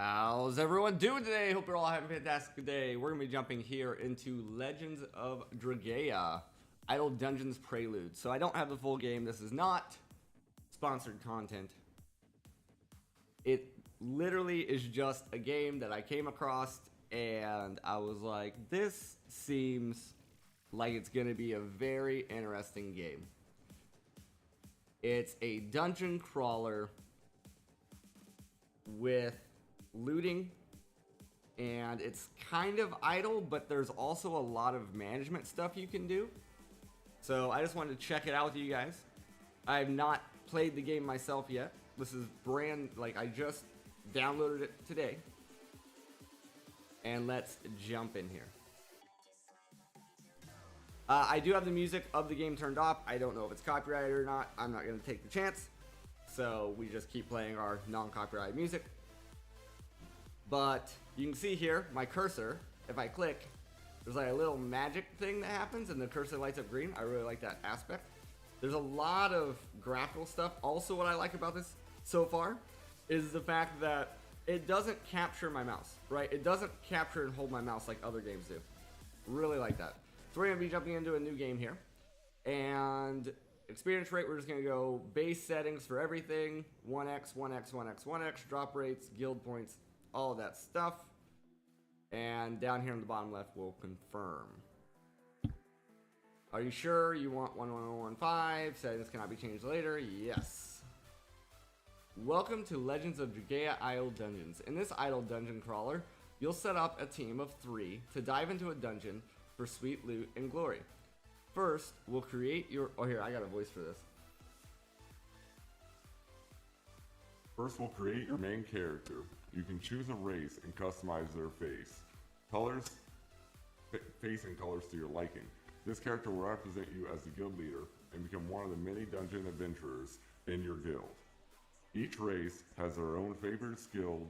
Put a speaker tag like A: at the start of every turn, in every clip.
A: How's everyone doing today? Hope you're all having a fantastic day. We're going to be jumping here into Legends of Dragaea, Idle Dungeons Prelude. So I don't have the full game. This is not sponsored content. It literally is just a game that I came across and I was like, this seems like it's going to be a very interesting game. It's a dungeon crawler with looting, and it's kind of idle, but there's also a lot of management stuff you can do. So I just wanted to check it out with you guys. I have not played the game myself yet. This is I just downloaded it today. And let's jump in here. I do have the music of the game turned off. I don't know if it's copyrighted or not. I'm not going to take the chance. So we just keep playing our non-copyrighted music. But you can see here, my cursor, if I click, there's like a little magic thing that happens and the cursor lights up green. I really like that aspect. There's a lot of graphical stuff. Also, what I like about this so far is the fact that it doesn't capture my mouse, right? It doesn't capture and hold my mouse like other games do. Really like that. So we're going to be jumping into a new game here. And experience rate, we're just going to go base settings for everything. 1x, 1x, 1x, 1x, drop rates, guild points, all of that stuff. And down here on the bottom left, we'll confirm. Are you sure you want 11115? Settings cannot be changed later. Yes. Welcome to Legends of Dragaea Idle Dungeons. In this idle dungeon crawler, you'll set up a team of 3 to dive into a dungeon for sweet loot and glory. First, we'll create your... Oh, here, I got a voice for this.
B: First, we'll create your main character. You can choose a race and customize their face. Face and colors to your liking. This character will represent you as the guild leader and become one of the many dungeon adventurers in your guild. Each race has their own favorite skill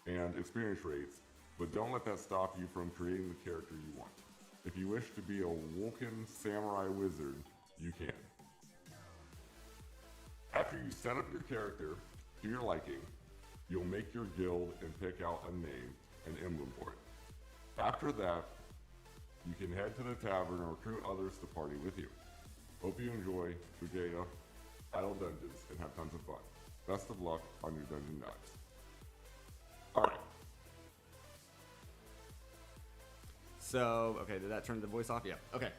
B: and experience rates, but don't let that stop you from creating the character you want. If you wish to be a Vulcan samurai wizard, you can. After you set up your character to your liking, you'll make your guild and pick out a name and emblem for it. After that, you can head to the tavern and recruit others to party with you. Hope you enjoy Dragaea Idle Dungeons and have tons of fun. Best of luck on your dungeon dives. Alright.
A: So, okay, did that turn the voice off? Yeah, okay.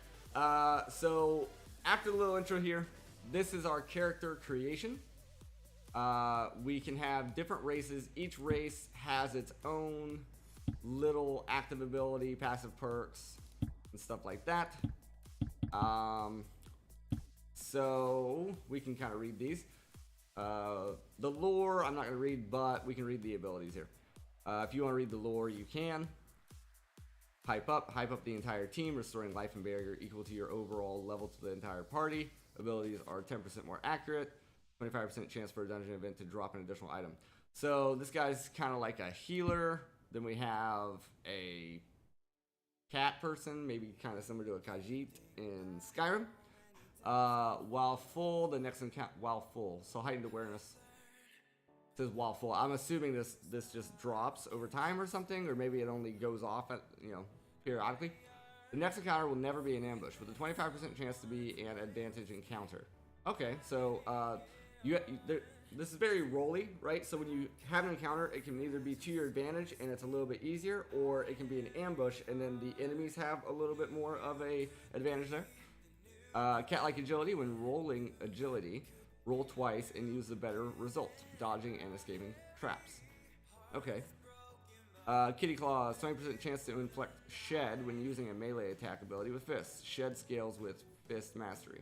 A: So, after the little intro here, this is our character creation. We can have different races. Each race has its own little active ability, passive perks, and stuff like that. So we can kind of read these. The lore, I'm not going to read, but we can read the abilities here. If you want to read the lore, you can. Hype up the entire team, restoring life and barrier equal to your overall level to the entire party. Abilities are 10% more accurate. 25% chance for a dungeon event to drop an additional item. So this guy's kind of like a healer. Then we have a cat person, maybe kind of similar to a Khajiit in Skyrim. While full, the next encounter, while full. So heightened awareness. It says while full. I'm assuming this just drops over time or something, or maybe it only goes off at, periodically. The next encounter will never be an ambush, with a 25% chance to be an advantage encounter. Okay, so this is very rolly, right? So when you have an encounter, it can either be to your advantage and it's a little bit easier, or it can be an ambush and then the enemies have a little bit more of a advantage there. Cat-like agility. When rolling agility, roll twice and use the better result, dodging and escaping traps. Okay. Kitty claws. 20% chance to inflict shed when using a melee attack ability with fists. Shed scales with fist mastery.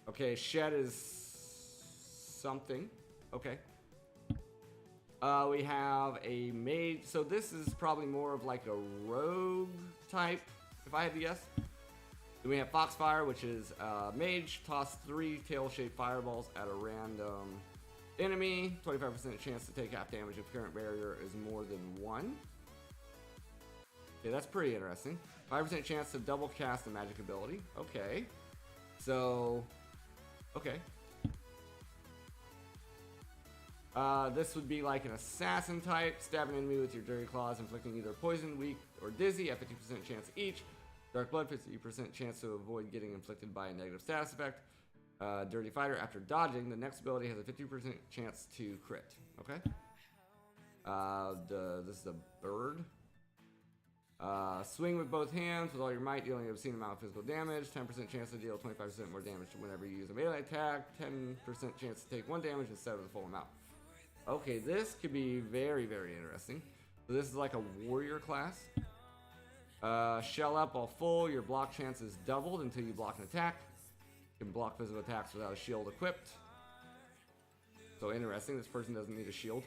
A: Okay, shed is something. Okay. We have a mage. So this is probably more of like a rogue type, if I had to guess. Then we have Foxfire, which is mage. Toss 3 tail-shaped fireballs at a random enemy. 25% chance to take half damage if current barrier is more than 1. Okay, that's pretty interesting. 5% chance to double cast a magic ability. Okay. So, okay. This would be like an assassin type. Stab an enemy with your dirty claws, inflicting either poison, weak, or dizzy at 50% chance each. Dark blood, 50% chance to avoid getting inflicted by a negative status effect. Dirty fighter, after dodging, the next ability has a 50% chance to crit. Okay. This is a bird. Swing with both hands with all your might, dealing an obscene amount of physical damage. 10% chance to deal 25% more damage whenever you use a melee attack. 10% chance to take 1 damage instead of the full amount. Okay, this could be very, very interesting. So this is like a warrior class. Shell up while full, your block chance is doubled until you block an attack. You can block physical attacks without a shield equipped. So interesting, this person doesn't need a shield.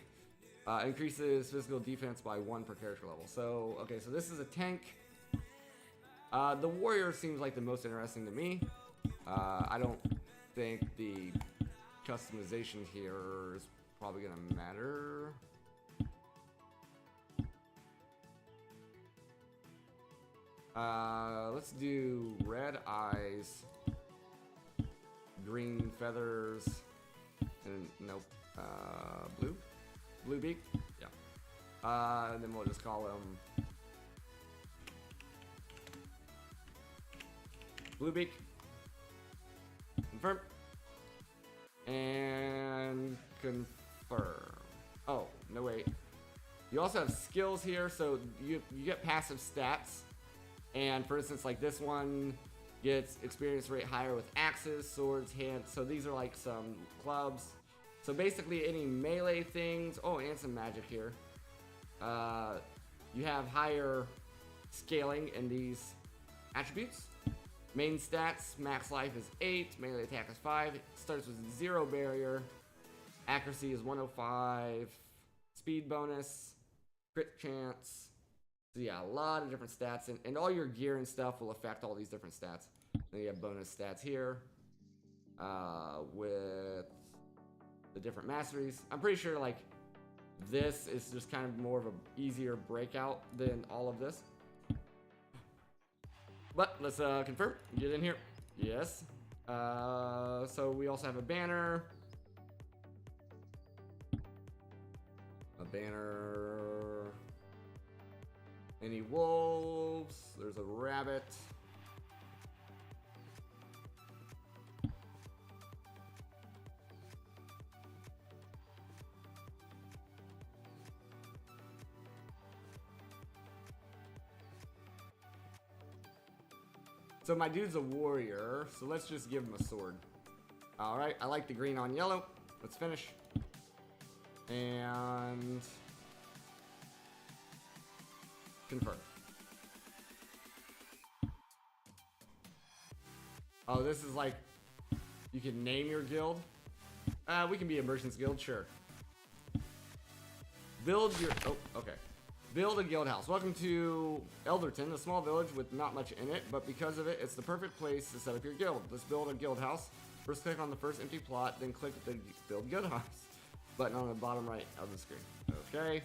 A: Increases physical defense by 1 per character level. So, okay, so this is a tank. The warrior seems like the most interesting to me. I don't think the customization here is probably gonna matter. Let's do red eyes, green feathers, and nope, blue beak, yeah. And then we'll just call him Blue Beak. confirm. And confirm. Oh, no wait. You also have skills here, so you get passive stats. And for instance, like this one gets experience rate higher with axes, swords, hands. So these are like some clubs. So basically any melee things. Oh, and some magic here. You have higher scaling in these attributes. Main stats, max life is 8, melee attack is 5, it starts with 0 barrier, accuracy is 105, speed bonus, crit chance. So yeah, a lot of different stats, and all your gear and stuff will affect all these different stats. Then you have bonus stats here with the different masteries. I'm pretty sure like this is just kind of more of an easier breakout than all of this. But let's confirm. Get in here. Yes. So we also have a banner. A banner. Any wolves? There's a rabbit. So my dude's a warrior, so let's just give him a sword. Alright, I like the green on yellow. Let's finish. And confirm. Oh, this is like, you can name your guild. We can be a merchant's guild, sure. Build your, oh, okay. Build a guild house. Welcome to Elderton, a small village with not much in it, but because of it, it's the perfect place to set up your guild. Let's build a guild house. First click on the first empty plot, then click the build guild house button on the bottom right of the screen. Okay,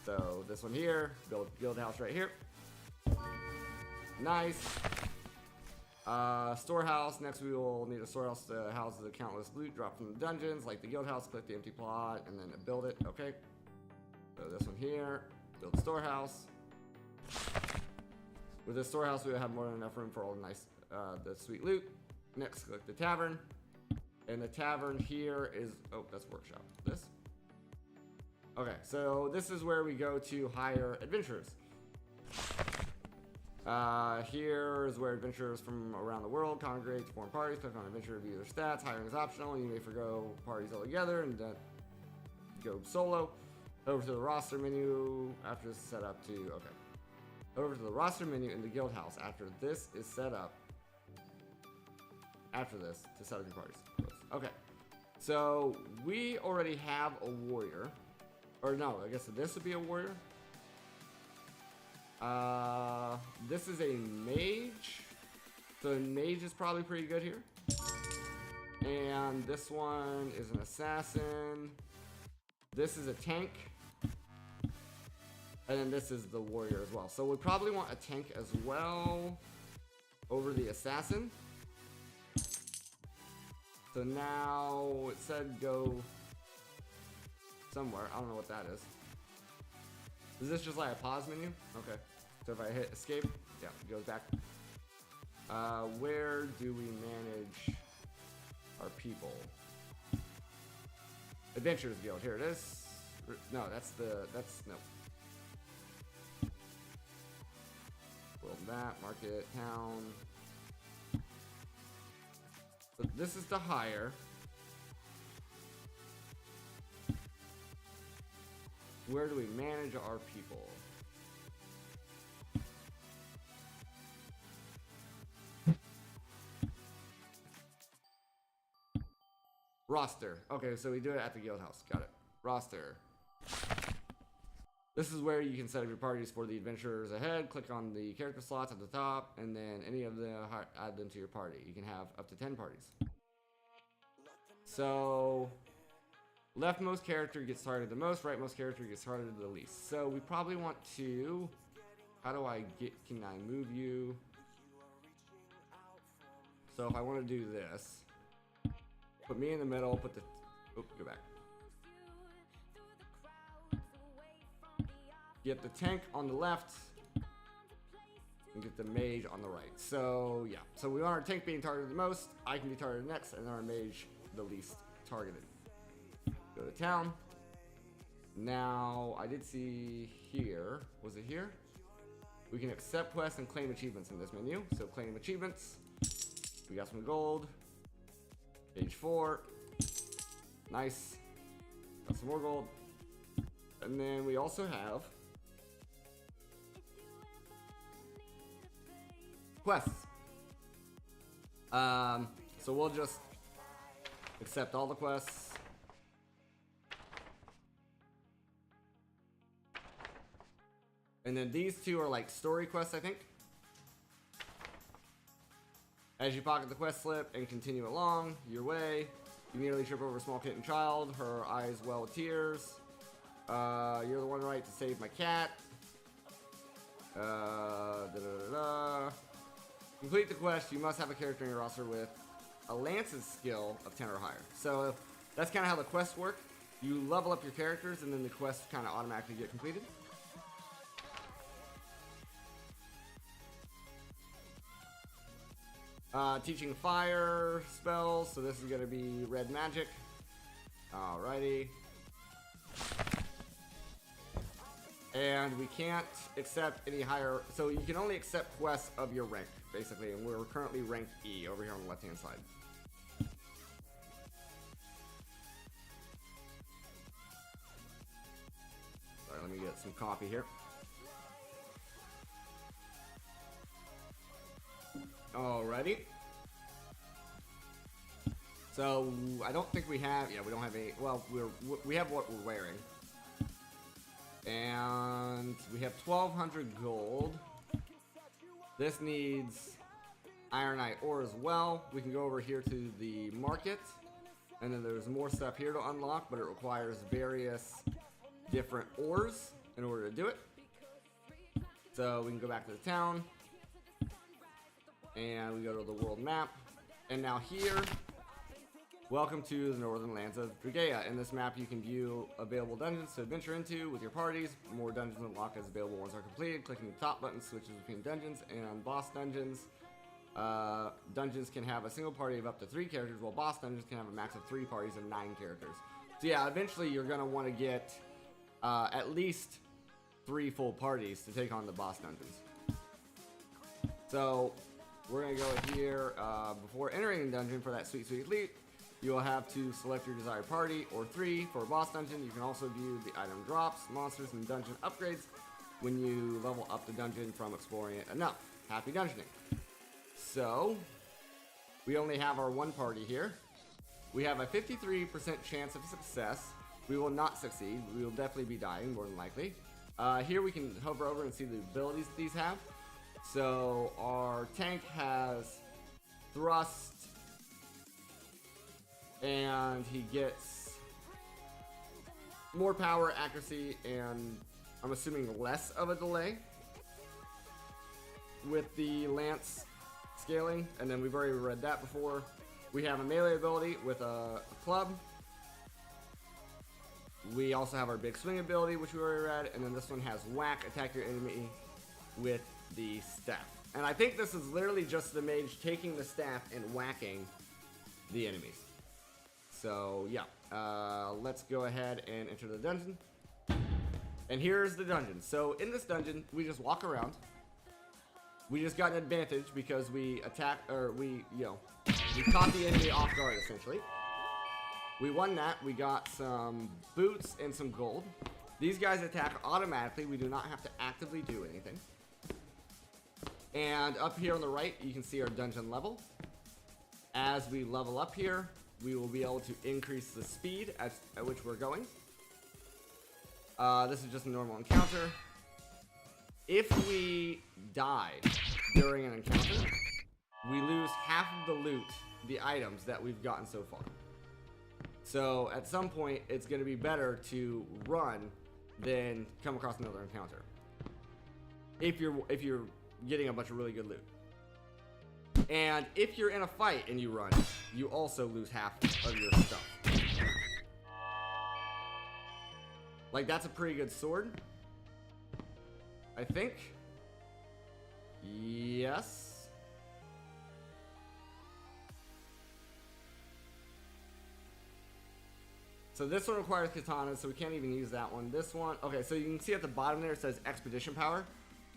A: so this one here, build guild house right here. Nice. Storehouse. Next we will need a storehouse to house the countless loot dropped from the dungeons, like the guild house. Click the empty plot and then build it. Okay, so this one here. Build storehouse. With this storehouse, we will have more than enough room for all the nice, the sweet loot. Next, click the tavern. And the tavern here is, oh, that's workshop. This. Okay, so this is where we go to hire adventurers. Here is where adventurers from around the world congregate to form parties. Click on adventure, review their stats. Hiring is optional. You may forgo parties altogether and go solo. Over to the roster menu after this is set up to, okay. Over to the roster menu in the guild house after this is set up. After this to set up your parties. Okay. So we already have a warrior. Or no, I guess this would be a warrior. This is a mage. So a mage is probably pretty good here. And this one is an assassin. This is a tank. And then this is the warrior as well. So we probably want a tank as well over the assassin. So now it said go somewhere. I don't know what that is. Is this just like a pause menu? Okay. So if I hit escape, yeah, it goes back. Where do we manage our people? Adventurers Guild. Here it is. No, that's no. Build that, market, town. So this is to hire. Where do we manage our people? Roster. Okay, so we do it at the guild house. Got it. Roster. This is where you can set up your parties for the adventurers ahead. Click on the character slots at the top, and then any of them, add them to your party. You can have up to 10 parties. So, leftmost character gets targeted the most, rightmost character gets targeted the least. So we probably want to, how do I get, can I move you? So if I want to do this, put me in the middle, put the, oh, go back. Get the tank on the left. and get the mage on the right. So yeah, so we want our tank being targeted the most, I can be targeted next, and then our mage the least targeted. Go to town. Now, I did see here, was it here? We can accept quests and claim achievements in this menu. So claim achievements, we got some gold. Page 4, nice, got some more gold. And then we also have quests. So we'll just accept all the quests. And then these two are like story quests, I think. As you pocket the quest slip and continue along your way, you nearly trip over a small kitten child. Her eyes well with tears. You're the one right to save my cat. Complete the quest. You must have a character in your roster with a lance's skill of 10 or higher. So that's kind of how the quests work. You level up your characters and then the quests kind of automatically get completed. Teaching fire spells, so this is going to be red magic. Alrighty. And we can't accept any higher, so you can only accept quests of your rank, basically, and we're currently ranked E over here on the left-hand side. Sorry, let me get some coffee here. Alrighty. So I don't think we have. Yeah, we don't have any. Well, we have what we're wearing, and we have 1,200 gold. This needs ironite ore as well. We can go over here to the market, and then there's more stuff here to unlock, but it requires various different ores in order to do it. So we can go back to the town. And we go to the world map. And now here, welcome to the northern lands of Dragaea. In this map, you can view available dungeons to adventure into with your parties. More dungeons unlock as available ones are completed. Clicking the top button switches between dungeons and boss dungeons. Dungeons can have a single party of up to 3 characters, while boss dungeons can have a max of 3 parties of 9 characters. So yeah, eventually you're going to want to get at least 3 full parties to take on the boss dungeons. So we're going to go here. Before entering the dungeon for that sweet loot, you will have to select your desired party, or 3 for a boss dungeon. You can also view the item drops, monsters, and dungeon upgrades when you level up the dungeon from exploring it enough. Happy dungeoning. So, we only have our 1 party here. We have a 53% chance of success. We will not succeed. We will definitely be dying, more than likely. Here we can hover over and see the abilities that these have. So our tank has thrust, and he gets more power, accuracy, and I'm assuming less of a delay with the lance scaling. And then we've already read that before. We have a melee ability with a club. We also have our big swing ability, which we already read, and then this one has whack, attack your enemy with the staff. And I think this is literally just the mage taking the staff and whacking the enemies. So yeah, let's go ahead and enter the dungeon. And here's the dungeon. So in this dungeon, we just walk around. We just got an advantage because we attacked, or we caught the enemy off guard, essentially. We won that. We got some boots and some gold. These guys attack automatically. We do not have to actively do anything. And up here on the right, you can see our dungeon level. As we level up here, we will be able to increase the speed at which we're going. This is just a normal encounter. If we die during an encounter, we lose half of the loot, the items that we've gotten so far. So at some point, it's going to be better to run than come across another encounter. If you're getting a bunch of really good loot. And if you're in a fight and you run, you also lose half of your stuff. Like, that's a pretty good sword, I think. Yes. So this one requires katanas, so we can't even use that one. This one, okay, so you can see at the bottom there it says expedition power.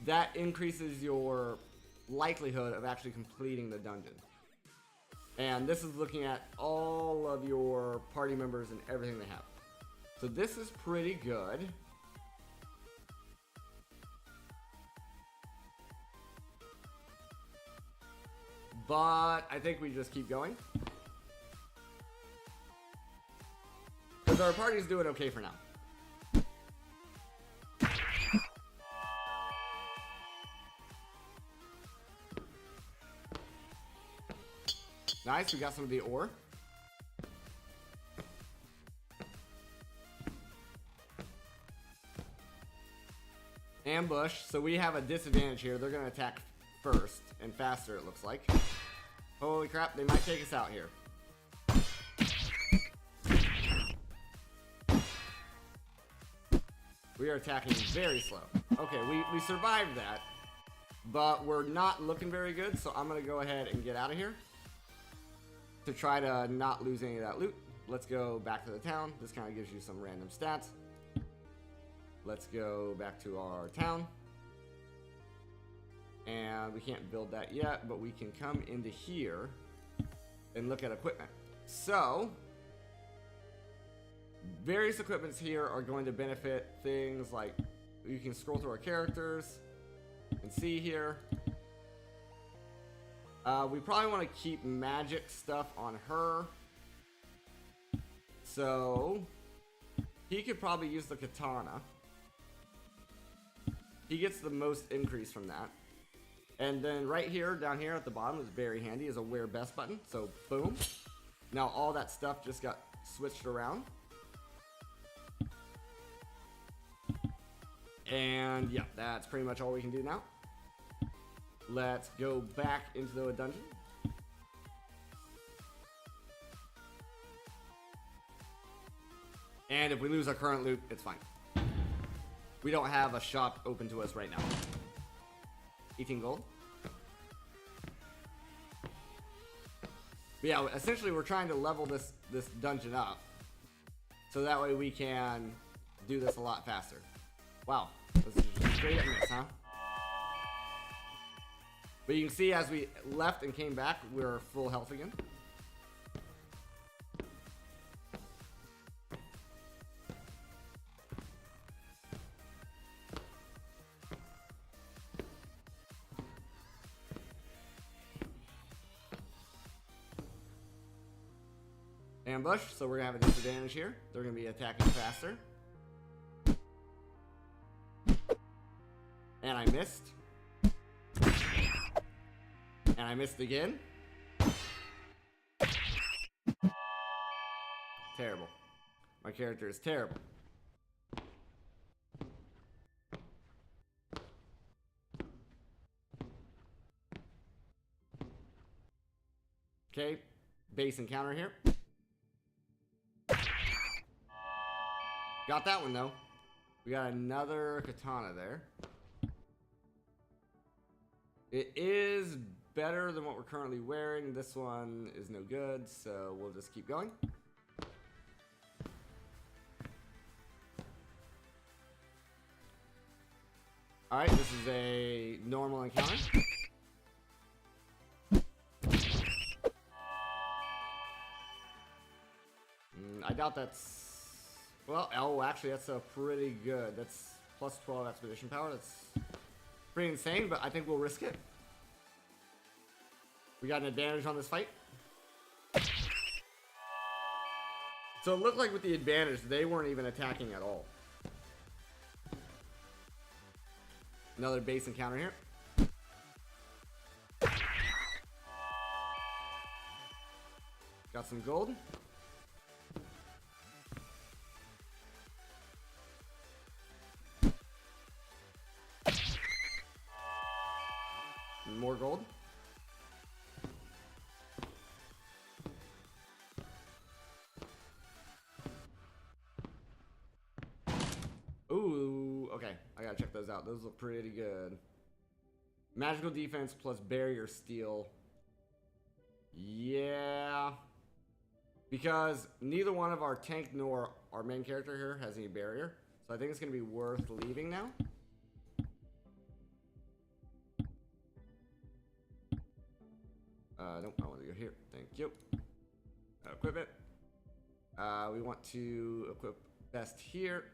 A: That increases your likelihood of actually completing the dungeon. And this is looking at all of your party members and everything they have. So this is pretty good. But I think we just keep going. Because our party's doing okay for now. Nice, we got some of the ore. Ambush, so we have a disadvantage here. They're going to attack first and faster, it looks like. Holy crap, they might take us out here. We are attacking very slow. Okay, we survived that, but we're not looking very good, so I'm going to go ahead and get out of here to try to not lose any of that loot. Let's go back to the town. This kind of gives you some random stats. Let's go back to our town. And we can't build that yet, but we can come into here and look at equipment. So, various equipments here are going to benefit things like you can scroll through our characters and see here. We probably want to keep magic stuff on her. So, he could probably use the katana. He gets the most increase from that. And then right here, down here at the bottom is very handy, is a wear best button. So, boom. Now all that stuff just got switched around. And yeah, that's pretty much all we can do now. Let's go back into the dungeon. And if we lose our current loot, it's fine. We don't have a shop open to us right now. 18 gold. But yeah, essentially we're trying to level this dungeon up. So that way we can do this a lot faster. Wow, this is just straight up miss, huh? But you can see as we left and came back, we're full health again. Ambush, so we're gonna have a disadvantage here. They're gonna be attacking faster. And I missed. And I missed again. Terrible. My character is terrible. Okay, base encounter here. Got that one though. We got another katana there. It is better than what we're currently wearing. This one is no good, so we'll just keep going. Alright, this is a normal encounter. I doubt that's... Well, oh, actually, that's a pretty good. That's plus 12 expedition power. That's pretty insane, but I think we'll risk it. We got an advantage on this fight. So it looked like with the advantage, they weren't even attacking at all. Another base encounter here. Got some gold. More gold. Ooh, okay. I gotta check those out. Those look pretty good. Magical defense plus barrier steal. Yeah. Because neither one of our tank nor our main character here has any barrier. So I think it's going to be worth leaving now. Nope, I want to go here. Thank you. Equip it. We want to equip best here.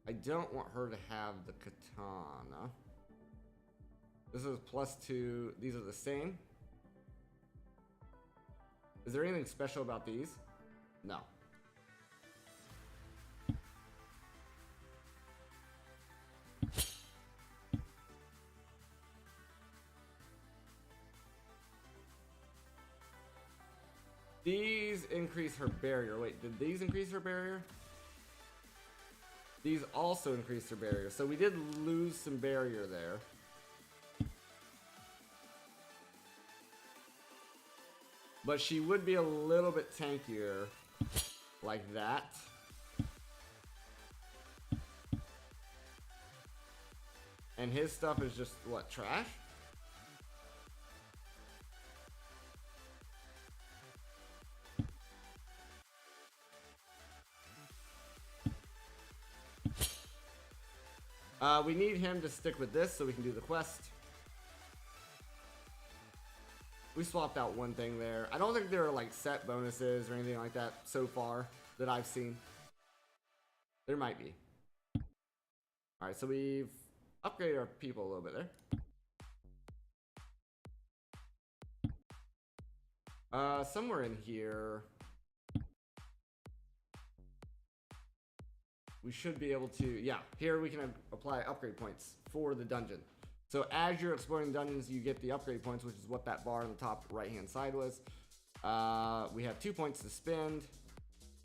A: I don't want her to have the katana. This is +2. These are the same. Is there anything special about these? No. These increase her barrier. Wait, did these increase her barrier? These also increase her barrier. So we did lose some barrier there. But she would be a little bit tankier like that. And his stuff is just, what, trash? We need him to stick with this so we can do the quest. We swapped out one thing there. I don't think there are like set bonuses or anything like that so far that I've seen. There might be. Alright, so we've upgraded our people a little bit there. Somewhere in here, we should be able to, yeah, here we can apply upgrade points for the dungeon. So as you're exploring dungeons, you get the upgrade points, which is what that bar on the top right-hand side was. We have 2 points to spend.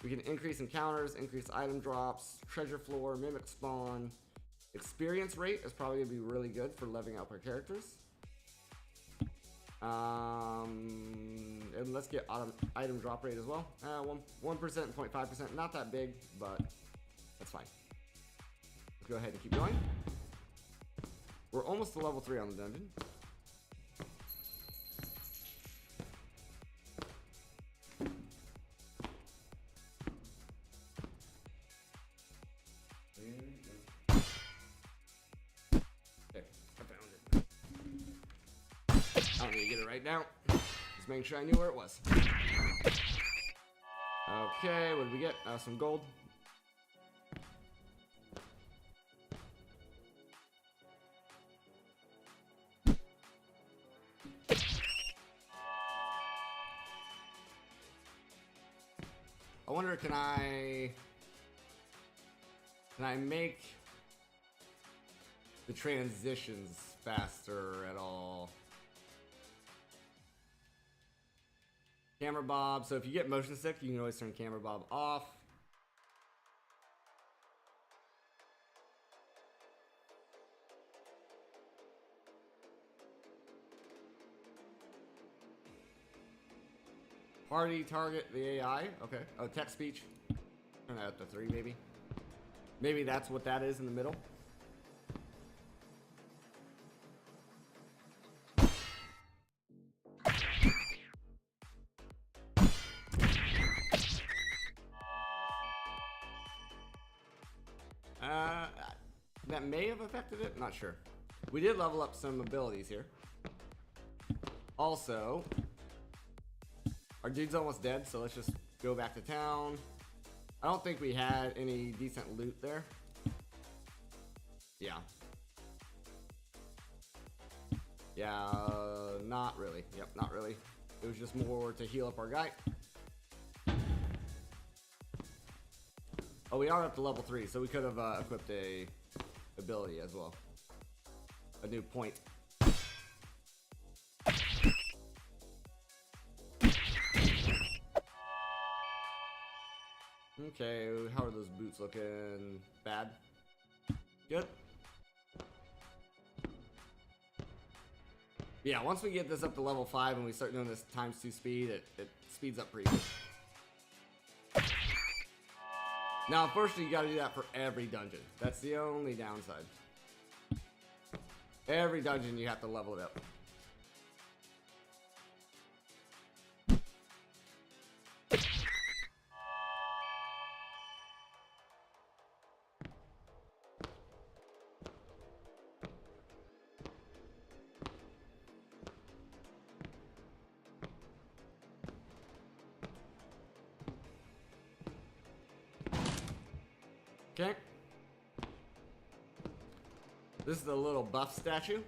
A: We can increase encounters, increase item drops, treasure floor, mimic spawn. Experience rate is probably gonna be really good for leveling up our characters. And let's get item drop rate as well. 1% and 0.5%, not that big, but that's fine. Let's go ahead and keep going. We're almost to level 3 on the dungeon. Okay, I found it. I don't need to get it right now. Just making sure I knew where it was. Okay, what did we get? Some gold. I wonder, can I make the transitions faster at all? Camera bob. So if you get motion sick, you can always turn camera bob off. Party target the AI. Okay. Oh, text speech. Turn that up to 3 maybe. Maybe that's what that is in the middle. That may have affected it. Not sure. We did level up some abilities here. Also, our dude's almost dead, so let's just go back to town. I don't think we had any decent loot there. Yeah. Yeah, not really. Yep, not really. It was just more to heal up our guy. Oh, we are up to level 3, so we could have equipped a ability as well. A new point. Okay, how are those boots looking? Bad? Good? Yeah, once we get this up to level 5 and we start doing this ×2 speed, it speeds up pretty good. Now, unfortunately, you gotta do that for every dungeon. That's the only downside. Every dungeon, you have to level it up. Okay. This is the little buff statue.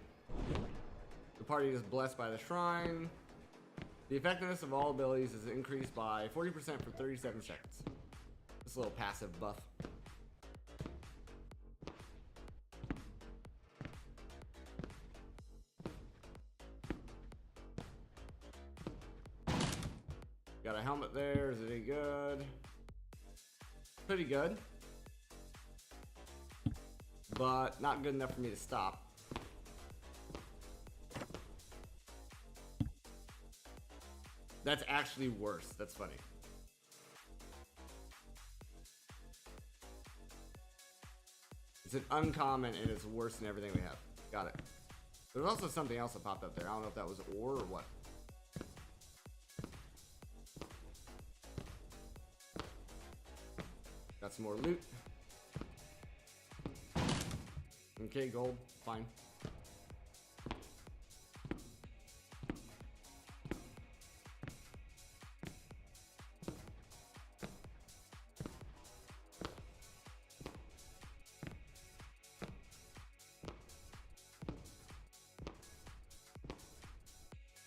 A: The party is blessed by the shrine. The effectiveness of all abilities is increased by 40% for 37 seconds. This little passive buff. Got a helmet there. Is it any good? Pretty good. But not good enough for me to stop. That's actually worse. That's funny. It's an uncommon and it's worse than everything we have. Got it. There's also something else that popped up there. I don't know if that was ore or what. Got some more loot. Okay, gold. Fine.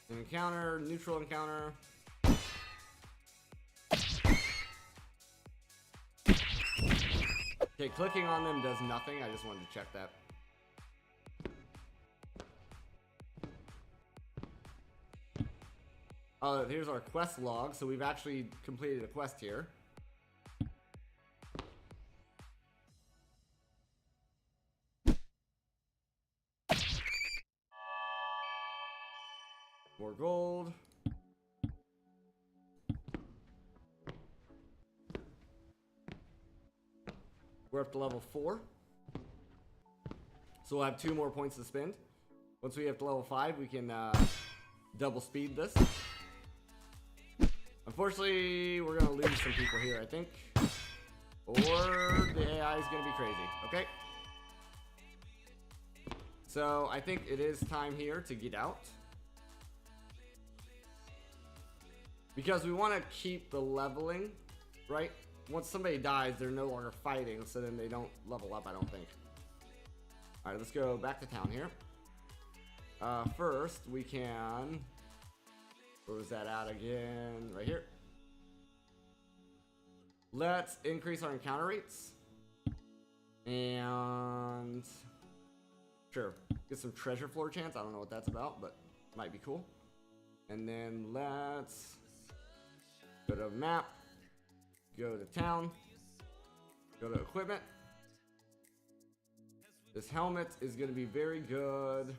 A: An encounter, neutral encounter. Okay, clicking on them does nothing. I just wanted to check that. Here's our quest log. So we've actually completed a quest here. More gold. We're up to level 4. So we'll have 2 more points to spend. Once we get to level 5, we can double speed this. Unfortunately, we're going to lose some people here, I think. Or the AI is going to be crazy. Okay. So I think it is time here to get out. Because we want to keep the leveling, right? Once somebody dies, they're no longer fighting, so then they don't level up, I don't think. Alright, let's go back to town here. First, we can... Where was that at again? Right here. Let's increase our encounter rates. And... Sure. Get some treasure floor chance. I don't know what that's about, but might be cool. And then let's... Go to map. Go to town. Go to equipment. This helmet is going to be very good.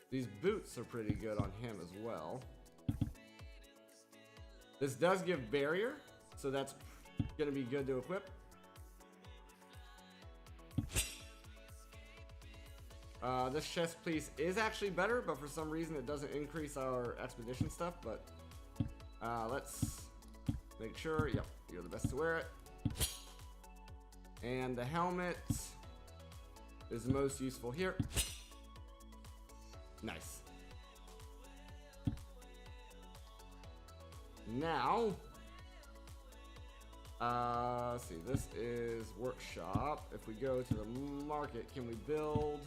A: These boots are pretty good on him as well. This does give barrier, so that's going to be good to equip. This chest piece is actually better, but for some reason it doesn't increase our expedition stuff. But let's make sure. Yep, you're the best to wear it. And the helmet is the most useful here. Nice. Now, let's see. This is workshop. If we go to the market, can we build?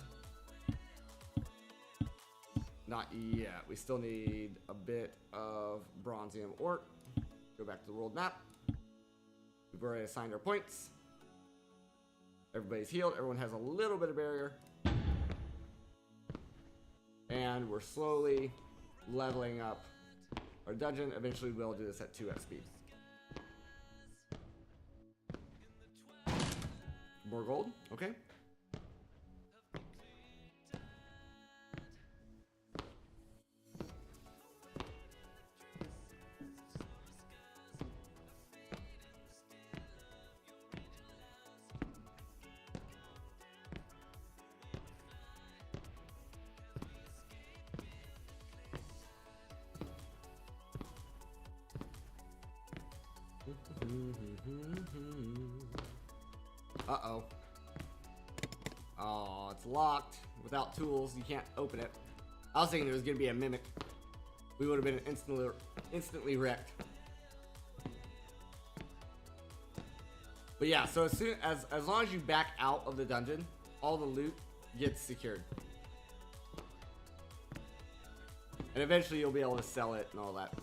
A: Not yet. We still need a bit of bronzium ore. Go back to the world map. We've already assigned our points. Everybody's healed. Everyone has a little bit of barrier. And we're slowly leveling up our dungeon. Eventually we'll do this at 2x speed. More gold. Okay. Uh-oh. Oh, it's locked. Without tools, you can't open it. I was thinking there was gonna be a mimic. We would have been instantly wrecked. But yeah, so as long as you back out of the dungeon, all the loot gets secured. And eventually you'll be able to sell it and all that.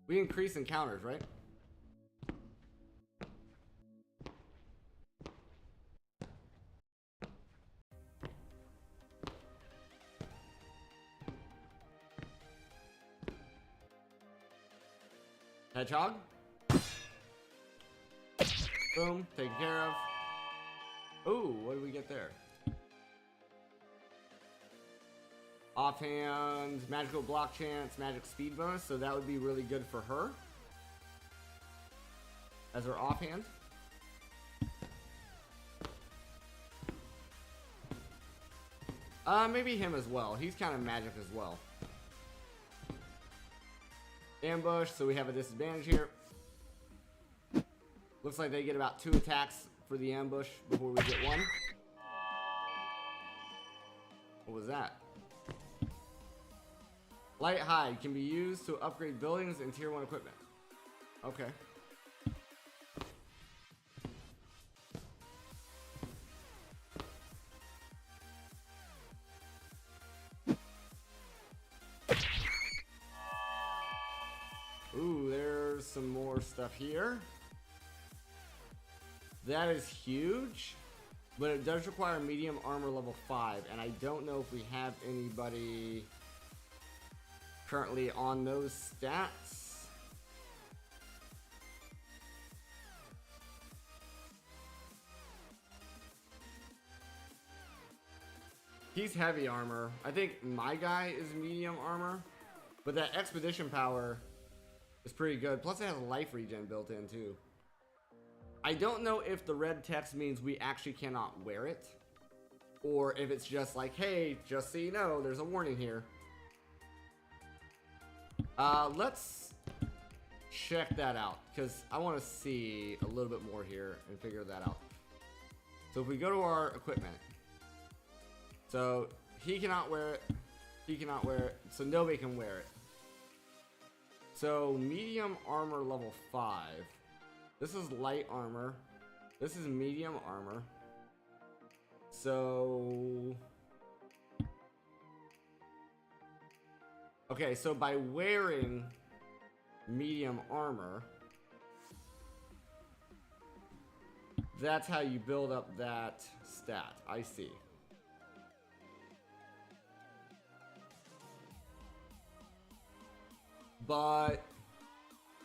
A: We increase encounters, right? Hedgehog. Boom, taken care of. Ooh, what do we get there? Offhand, magical block chance, magic speed bonus, so that would be really good for her. As her offhand. Maybe him as well. He's kind of magic as well. Ambush, so we have a disadvantage here. Looks like they get about 2 attacks for the ambush before we get 1. What was that? Light hide can be used to upgrade buildings and tier 1 equipment. Okay. Ooh, there's some more stuff here. That is huge, but it does require medium armor level 5, and I don't know if we have anybody currently on those stats. He's heavy armor. I think my guy is medium armor, but that expedition power is pretty good. Plus it has life regen built in too. I don't know if the red text means we actually cannot wear it, or if it's just like, hey, just so you know, there's a warning here. Let's check that out, because I want to see a little bit more here and figure that out. So if we go to our equipment, so he cannot wear it, he cannot wear it, so nobody can wear it. So medium armor level 5. This is light armor. This is medium armor. So... okay, so by wearing medium armor, that's how you build up that stat. I see. But...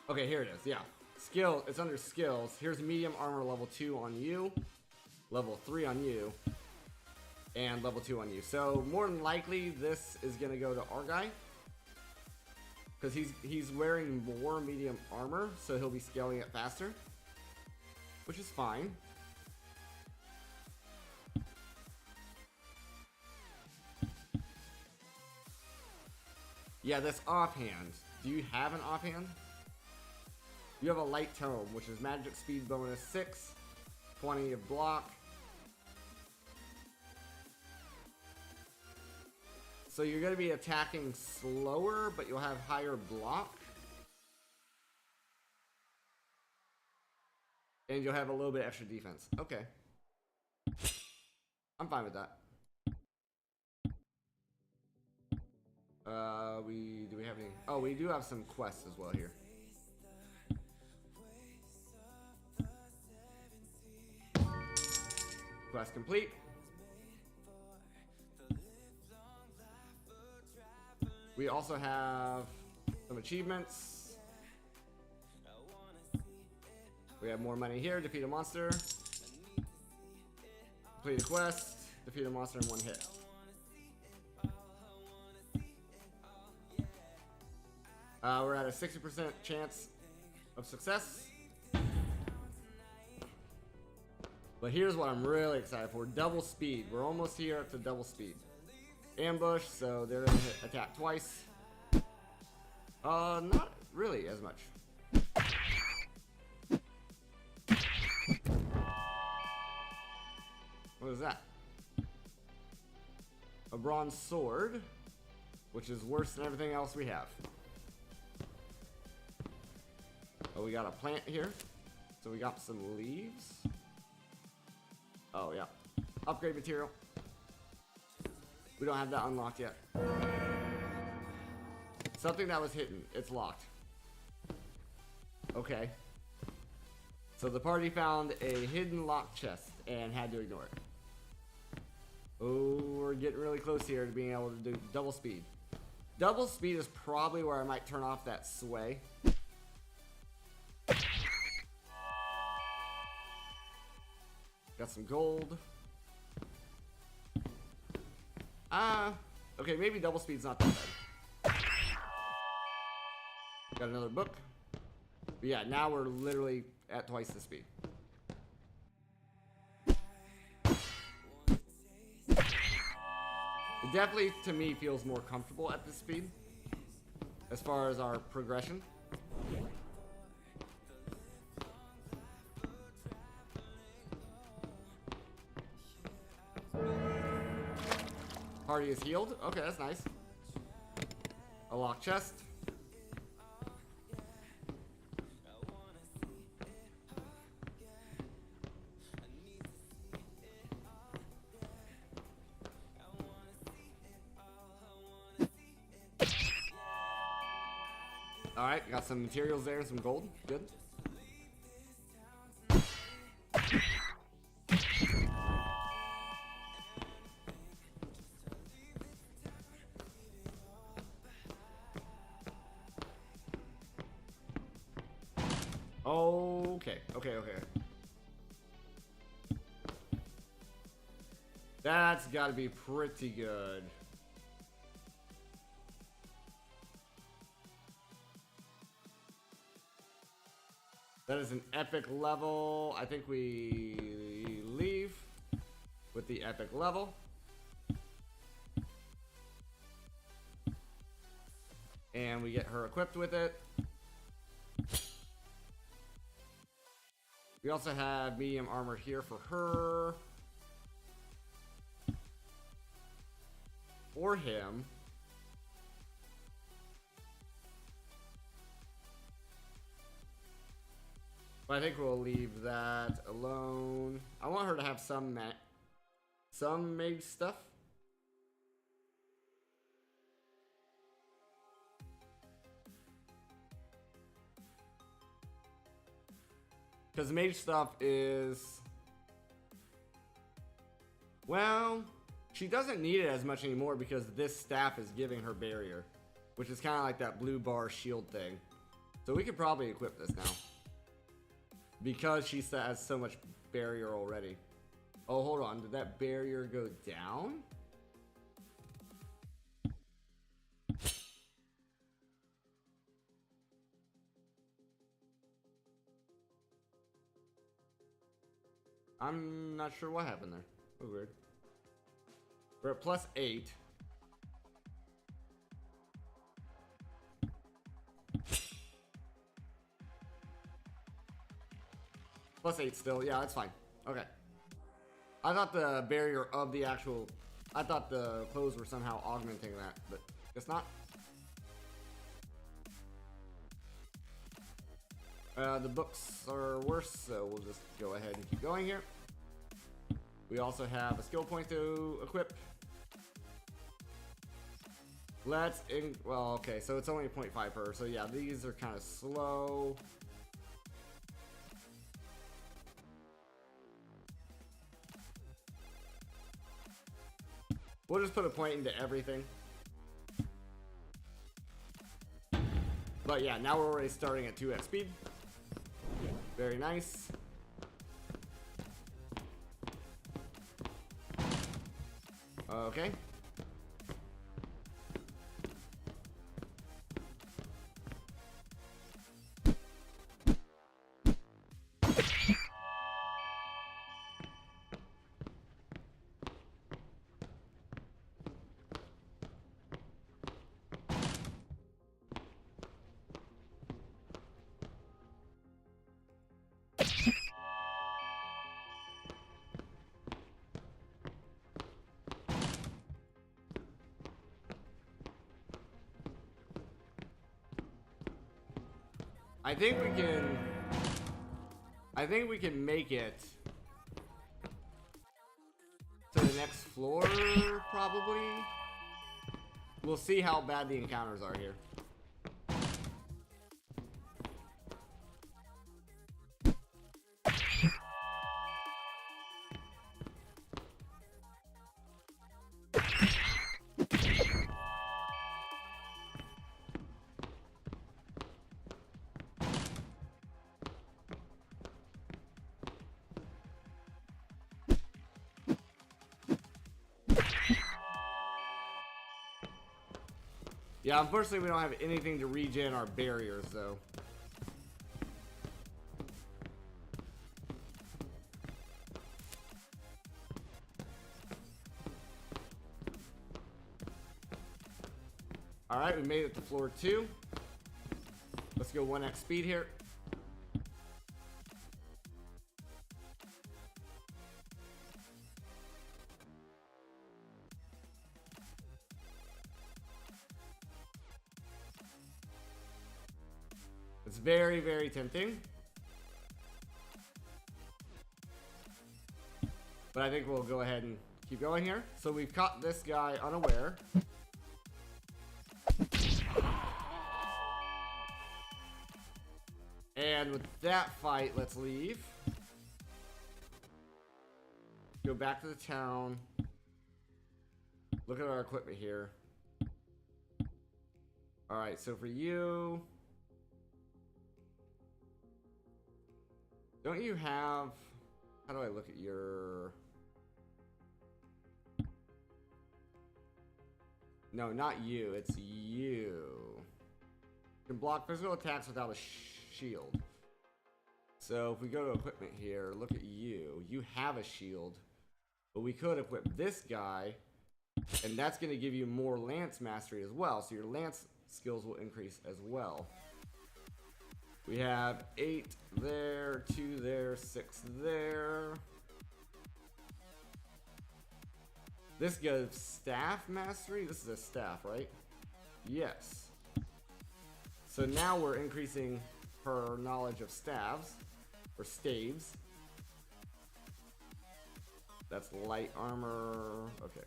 A: okay, here it is, yeah. Skill, it's under skills. Here's medium armor level 2 on you, level 3 on you, and level 2 on you. So more than likely this is gonna go to our guy, because he's wearing more medium armor, so he'll be scaling it faster, which is fine. Yeah, this offhand. Do you have an offhand? You have a light tome, which is magic speed bonus 6, 20 of block. So you're going to be attacking slower, but you'll have higher block. And you'll have a little bit extra defense. Okay. I'm fine with that. Do we have any? Oh, we do have some quests as well here. Quest complete. We also have some achievements. We have more money here. Defeat a monster. Complete a quest. Defeat a monster in 1 hit. We're at a 60% chance of success. But here's what I'm really excited for. Double speed. We're almost here to double speed. ambush, so they're gonna attack twice. Not really as much. What is that? A bronze sword, which is worse than everything else we have. Oh, we got a plant here. So we got some leaves. Oh, yeah. Upgrade material. We don't have that unlocked yet. Something that was hidden. It's locked. Okay. So the party found a hidden locked chest and had to ignore it. Oh, we're getting really close here to being able to do double speed. Double speed is probably where I might turn off that sway. Got some gold. Okay, maybe double speed's not that bad. Got another book. But yeah, now we're literally at twice the speed. It definitely, to me, feels more comfortable at this speed as far as our progression. Party is healed. Okay, that's nice. A locked chest. Alright, got some materials there, some gold. Good. Okay. That's gotta be pretty good. That is an epic level. I think we leave with the epic level. And we get her equipped with it. We also have medium armor here for her. For him. But I think we'll leave that alone. I want her to have some mage stuff. Because mage stuff is... Well, she doesn't need it as much anymore because this staff is giving her barrier. Which is kind of like that blue bar shield thing. So we could probably equip this now. Because she has so much barrier already. Oh, hold on. Did that barrier go down? I'm not sure what happened there. Oh, weird. We're at +8. +8 still. Yeah, that's fine. Okay. I thought the barrier of the actual... I thought the clothes were somehow augmenting that, but guess not. The books are worse, so we'll just go ahead and keep going here. We also have a skill point to equip. Well, okay, so it's only 0.5 per, so yeah, these are kind of slow. We'll just put a point into everything. But yeah, now we're already starting at 2x speed. Very nice. Okay. I think we can make it to the next floor, probably. We'll see how bad the encounters are here. Yeah, unfortunately we don't have anything to regen our barriers though. Alright, we made it to floor 2. Let's go 1x speed here. It's very, very tempting. But I think we'll go ahead and keep going here. So we've caught this guy unaware. And with that fight, let's leave. Go back to the town. Look at our equipment here. Alright, so for you... Don't you have... How do I look at your... No, not you. It's you. You can block physical attacks without a shield. So if we go to equipment here, look at you. You have a shield. But we could equip this guy. And that's going to give you more lance mastery as well. So your lance skills will increase as well. We have 8 there, 2 there, 6 there. This gives staff mastery. This is a staff, right? Yes. So now we're increasing her knowledge of staves, or staves. That's light armor. Okay.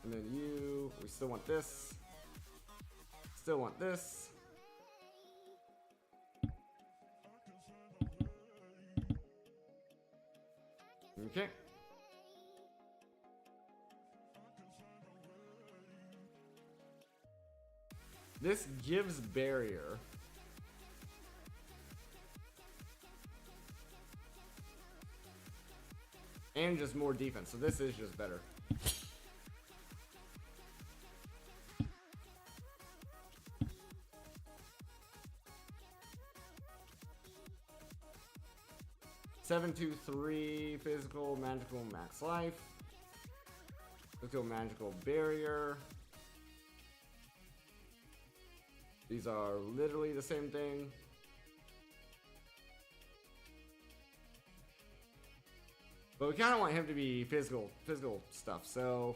A: And then you, we still want this. Still want this. Okay. This gives barrier. And just more defense, so this is just better. Seven, 2, 3, physical, magical, max life. Physical, magical, barrier. These are literally the same thing. But we kind of want him to be physical stuff, so...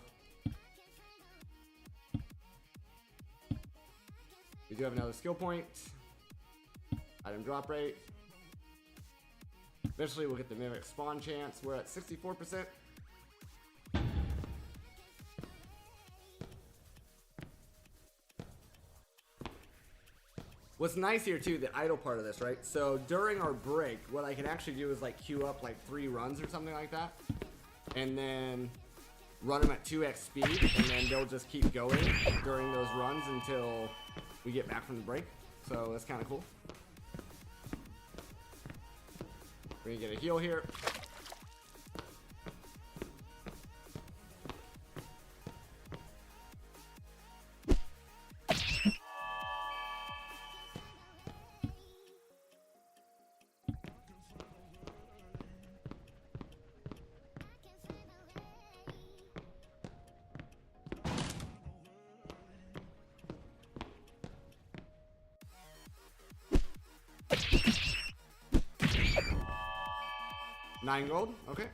A: We do have another skill point. Item drop rate. Eventually we'll get the mimic spawn chance. We're at 64%. What's nice here too, the idle part of this, right? So during our break, what I can actually do is like queue up like 3 runs or something like that. And then run them at 2x speed, and then they'll just keep going during those runs until we get back from the break. So that's kind of cool. We're gonna get a heal here. $9 gold, okay.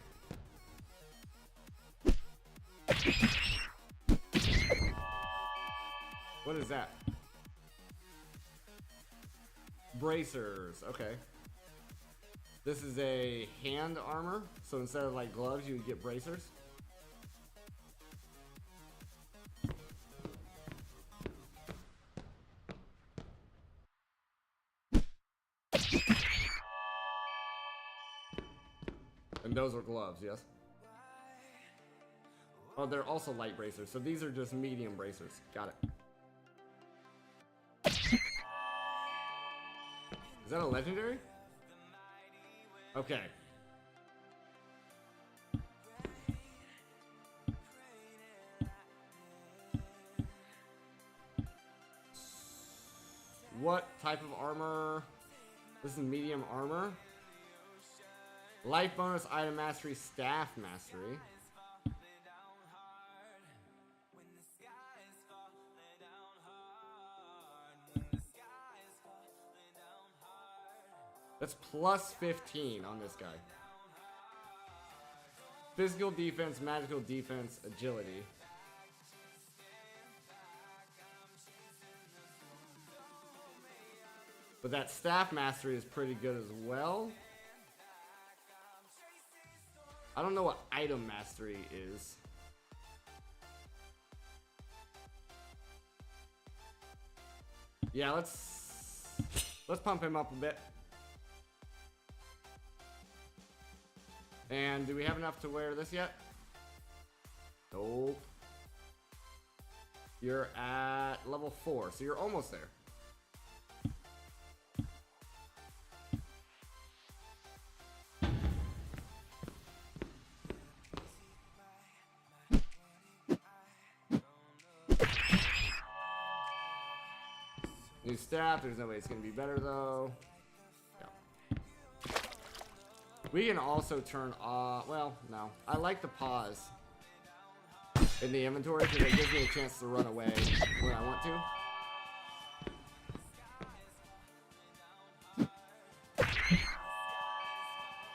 A: What is that? Bracers. Okay. This is a hand armor, so instead of like gloves, you would get bracers. And those are gloves, yes? Oh, they're also light bracers, so these are just medium bracers. Got it. Is that a legendary? Okay. What type of armor? This is medium armor. Life bonus, item mastery, staff mastery. That's plus 15 on this guy. Physical defense, magical defense, agility. But that staff mastery is pretty good as well. I don't know what item mastery is. Yeah, let's pump him up a bit. And do we have enough to wear this yet? Nope. You're at level 4, so you're almost there. New staff, there's no way it's gonna be better though. Yeah. We can also turn off, well, no. I like the pause in the inventory because it gives me a chance to run away when I want to.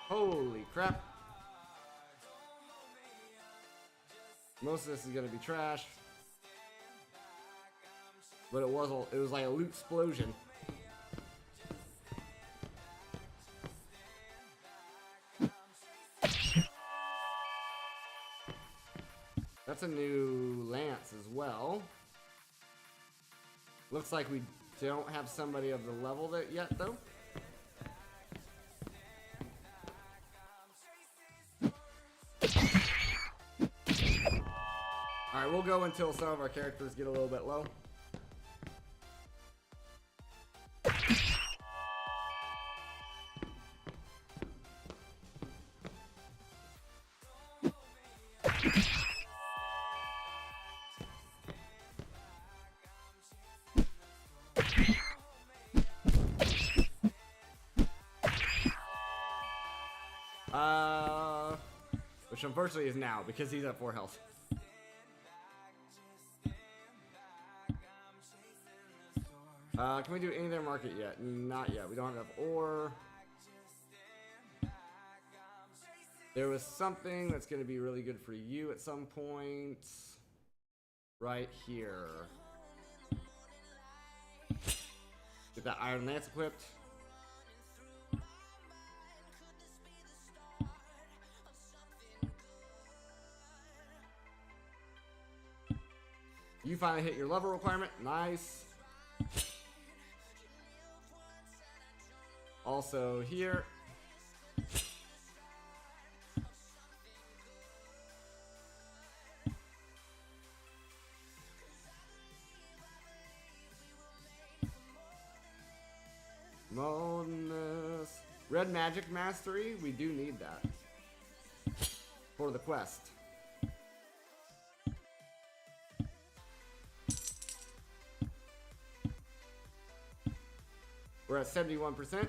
A: Holy crap. Most of this is gonna be trash. But it was like a loot explosion. That's a new lance as well. Looks like we don't have somebody of the level that yet though. Alright, we'll go until some of our characters get a little bit low. Which unfortunately is now because he's at 4 health. Can we do any of their market yet? Not yet. We don't have enough ore. There was something that's going to be really good for you at some point. Right here. Get that iron lance equipped. You finally hit your level requirement. Nice. Also here. Bonus. Red magic mastery. We do need that for the quest. We're at 71%.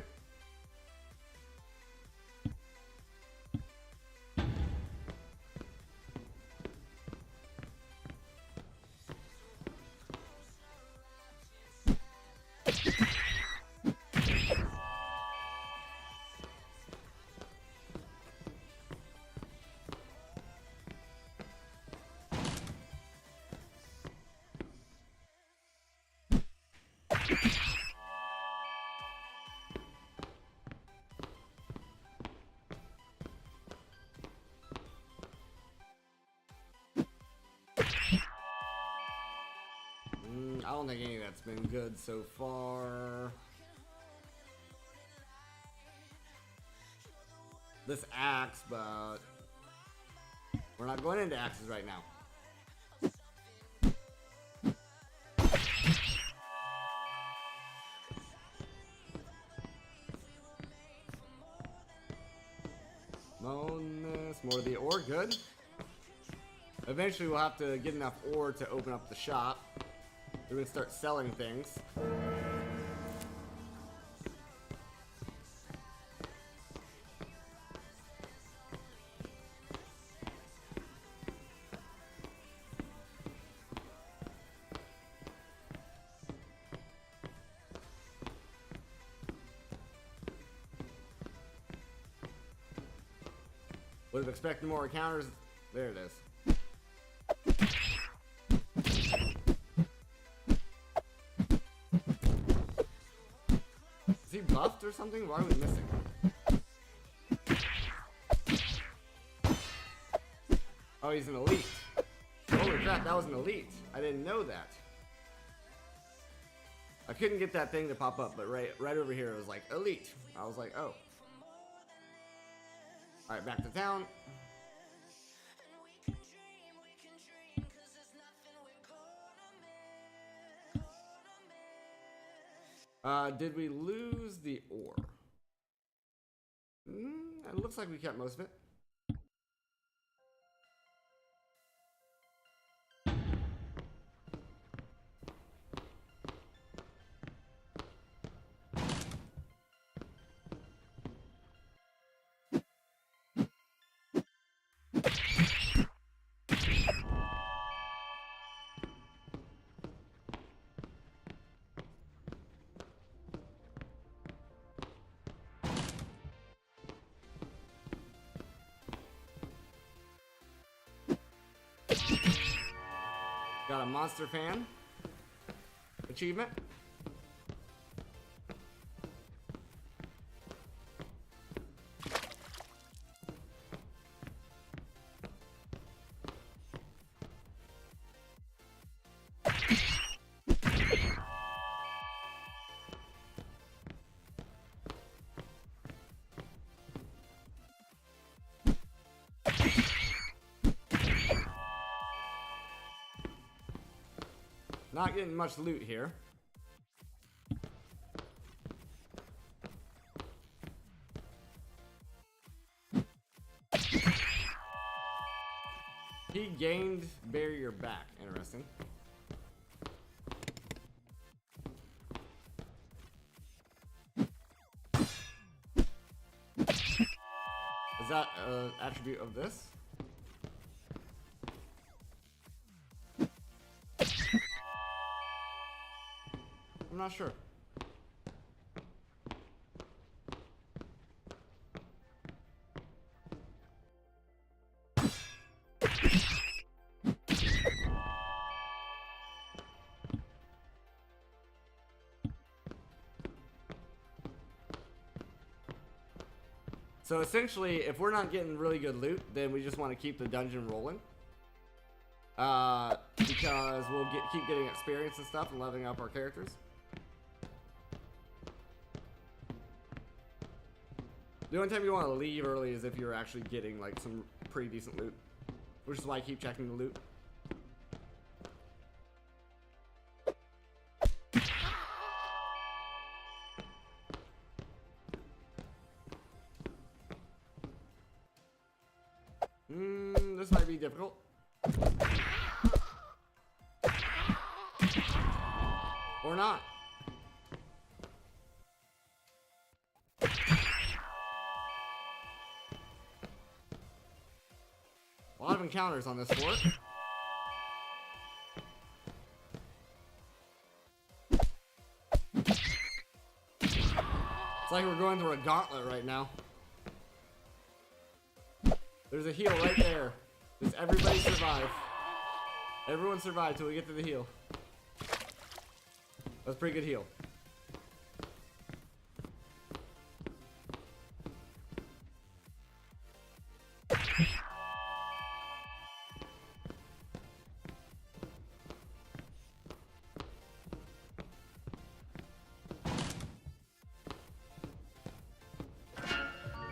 A: don't think any of that's been good so far. This axe, but we're not going into axes right now. More of the ore, good. Eventually we'll have to get enough ore to open up the shop. We're gonna start selling things. Would have expected more encounters. There it is. Is he buffed or something? Why are we missing? Oh, he's an elite. Holy crap, that was an elite. I didn't know that. I couldn't get that thing to pop up, but right over here it was like elite. I was like, oh. Alright, back to town. Did we lose the ore? It looks like we kept most of it. Got a monster fan achievement. Not getting much loot here. He gained barrier back. Interesting. Is that an attribute of this? I'm not sure. So essentially, if we're not getting really good loot, then we just want to keep the dungeon rolling. Because we'll keep getting experience and stuff and leveling up our characters. The only time you want to leave early is if you're actually getting like some pretty decent loot, which is why I keep checking the loot. This might be difficult. Or not. A lot of encounters on this fort. It's like we're going through a gauntlet right now. There's a heal right there. Does everybody survive? Everyone survive till we get to the heal. That's a pretty good heal.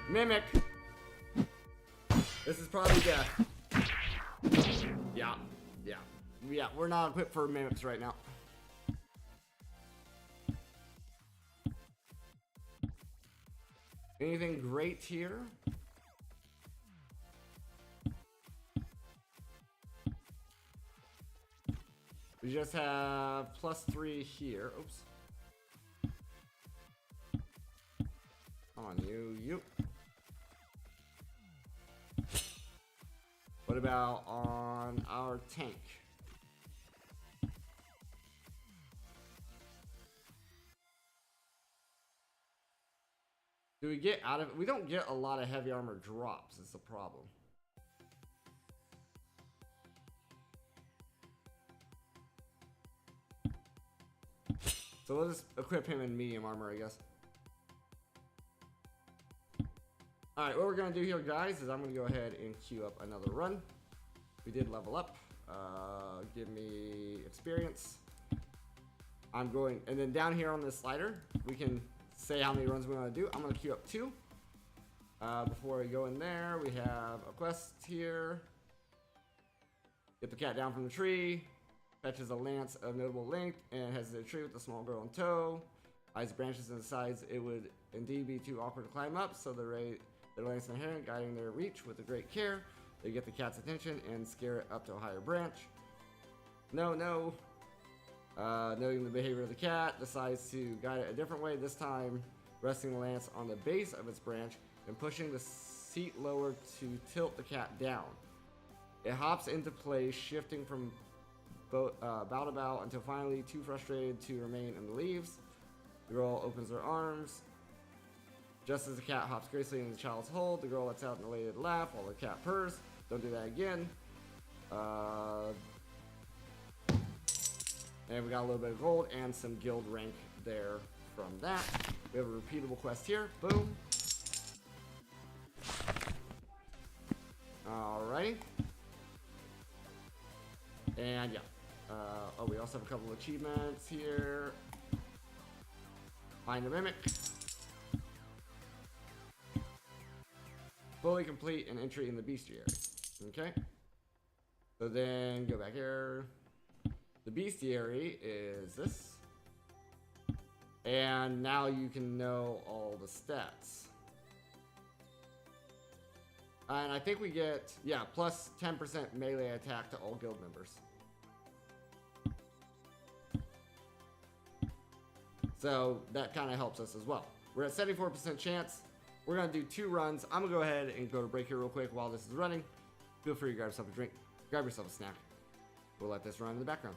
A: Mimic. This is probably death. Yeah. Yeah, we're not equipped for mimics right now. Anything great here? We just have +3 here. Oops. Come on, you. What about on our tank? Do we get out of it? We don't get a lot of heavy armor drops, is the problem. So we'll just equip him in medium armor, I guess. Alright, what we're going to do here, guys, is I'm going to go ahead and queue up another run. We did level up. Give me experience. I'm going, and then down here on this slider, we can say how many runs we want to do. I'm going to queue up 2. Before we go in there, we have a quest here. Get the cat down from the tree. Fetches a lance of notable length and heads to the tree with a small girl in tow. Eyes branches and decides it would indeed be too awkward to climb up, so their lance in their hand, guiding their reach with great care. They get the cat's attention and scare it up to a higher branch. No. Noting the behavior of the cat, decides to guide it a different way, this time resting the lance on the base of its branch and pushing the seat lower to tilt the cat down. It hops into place, shifting from bow to bow until finally too frustrated to remain in the leaves. The girl opens her arms. Just as the cat hops gracefully in the child's hold, the girl lets out an elated laugh while the cat purrs. Don't do that again. And we got a little bit of gold and some guild rank there from that. We have a repeatable quest here. Boom. Alrighty. And yeah. Oh, we also have a couple of achievements here. Find a mimic. Fully complete an entry in the bestiary. Okay. So then go back here. The bestiary is this. And now you can know all the stats. And I think we get, yeah, plus 10% melee attack to all guild members. So that kind of helps us as well. We're at 74% chance. We're going to do 2 runs. I'm going to go ahead and go to break here real quick while this is running. Feel free to grab yourself a drink. Grab yourself a snack. We'll let this run in the background.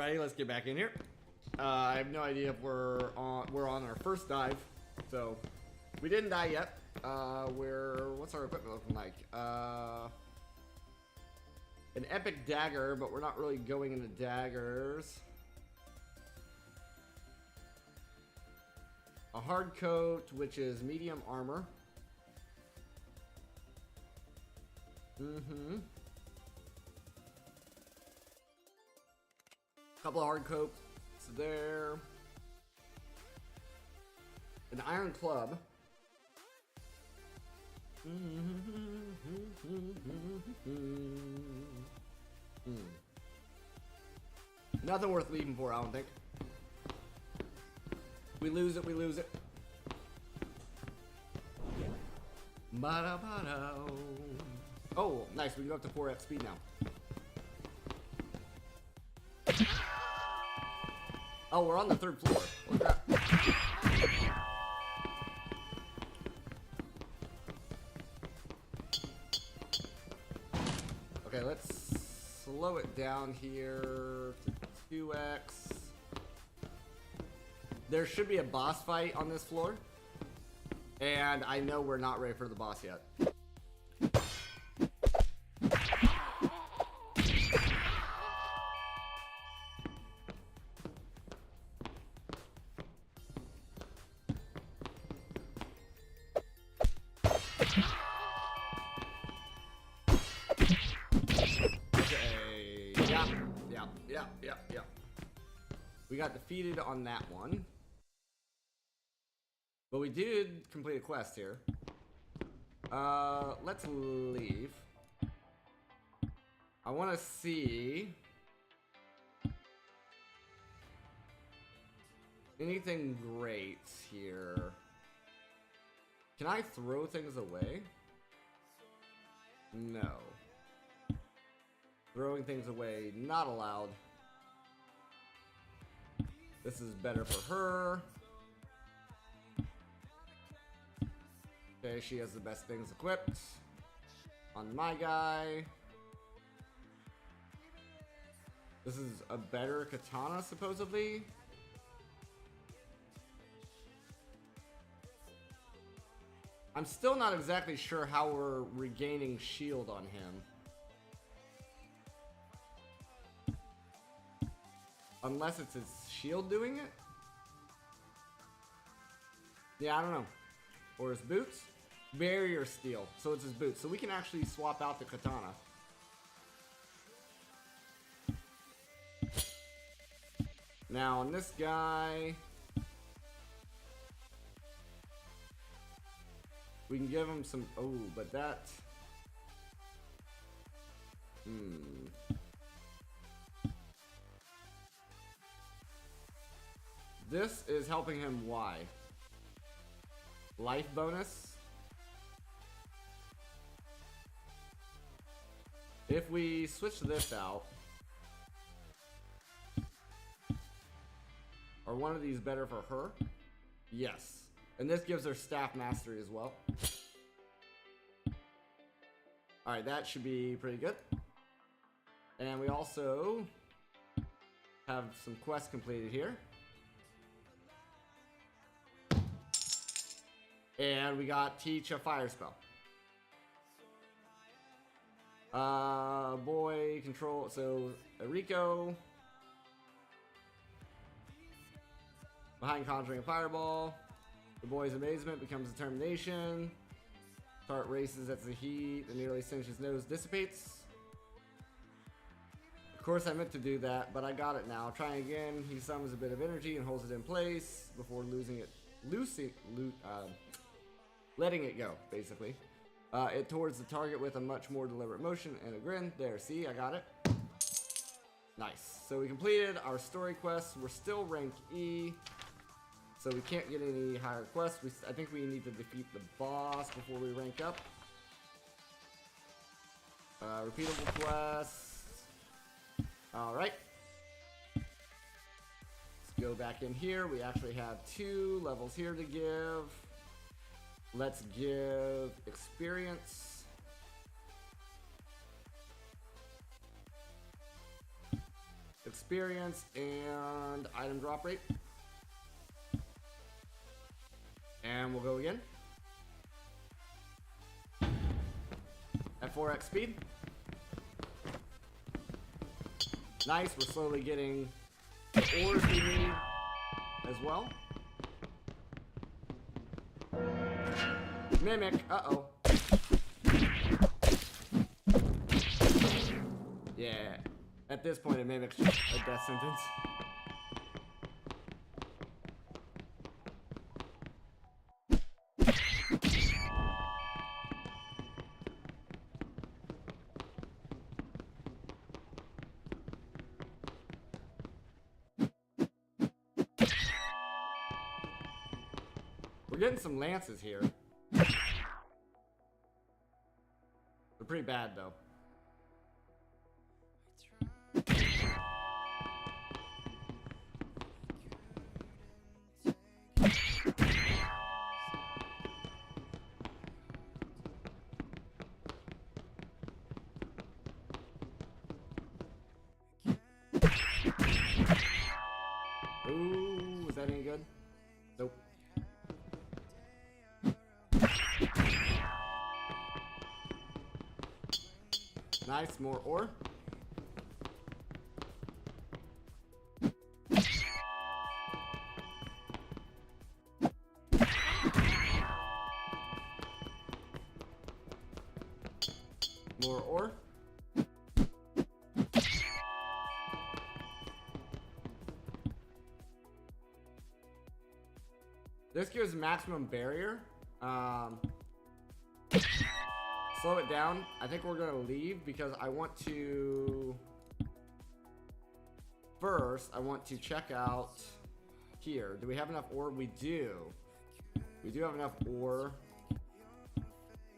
A: Alrighty, let's get back in here. I have no idea if we're on our first dive, so we didn't die yet. What's our equipment looking like? An epic dagger, but we're not really going into daggers. A hard coat, which is medium armor. Couple of hard coats there. An iron club. Nothing worth leaving for, I don't think. We lose it, we lose it. Ba-da-ba-da. Oh, nice, we can go up to 4F speed now. Oh, we're on the 3rd floor. Holy crap. Okay, let's slow it down here to 2x. There should be a boss fight on this floor. And I know we're not ready for the boss yet. Yeah. We got defeated on that one. But we did complete a quest here. Let's leave. I want to see anything great here. Can I throw things away? No. Throwing things away, not allowed. This is better for her. Okay, she has the best things equipped. On my guy. This is a better katana, supposedly. I'm still not exactly sure how we're regaining shield on him. Unless it's his shield doing it? Yeah, I don't know. Or his boots? Barrier steel. So it's his boots. So we can actually swap out the katana. Now on this guy, we can give him some. Oh, but that. This is helping him. Why? Life bonus. If we switch this out, are one of these better for her? Yes. And this gives her staff mastery as well. Alright, that should be pretty good. And we also have some quests completed here. And we got teach a fire spell. Boy control, so Rico. Behind conjuring a fireball. The boy's amazement becomes determination. Heart races as the heat that nearly singed his nose dissipates. Of course I meant to do that, but I got it now. Trying again, he summons a bit of energy and holds it in place before letting it go, basically. It towards the target with a much more deliberate motion and a grin. There, see, I got it. Nice. So we completed our story quests. We're still rank E, so we can't get any higher quests. I think we need to defeat the boss before we rank up. Repeatable quests. Alright. Let's go back in here. We actually have 2 levels here to give. Let's give experience. experience, and item drop rate. And we'll go again. At 4x speed. Nice, we're slowly getting the ores we need as well. Mimic, uh-oh. Yeah, at this point it mimics a death sentence. We're getting some lances here. They're pretty bad though. Ooh, was that any good? Nope. Nice, more ore. More ore. This gives maximum barrier. Slow it down. I think we're gonna leave because I want to... First, I want to check out here. Do we have enough ore? We do. We do have enough ore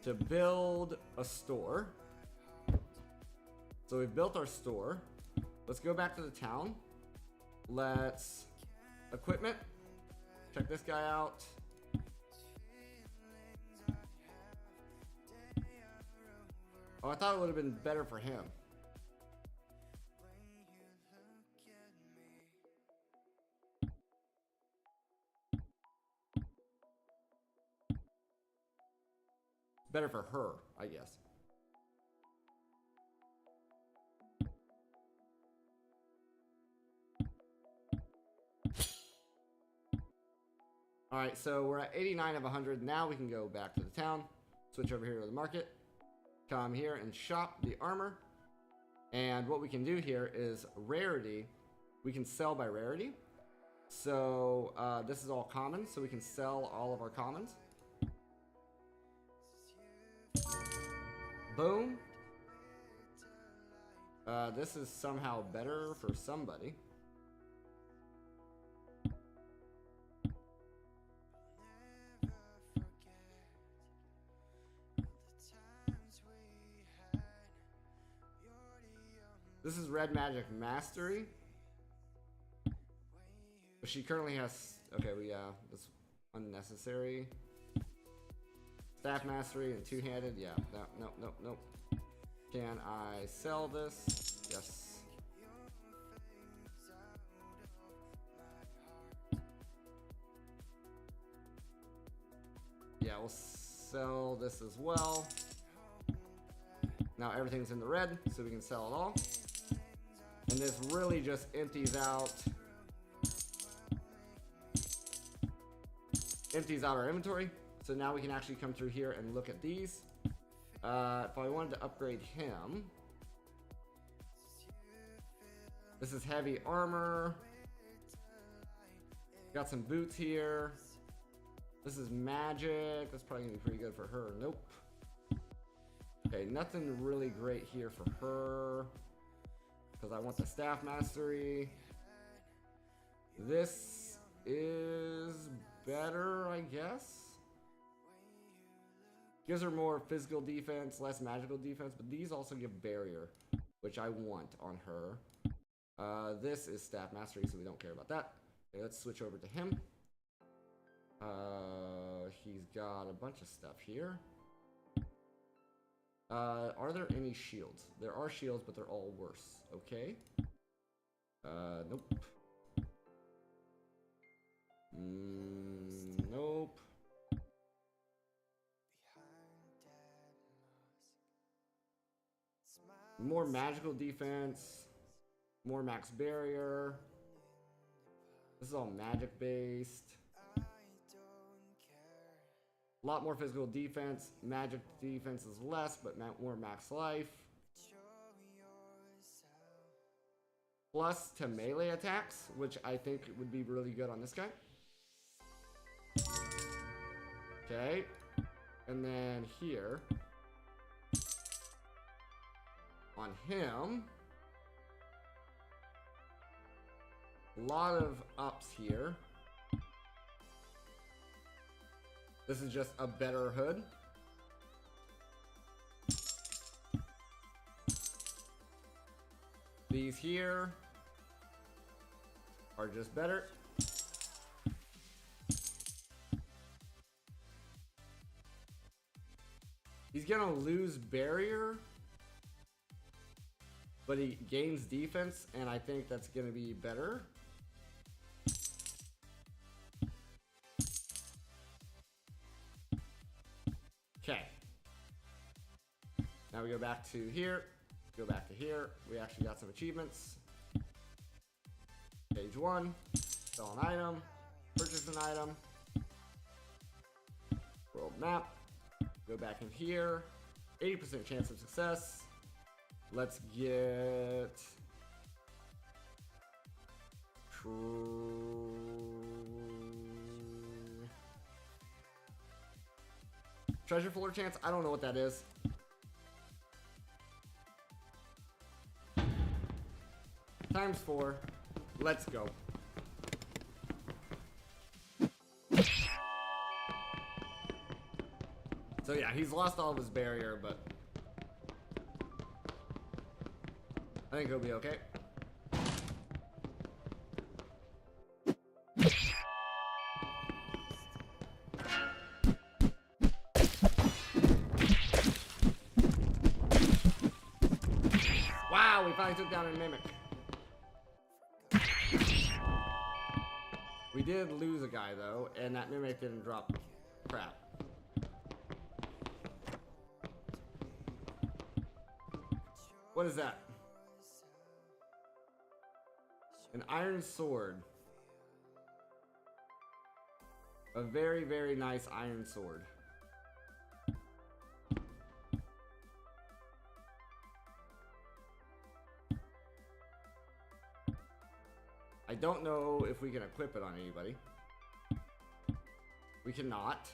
A: to build a store. So we've built our store. Let's go back to the town. Let's... Equipment. Check this guy out. Oh, I thought it would have been better for him. Better for her, I guess. Alright, so we're at 89 of 100. Now we can go back to the town. Switch over here to the market. Come here and shop the armor. And what we can do here is rarity. We can sell by rarity. So this is all common, so we can sell all of our commons. Boom. This is somehow better for somebody. This is Red Magic Mastery. She currently has... Okay, that's unnecessary. Staff Mastery and two-handed. Yeah, no. Can I sell this? Yes. Yeah, we'll sell this as well. Now everything's in the red, so we can sell it all. And this really just empties out our inventory. So now we can actually come through here and look at these. If I wanted to upgrade him, this is heavy armor. Got some boots here. This is magic. That's probably gonna be pretty good for her. Nope. Okay, nothing really great here for her. Because I want the staff mastery. This is better, I guess. Gives her more physical defense, less magical defense, but these also give barrier, which I want on her. This is staff mastery, so we don't care about that. Okay, let's switch over to him. He's got a bunch of stuff here. Are there any shields? There are shields, but they're all worse. Okay. Nope. Nope. More magical defense. More max barrier. This is all magic based. A lot more physical defense. Magic defense is less, but more max life. Plus to melee attacks, which I think would be really good on this guy. Okay. And then here. On him. A lot of ups here. This is just a better hood. These here are just better. He's gonna lose barrier, but he gains defense, and I think that's gonna be better. Okay. Now we go back to here. Go back to here. We actually got some achievements. Page 1. Sell an item. Purchase an item. World map. Go back in here. 80% chance of success. Let's get... Treasure folder chance? I don't know what that is. Times 4. Let's go. So yeah, he's lost all of his barrier, but I think he'll be okay. Wow, we finally took down a mimic. We did lose a guy though, and that mimic didn't drop crap. What is that? An iron sword. A very, very nice iron sword. I don't know if we can equip it on anybody. We cannot.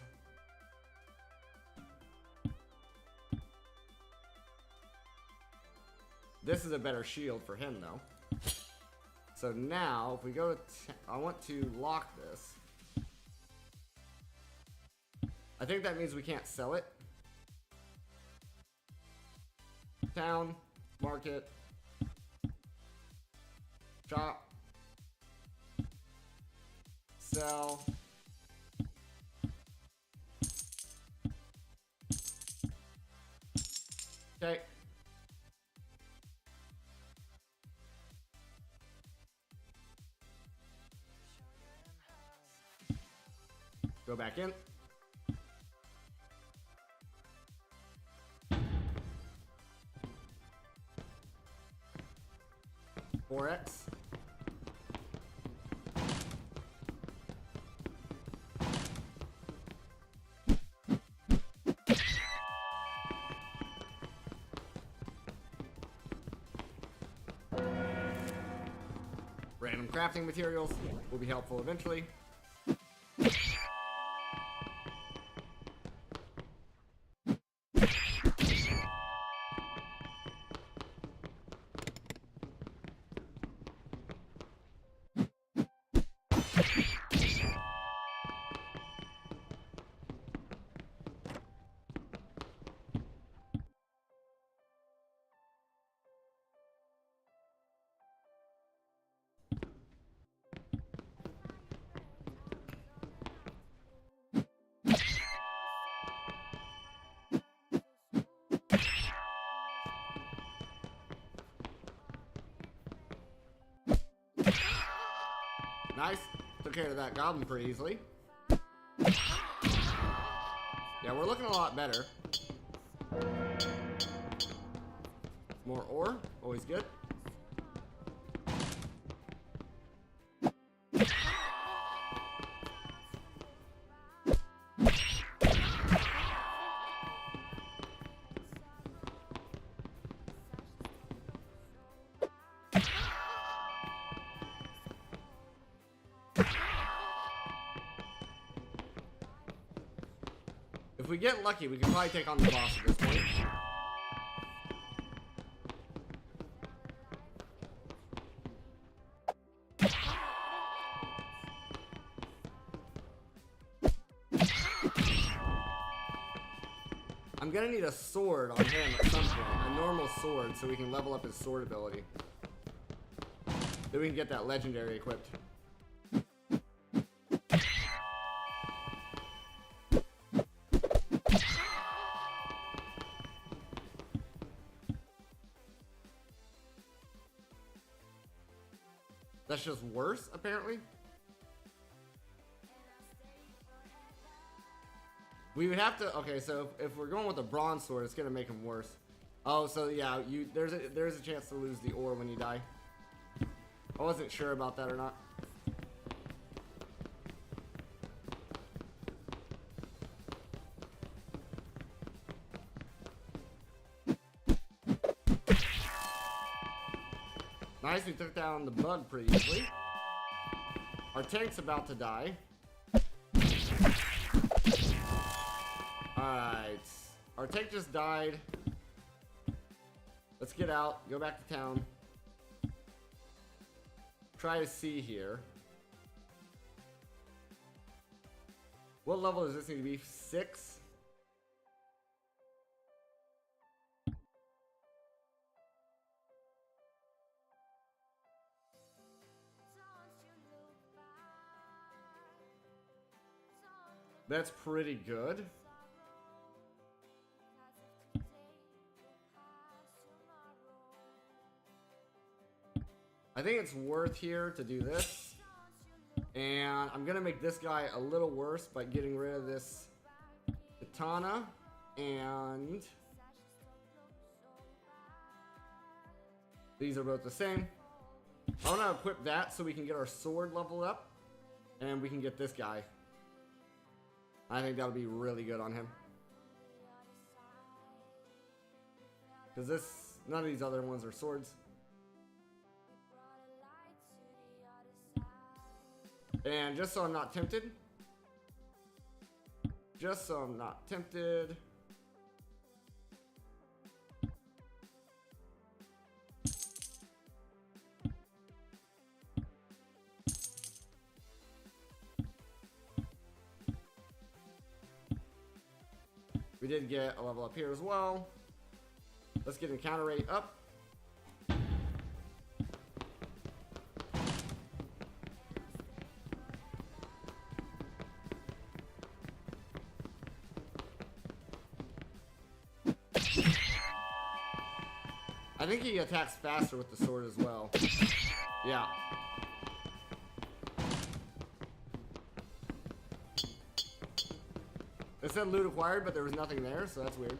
A: This is a better shield for him though. So now, if we go to... I want to lock this. I think that means we can't sell it. Town, market, shop, sell. Okay. Go back in. $4X. Random crafting materials will be helpful eventually. Nice. Took care of that goblin pretty easily. Yeah, we're looking a lot better. More ore. Always good. If we get lucky, we can probably take on the boss at this point. I'm gonna need a sword on him at some point. A normal sword so we can level up his sword ability. Then we can get that legendary equipped. That's just worse, apparently. We would have to. Okay, so if we're going with a bronze sword, it's gonna make him worse. Oh, so yeah, there's a chance to lose the ore when you die. I wasn't sure about that or not. Nice, we took down the bug pretty easily. Our tank's about to die. Alright. Our tank just died. Let's get out, go back to town. Try to see here. What level does this need to be? 6? That's pretty good. I think it's worth here to do this. And I'm gonna make this guy a little worse by getting rid of this katana. And these are both the same. I wanna equip that so we can get our sword leveled up. And we can get this guy. I think that'll be really good on him. Because none of these other ones are swords. And just so I'm not tempted. We did get a level up here as well. Let's get encounter rate up. I think he attacks faster with the sword as well. Yeah. It said loot acquired, but there was nothing there, so that's weird.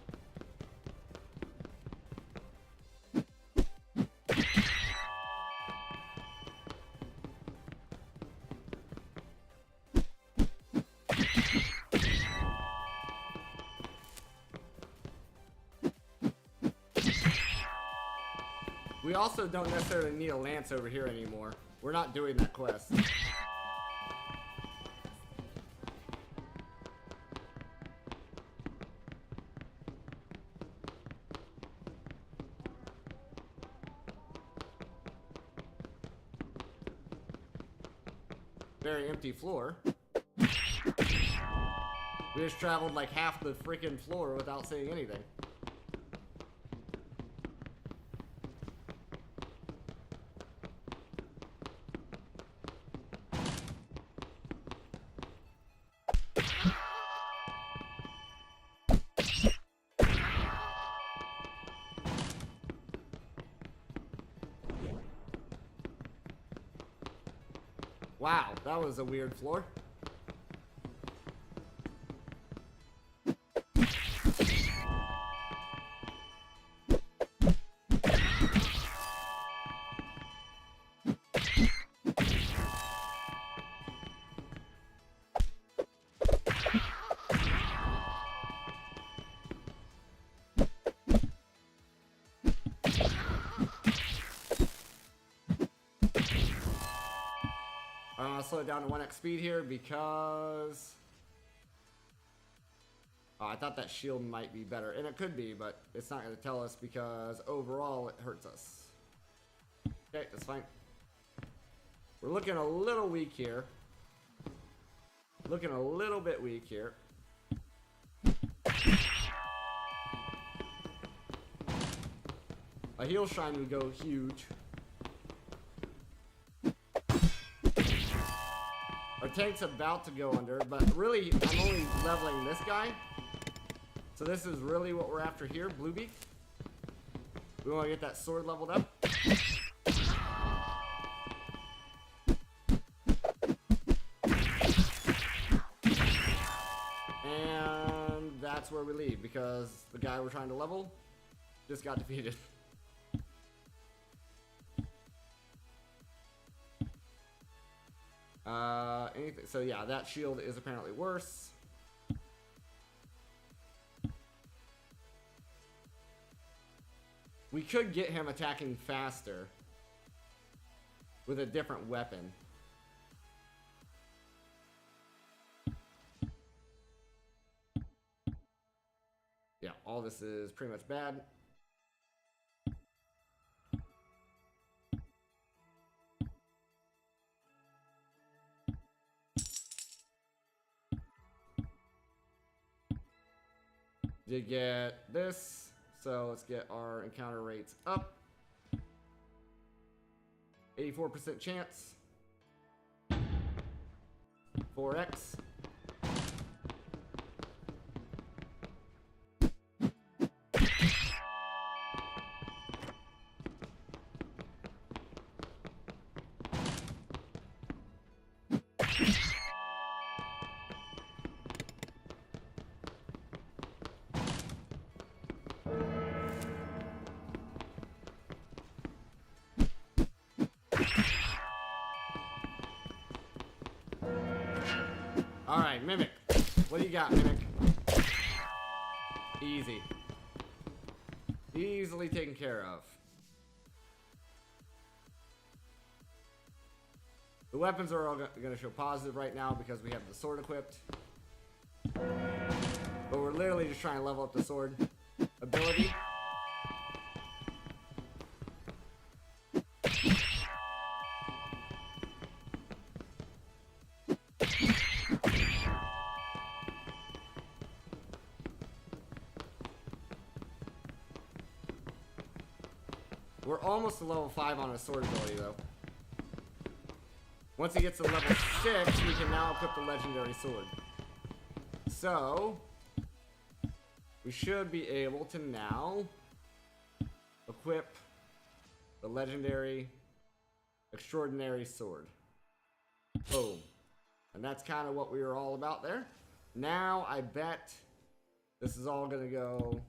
A: We also don't necessarily need a lance over here anymore. We're not doing that quest. Very empty floor. We just traveled like half the freaking floor without saying anything. Wow, that was a weird floor. I'll slow it down to 1x speed here because... Oh, I thought that shield might be better, and it could be, but it's not going to tell us because overall it hurts us. Okay, that's fine. We're looking a little weak here. Looking a little bit weak here. A heal shine would go huge. Our tank's about to go under, but really, I'm only leveling this guy. So this is really what we're after here, Bluebeak. We want to get that sword leveled up. And that's where we leave, because the guy we're trying to level just got defeated. Anything. So yeah, that shield is apparently worse. We could get him attacking faster with a different weapon. Yeah, all this is pretty much bad. Did get this, so let's get our encounter rates up. 84% chance. 4x. Alright, Mimic. What do you got, Mimic? Easy. Easily taken care of. The weapons are all going to show positive right now because we have the sword equipped. But we're literally just trying to level up the sword ability. We're almost to level 5 on a sword ability, though. Once he gets to level 6, we can now equip the legendary sword. So, we should be able to now equip the legendary extraordinary sword. Boom. And that's kind of what we were all about there. Now, I bet this is all going to go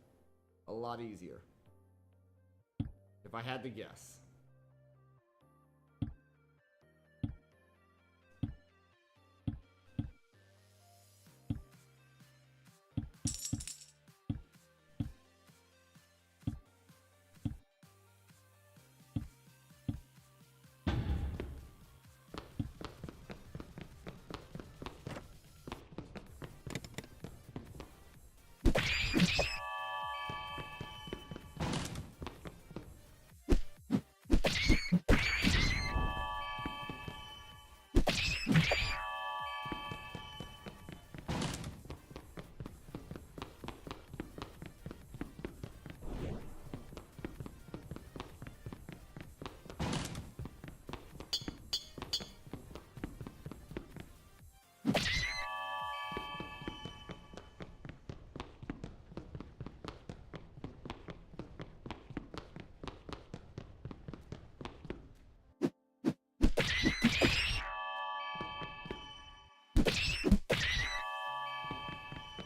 A: a lot easier. If I had to guess.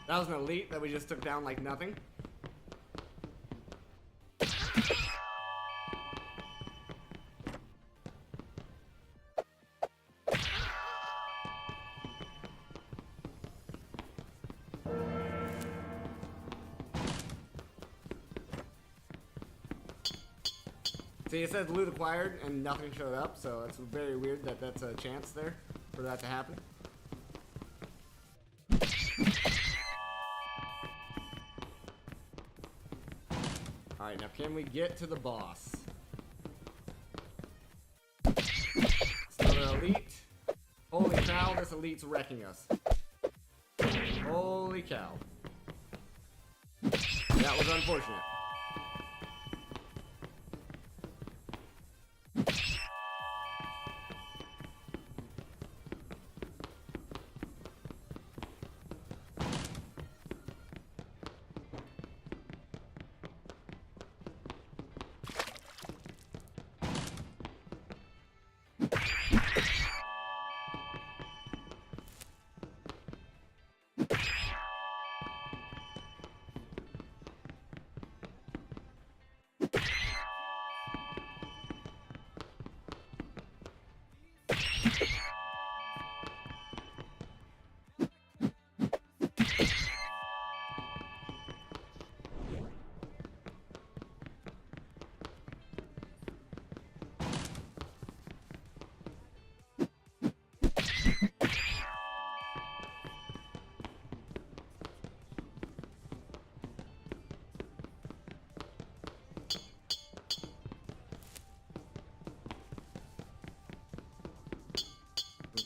A: That was an elite that we just took down like nothing. See, it says loot acquired and nothing showed up, so it's very weird that that's a chance there for that to happen. Alright, now can we get to the boss? It's another elite. Holy cow, this elite's wrecking us. Holy cow. That was unfortunate.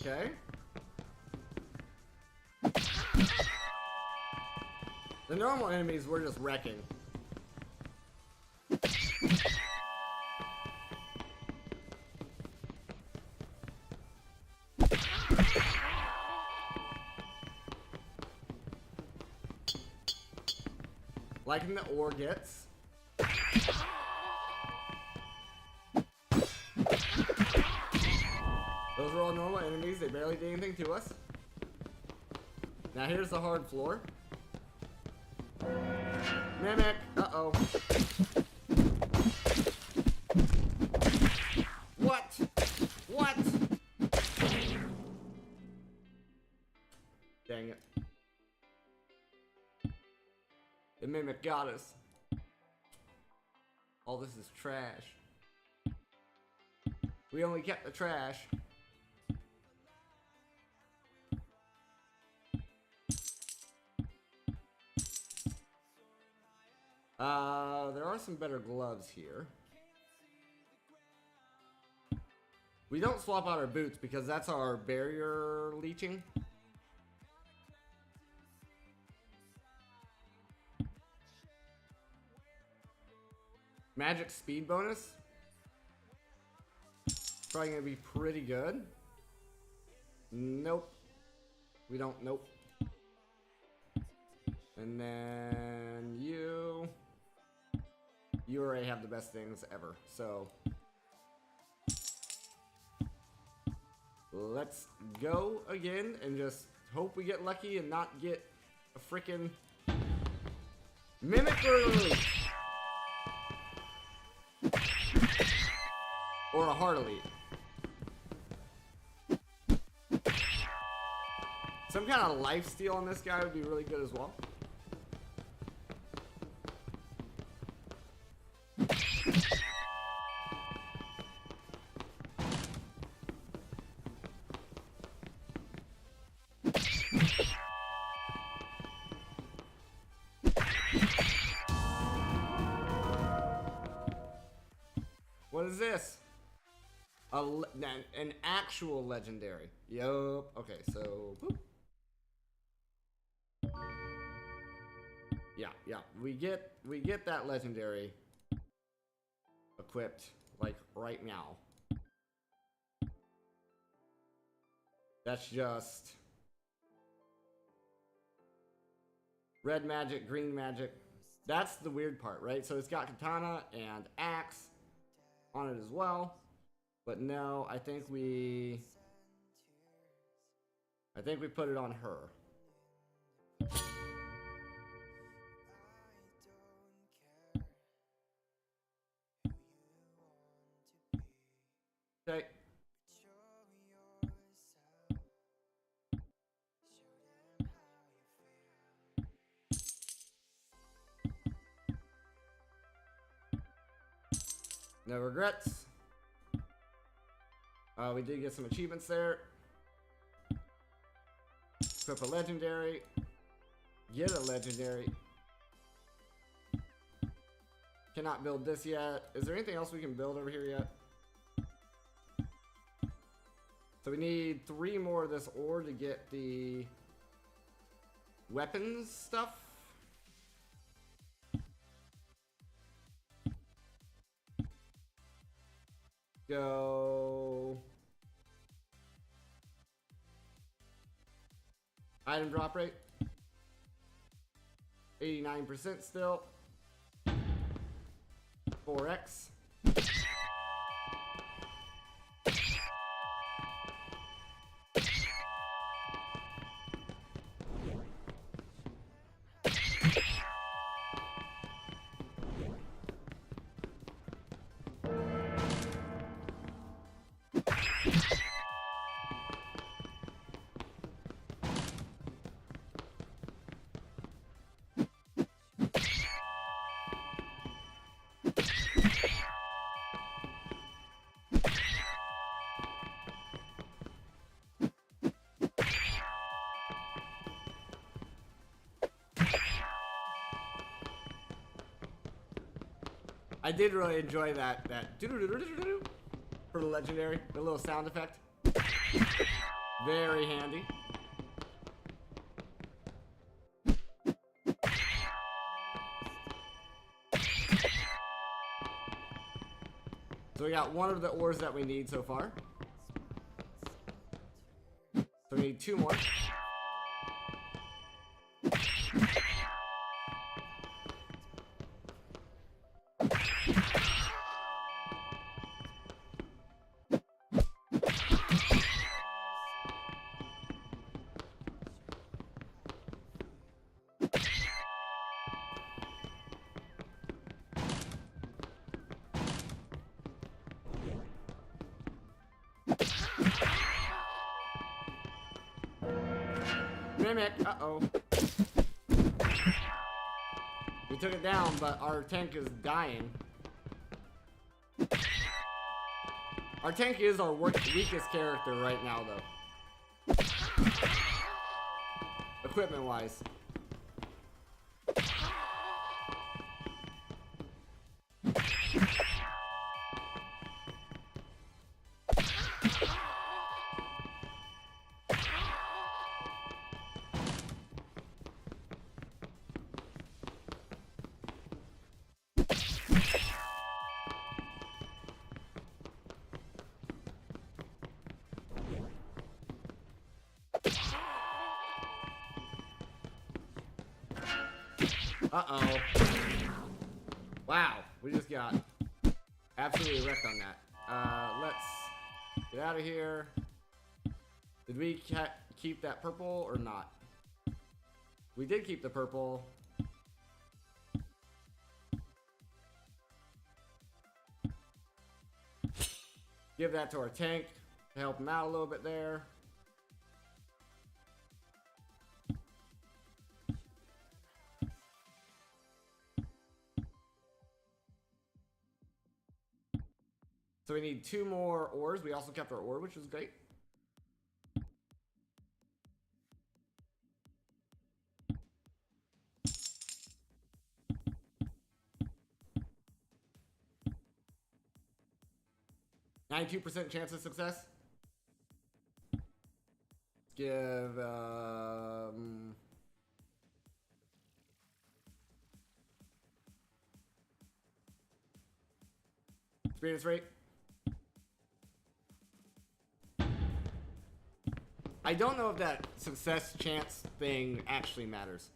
A: Okay. The normal enemies we're just wrecking. Liking the ore gets. Those are all normal enemies, they barely did anything to us. Now here's the hard floor. Mimic! Uh-oh. What? What? Dang it. The Mimic got us. All this is trash. We only kept the trash. There are some better gloves here. We don't swap out our boots because that's our barrier leeching. Magic speed bonus. Probably gonna be pretty good. Nope. We don't, nope. And then you already have the best things ever, so let's go again and just hope we get lucky and not get a freaking Mimic or elite. Or a hard elite. Some kind of lifesteal on this guy would be really good as well. What is this? An actual legendary. Yup. Okay, so boop. Yeah. We get that legendary equipped like right now. That's just red magic, green magic. That's the weird part, right? So it's got katana and axe on it as well. But no, I think we put it on her. Okay. No regrets. We did get some achievements there. Equip a legendary. Get a legendary. Cannot build this yet. Is there anything else we can build over here yet? So we need 3 more of this ore to get the weapons stuff. Go. Item drop rate. 89% still. 4x. I did really enjoy that for the legendary, the little sound effect. Very handy. So we got 1 of the ores that we need so far. So we need 2 more. Mimic, uh-oh. We took it down, but our tank is dying. Our tank is our weakest character right now, though. Equipment-wise. Uh-oh. Wow, we just got absolutely wrecked on that. Let's get out of here. Did we keep that purple or not? We did keep the purple. Give that to our tank to help him out a little bit there. So we need 2 more ores. We also kept our ore, which was great. %92 chance of success. Give experience rate. I don't know if that success chance thing actually matters.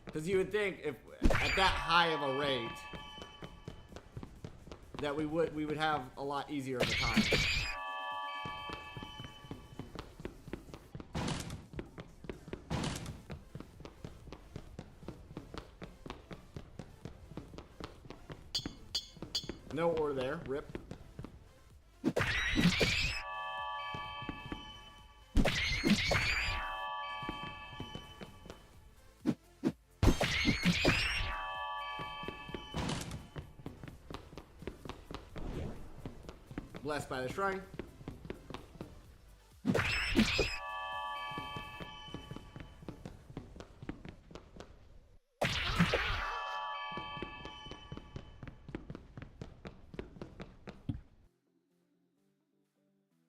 A: Because you would think if at that high of a rate that we would have a lot easier of a time. No ore there. Rip. Blessed by the shrine.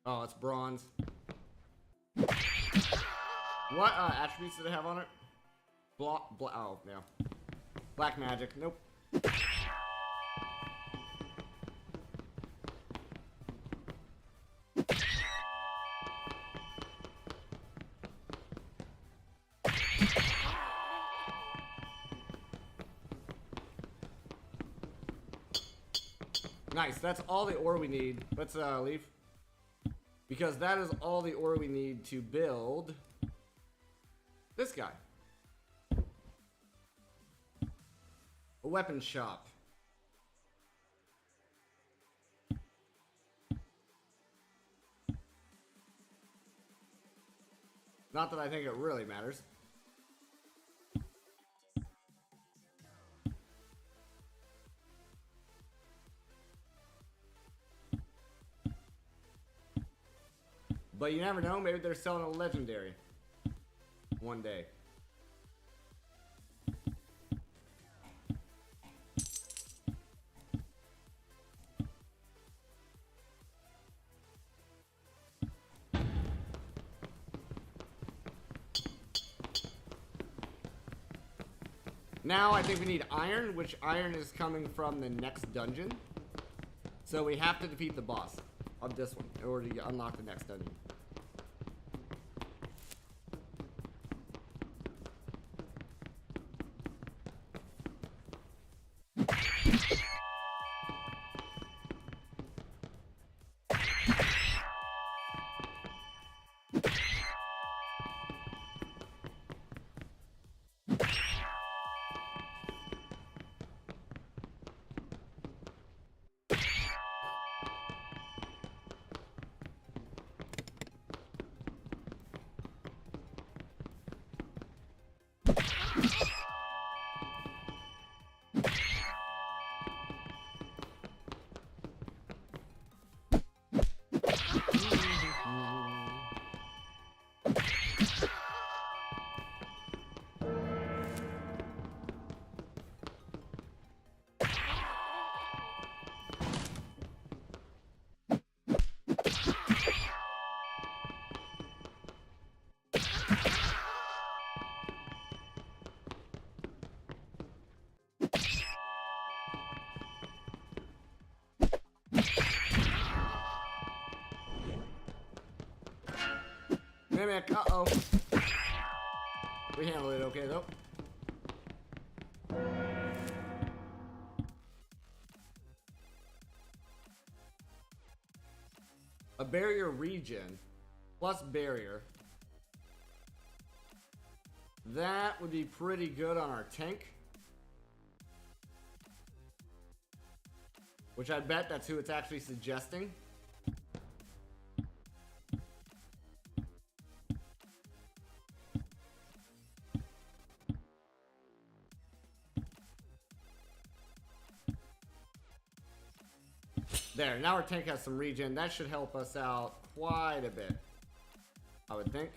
A: Oh, it's bronze. What attributes did it have on it? Oh, yeah. Black magic. Nope. Nice. That's all the ore we need. Let's leave. Because that is all the ore we need to build this guy. A weapon shop. Not that I think it really matters. But you never know, maybe they're selling a legendary one day. Now I think we need iron, which iron is coming from the next dungeon. So we have to defeat the boss of this one in order to unlock the next dungeon. Mimic, uh-oh. We handled it okay, though. A barrier regen plus barrier. That would be pretty good on our tank. Which I bet that's who it's actually suggesting. There, now our tank has some regen. That should help us out quite a bit, I would think.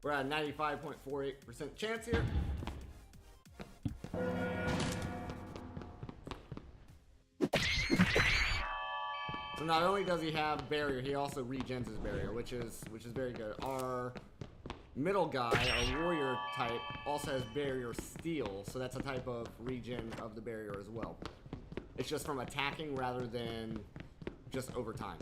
A: We're at a 95.48% chance here. So not only does he have barrier, he also regens his barrier, which is very good. Our middle guy, our warrior type, also has barrier steel, so that's a type of regen of the barrier as well. It's just from attacking rather than just over time.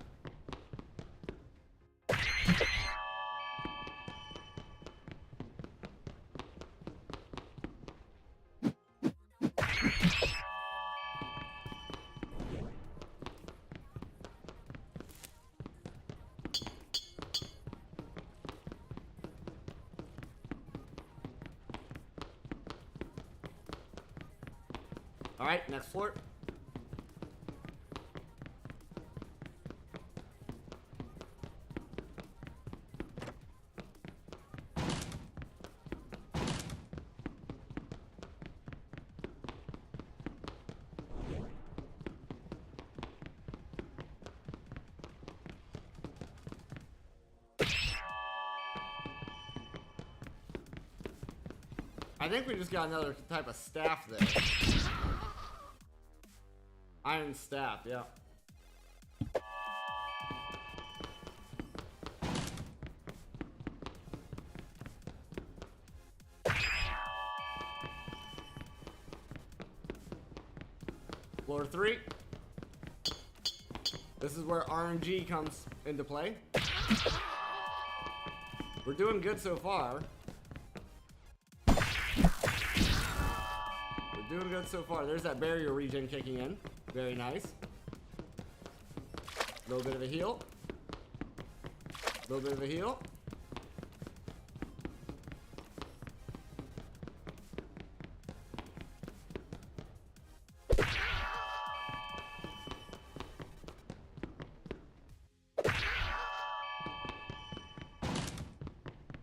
A: Alright, next floor. I think we just got another type of staff there. Iron staff, yeah. Floor 3. This is where RNG comes into play. We're doing good so far. Doing good so far. There's that barrier regen kicking in. Very nice. A little bit of a heal. A little bit of a heal.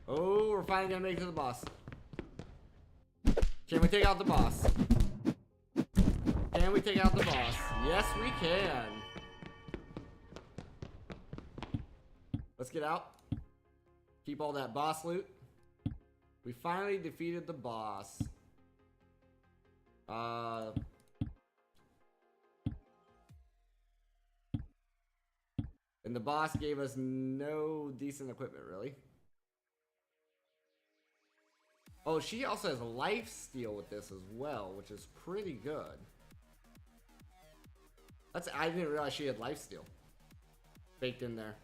A: Oh, we're finally gonna make it to the boss. Can we take out the boss? Can we take out the boss? Yes, we can. Let's get out. Keep all that boss loot. We finally defeated the boss. And the boss gave us no decent equipment, really. Oh, she also has a life steal with this as well, which is pretty good. I didn't realize she had lifesteal baked in there.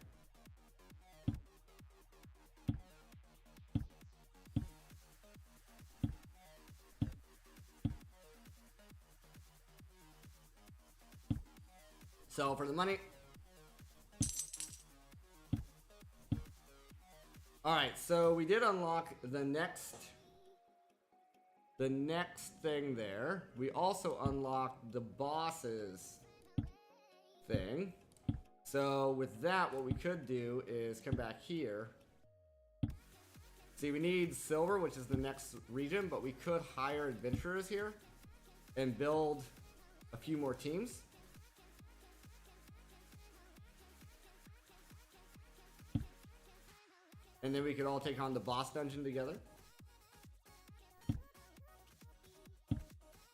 A: So for the money. Alright, so we did unlock the next thing there. We also unlocked the boss's thing. So with that, what we could do is come back here. See, we need silver, which is the next region, but we could hire adventurers here and build a few more teams. And then we could all take on the boss dungeon together.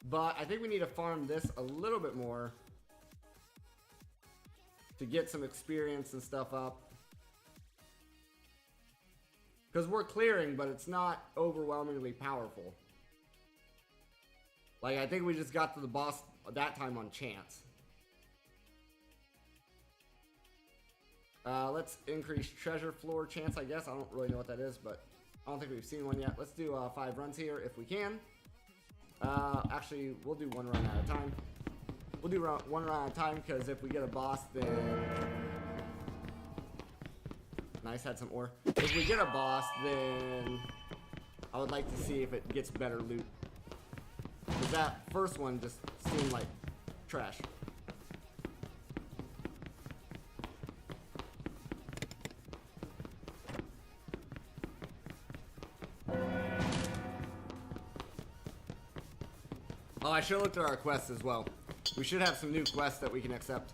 A: But I think we need to farm this a little bit more to get some experience and stuff up. Because we're clearing, but it's not overwhelmingly powerful. Like, I think we just got to the boss that time on chance. Let's increase treasure floor chance, I guess. I don't really know what that is, but I don't think we've seen one yet. Let's do 5 runs here if we can. Actually, we'll do 1 run at a time. We'll do 1 run at a time, because if we get a boss, then... Nice, had some ore. If we get a boss, then I would like to see if it gets better loot. Because that first one just seemed like trash. Oh, I should have looked at our quests as well. We should have some new quests that we can accept.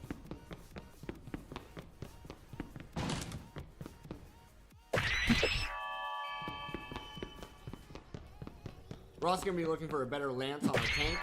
A: We're also going to be looking for a better lance on our tank.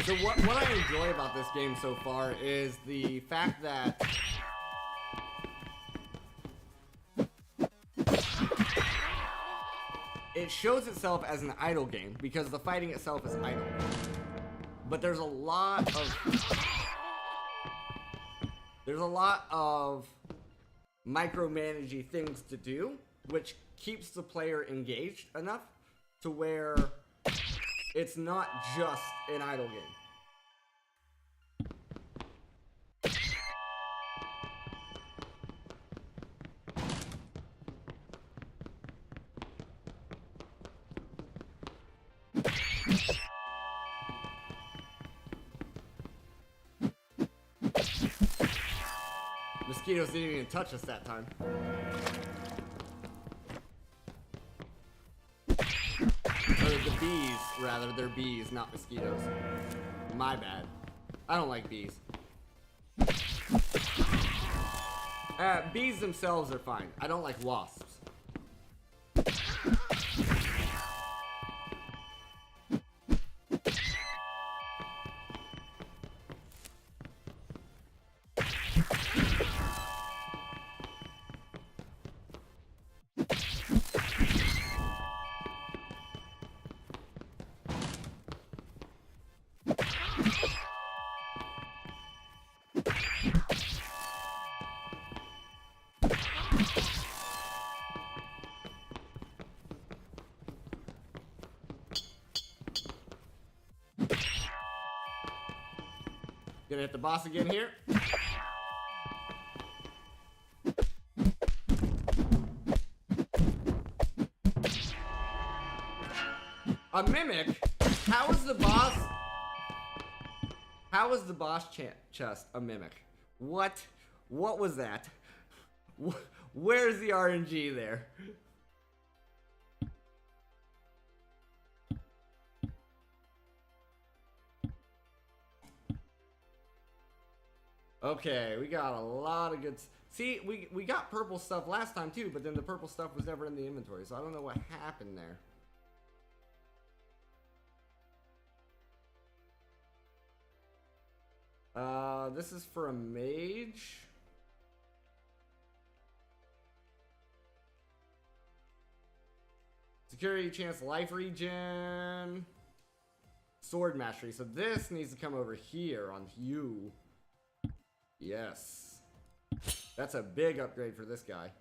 A: So what I enjoy about this game so far is the fact that it shows itself as an idle game because the fighting itself is idle. But there's a lot of There's a lot of micromanagey things to do, which keeps the player engaged enough to where it's not just an idle game. Mosquitoes didn't even touch us that time. Or the bees, rather. They're bees, not mosquitoes. My bad. I don't like bees. Bees themselves are fine. I don't like wasps. Gonna hit the boss again here. A mimic? How is the boss? How is the boss chest a mimic? What? What was that? Where's the RNG there? Okay, we got a lot of good... See, we got purple stuff last time too, but then the purple stuff was never in the inventory, so I don't know what happened there. This is for a mage. Security chance life regen. Sword mastery. So this needs to come over here on you. Yes. That's a big upgrade for this guy.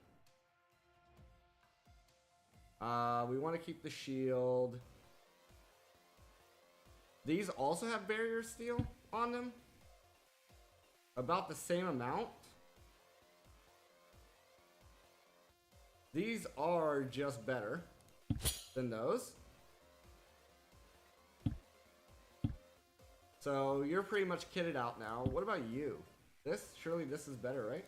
A: We want to keep the shield. These also have barrier steel on them. About the same amount. These are just better than those. So you're pretty much kitted out now. What about you? Surely this is better, right?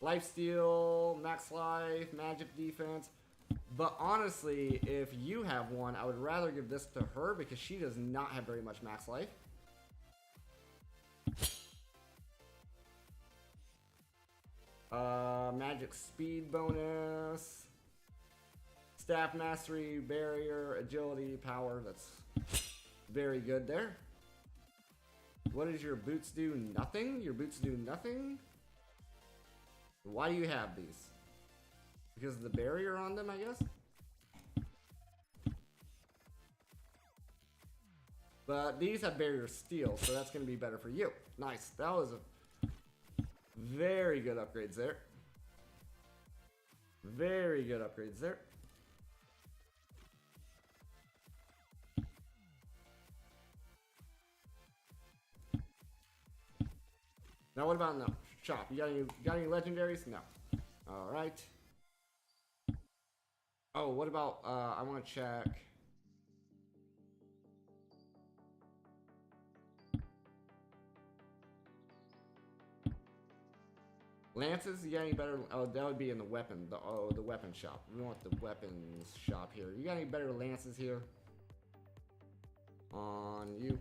A: Lifesteal, max life, magic defense. But honestly, if you have one, I would rather give this to her because she does not have very much max life. Magic speed bonus. Staff mastery, barrier, agility, power. That's very good there. What does your boots do? Nothing? Your boots do nothing? Why do you have these? Because of the barrier on them, I guess? But these have barrier steel, so that's going to be better for you. Nice. That was a very good upgrades there. Very good upgrades there. Now what about in the shop? You got any legendaries? No. Alright. Oh, what about, I want to check. Lances, you got any better? Oh, that would be in the weapon. The weapon shop. We want the weapons shop here. You got any better lances here? On you.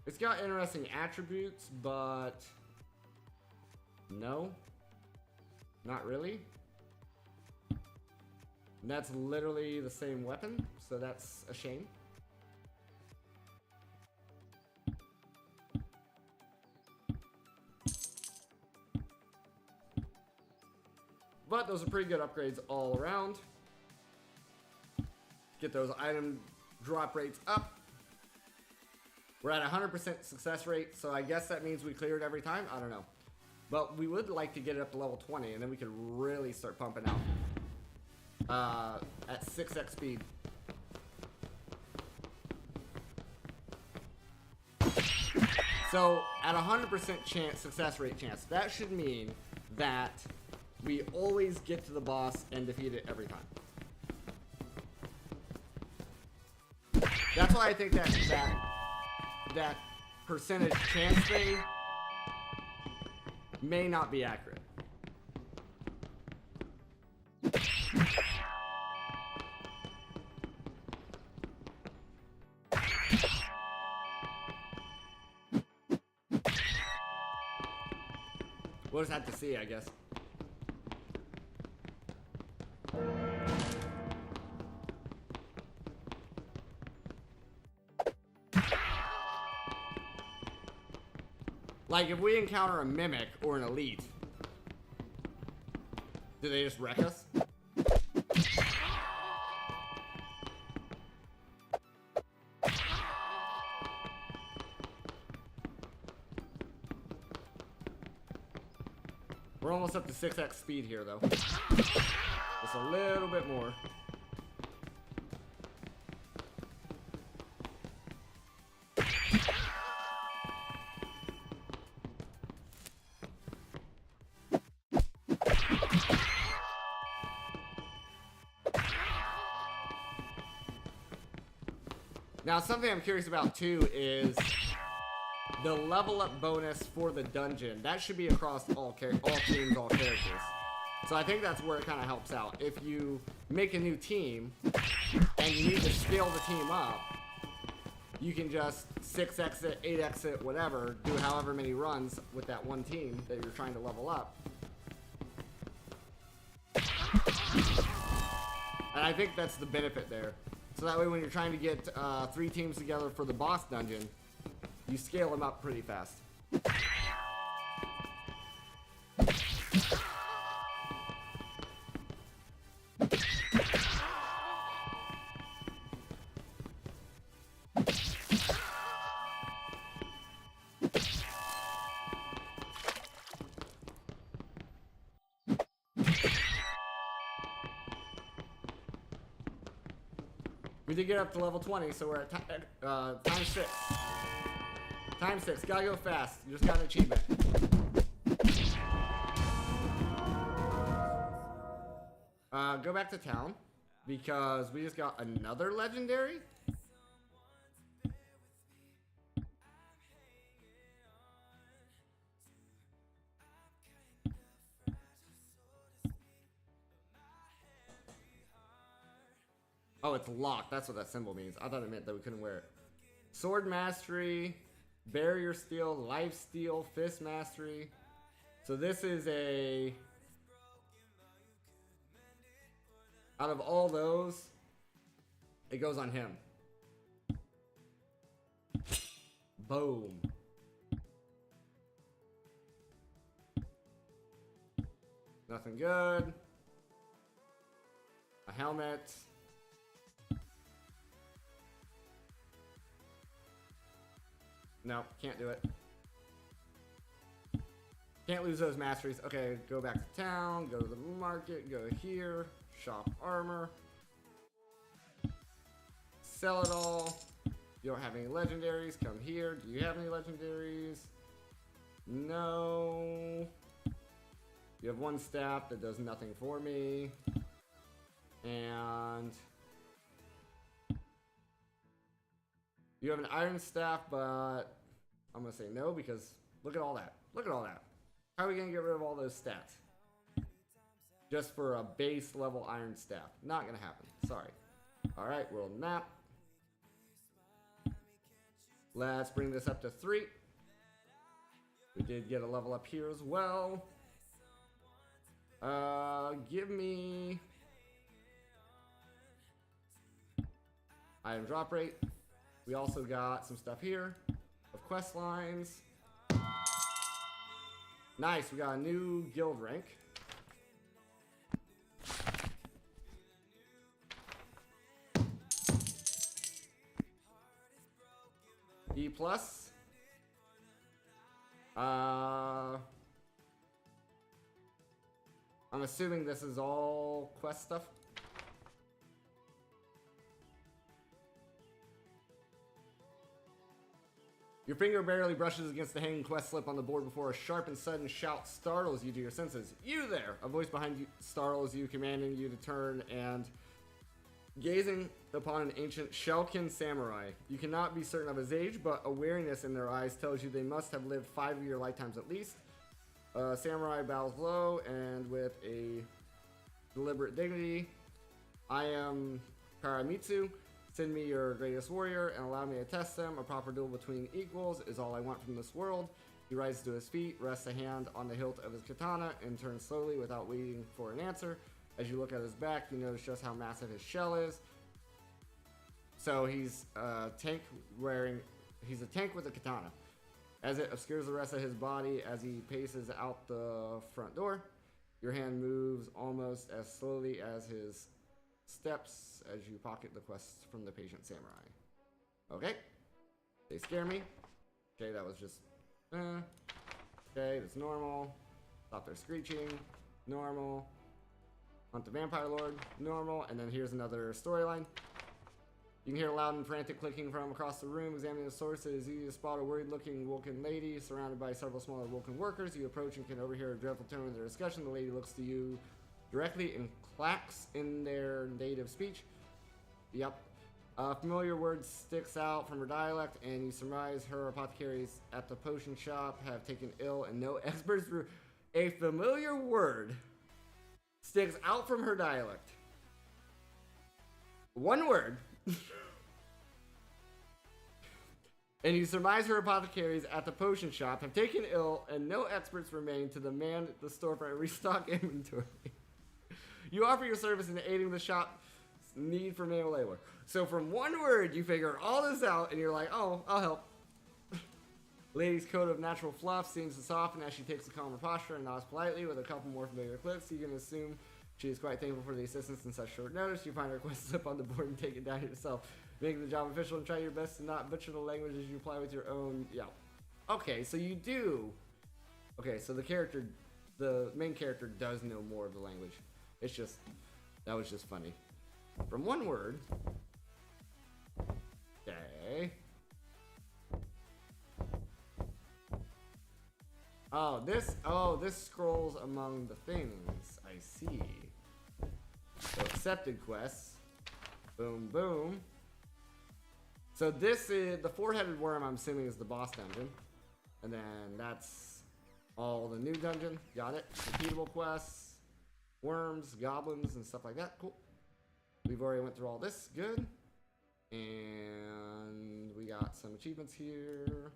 A: It's got interesting attributes, but no, not really. And that's literally the same weapon, so that's a shame. But those are pretty good upgrades all around. get those item drop rates up. We're at 100% success rate, so I guess that means we cleared every time? I don't know. But we would like to get it up to level 20, and then we could really start pumping out at 6x speed. So at 100% chance, success rate chance, that should mean that we always get to the boss and defeat it every time. That's why I think that percentage chance thing may not be accurate. We'll just have to see, I guess. Like, if we encounter a mimic or an elite, do they just wreck us? We're almost up to 6x speed here, though. Just a little bit more. Now, something I'm curious about too is the level up bonus for the dungeon. That should be across all teams, all characters. So I think that's where it kind of helps out. If you make a new team and you need to scale the team up, you can just 6x it, 8x it, whatever, do however many runs with that one team that you're trying to level up. And I think that's the benefit there. So that way when you're trying to get 3 teams together for the boss dungeon, you scale them up pretty fast. We did get up to level 20, so we're at times 6. Times 6, gotta go fast. You just got an achievement. Go back to town, because we just got another legendary. Oh, it's locked. That's what that symbol means. I thought it meant that we couldn't wear it. Sword Mastery, Barrier Steel, Life Steal, Fist Mastery. So this is a... Out of all those, it goes on him. Boom. Nothing good. A helmet. No, can't do it. Can't lose those masteries. Okay, go back to town, go to the market, go here, shop armor. Sell it all. You don't have any legendaries, come here. Do you have any legendaries? No. You have one staff that does nothing for me. And you have an iron staff, but I'm gonna say no because look at all that. Look at all that. How are we gonna get rid of all those stats? Just for a base level iron staff. Not gonna happen. Sorry. Alright, world map. Let's bring this up to 3. We did get a level up here as well. Give me item drop rate. We also got some stuff here of quest lines. Nice, we got a new guild rank. E plus. I'm assuming this is all quest stuff. Your finger barely brushes against the hanging quest slip on the board before a sharp and sudden shout startles you to your senses. You there! A voice behind you startles you, commanding you to turn and gazing upon an ancient Shelkin samurai. You cannot be certain of his age, but awareness in their eyes tells you they must have lived 5 of your lifetimes at least. Samurai bows low and with a deliberate dignity. I am Karamitsu. Send me your greatest warrior and allow me to test them. A proper duel between equals is all I want from this world. He rises to his feet, rests a hand on the hilt of his katana, and turns slowly without waiting for an answer. As you look at his back, you notice just how massive his shell is. So he's a tank with a katana. As it obscures the rest of his body as he paces out the front door, your hand moves almost as slowly as his steps as you pocket the quest from the patient samurai. Okay. They scare me. Okay, that was just... Okay, that's normal. Stop their screeching. Normal. Hunt the Vampire Lord. Normal. And then here's another storyline. You can hear loud and frantic clicking from across the room. Examining the source, it is easy to spot a worried-looking Vulcan lady surrounded by several smaller Vulcan workers. You approach and can overhear a dreadful tone in their discussion. The lady looks to you directly and clacks in their native speech. Yep. A familiar word sticks out from her dialect, and you surmise her apothecaries at the potion shop have taken ill and no experts were... A familiar word sticks out from her dialect. One word. And you surmise her apothecaries at the potion shop have taken ill and no experts remain to demand the storefront and restock inventory. You offer your service in aiding the shop's need for manual labor. So from one word, you figure all this out and you're like, oh, I'll help. Lady's coat of natural fluff seems to soften as she takes a calmer posture and nods politely with a couple more familiar clicks. You can assume she is quite thankful for the assistance in such short notice. You find her quest slip on the board and take it down yourself. Make the job official and try your best to not butcher the language as you apply with your own. Yeah. Okay, so you do. Okay, so the main character does know more of the language. It's just, that was just funny. From one word. Okay. This scrolls among the things. I see. So accepted quests. Boom, boom. So this is the four-headed worm. I'm assuming is the boss dungeon, and then that's all the new dungeon. Got it. Repeatable quests, worms, goblins, and stuff like that. Cool. We've already went through all this. Good. And we got some achievements here.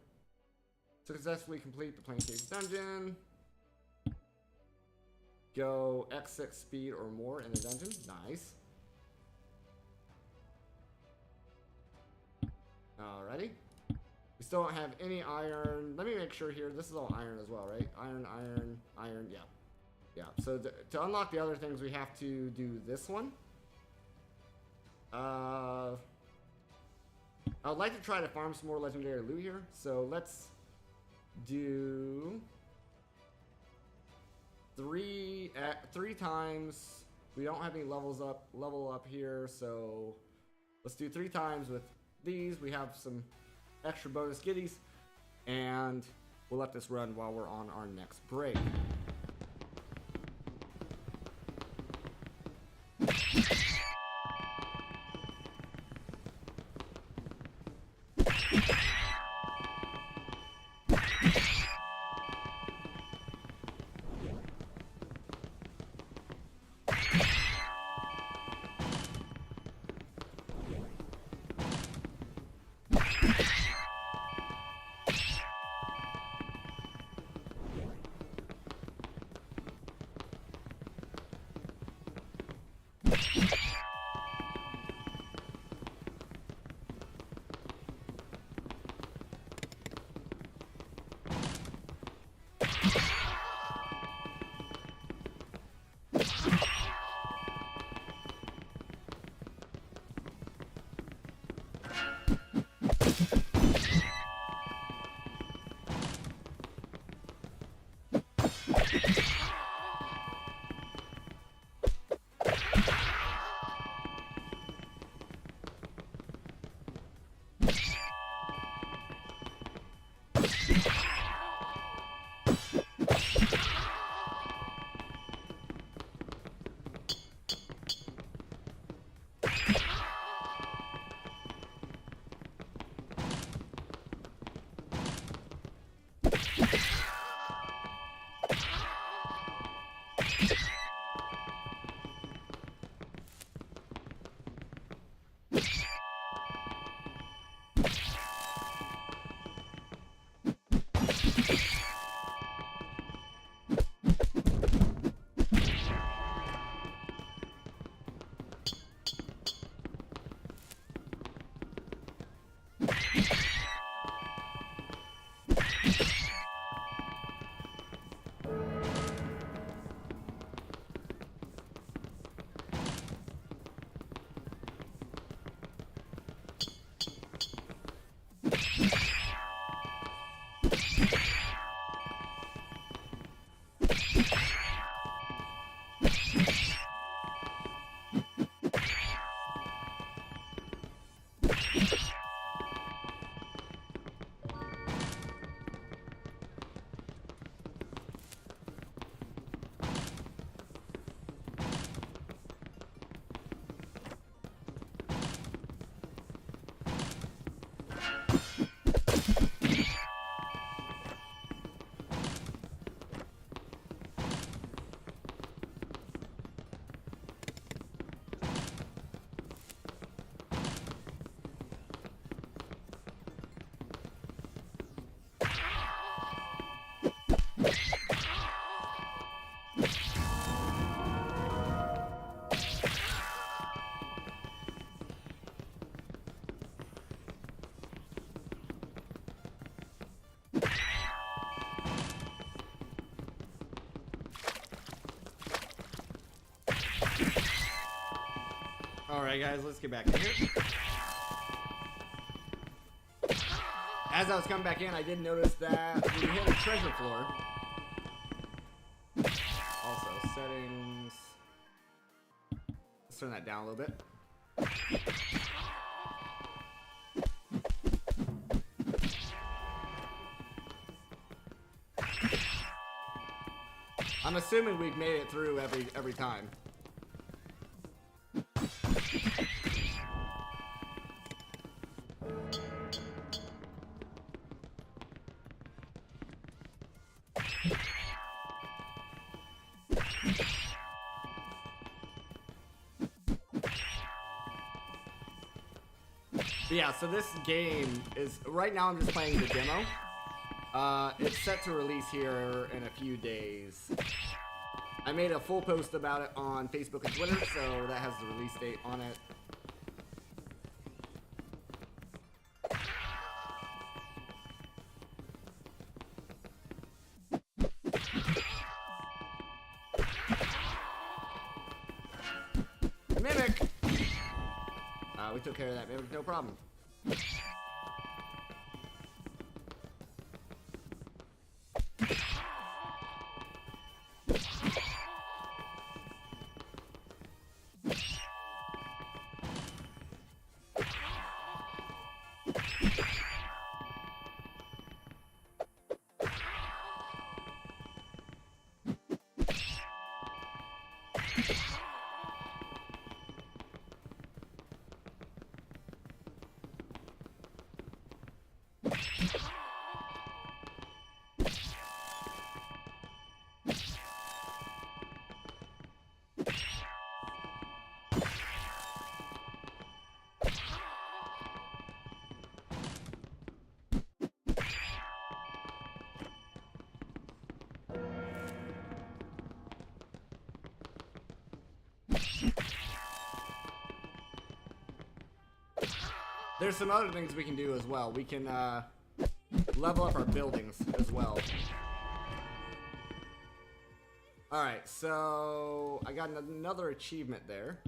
A: Successfully complete the Planecave dungeon. Go X6 speed or more in the dungeon. Nice. Alrighty. We still don't have any iron. Let me make sure here. This is all iron as well, right? Iron, iron, iron. Yeah. Yeah. So to unlock the other things, we have to do this one. I would like to try to farm some more legendary loot here. So let's do three times. We don't have any level up here, so let's do 3 times with these. We have some extra bonus goodies, and we'll let this run while we're on our next break. Alright guys, let's get back in here. As I was coming back in, I did notice that we hit a treasure floor. Also, settings. Let's turn that down a little bit. I'm assuming we've made it through every time. But yeah, so this game is, right now I'm just playing the demo. It's set to release here in a few days. I made a full post about it on Facebook and Twitter, so that has the release date on it. Mimic! We took care of that mimic, no problem. There's some other things we can do as well. We can level up our buildings as well. Alright, so I got another achievement there.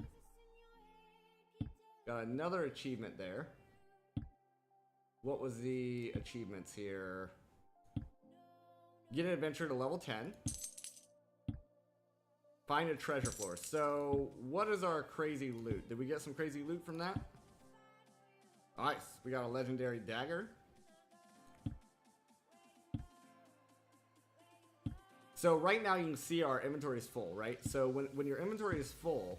A: Got another achievement there. What was the achievements here? Get an adventure to level 10. Find a treasure floor. So, what is our crazy loot? Did we get some crazy loot from that? Nice. We got a legendary dagger. So right now you can see our inventory is full, right? So when your inventory is full,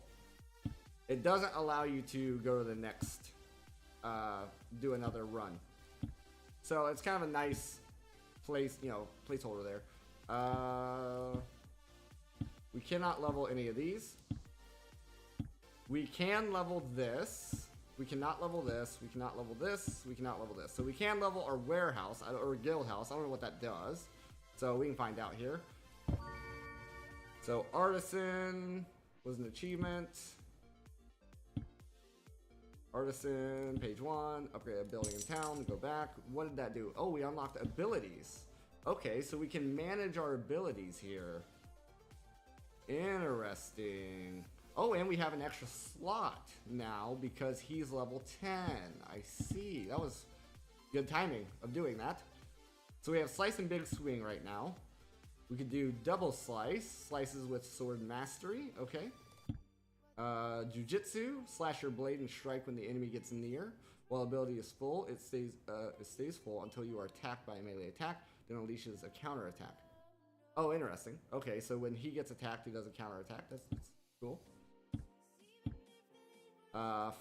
A: it doesn't allow you to go to the next, do another run. So it's kind of a nice place, you know, placeholder there. We cannot level any of these. We can level this. We cannot level this, we cannot level this, we cannot level this. So we can level our warehouse, or guild house. I don't know what that does. So we can find out here. So artisan was an achievement. Artisan, page 1, upgrade a building in town, go back. What did that do? Oh, we unlocked abilities. Okay, so we can manage our abilities here. Interesting. Oh, and we have an extra slot now because he's level 10. I see. That was good timing of doing that. So we have slice and big swing right now. We could do double slice. Slices with sword mastery. Okay. Jujitsu. Slash your blade and strike when the enemy gets near. While ability is full, it stays full until you are attacked by a melee attack. Then unleashes a counter attack. Oh, interesting. Okay, so when he gets attacked, he does a counter attack. That's cool.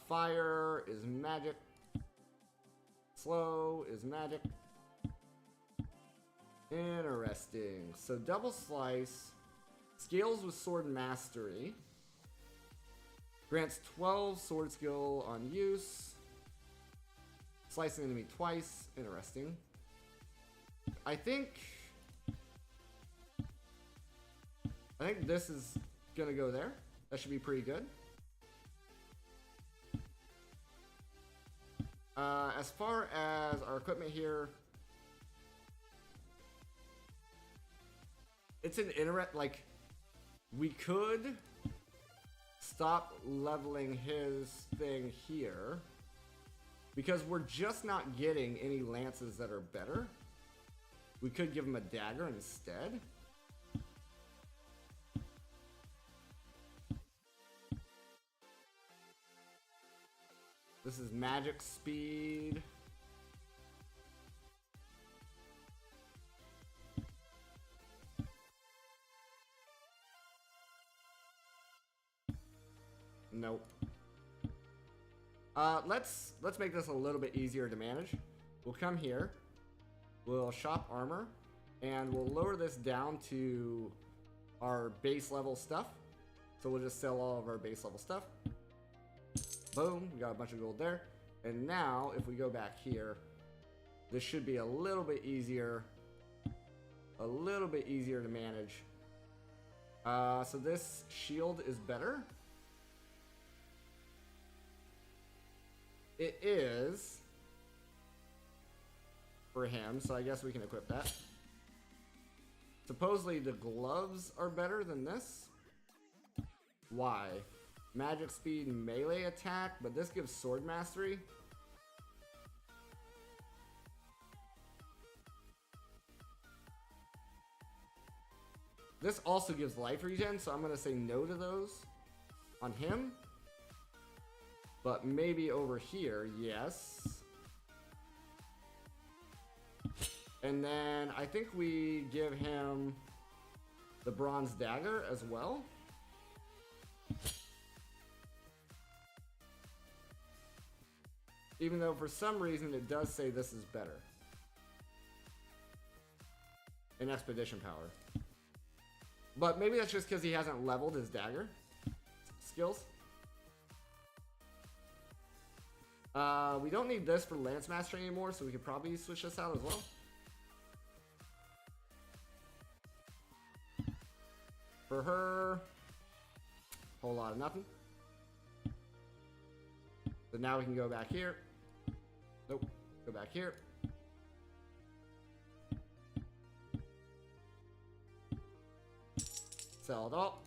A: Fire is magic. Slow is magic. Interesting. So double slice. Scales with sword mastery. Grants 12 sword skill on use. Slice an enemy twice. Interesting. I think this is gonna go there. That should be pretty good. As far as our equipment here, it's an like we could stop leveling his thing here. Because we're just not getting any lances that are better. We could give him a dagger instead. This is magic speed. Nope. Let's make this a little bit easier to manage. We'll come here. We'll shop armor, and we'll lower this down to our base level stuff. So we'll just sell all of our base level stuff. Boom, we got a bunch of gold there. And now, if we go back here, this should be a little bit easier. A little bit easier to manage. So this shield is better. It is for him, so I guess we can equip that. Supposedly the gloves are better than this. Why? Magic speed melee attack, but this gives sword mastery. This also gives life regen, so I'm going to say no to those on him. But maybe over here, yes. And then I think we give him the bronze dagger as well. Even though for some reason it does say this is better. In expedition power. But maybe that's just because he hasn't leveled his dagger skills. We don't need this for Lance Mastery anymore, so we could probably switch this out as well. For her, whole lot of nothing. So now we can go back here. Nope, go back here. Sell it all.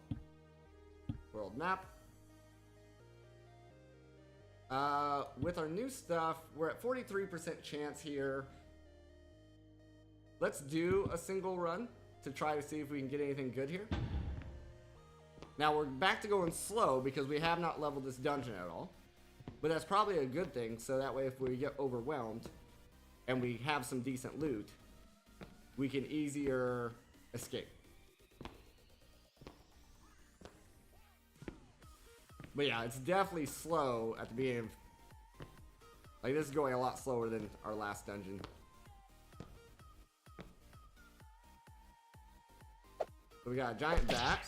A: World map. With our new stuff, we're at 43% chance here. Let's do a single run to try to see if we can get anything good here. Now we're back to going slow because we have not leveled this dungeon at all. But that's probably a good thing, so that way if we get overwhelmed and we have some decent loot, we can easier escape. But yeah, it's definitely slow at the beginning. Like, this is going a lot slower than our last dungeon. So we got a giant bat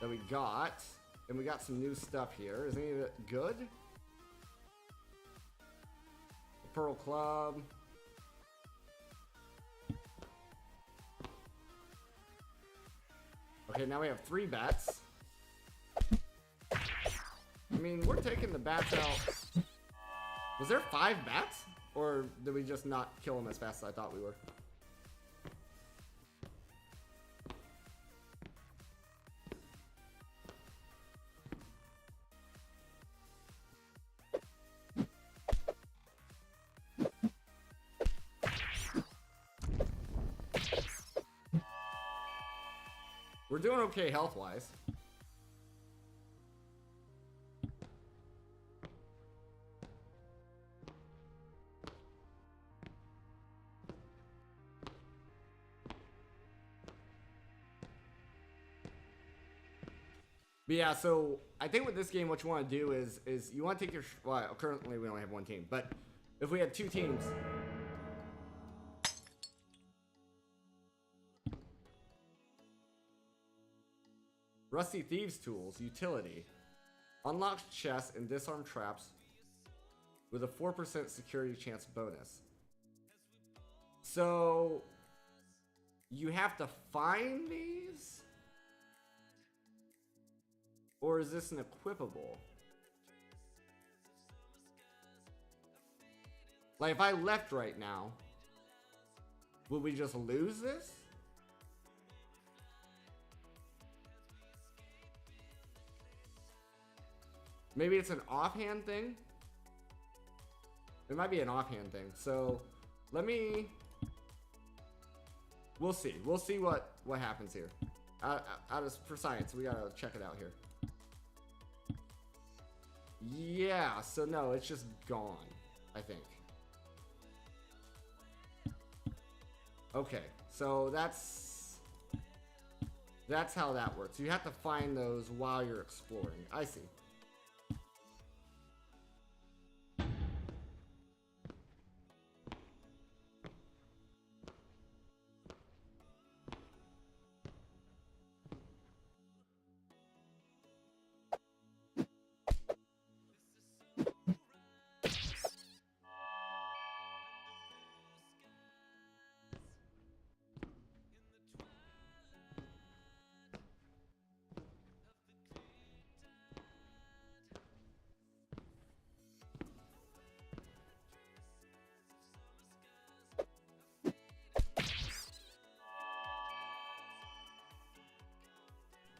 A: that we got, and we got some new stuff here. Is any of it good? The Pearl Club. Okay, now we have 3 bats. I mean, we're taking the bats out. Was there 5 bats? Or did we just not kill them as fast as I thought we were? We're doing okay health-wise. But yeah, so I think with this game, what you want to do is you want to take your... Well, currently we only have 1 team, but if we had 2 teams... Rusty Thieves Tools, utility. Unlocks chests and disarm traps with a 4% security chance bonus. So... you have to find these? Or is this an equipable? Like, if I left right now, would we just lose this? Maybe it's an offhand thing? It might be an offhand thing. So let me... We'll see. We'll see what happens here. For science, we gotta check it out here. Yeah, so no, it's just gone, I think. Okay, so that's how that works. You have to find those while you're exploring. I see.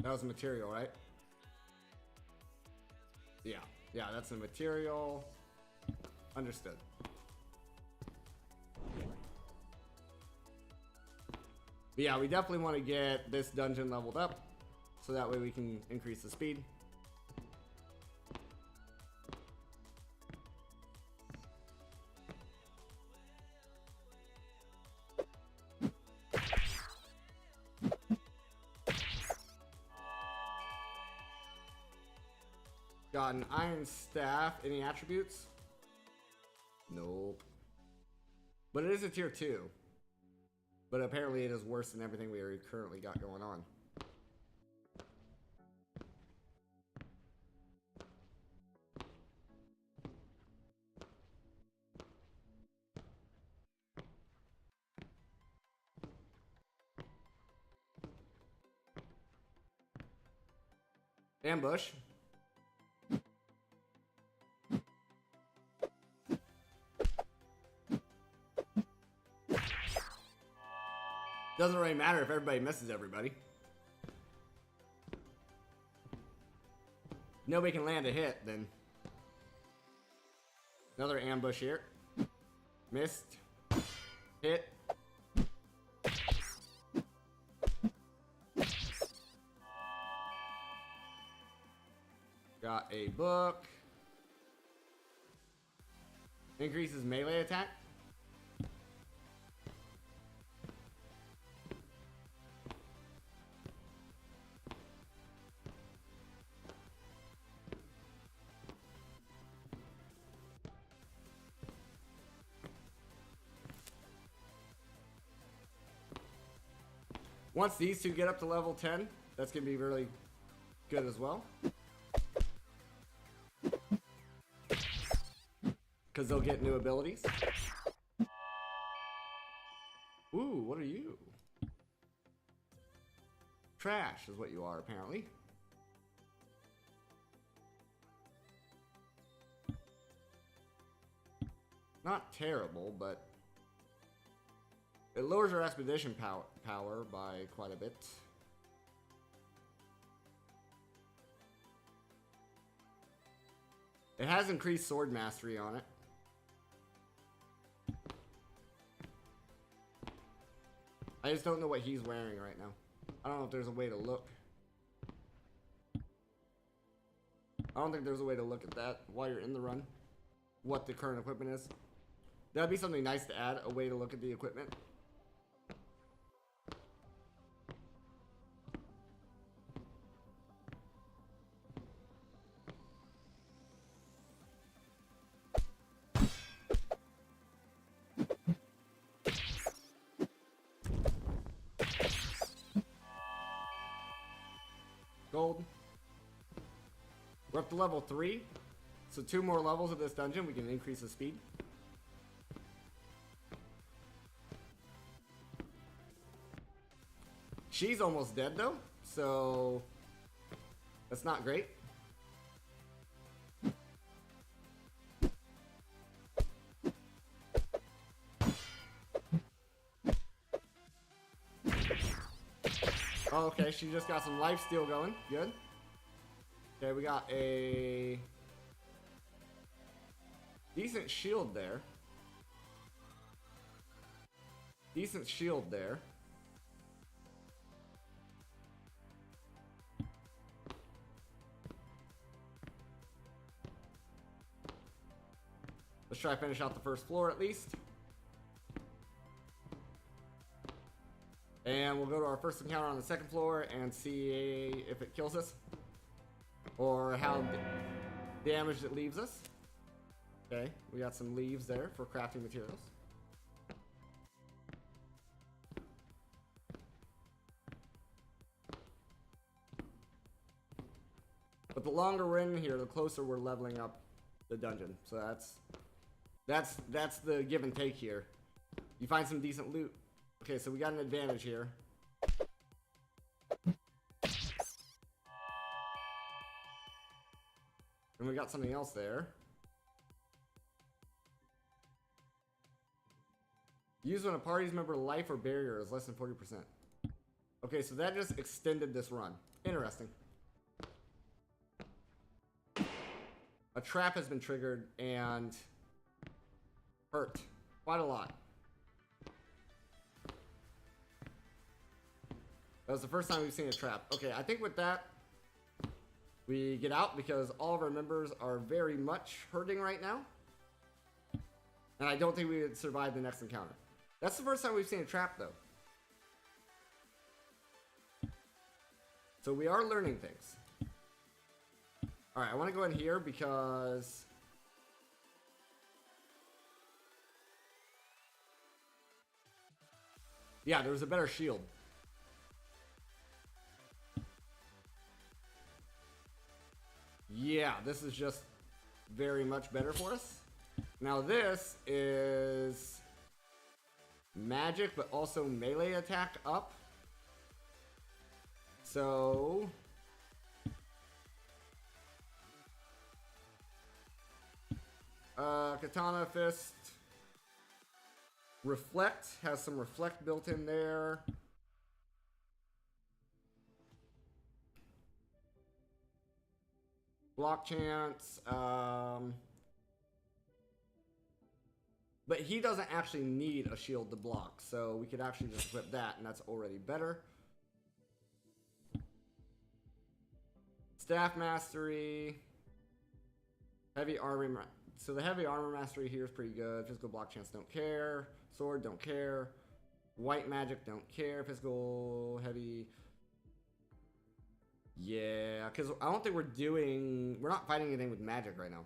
A: That was material, right? Yeah, that's a material. Understood. But yeah, we definitely want to get this dungeon leveled up, so that way we can increase the speed. Got an iron staff. Any attributes? Nope. But it is a tier 2. But apparently it is worse than everything we currently got going on. Ambush. Doesn't really matter if everybody misses everybody. Nobody can land a hit, then. Another ambush here. Missed. Hit. Got a book. Increases melee attack. Once these two get up to level 10, that's going to be really good as well. Because they'll get new abilities. Ooh, what are you? Trash is what you are, apparently. Not terrible, but it lowers our expedition power by quite a bit. It has increased sword mastery on it. I just don't know what he's wearing right now. I don't know if there's a way to look. I don't think there's a way to look at that while you're in the run. What the current equipment is. That'd be something nice to add, a way to look at the equipment. Gold. We're up to level 3. So 2 more levels of this dungeon, we can increase the speed. She's almost dead though, so that's not great. Oh, okay, she just got some life steal going. Good. Okay, we got a Decent shield there. Decent shield there. Let's try to finish out the first floor at least. And we'll go to our first encounter on the second floor and see if it kills us. Or how damaged it leaves us. Okay, we got some leaves there for crafting materials. But the longer we're in here, the closer we're leveling up the dungeon. So that's the give and take here. You find some decent loot. Okay, so we got an advantage here. And we got something else there. Use when a party's member life or barrier is less than 40%. Okay, so that just extended this run. Interesting. A trap has been triggered and hurt quite a lot. That was the first time we've seen a trap. Okay, I think with that, we get out because all of our members are very much hurting right now. And I don't think we would survive the next encounter. That's the first time we've seen a trap, though. So we are learning things. Alright, I want to go in here because... yeah, there was a better shield. Yeah, this is just very much better for us. Now this is magic, but also melee attack up. So... Katana Fist. Reflect, has some reflect built in there. Block chance. But he doesn't actually need a shield to block, so we could actually just equip that, and that's already better. Staff Mastery. Heavy Armor. So the Heavy Armor Mastery here is pretty good. Physical block chance, don't care. Sword, don't care. White Magic, don't care. Physical, heavy... yeah, because I don't think we're not fighting anything with magic right now.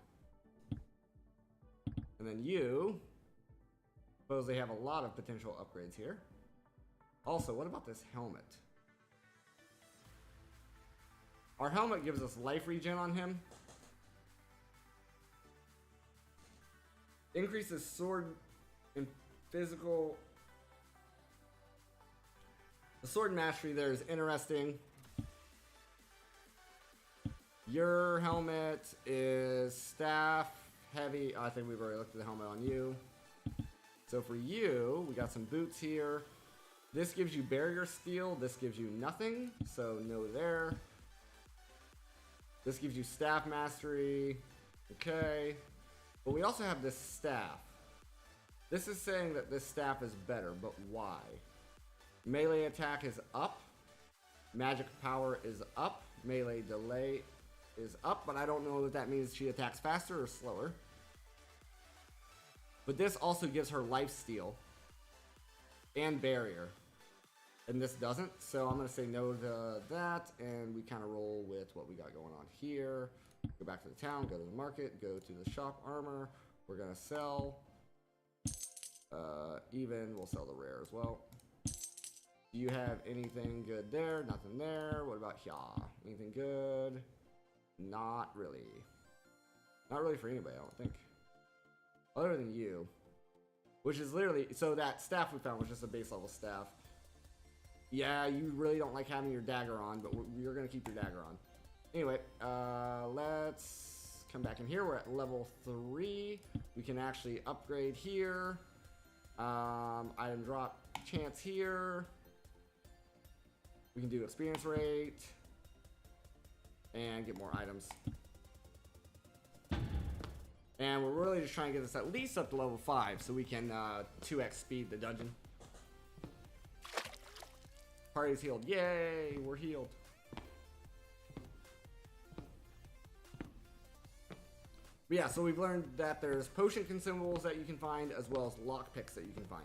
A: And then you... suppose they have a lot of potential upgrades here. Also, what about this helmet? Our helmet gives us life regen on him. Increases sword and physical... the sword mastery there is interesting. Your helmet is staff, heavy. I think we've already looked at the helmet on you. So for you, we got some boots here. This gives you barrier steel. This gives you nothing. So no there. This gives you staff mastery. Okay. But we also have this staff. This is saying that this staff is better, but why? Melee attack is up. Magic power is up. Melee delay is up, but I don't know if that means she attacks faster or slower. But this also gives her lifesteal and barrier. And this doesn't, so I'm going to say no to that, and we kind of roll with what we got going on here. Go back to the town, go to the market, go to the shop armor. We're going to sell. Even, we'll sell the rare as well. Do you have anything good there? Nothing there. What about here? Anything good? Not really. Not really for anybody, I don't think. Other than you. Which is literally... so that staff we found was just a base level staff. Yeah, you really don't like having your dagger on, but you're going to keep your dagger on. Anyway, let's come back in here. We're at level 3. We can actually upgrade here. Item drop chance here. We can do experience rate. And get more items. And we're really just trying to get this at least up to level 5 so we can 2x speed the dungeon. Party's healed. Yay, we're healed. But yeah, so we've learned that there's potion consumables that you can find as well as lockpicks that you can find.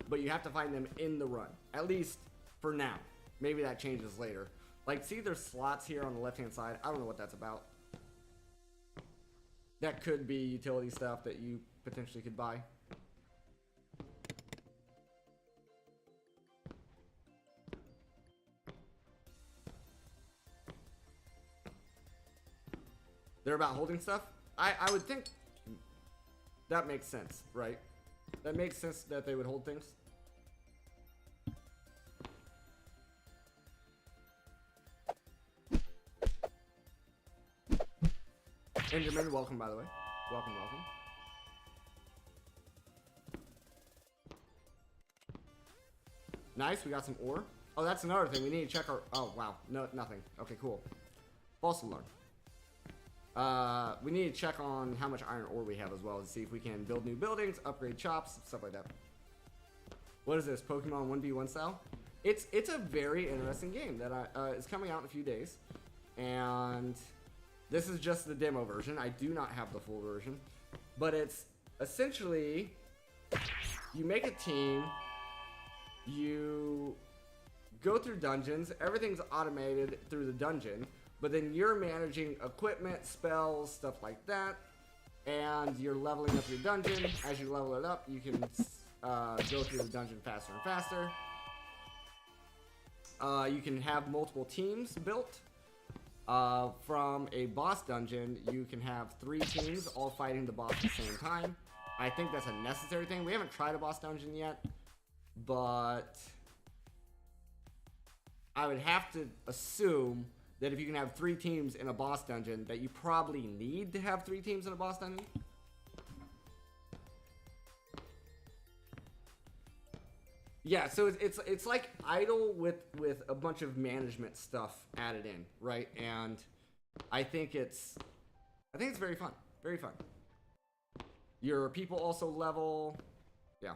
A: But you have to find them in the run, at least for now. Maybe that changes later. Like, see there's slots here on the left-hand side. I don't know what that's about. That could be utility stuff that you potentially could buy. They're about holding stuff? I would think that makes sense, right? That makes sense that they would hold things. Enderman, welcome by the way. Welcome, welcome. Nice, we got some ore. Oh, that's another thing. We need to check our... Oh, wow. No, nothing. Okay, cool. False alarm. We need to check on how much iron ore we have as well to see if we can build new buildings, upgrade shops, stuff like that. What is this? Pokemon 1v1 style? It's a very interesting game that is coming out in a few days. And this is just the demo version. I do not have the full version. But it's essentially... You make a team. You go through dungeons. Everything's automated through the dungeon. But then you're managing equipment, spells, stuff like that. And you're leveling up your dungeon. As you level it up, you can go through the dungeon faster and faster. You can have multiple teams built. From a boss dungeon, you can have 3 teams all fighting the boss at the same time. I think that's a necessary thing. We haven't tried a boss dungeon yet. But I would have to assume that if you can have 3 teams in a boss dungeon, that you probably need to have 3 teams in a boss dungeon. Yeah, so it's like Idle with a bunch of management stuff added in, right? And I think it's very fun, very fun. Your people also level, yeah.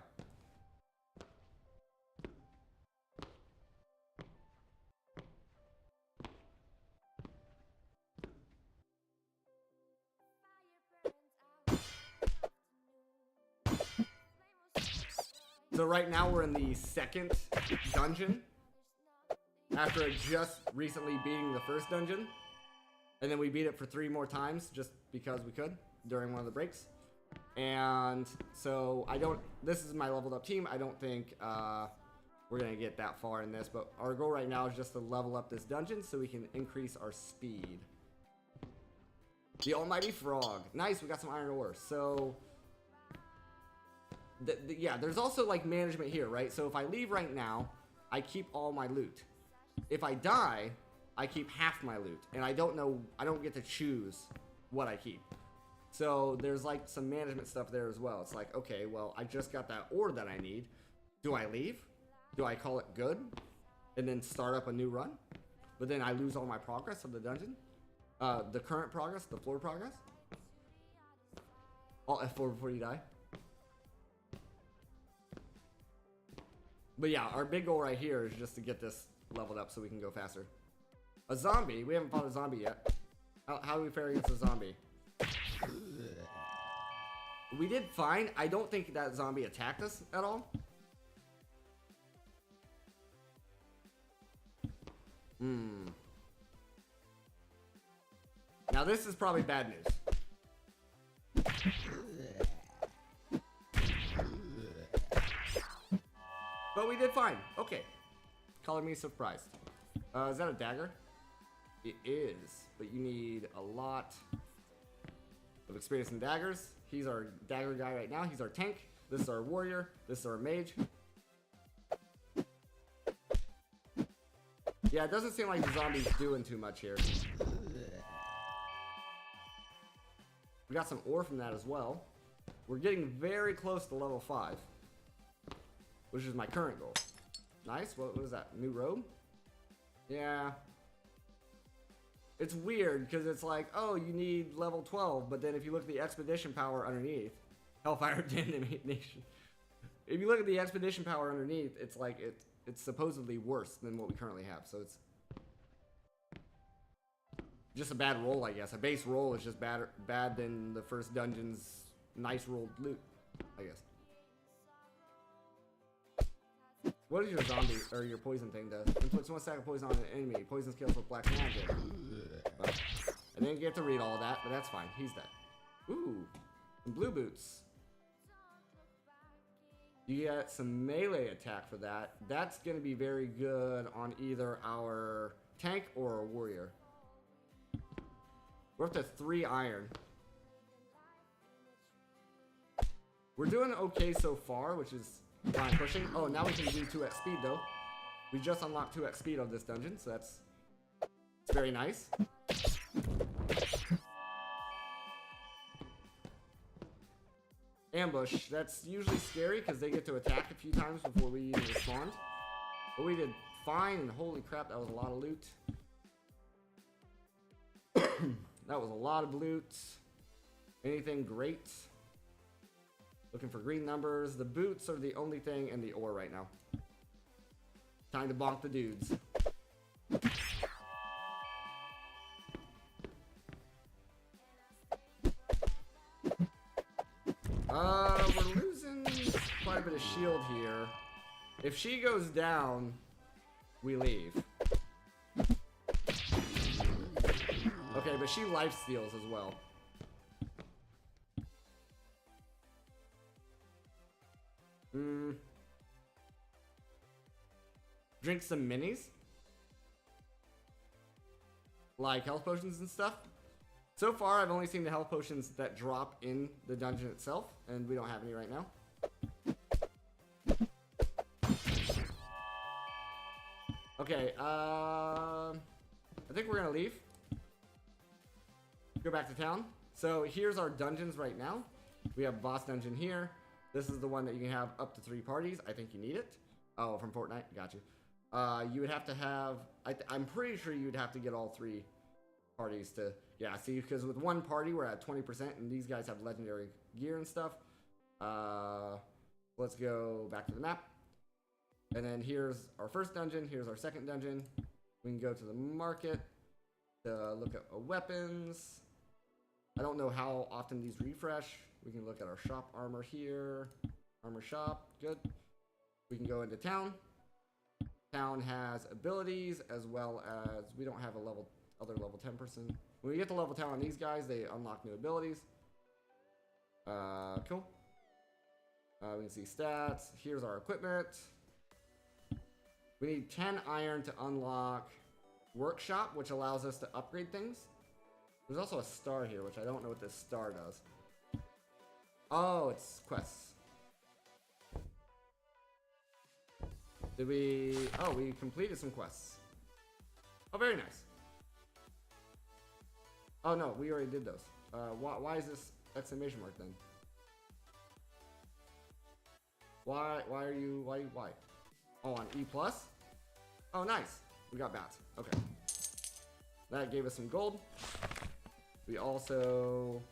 A: So right now we're in the 2nd dungeon after just recently beating the 1st dungeon, and then we beat it for 3 more times just because we could during one of the breaks. And so this is my leveled up team. I don't think we're gonna get that far in this, but our goal right now is just to level up this dungeon so we can increase our speed. The almighty frog. Nice, we got some iron ore. So yeah, there's also like management here, right? So if I leave right now, I keep all my loot. If I die, I keep half my loot, and I don't get to choose what I keep. So there's like some management stuff there as well. It's like, okay, well, I just got that ore that I need. Do I leave? Do I call it good and then start up a new run? But then I lose all my progress of the dungeon? The current progress, the floor progress? Alt F4 before you die? But yeah, our big goal right here is just to get this leveled up so we can go faster. A zombie? We haven't fought a zombie yet. How do we fare against a zombie? We did fine. I don't think that zombie attacked us at all. Now this is probably bad news. But we did fine. Okay. Color me surprised. Is that a dagger? It is. But you need a lot of experience in daggers. He's our dagger guy right now. He's our tank. This is our warrior. This is our mage. Yeah, it doesn't seem like the zombie's doing too much here. We got some ore from that as well. We're getting very close to level 5. Which is my current goal. Nice. What was that? New robe? Yeah. It's weird because it's like, oh, you need level 12, but then if you look at the expedition power underneath, Hellfire Damnation. If you look at the expedition power underneath, it's like it's supposedly worse than what we currently have. So it's just a bad roll, I guess. A base roll is just bad than the first dungeon's nice rolled loot, I guess. What does your zombie or your poison thing does? Inflicts 1 stack of poison on an enemy. Poison scales with black magic. Well, I didn't get to read all of that, but that's fine. He's dead. Ooh, some blue boots. You get some melee attack for that. That's going to be very good on either our tank or a warrior. We're up to 3 iron. We're doing okay so far, which is fine pushing. Oh, now we can do 2x speed though. We just unlocked 2x speed on this dungeon, so it's very nice. Ambush. That's usually scary because they get to attack a few times before we even respond. But we did fine, and holy crap, that was a lot of loot. That was a lot of loot. Anything great? Looking for green numbers. The boots are the only thing in the ore right now. Time to bonk the dudes. We're losing quite a bit of shield here. If she goes down, we leave. Okay, but she life steals as well. Drink some minis. Like health potions and stuff. So far, I've only seen the health potions that drop in the dungeon itself, and we don't have any right now. Okay, I think we're gonna leave. Go back to town. So here's our dungeons right now. We have boss dungeon here. This is the one that you can have up to 3 parties. I think you need it. Oh, from Fortnite. Got you. You would have to have... I'm pretty sure you'd have to get all 3 parties to... Yeah, see, because with 1 party, we're at 20%, and these guys have legendary gear and stuff. Let's go back to the map. And then here's our first dungeon. Here's our second dungeon. We can go to the market to look at weapons. I don't know how often these refresh. We can look at our shop armor here. Armor shop, good. We can go into town. Town has abilities as well as we don't have a other level 10 person. When we get to level 10 on these guys, they unlock new abilities. Cool. We can see stats. Here's our equipment. We need 10 iron to unlock workshop, which allows us to upgrade things. There's also a star here, which I don't know what this star does. Oh, it's quests. Did we... Oh, we completed some quests. Oh, very nice. Oh, no, we already did those. Why is this exclamation mark then? Why are you... Why? Oh, on E+? Oh, nice. We got bats. Okay. That gave us some gold. We also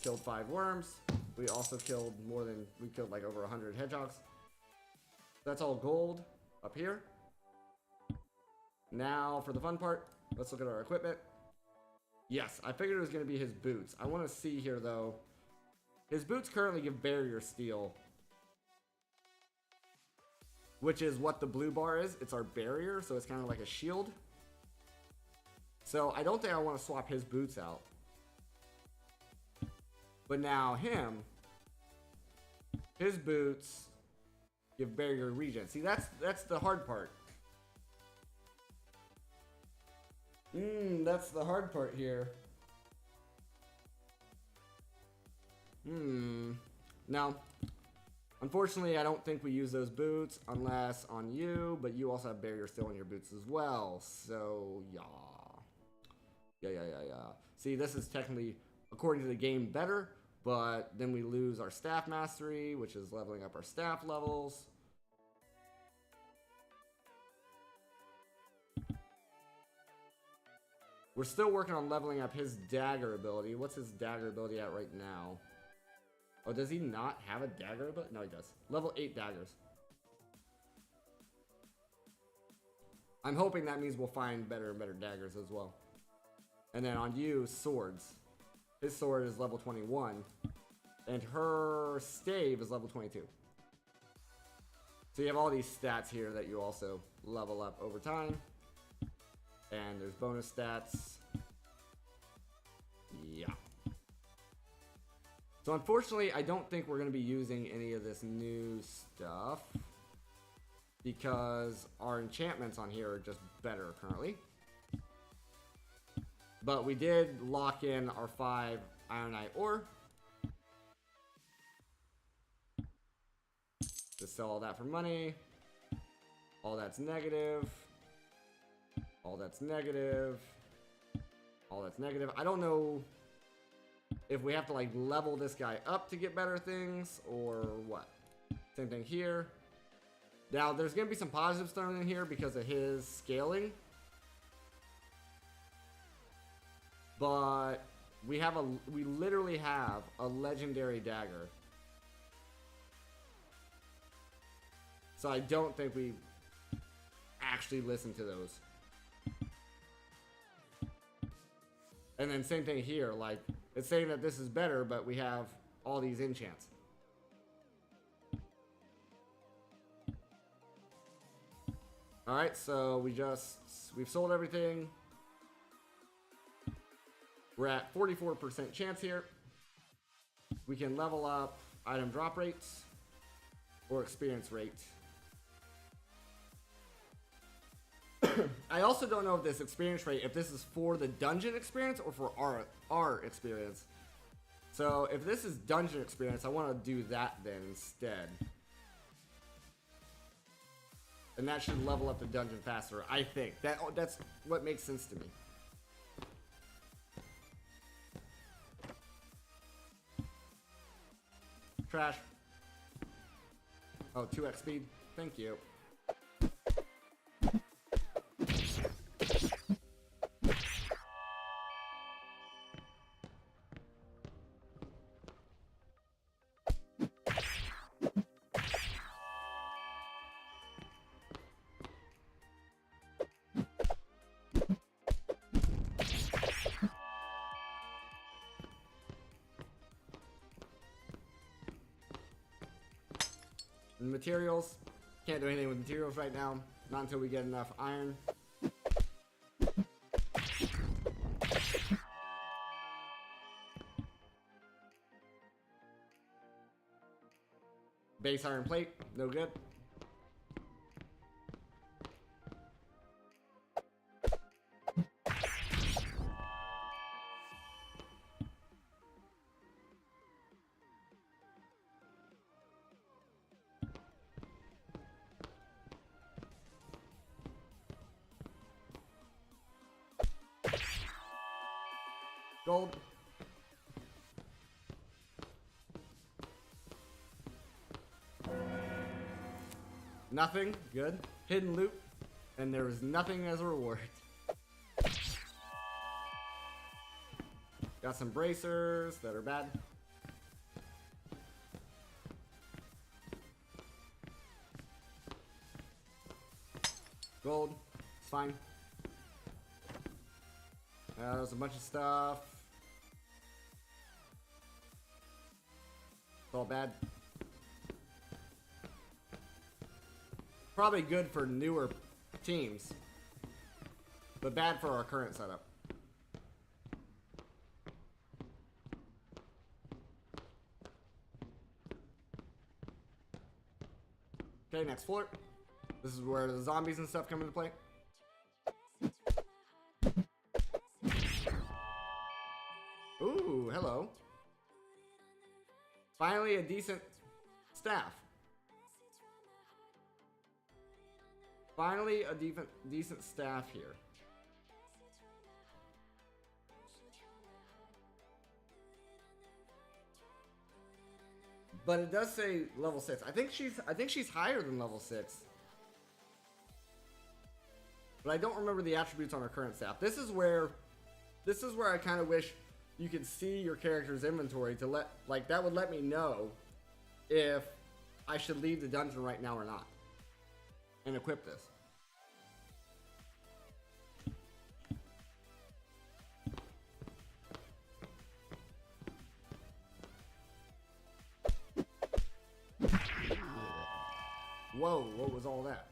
A: killed 5 worms. We also killed we killed like over 100 hedgehogs. That's all gold up here. Now for the fun part, let's look at our equipment. Yes, I figured it was going to be his boots. I want to see here though. His boots currently give barrier steel, which is what the blue bar is. It's our barrier, so it's kind of like a shield. So I don't think I want to swap his boots out. But now his boots give barrier regen. See, that's the hard part. That's the hard part here. Now, unfortunately, I don't think we use those boots unless on you, but you also have barrier still on your boots as well. So, yeah. See, this is technically, according to the game, better, but then we lose our staff mastery, which is leveling up our staff levels. We're still working on leveling up his dagger ability. What's his dagger ability at right now? Oh, does he not have a dagger ability? No, he does. Level 8 daggers. I'm hoping that means we'll find better and better daggers as well. And then on you, swords. His sword is level 21. And her stave is level 22. So you have all these stats here that you also level up over time. And there's bonus stats. Yeah. So unfortunately, I don't think we're going to be using any of this new stuff. Because our enchantments on here are just better currently. But we did lock in our 5 Ironite ore. Just sell all that for money. All that's negative. All that's negative. All that's negative. I don't know if we have to like level this guy up to get better things or what. Same thing here. Now there's going to be some positives thrown in here because of his scaling. But we literally have a legendary dagger. So I don't think we actually listen to those. And then same thing here, like it's saying that this is better, but we have all these enchants. Alright, so we've sold everything. We're at 44% chance here. We can level up item drop rates or experience rate. I also don't know if this experience rate, if this is for the dungeon experience or for our experience. So if this is dungeon experience, I want to do that then instead. And that should level up the dungeon faster, I think. That's what makes sense to me. Trash. Oh, 2x speed. Thank you. Materials. Can't do anything with materials right now. Not until we get enough iron. Base iron plate. No good. Gold. Nothing. Good. Hidden loot. And there is nothing as a reward. Got some bracers that are bad. Gold. It's fine. There's a bunch of stuff. It's all bad. Probably good for newer teams, but bad for our current setup. Okay, next floor. This is where the zombies and stuff come into play. Ooh, hello. Finally a decent staff. Finally a decent staff here. But it does say level 6. I think she's higher than level 6. But I don't remember the attributes on her current staff. This is where This is where I kind of wish you could see your character's inventory to that would let me know if I should leave the dungeon right now or not. And equip this. Whoa, what was all that?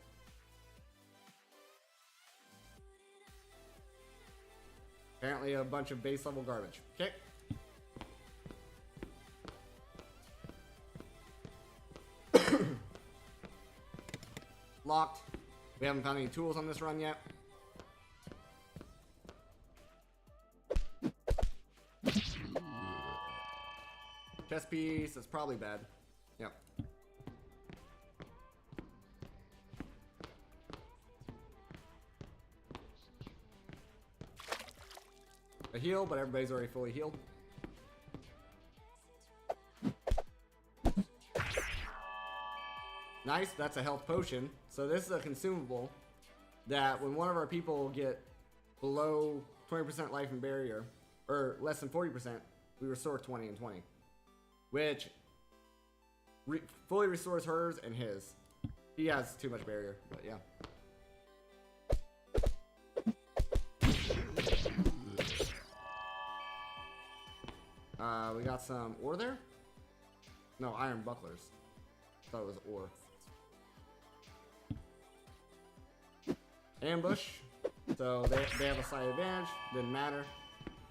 A: Apparently a bunch of base level garbage. Okay. Locked. We haven't found any tools on this run yet. Chest piece, that's probably bad. Yep. A heal, but everybody's already fully healed. Nice, that's a health potion. So this is a consumable that when one of our people get below 20% life and barrier, or less than 40%, we restore 20 and 20. Which fully restores hers and his. He has too much barrier, but yeah. We got some ore there? No, iron bucklers. Thought it was ore. Ambush. So they have a slight advantage. Didn't matter.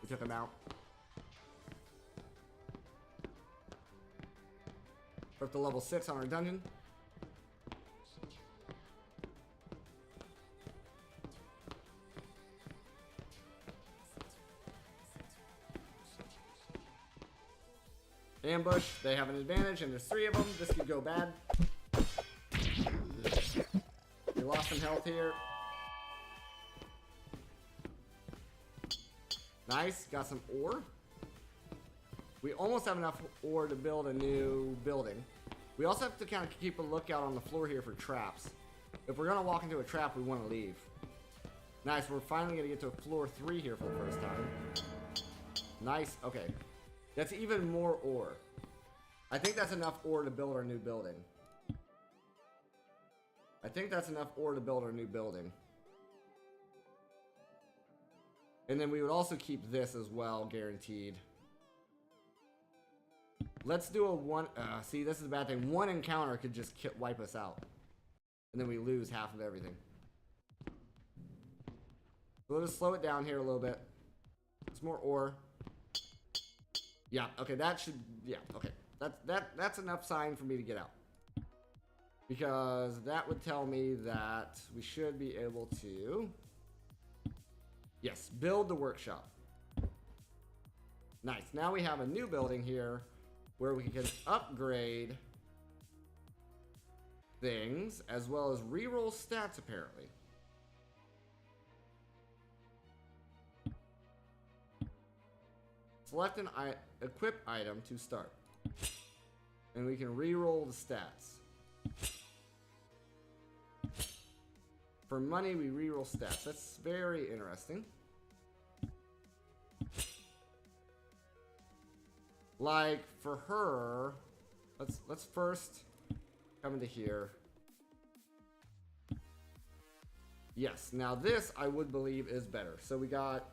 A: We took them out. We're up to level 6 on our dungeon. Ambush, they have an advantage, and there's 3 of them. This could go bad. We lost some health here. Nice, got some ore. We almost have enough ore to build a new building. We also have to kind of keep a lookout on the floor here for traps. If we're going to walk into a trap, we want to leave. Nice, we're finally going to get to floor 3 here for the first time. Nice, okay. That's even more ore. I think that's enough ore to build our new building. I think that's enough ore to build our new building. And then we would also keep this as well, guaranteed. Let's do a one... see, this is a bad thing. One encounter could just wipe us out. And then we lose half of everything. So we'll just slow it down here a little bit. It's more ore. Yeah, okay, that should... Yeah, okay. That's enough sign for me to get out. Because that would tell me that we should be able to... Yes, build the workshop. Nice. Now we have a new building here where we can upgrade things as well as reroll stats, apparently. Select an equip item to start. And we can reroll the stats. For money, we reroll stats. That's very interesting. Like for her, let's first come into here. Yes, now this I would believe is better. So we got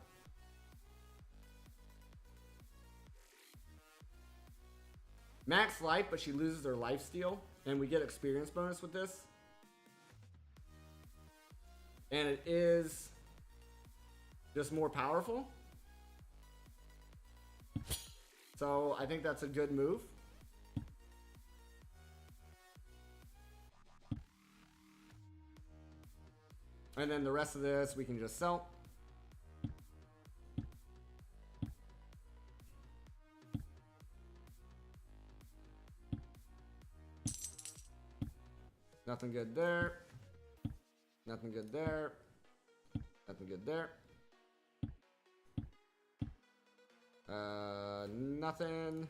A: max life, but she loses her life steal, and we get experience bonus with this. And it is just more powerful. So I think that's a good move. And then the rest of this we can just sell. Nothing good there. Nothing good there. Nothing good there. Nothing.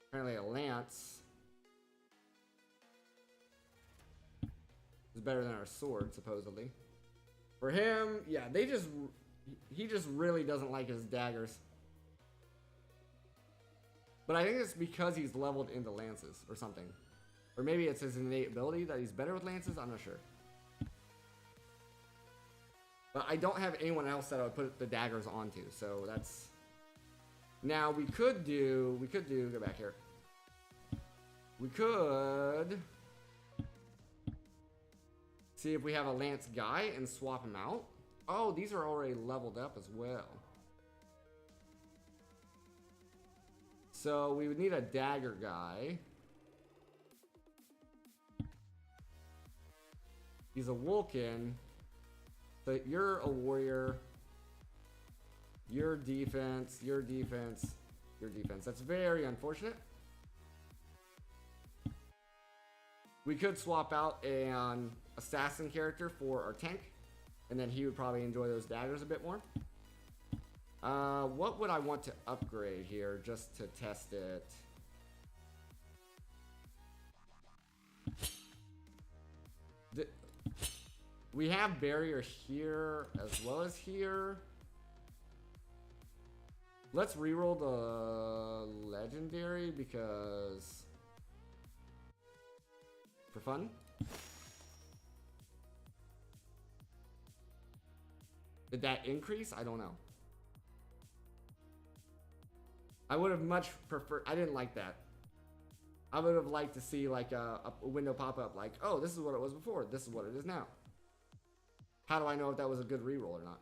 A: Apparently a lance is better than our sword, supposedly. For him, yeah, they just He just really doesn't like his daggers. But I think it's because he's leveled into lances or something. Or maybe it's his innate ability that he's better with lances. I'm not sure. But I don't have anyone else that I would put the daggers onto. So that's... Now we could do... Go back here. We could... See if we have a lance guy and swap him out. Oh, these are already leveled up as well. So we would need a dagger guy. He's a Vulcan. So you're a warrior. Your defense, your defense, your defense. That's very unfortunate. We could swap out an assassin character for our tank. And then he would probably enjoy those daggers a bit more. What would I want to upgrade here just to test it? We have barrier here as well as here. Let's reroll the legendary because for fun. Did that increase? I don't know. I would have much preferred... I didn't like that. I would have liked to see like a window pop up like, oh, this is what it was before. This is what it is now. How do I know if that was a good reroll or not?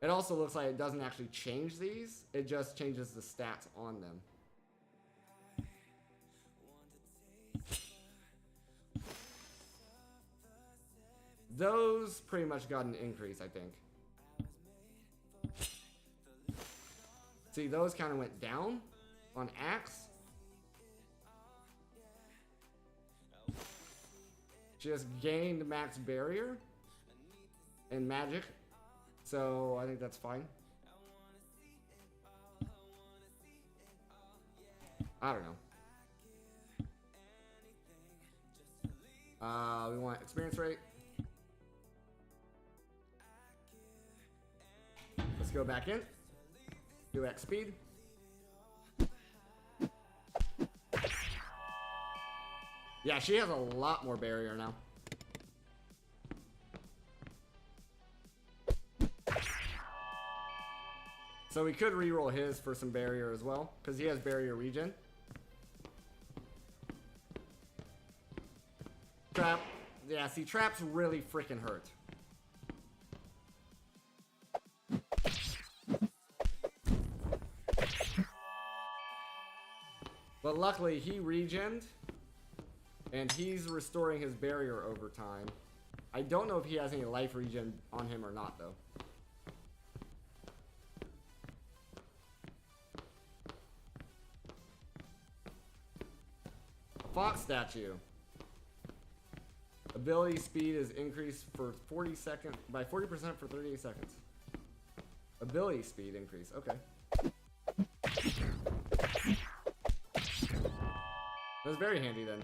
A: It also looks like it doesn't actually change these. It just changes the stats on them. Those pretty much got an increase, I think. See, those kind of went down on Axe. Just gained max barrier and magic. So I think that's fine. I don't know. We want experience rate. Let's go back in. Do X speed. Yeah, she has a lot more barrier now. So we could reroll his for some barrier as well, because he has barrier regen. Trap. Yeah, see, traps really freaking hurt. But luckily, he regened, and he's restoring his barrier over time. I don't know if he has any life regen on him or not, though. Fox statue. Ability speed is increased for 40 seconds by 40% for 38 seconds. Ability speed increase. Okay. That's very handy then.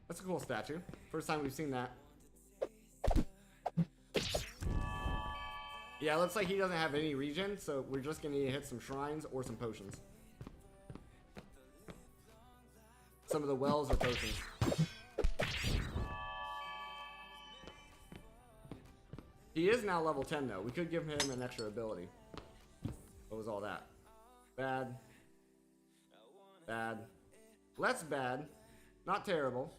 A: That's a cool statue. First time we've seen that. Yeah, it looks like he doesn't have any regen, so we're just gonna need to hit some shrines or some potions. Some of the wells are potions. He is now level 10 though. We could give him an extra ability. What was all that? Bad. Bad. Less bad. Not terrible.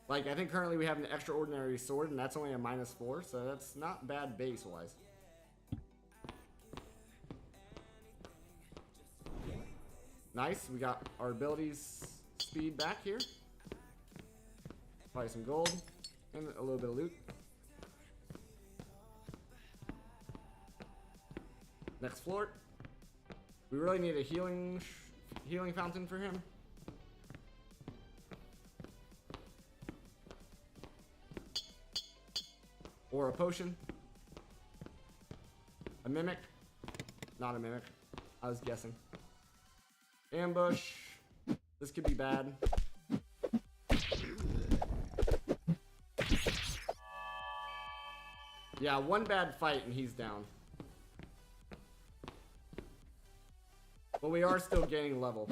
A: Like, I think currently we have an extraordinary sword, and that's only a -4, so that's not bad base-wise. Nice, we got our abilities speed back here. Probably some gold, and a little bit of loot. Next floor. We really need a healing fountain for him. Or a potion. A mimic. Not a mimic. I was guessing. Ambush. This could be bad. Yeah, one bad fight and he's down. But we are still gaining level.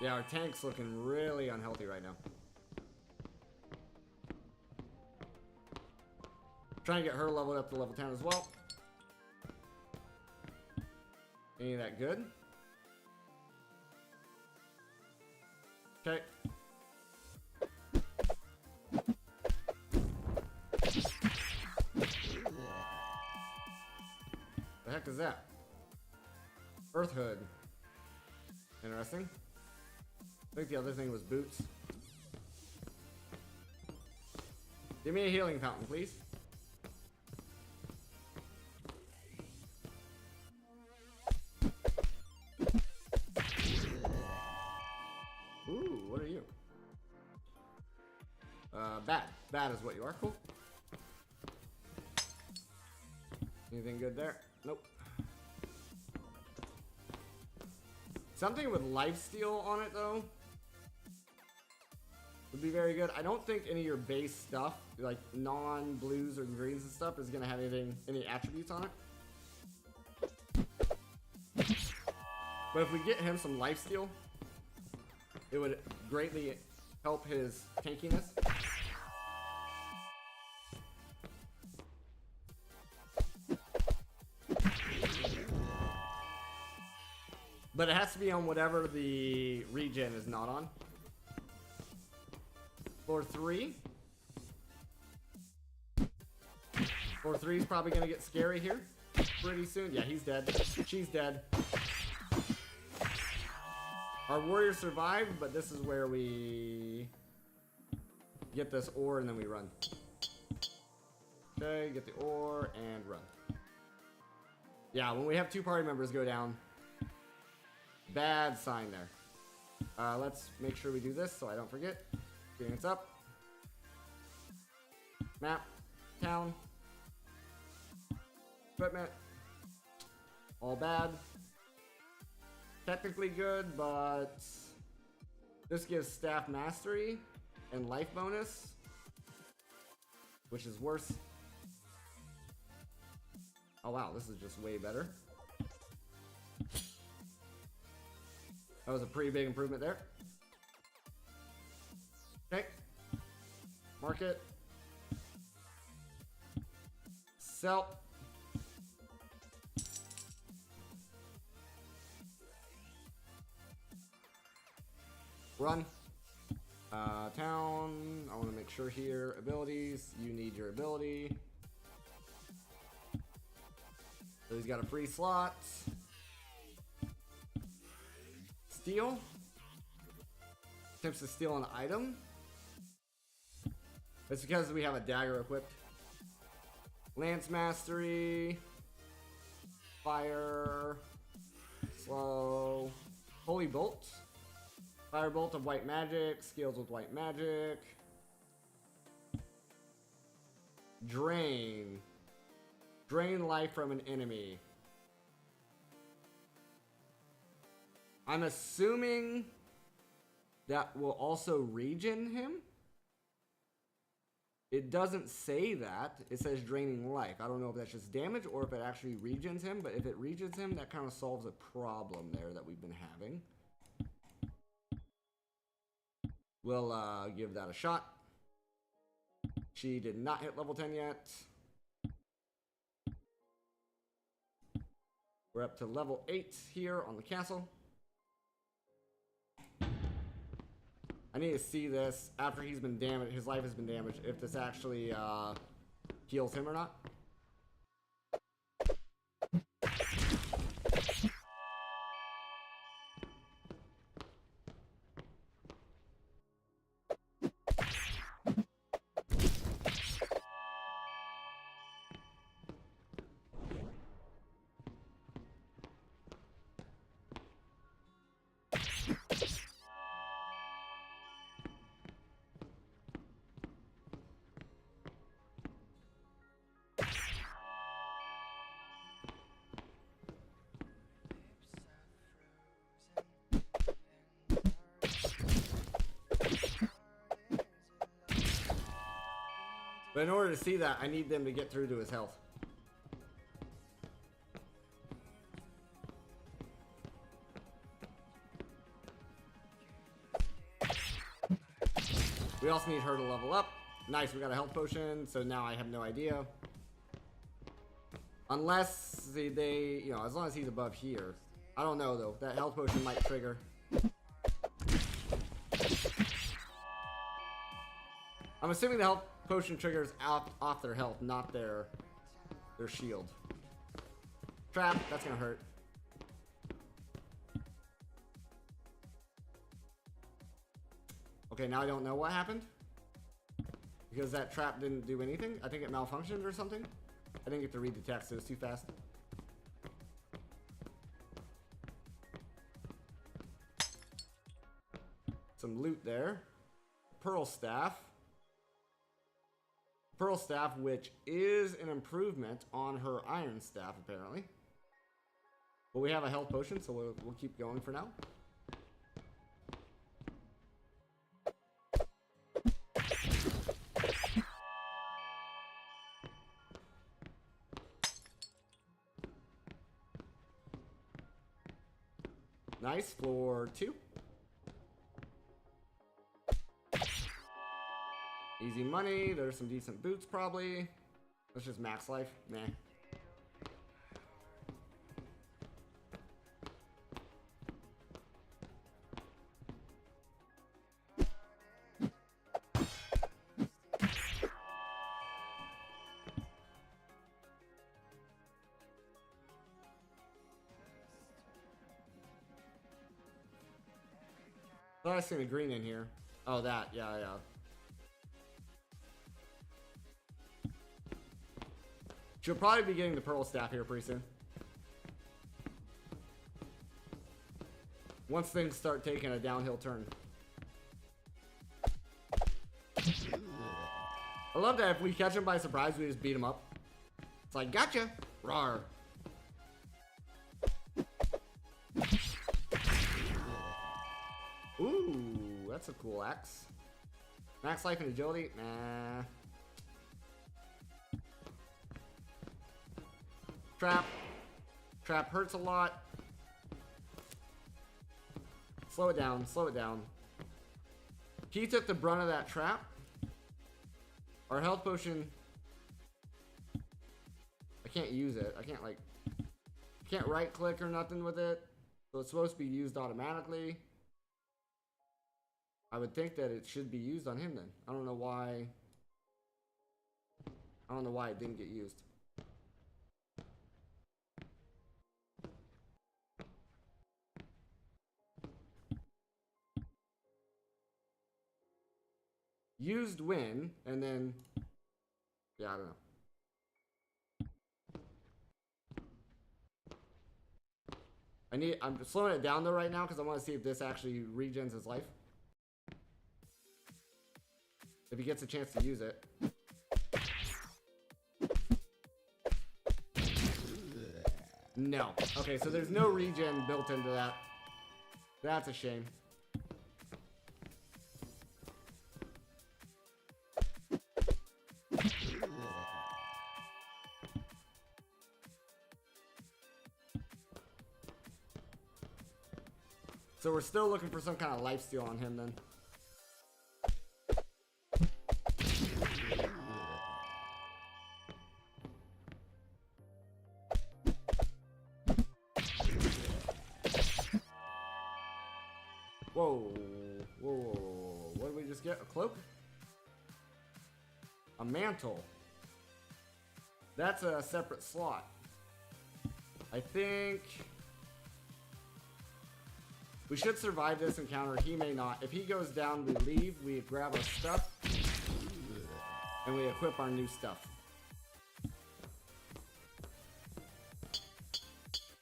A: Yeah, our tank's looking really unhealthy right now. Trying to get her leveled up to level 10 as well. Any of that good? Okay. The heck is that? Earth Hood. Interesting. I think the other thing was boots. Give me a healing fountain, please. Ooh, what are you? Bad. Bad is what you are. Cool. Anything good there? Nope. Something with lifesteal on it, though, would be very good. I don't think any of your base stuff, like non-blues or greens and stuff, is going to have any attributes on it. But if we get him some lifesteal, it would greatly help his tankiness. But it has to be on whatever the regen is not on. Floor 3. Floor 3 is probably going to get scary here pretty soon. Yeah, he's dead. She's dead. Our warrior survived, but this is where we get this ore and then we run. Okay, get the ore and run. Yeah, when we have 2 party members go down, bad sign there. Let's make sure we do this so I don't forget. Experience up. Map. Town. Equipment. All bad. Technically good, but this gives staff mastery and life bonus, which is worse. Oh wow, this is just way better. That was a pretty big improvement there. Okay. Market. Sell. Run. Town. I want to make sure here. Abilities. You need your ability. So he's got a free slot. Steal. Attempts to steal an item. It's because we have a dagger equipped. Lance mastery. Fire. Slow. Holy bolt. Firebolt of white magic. Skills with white magic. Drain. Drain life from an enemy. I'm assuming that will also regen him. It doesn't say that. It says draining life. I don't know if that's just damage or if it actually regens him, but if it regens him, that kind of solves a problem there that we've been having. We'll give that a shot. She did not hit level 10 yet. We're up to level 8 here on the castle. I need to see this after he's been damaged. His life has been damaged. If this actually heals him or not. But in order to see that, I need them to get through to his health. We also need her to level up. Nice, we got a health potion, so now I have no idea. Unless they, you know, as long as he's above here. I don't know though, that health potion might trigger. I'm assuming the health potion triggers off their health, not their shield. Trap, that's gonna hurt. Okay, now I don't know what happened. Because that trap didn't do anything. I think it malfunctioned or something. I didn't get to read the text, it was too fast. Some loot there. Pearl Staff. Pearl Staff, which is an improvement on her Iron Staff, apparently. But we have a health potion, so we'll keep going for now. Nice, floor 2. Easy money, there's some decent boots probably. Let's just max life, nah. Thought I seen a green in here. Oh, that, yeah. She'll probably be getting the Pearl Staff here pretty soon. Once things start taking a downhill turn. I love that if we catch him by surprise, we just beat him up. It's like, gotcha! Rawr. Ooh, that's a cool axe. Max life and agility? Nah. Trap. Trap hurts a lot. Slow it down, slow it down. He took the brunt of that trap. Our health potion. I can't use it. I can't can't right click or nothing with it. So it's supposed to be used automatically. I would think that it should be used on him then. I don't know why. I don't know why it didn't get used. Used when, and then, yeah, I don't know. I'm slowing it down though right now because I want to see if this actually regens his life. If he gets a chance to use it. No. Okay, so there's no regen built into that. That's a shame. So we're still looking for some kind of lifesteal on him then. Whoa. Whoa. What did we just get? A cloak? A mantle. That's a separate slot. I think we should survive this encounter. He may not. If he goes down, we leave. We grab our stuff. And we equip our new stuff.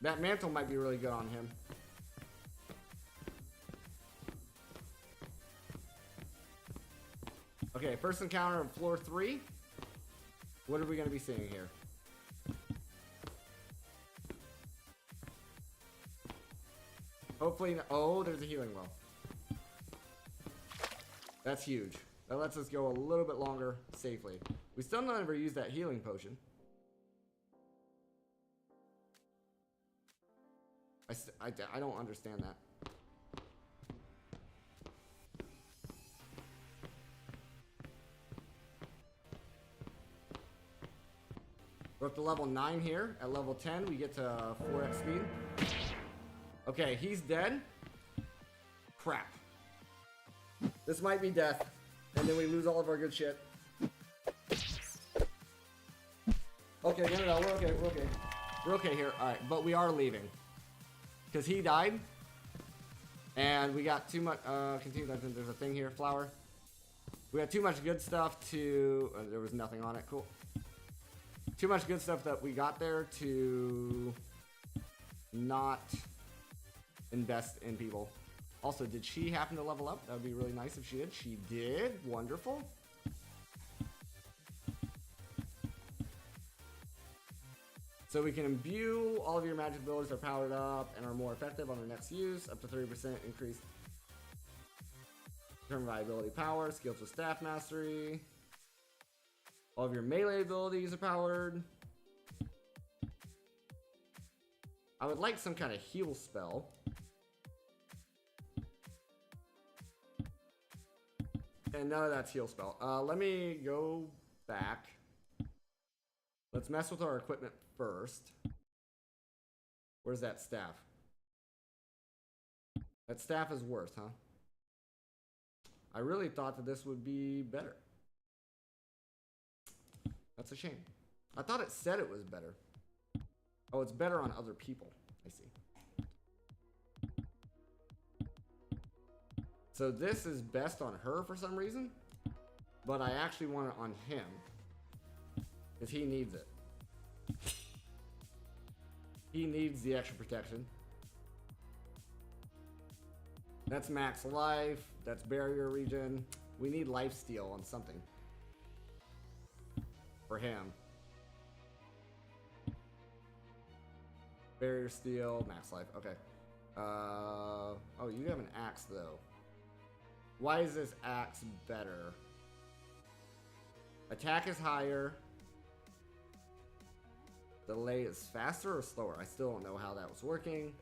A: That mantle might be really good on him. Okay, first encounter of floor 3. What are we going to be seeing here? Hopefully, oh, there's a healing well. That's huge. That lets us go a little bit longer safely. We still never use that healing potion. I don't understand that. We're up to level 9 here. At level 10, we get to 4x speed. Okay, he's dead. Crap. This might be death. And then we lose all of our good shit. Okay, no, we're okay, we're okay. We're okay here. Alright, but we are leaving. Because he died. And we got too much, continue, there's a thing here, flower. We got too much good stuff to, there was nothing on it, cool. Too much good stuff that we got there to not invest in people. Also, did she happen to level up? That would be really nice if she did. She did. Wonderful. So we can imbue. All of your magic abilities are powered up and are more effective on their next use. Up to 30% increased term viability power. Skills with staff mastery. All of your melee abilities are powered. I would like some kind of heal spell. And none of that's heal spell. Let me go back. Let's mess with our equipment first. Where's that staff? That staff is worse, huh? I really thought that this would be better. That's a shame. I thought it said it was better. Oh, it's better on other people. I see. So this is best on her for some reason, but I actually want it on him because he needs it. He needs the extra protection. That's max life. That's barrier regen. We need life steal on something for him. Barrier steal, max life. Okay. Oh, you have an axe though. Why is this axe better? Attack is higher. Delay is faster or slower? I still don't know how that was working.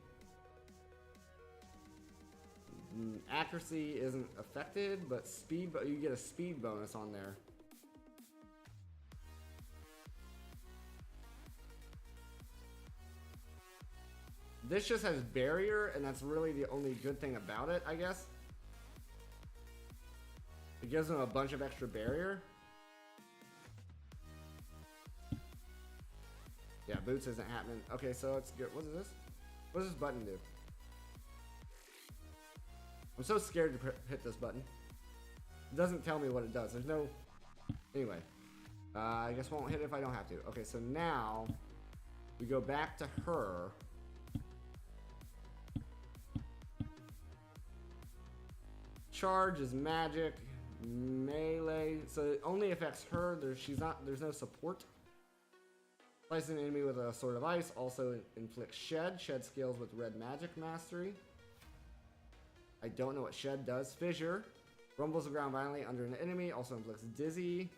A: Accuracy isn't affected, but speed, but you get a speed bonus on there. This just has barrier, and that's really the only good thing about it, I guess. It gives them a bunch of extra barrier. Yeah, boots isn't happening. Okay, so let's get, what is this? What does this button do? I'm so scared to hit this button. It doesn't tell me what it does. There's no, anyway. I guess I won't hit it if I don't have to. Okay, so now we go back to her. Charge is magic, melee, so it only affects her. There's no support. Slice an enemy with a sword of ice, also inflicts shed. Shed scales with red magic mastery. I don't know what shed does. Fissure, rumbles the ground violently under an enemy, also inflicts dizzy.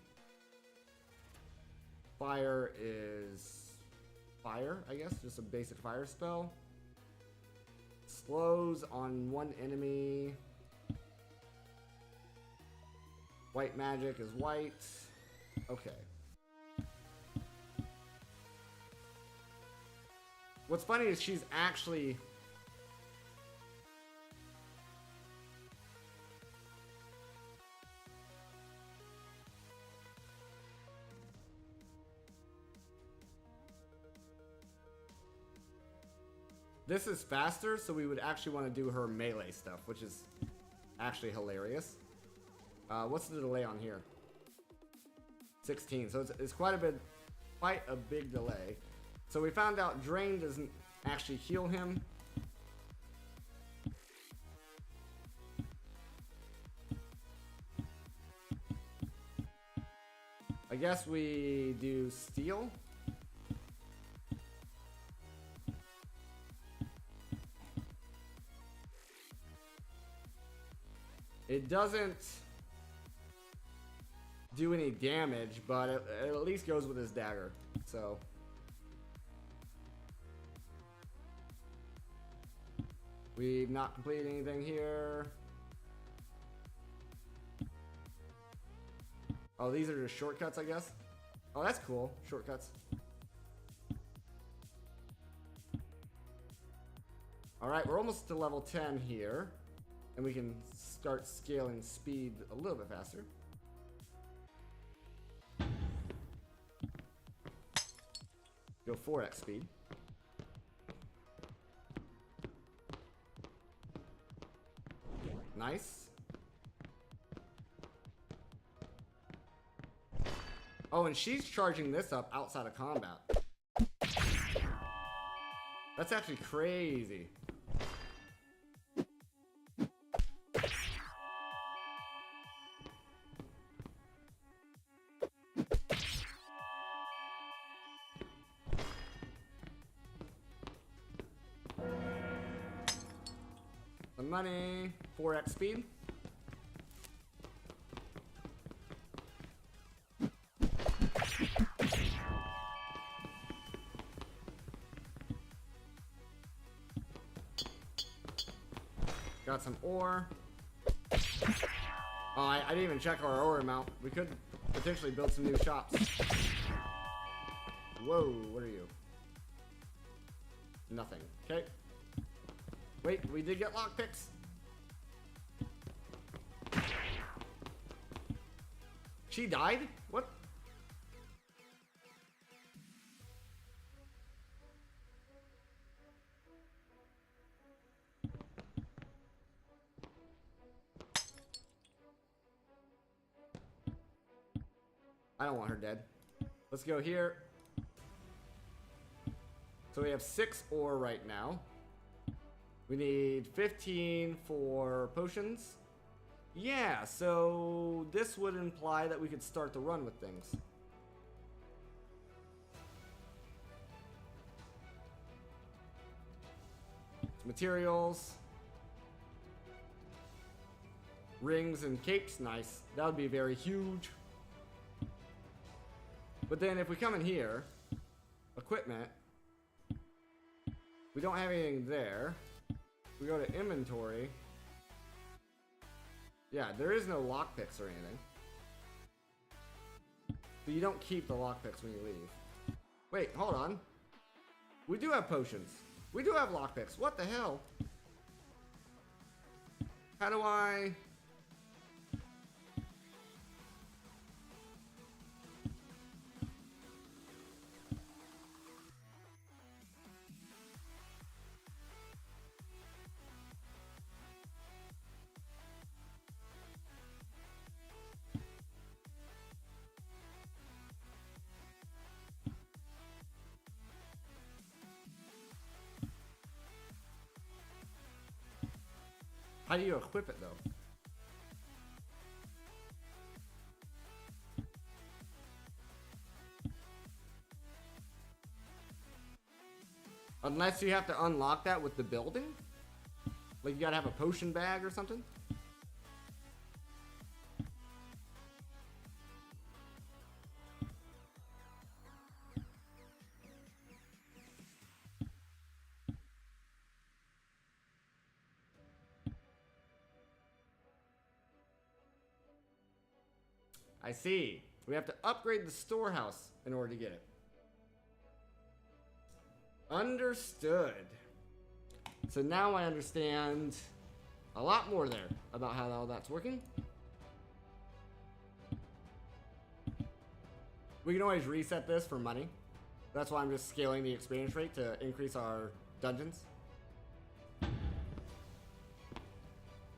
A: Fire is fire, I guess, just a basic fire spell. Slows on one enemy. White magic is white. Okay. What's funny is she's actually... This is faster, so we would actually want to do her melee stuff, which is actually hilarious. What's the delay on here? 16, so it's quite a big delay. So we found out Drain doesn't actually heal him. I guess we do Steel. It doesn't do any damage, but it at least goes with his dagger. So we've not completed anything here. Oh, these are just shortcuts, I guess. Oh, that's cool. Shortcuts. Alright, we're almost to level 10 here. And we can start scaling speed a little bit faster. Go 4x speed. Nice. Oh, and she's charging this up outside of combat. That's actually crazy. The money, 4x speed. Got some ore. Oh, I didn't even check our ore amount. We could potentially build some new shops. Whoa, what are you? Nothing. Okay. Wait, we did get lockpicks. She died? What? I don't want her dead. Let's go here. So we have 6 ore right now. We need 15 for potions. Yeah, so this would imply that we could start the run with things. Materials. Rings and capes, nice. That would be very huge. But then if we come in here, equipment, we don't have anything there. We go to inventory. Yeah, there is no lockpicks or anything. So you don't keep the lockpicks when you leave. Wait, hold on. We do have potions. We do have lockpicks. What the hell? How do I... How do you equip it, though? Unless you have to unlock that with the building? Like you gotta have a potion bag or something? I see. We have to upgrade the storehouse in order to get it. Understood. So now I understand a lot more there about how all that's working. We can always reset this for money. That's why I'm just scaling the experience rate to increase our dungeons.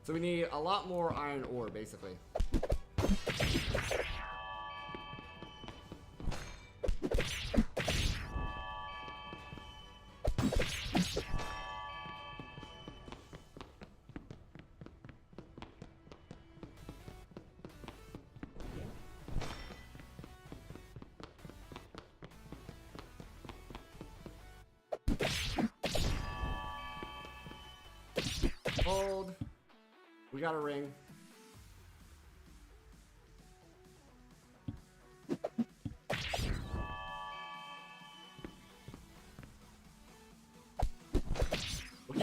A: So we need a lot more iron ore, basically. Hold. We got a ring.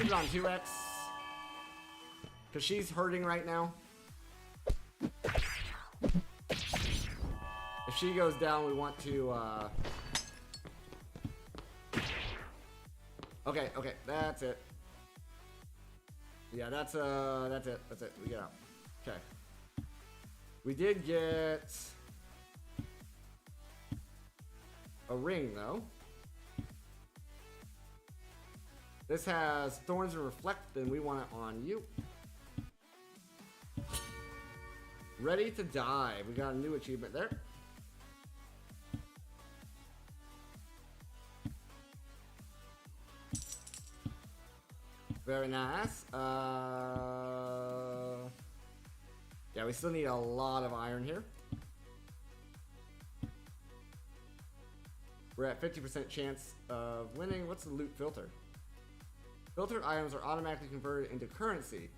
A: it on 2x. Because she's hurting right now. If she goes down, we want to, Okay, that's it. Yeah, that's it. We get out. Okay. We did get a ring, though. This has Thorns and Reflect, then we want it on you. Ready to dive. We got a new achievement there. Very nice. Yeah, we still need a lot of iron here. We're at 50% chance of winning. What's the loot filter? Filtered items are automatically converted into currency.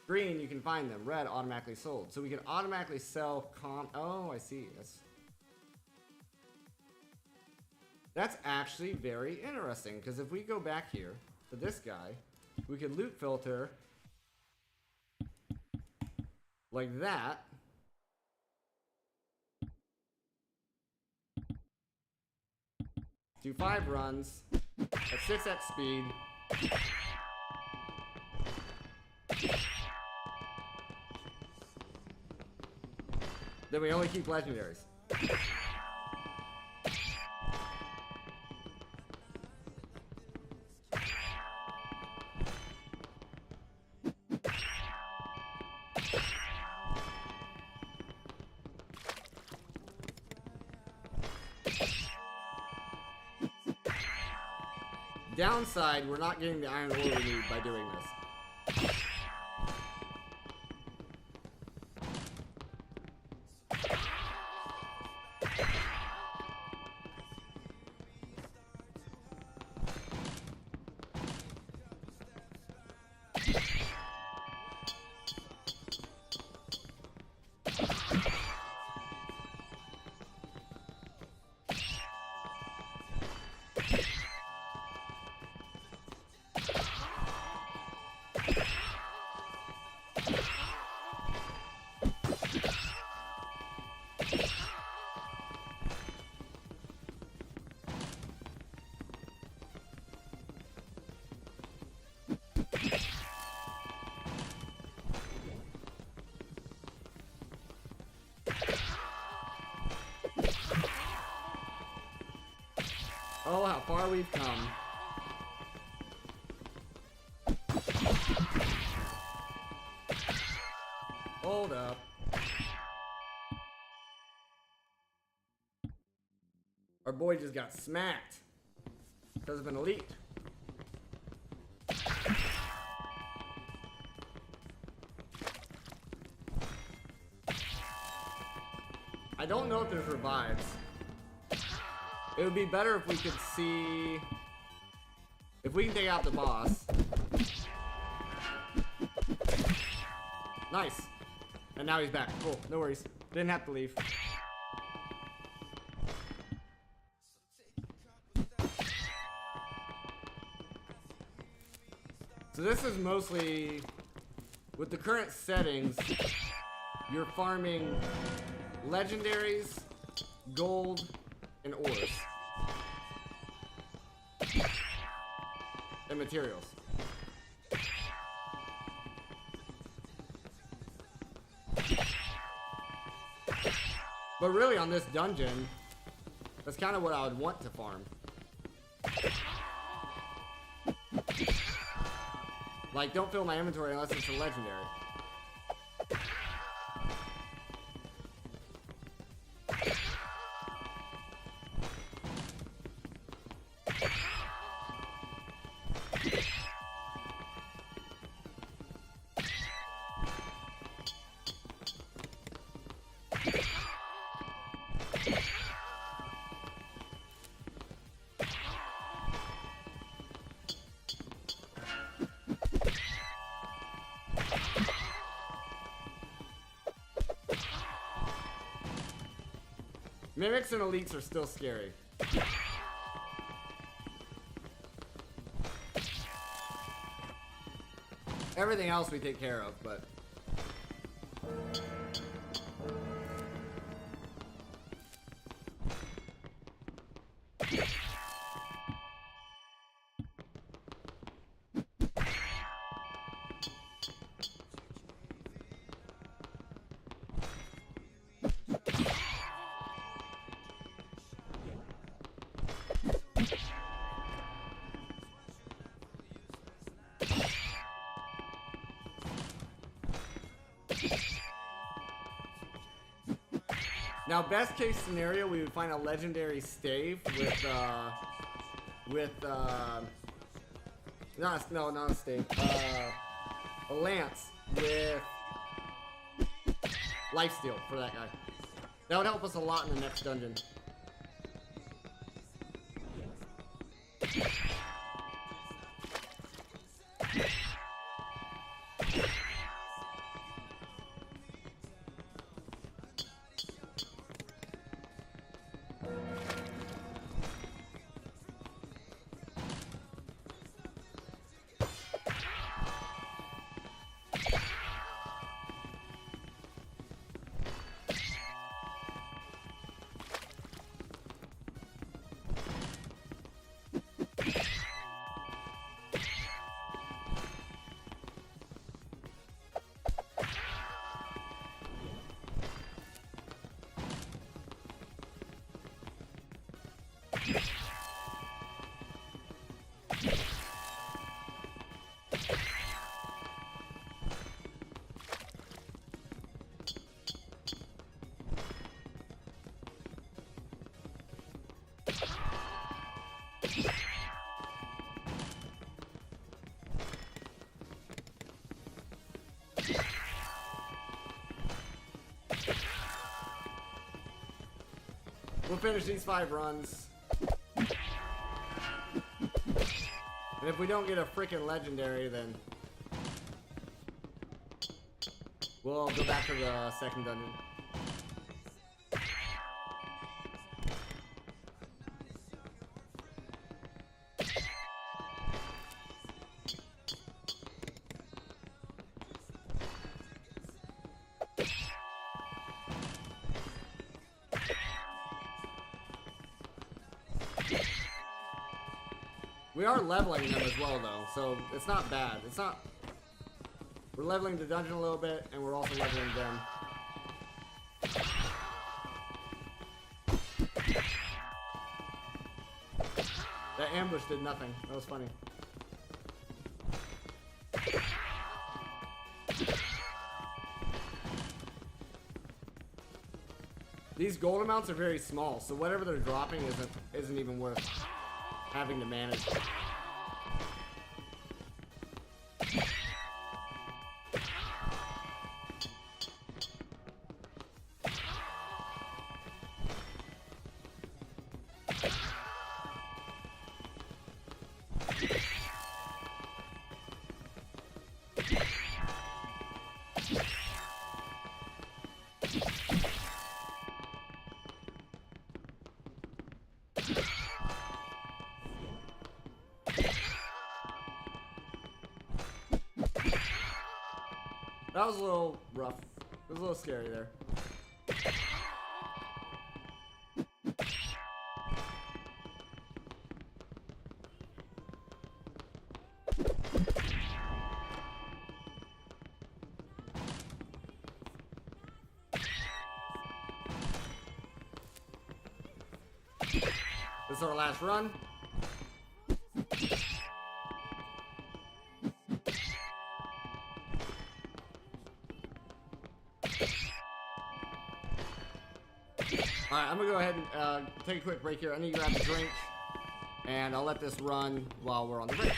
A: Green, you can find them. Red, automatically sold. So we can automatically sell oh, I see. That's actually very interesting, because if we go back here to this guy, we can loot filter like that. Do 5 runs at 6x speed. Then we only keep legendaries. Downside, we're not getting the iron ore we need by doing this. Oh, how far we've come. Hold up. Our boy just got smacked because of an elite. I don't know if there's revives. It would be better if we could see if we can take out the boss. Nice. And now he's back. Cool. No worries. Didn't have to leave. So this is mostly, with the current settings, you're farming legendaries, gold, and ores. And materials. But really on this dungeon, that's kind of what I would want to farm. Like, don't fill my inventory unless it's a legendary. Mimics and elites are still scary. Everything else we take care of, but... Now, best case scenario, we would find a legendary stave not a stave, a lance with lifesteal for that guy. That would help us a lot in the next dungeon. We'll finish these 5 runs. And if we don't get a freaking legendary, then we'll go back to the second dungeon. We are leveling them as well, though, so it's not bad. It's not... We're leveling the dungeon a little bit, and we're also leveling them. That ambush did nothing. That was funny. These gold amounts are very small, so whatever they're dropping isn't even worth having to manage. That was a little rough. It was a little scary there. This is our last run. Alright, I'm gonna go ahead and take a quick break here. I need to grab a drink, and I'll let this run while we're on the break.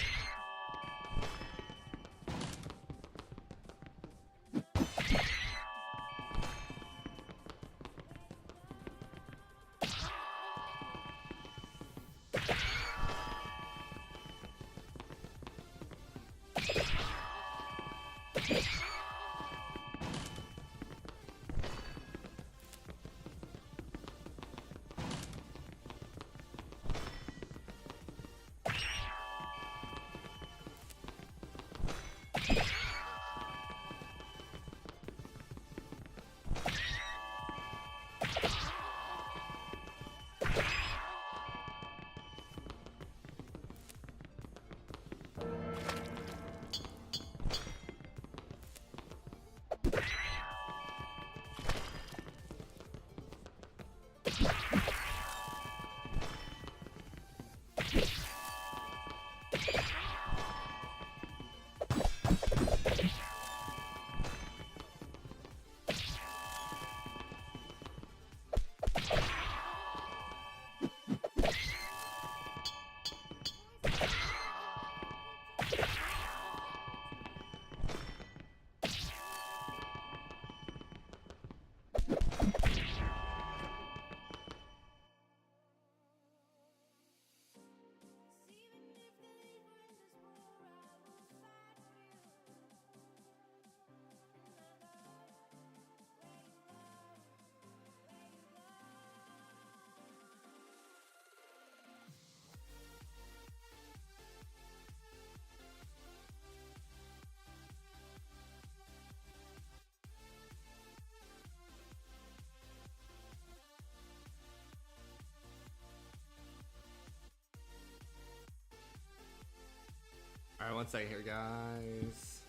A: one second here, guys.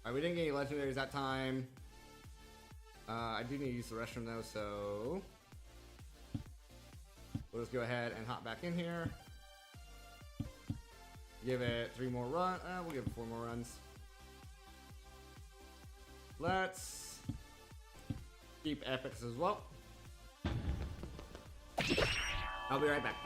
A: Alright, we didn't get any legendaries that time. I do need to use the restroom though, so we'll just go ahead and hop back in here. Give it 3 more runs. We'll give it 4 more runs. Let's keep epics as well. I'll be right back.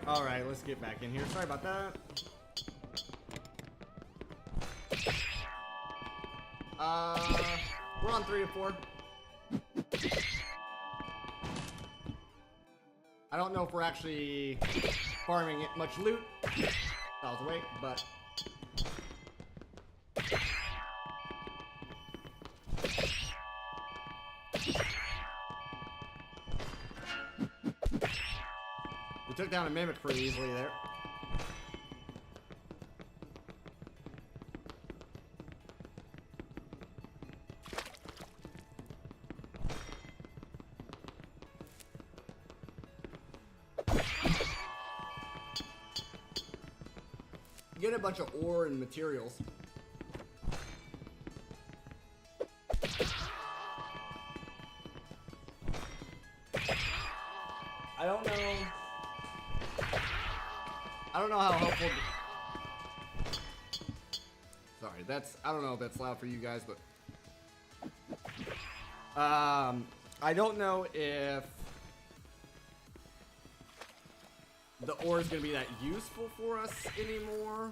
A: Alright, let's get back in here. Sorry about that. We're on 3 to 4. I don't know if we're actually farming it much loot. Miles away, but we took down a mimic pretty easily there. Get a bunch of ore and materials. I don't know how helpful That's, I don't know if that's loud for you guys, but I don't know if the ore is going to be that useful for us anymore.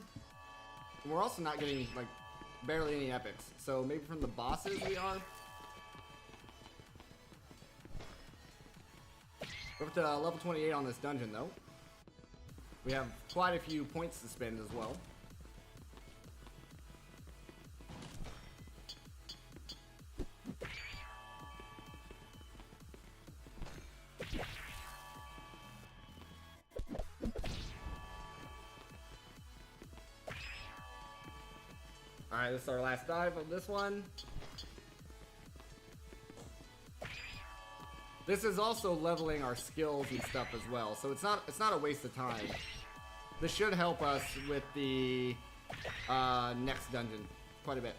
A: And we're also not getting, like, barely any epics. So maybe from the bosses we are. We're up to level 28 on this dungeon, though. We have quite a few points to spend as well. Alright, this is our last dive of this one. This is also leveling our skills and stuff as well, so it's not a waste of time. This should help us with the next dungeon quite a bit.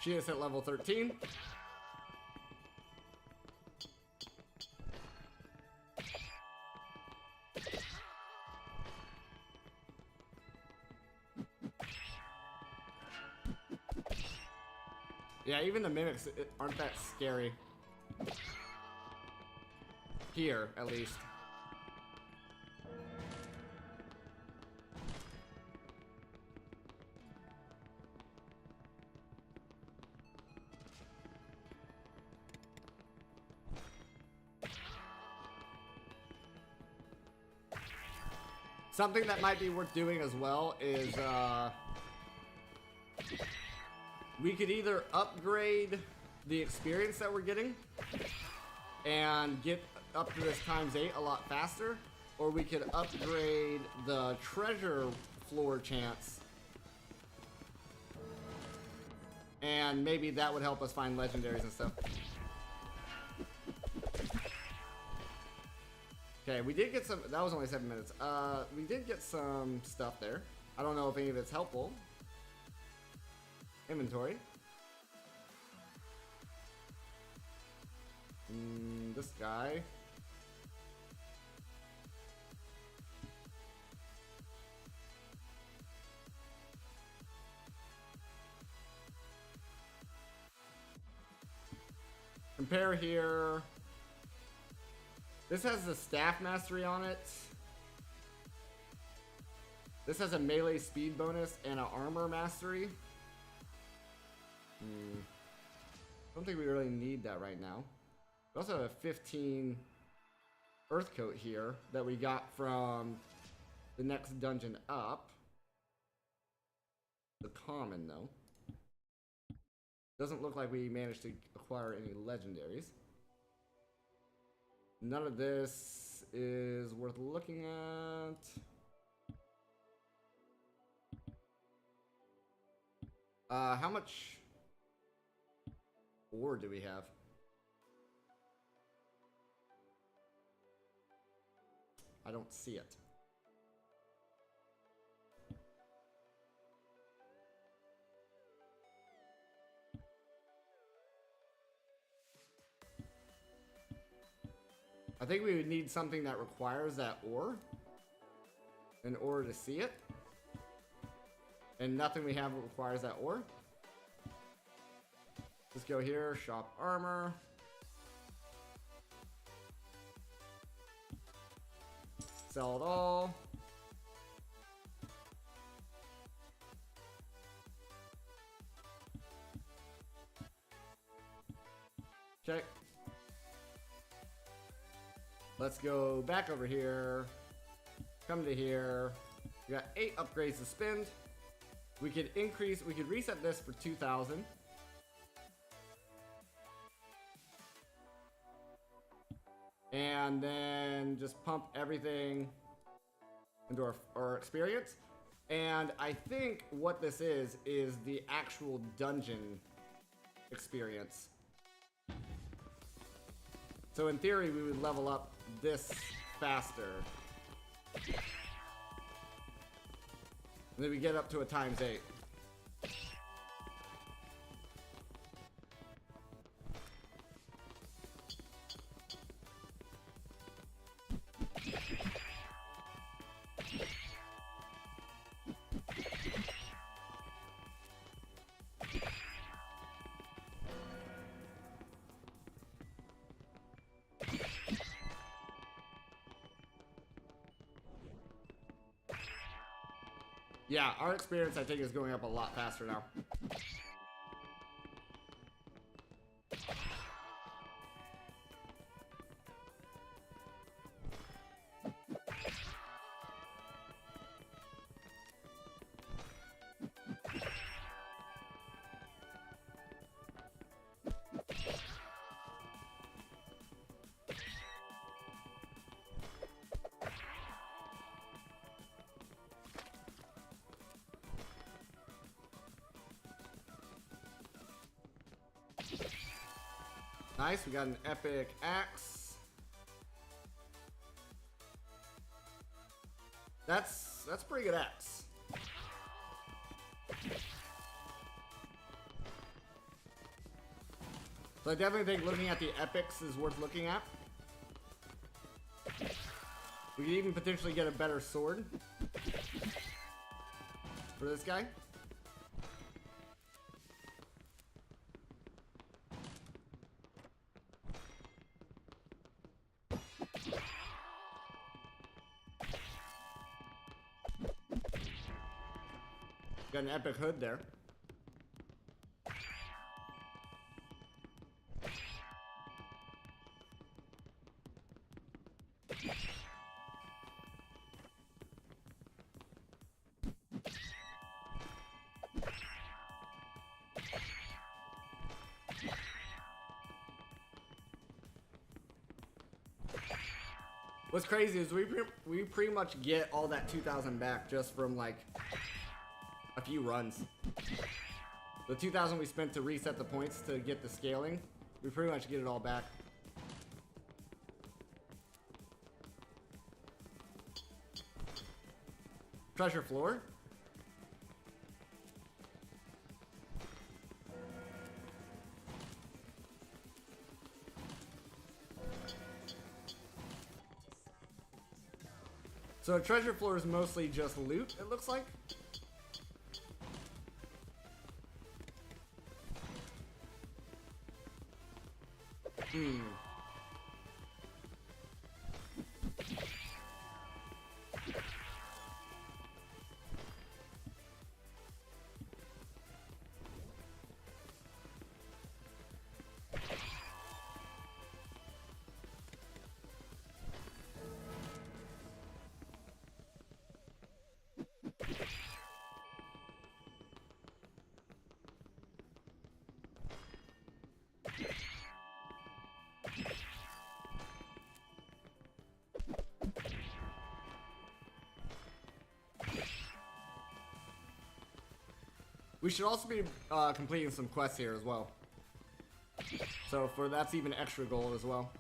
A: She is at level 13. Yeah, even the mimics aren't that scary. Here, at least. Something that might be worth doing as well is, we could either upgrade the experience that we're getting and get up to this ×8 a lot faster, or we could upgrade the treasure floor chance, and maybe that would help us find legendaries and stuff. Okay, we did get some, that was only 7 minutes. We did get some stuff there. I don't know if any of it's helpful. Inventory. This guy. Compare here. This has the staff mastery on it. This has a melee speed bonus and an armor mastery. Don't think we really need that right now. We also have a 15 earth coat here that we got from the next dungeon up. The common though. Doesn't look like we managed to acquire any legendaries. None of this is worth looking at. How much ore do we have? I don't see it. I think we would need something that requires that ore in order to see it. And nothing we have requires that ore. Let's go here, shop armor. Sell it all. Okay. Let's go back over here. Come to here. We got 8 upgrades to spend. We could increase, we could reset this for 2,000. And then just pump everything into our experience. And I think what this is the actual dungeon experience. So in theory, we would level up this faster. And then we get up to a ×8. Yeah, our experience, I think, is going up a lot faster now. Nice, we got an epic axe. That's pretty good axe. So I definitely think looking at the epics is worth looking at. We could even potentially get a better sword for this guy. Got an epic hood there. What's crazy is we pretty much get all that 2,000 back just from like a few runs. The 2,000 we spent to reset the points to get the scaling, we pretty much get it all back. Treasure floor. So a treasure floor is mostly just loot, it looks like. We should also be completing some quests here as well. So that's even extra gold as well.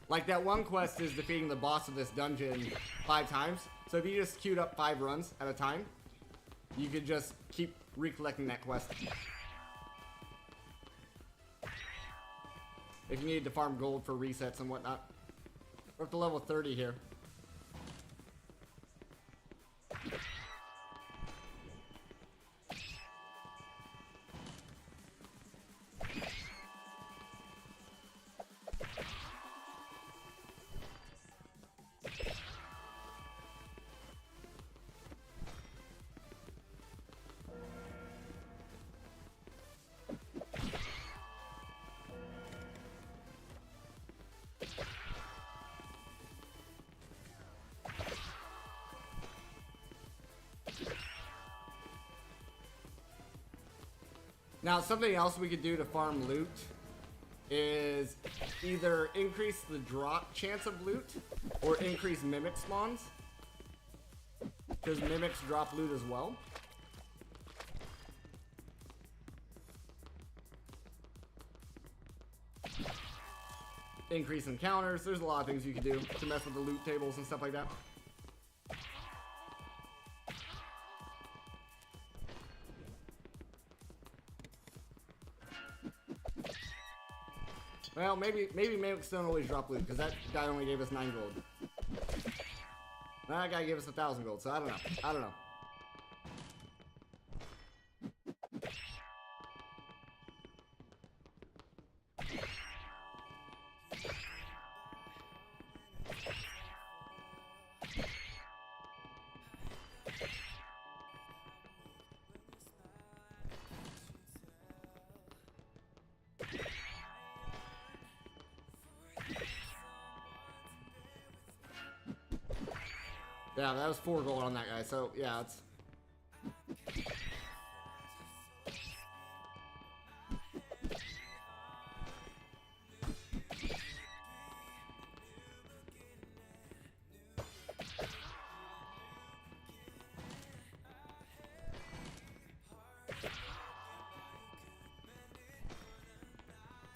A: Like that one quest is defeating the boss of this dungeon 5 times. So if you just queued up 5 runs at a time, you could just keep recollecting that quest. If you needed to farm gold for resets and whatnot. We're up to level 30 here. Now, something else we could do to farm loot is either increase the drop chance of loot or increase mimic spawns. Because mimics drop loot as well. Increase encounters. There's a lot of things you can do to mess with the loot tables and stuff like that. Well, maybe mimics don't always drop loot, because that guy only gave us 9 gold. That guy gave us 1,000 gold, so I don't know. I don't know. Yeah, that was 4 gold on that guy, so yeah, it's...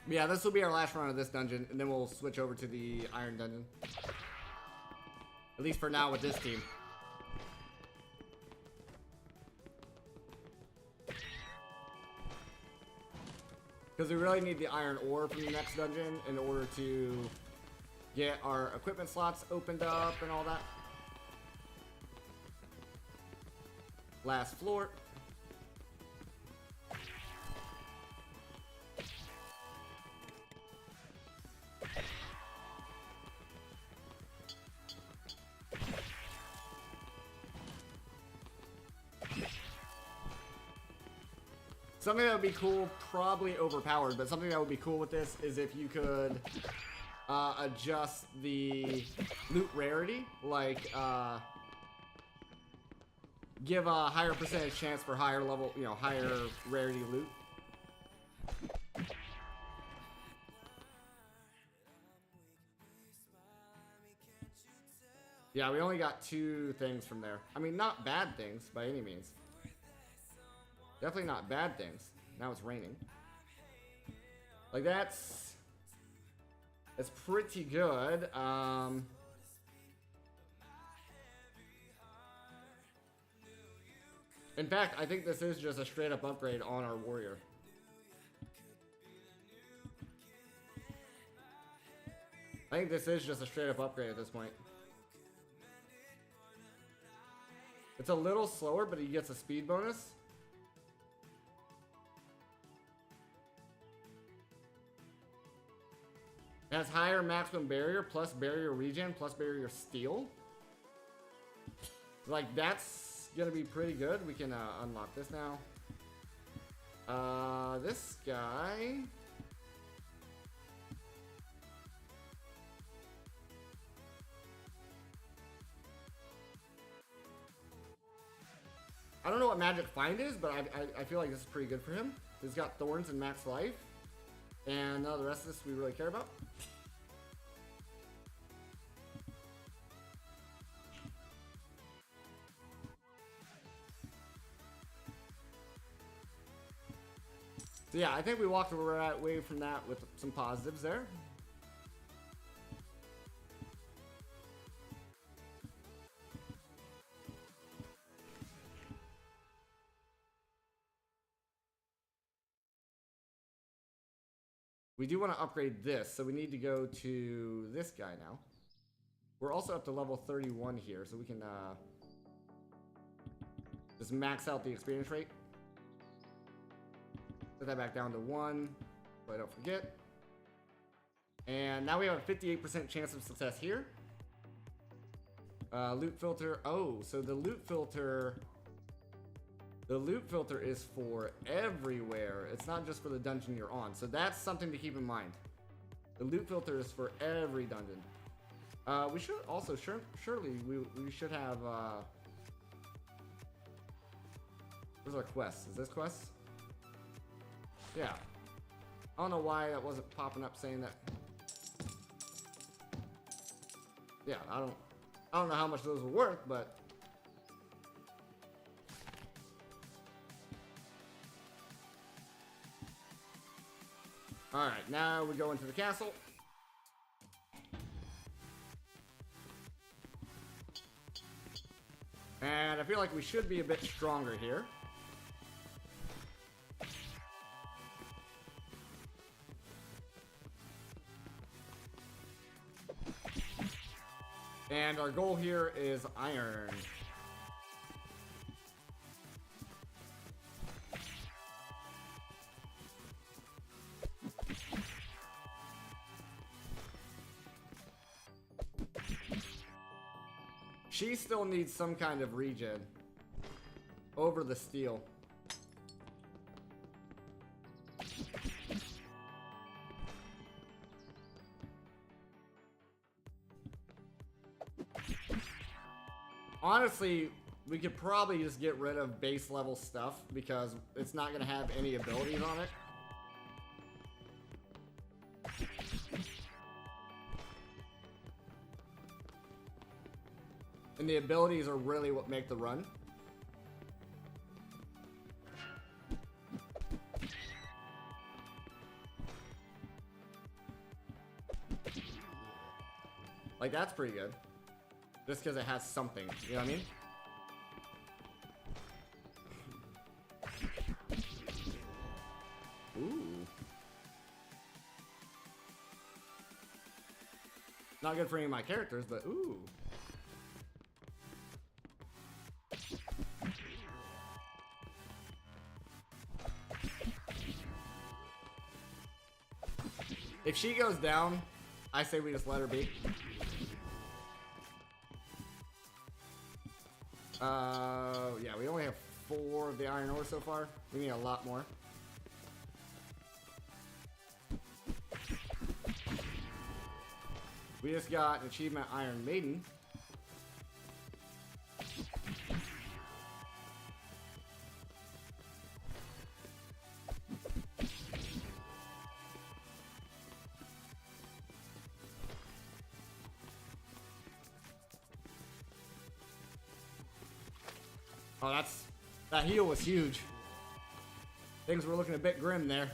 A: Yeah, this will be our last run of this dungeon, and then we'll switch over to the Iron Dungeon. At least for now with this team. Because we really need the iron ore from the next dungeon in order to get our equipment slots opened up and all that. Last floor. Something that would be cool, probably overpowered, but something that would be cool with this is if you could adjust the loot rarity, like give a higher percentage chance for higher level, you know, higher rarity loot. Yeah, we only got 2 things from there. I mean, not bad things by any means. Definitely not bad things. Now it's raining. Like that's pretty good. In fact, I think this is just a straight up upgrade on our warrior. I think this is just a straight up upgrade at this point. It's a little slower, but he gets a speed bonus. It has higher maximum barrier, plus barrier regen, plus barrier steal. Like, that's gonna be pretty good. We can unlock this now. This guy... I don't know what Magic Find is, but I feel like this is pretty good for him. He's got Thorns and Max Life. And none of the rest of this we really care about. So yeah, I think we walked away from that with some positives there. We do want to upgrade this, so we need to go to this guy now. We're also up to level 31 here, so we can just max out the experience rate. Set that back down to 1, so I don't forget. And now we have a 58% chance of success here. Loot filter. Oh, so the loot filter... The loot filter is for everywhere. It's not just for the dungeon you're on. So that's something to keep in mind. The loot filter is for every dungeon. We should also, surely, we should have... Where's our quest? Is this quest? Yeah. I don't know why that wasn't popping up saying that. Yeah, I don't know how much those were worth, but all right, now we go into the castle. And I feel like we should be a bit stronger here. And our goal here is iron. She still needs some kind of regen over the steel. Honestly, we could probably just get rid of base level stuff because it's not going to have any abilities on it. And the abilities are really what make the run. Like, that's pretty good. Just because it has something, you know what I mean? Ooh. Not good for any of my characters, but ooh. If she goes down, I say we just let her be. Yeah, we only have 4 of the iron ore so far. We need a lot more. We just got an achievement Iron Maiden. Oh, that heal was huge. Things were looking a bit grim there.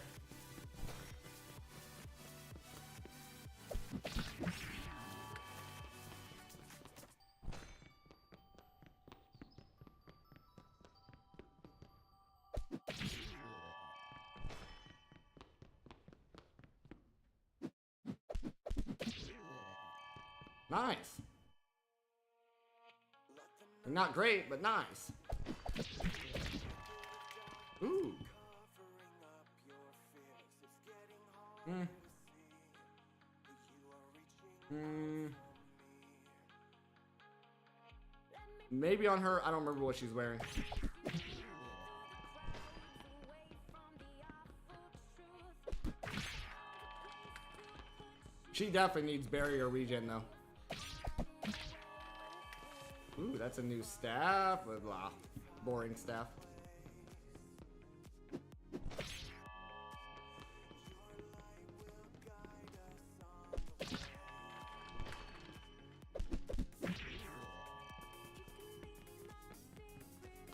A: Nice. Not great, but nice. Ooh. Maybe on her, I don't remember what she's wearing. She definitely needs barrier regen though. Ooh, that's a new staff. Blah, boring staff.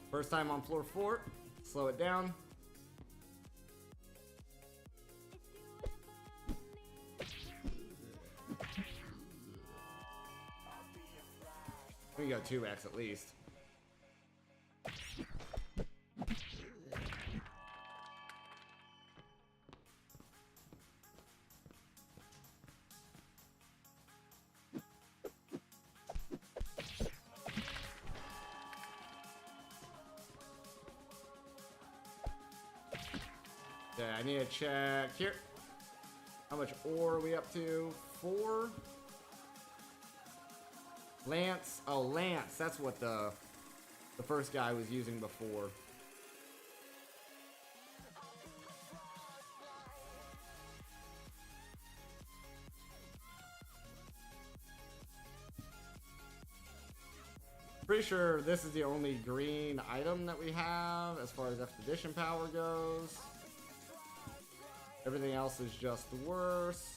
A: First time on floor 4. Slow it down. We go 2x at least. Yeah, I need to check here. How much ore are we up to? 4? Lance. Oh, Lance. That's what the first guy was using before. Pretty sure this is the only green item that we have as far as expedition power goes. Everything else is just worse.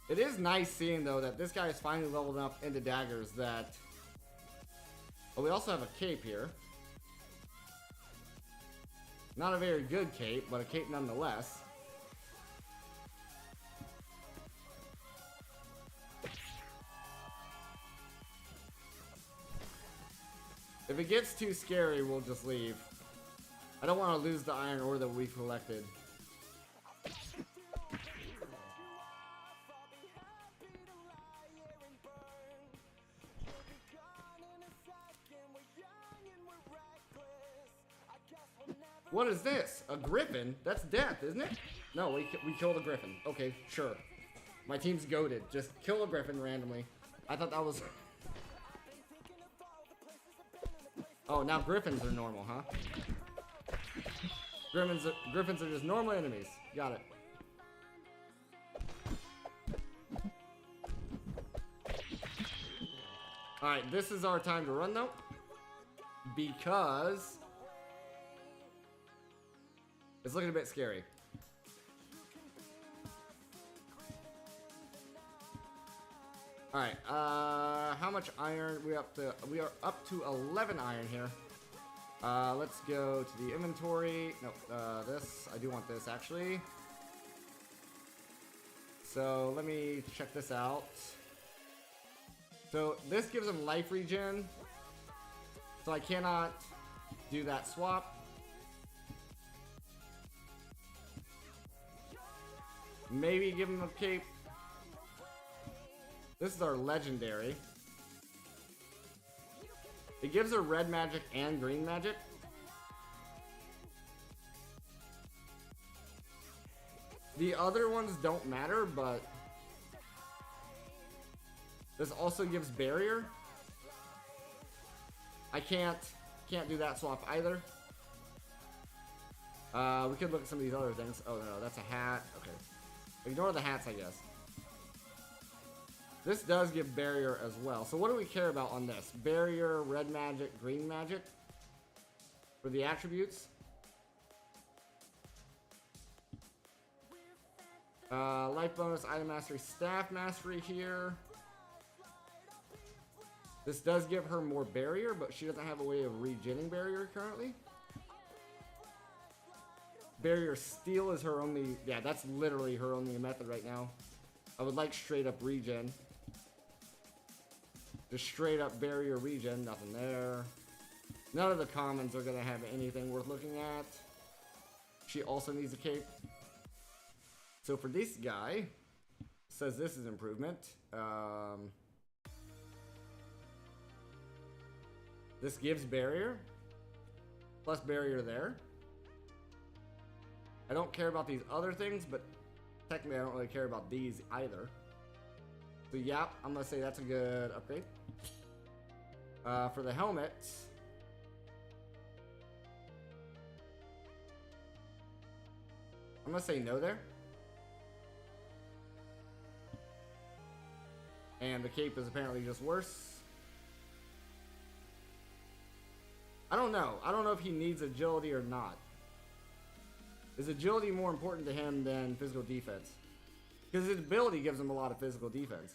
A: It is nice seeing, though, that this guy is finally leveled up into daggers that... Oh, we also have a cape here. Not a very good cape, but a cape nonetheless. If it gets too scary, we'll just leave. I don't want to lose the iron ore that we collected. What is this? A griffin? That's death, isn't it? No, we killed a griffin. Okay, sure. My team's goated. Just kill a griffin randomly. I thought that was... Oh, now griffins are normal, huh? Griffins are just normal enemies. Got it. Alright, this is our time to run, though. Because... it's looking a bit scary. Alright, how much iron? We are up to 11 iron here. Let's go to the inventory. No, this. I do want this, actually. So, let me check this out. So, this gives him life regen. So, I cannot do that swap. Maybe give him a cape. This is our legendary. It gives her red magic and green magic. The other ones don't matter, but this also gives barrier. I can't do that swap either. We could look at some of these other things. Oh no, that's a hat. Okay. Ignore the hats, I guess. This does give barrier as well. So what do we care about on this? Barrier, red magic, green magic? For the attributes? Life bonus, item mastery, staff mastery here. This does give her more barrier, but she doesn't have a way of regenning barrier currently. Barrier steel is her only... yeah, that's literally her only method right now. I would like straight up regen. Just straight up barrier regen, nothing there. None of the commons are going to have anything worth looking at. She also needs a cape. So for this guy, says this is improvement. This gives barrier. Plus barrier there. I don't care about these other things, but technically I don't really care about these either. So yeah, I'm going to say that's a good upgrade. For the helmet, I'm going to say no there. And the cape is apparently just worse. I don't know. I don't know if he needs agility or not. Is agility more important to him than physical defense? Because his ability gives him a lot of physical defense.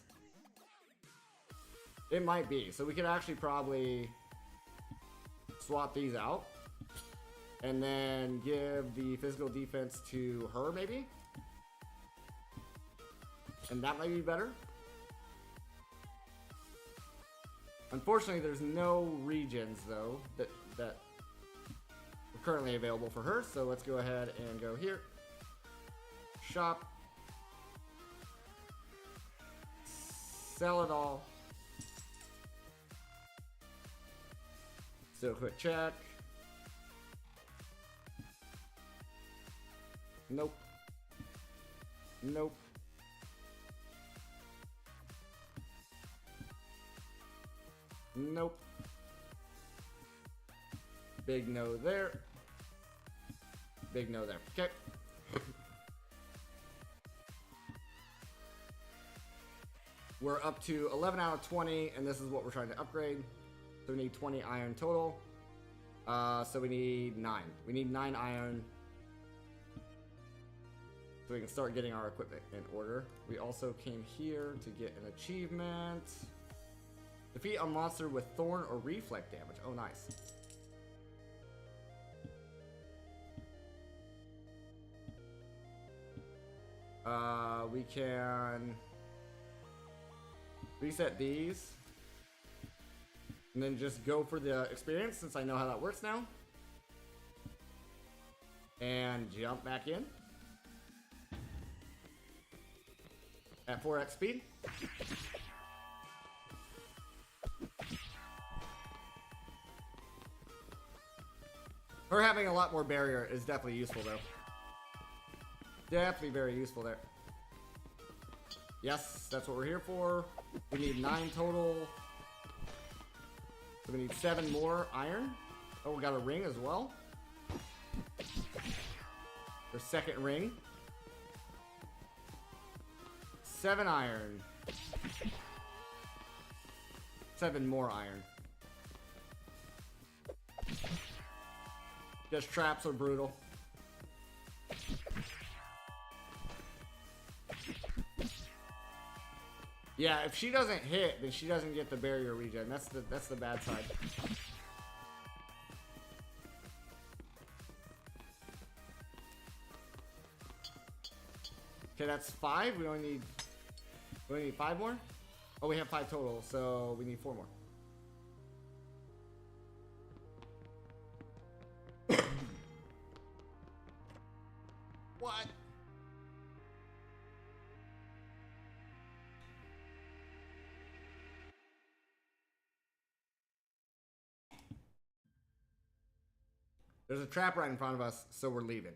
A: It might be. So we could actually probably swap these out. And then give the physical defense to her, maybe? And that might be better. Unfortunately, there's no regens, though, that are currently available for her. So let's go ahead and go here. Shop. Sell it all. So quick check. Nope. Nope. Nope. Big no there. Big no there. Okay. We're up to 11 out of 20, and this is what we're trying to upgrade. So we need 20 iron total. So we need 9. We need 9 iron. So we can start getting our equipment in order. We also came here to get an achievement. Defeat a monster with thorn or reflect damage. Oh, nice. We can reset these. And then just go for the experience since I know how that works now. And jump back in. At 4x speed. Her having a lot more barrier is definitely useful though. Definitely very useful there. Yes, that's what we're here for. We need 9 total. So we need 7 more iron. Oh, we got a ring as well. Their second ring. 7 iron. 7 more iron. Just traps are brutal. Yeah, if she doesn't hit, then she doesn't get the barrier regen. That's the bad side. Okay, that's 5. We only need 5 more? Oh, we have 5 total, so we need 4 more. What? There's a trap right in front of us, so we're leaving.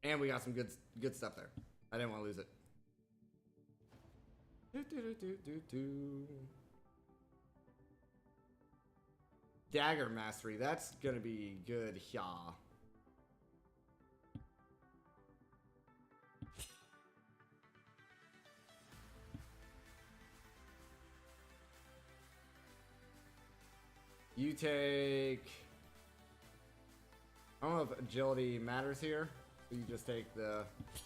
A: And we got some good stuff there. I didn't want to lose it. Dagger mastery. That's gonna be good. Yeah. You take... I don't know if agility matters here. You just take the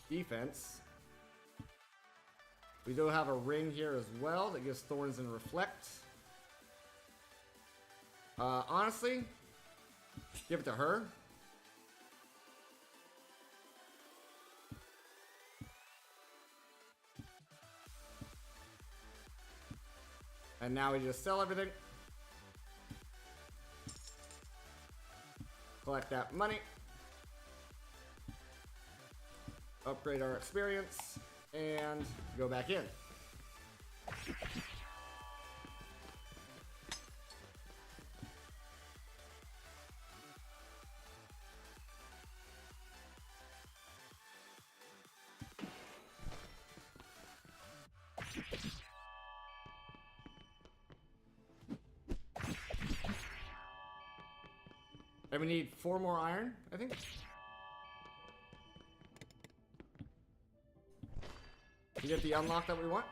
A: defense. We do have a ring here as well that gives thorns and reflect. Honestly, give it to her. And now we just sell everything. Collect that money. Upgrade our experience. And go back in. And we need 4 more iron, I think. To get the unlock that we want.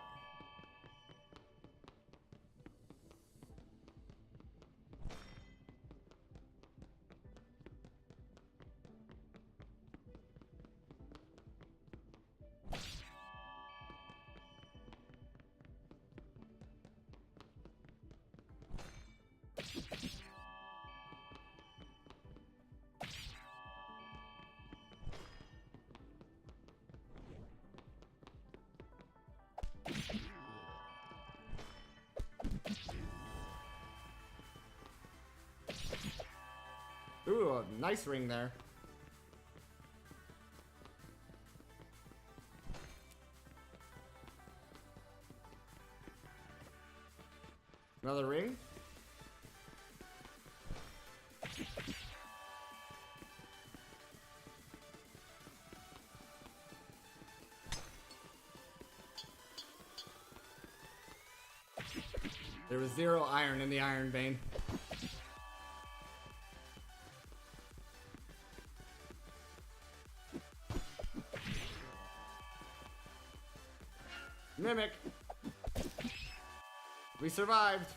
A: Ooh, a nice ring there. Another ring. There was 0 iron in the iron vein. Mimic. We survived.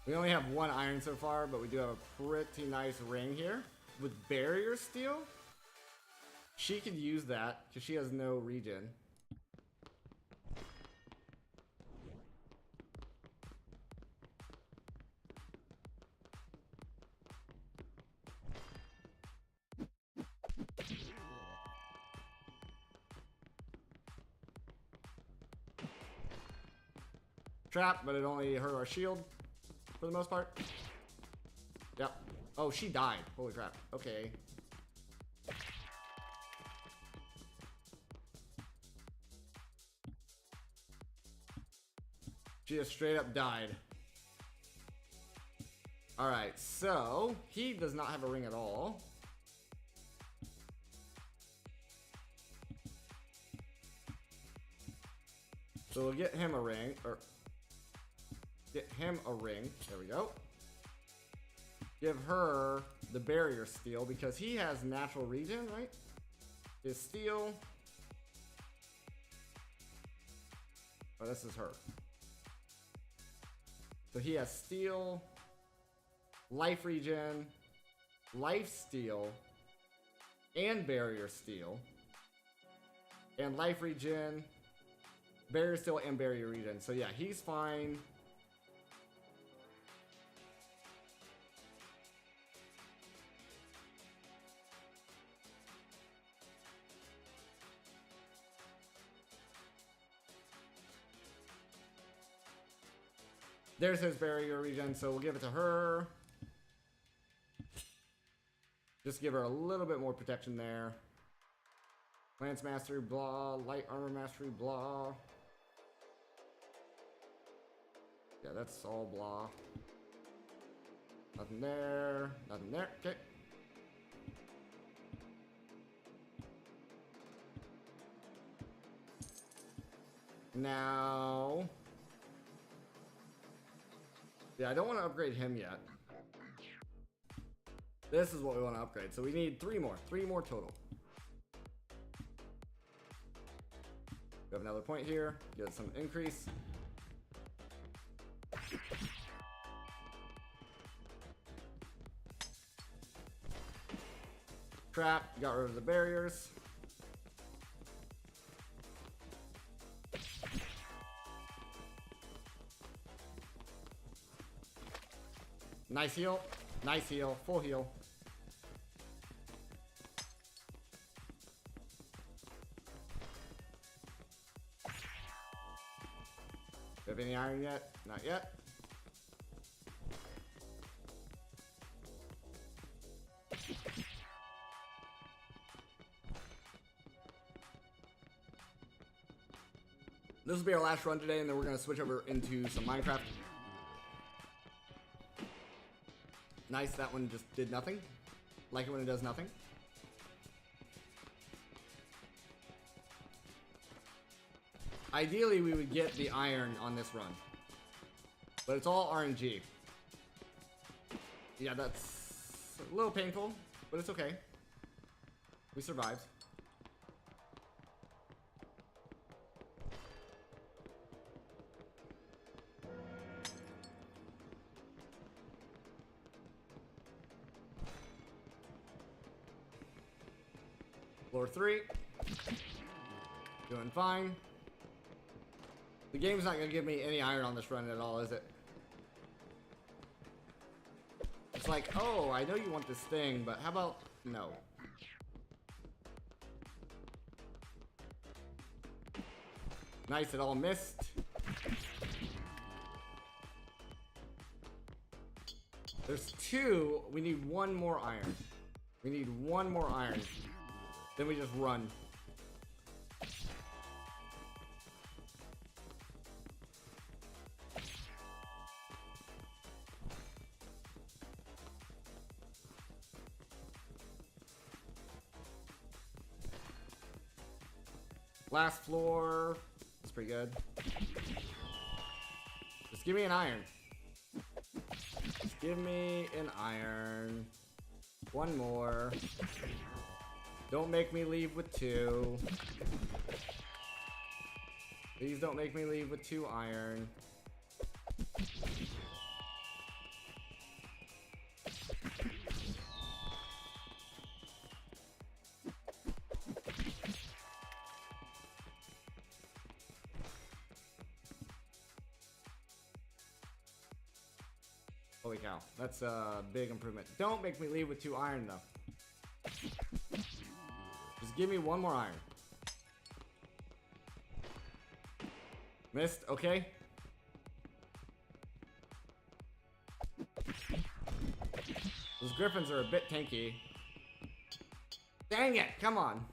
A: We only have 1 iron so far, but we do have a pretty nice ring here with barrier steel. She could use that because she has no regen. Trap, but it only hurt our shield for the most part. Yep. Oh, she died. Holy crap. Okay. She just straight up died. Alright, so he does not have a ring at all. So we'll get him a ring, or get him a ring. There we go. Give her the barrier steel because he has natural regen, right? His steel. Oh, this is her. So he has steel, life regen, life steal, and barrier steel. And life regen, barrier steel, and barrier regen. So yeah, he's fine. There's his barrier regen, so we'll give it to her. Just give her a little bit more protection there. Lance Mastery, blah. Light Armor Mastery, blah. Yeah, that's all blah. Nothing there. Nothing there. Okay. Now... yeah, I don't want to upgrade him yet. This is what we want to upgrade. So we need 3 more. 3 more total. We have another point here. Get some increase. Trap. Got rid of the barriers. Nice heal. Nice heal. Full heal. Do you have any iron yet? Not yet. This will be our last run today, and then we're going to switch over into some Minecraft. Nice, that one just did nothing. Like it when it does nothing. Ideally, we would get the iron on this run. But it's all RNG. Yeah, that's a little painful, but it's okay. We survived. Floor 3. Doing fine. The game's not going to give me any iron on this run at all, is it? It's like, oh, I know you want this thing, but how about no? Nice, it all missed. There's 2. We need 1 more iron. We need 1 more iron. Then we just run. Last floor. That's pretty good. Just give me an iron. Just give me an iron. 1 more. Don't make me leave with 2. Please don't make me leave with 2 iron. Holy cow. That's a big improvement. Don't make me leave with 2 iron, though. Just give me 1 more iron. Missed. Okay. Those griffins are a bit tanky. Dang it! Come on.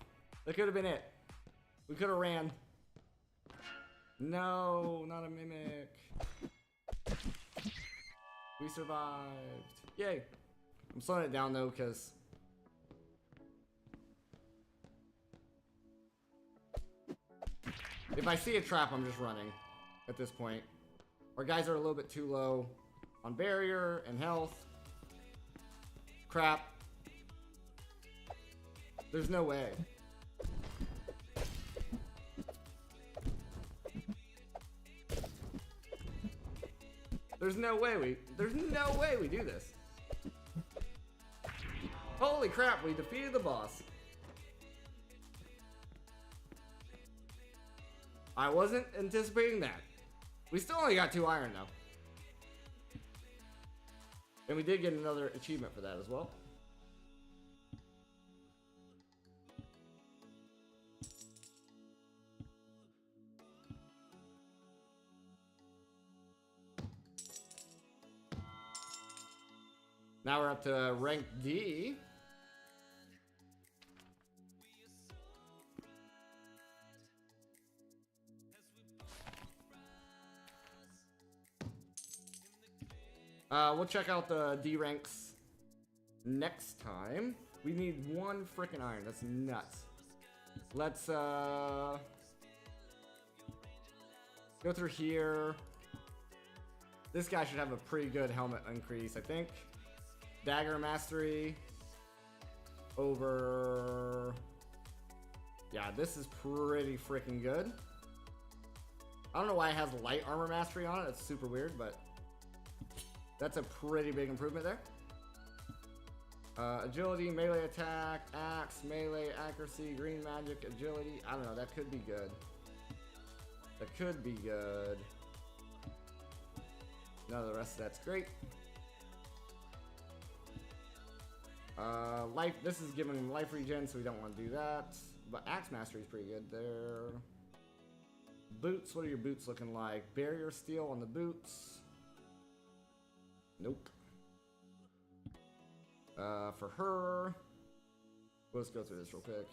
A: That could have been it. We could have ran. No, not a mimic. We survived. Yay. I'm slowing it down though, because if I see a trap, I'm just running at this point. Our guys are a little bit too low on barrier and health. Crap. There's no way. There's no way we do this. Holy crap, we defeated the boss. I wasn't anticipating that. We still only got 2 iron though. And we did get another achievement for that as well. Now we're up to rank D. We'll check out the D ranks next time. We need 1 freaking iron. That's nuts. Let's go through here. This guy should have a pretty good helmet increase, I think. Dagger mastery over. Yeah, this is pretty freaking good. I don't know why it has light armor mastery on it. It's super weird, but that's a pretty big improvement there. Agility, melee attack, axe, melee, accuracy, green magic, agility. I don't know. That could be good. That could be good. None of the rest of that's great. Life. This is giving him life regen, so we don't want to do that. But axe mastery is pretty good there. Boots. What are your boots looking like? Barrier steel on the boots. Nope. For her, let's go through this real quick.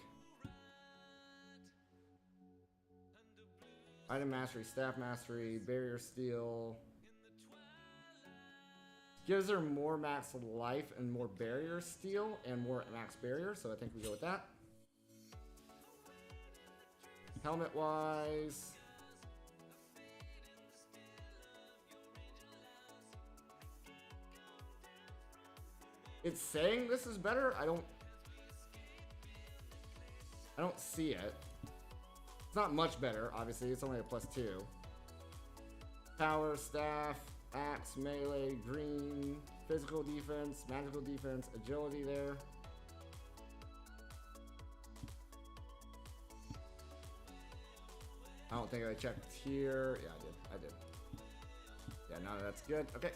A: Item mastery, staff mastery, barrier steel. Gives her more max life and more barrier steel and more max barrier, so I think we go with that. Helmet wise. It's saying this is better. I don't see it. It's not much better, obviously. It's only a +2. Power, staff, axe, melee, green, physical defense, magical defense, agility there. I don't think I checked here. Yeah, I did. Yeah, no, that's good. Okay.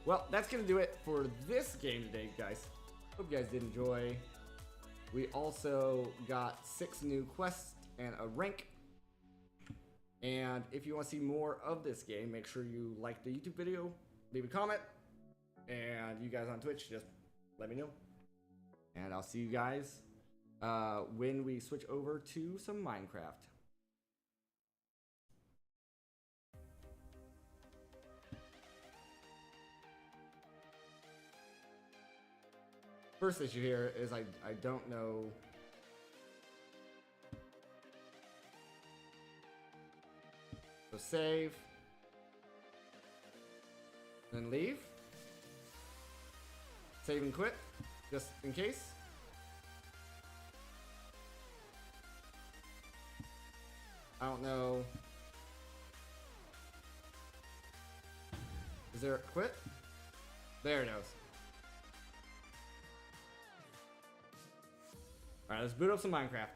A: Well, that's going to do it for this game today, guys. Hope you guys did enjoy. We also got 6 new quests and a rank. And if you want to see more of this game, make sure you like the YouTube video, leave a comment, and you guys on Twitch, just let me know. And I'll see you guys when we switch over to some Minecraft. First issue here is I don't know. So save, then leave, save and quit, just in case. I don't know. Is there a quit? There it goes. Alright, let's boot up some Minecraft.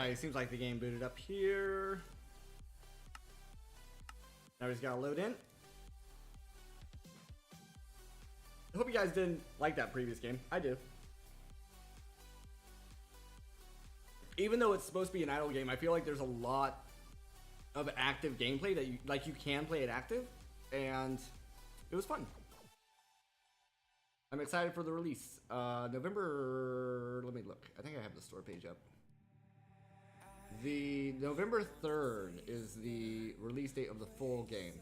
A: Alright, seems like the game booted up here. Now we just gotta load in. I hope you guys didn't like that previous game. I do. Even though it's supposed to be an idle game, I feel like there's a lot of active gameplay that you can play it active, and it was fun. I'm excited for the release. November, let me look. I think I have the store page up. The November 3rd is the release date of the full game.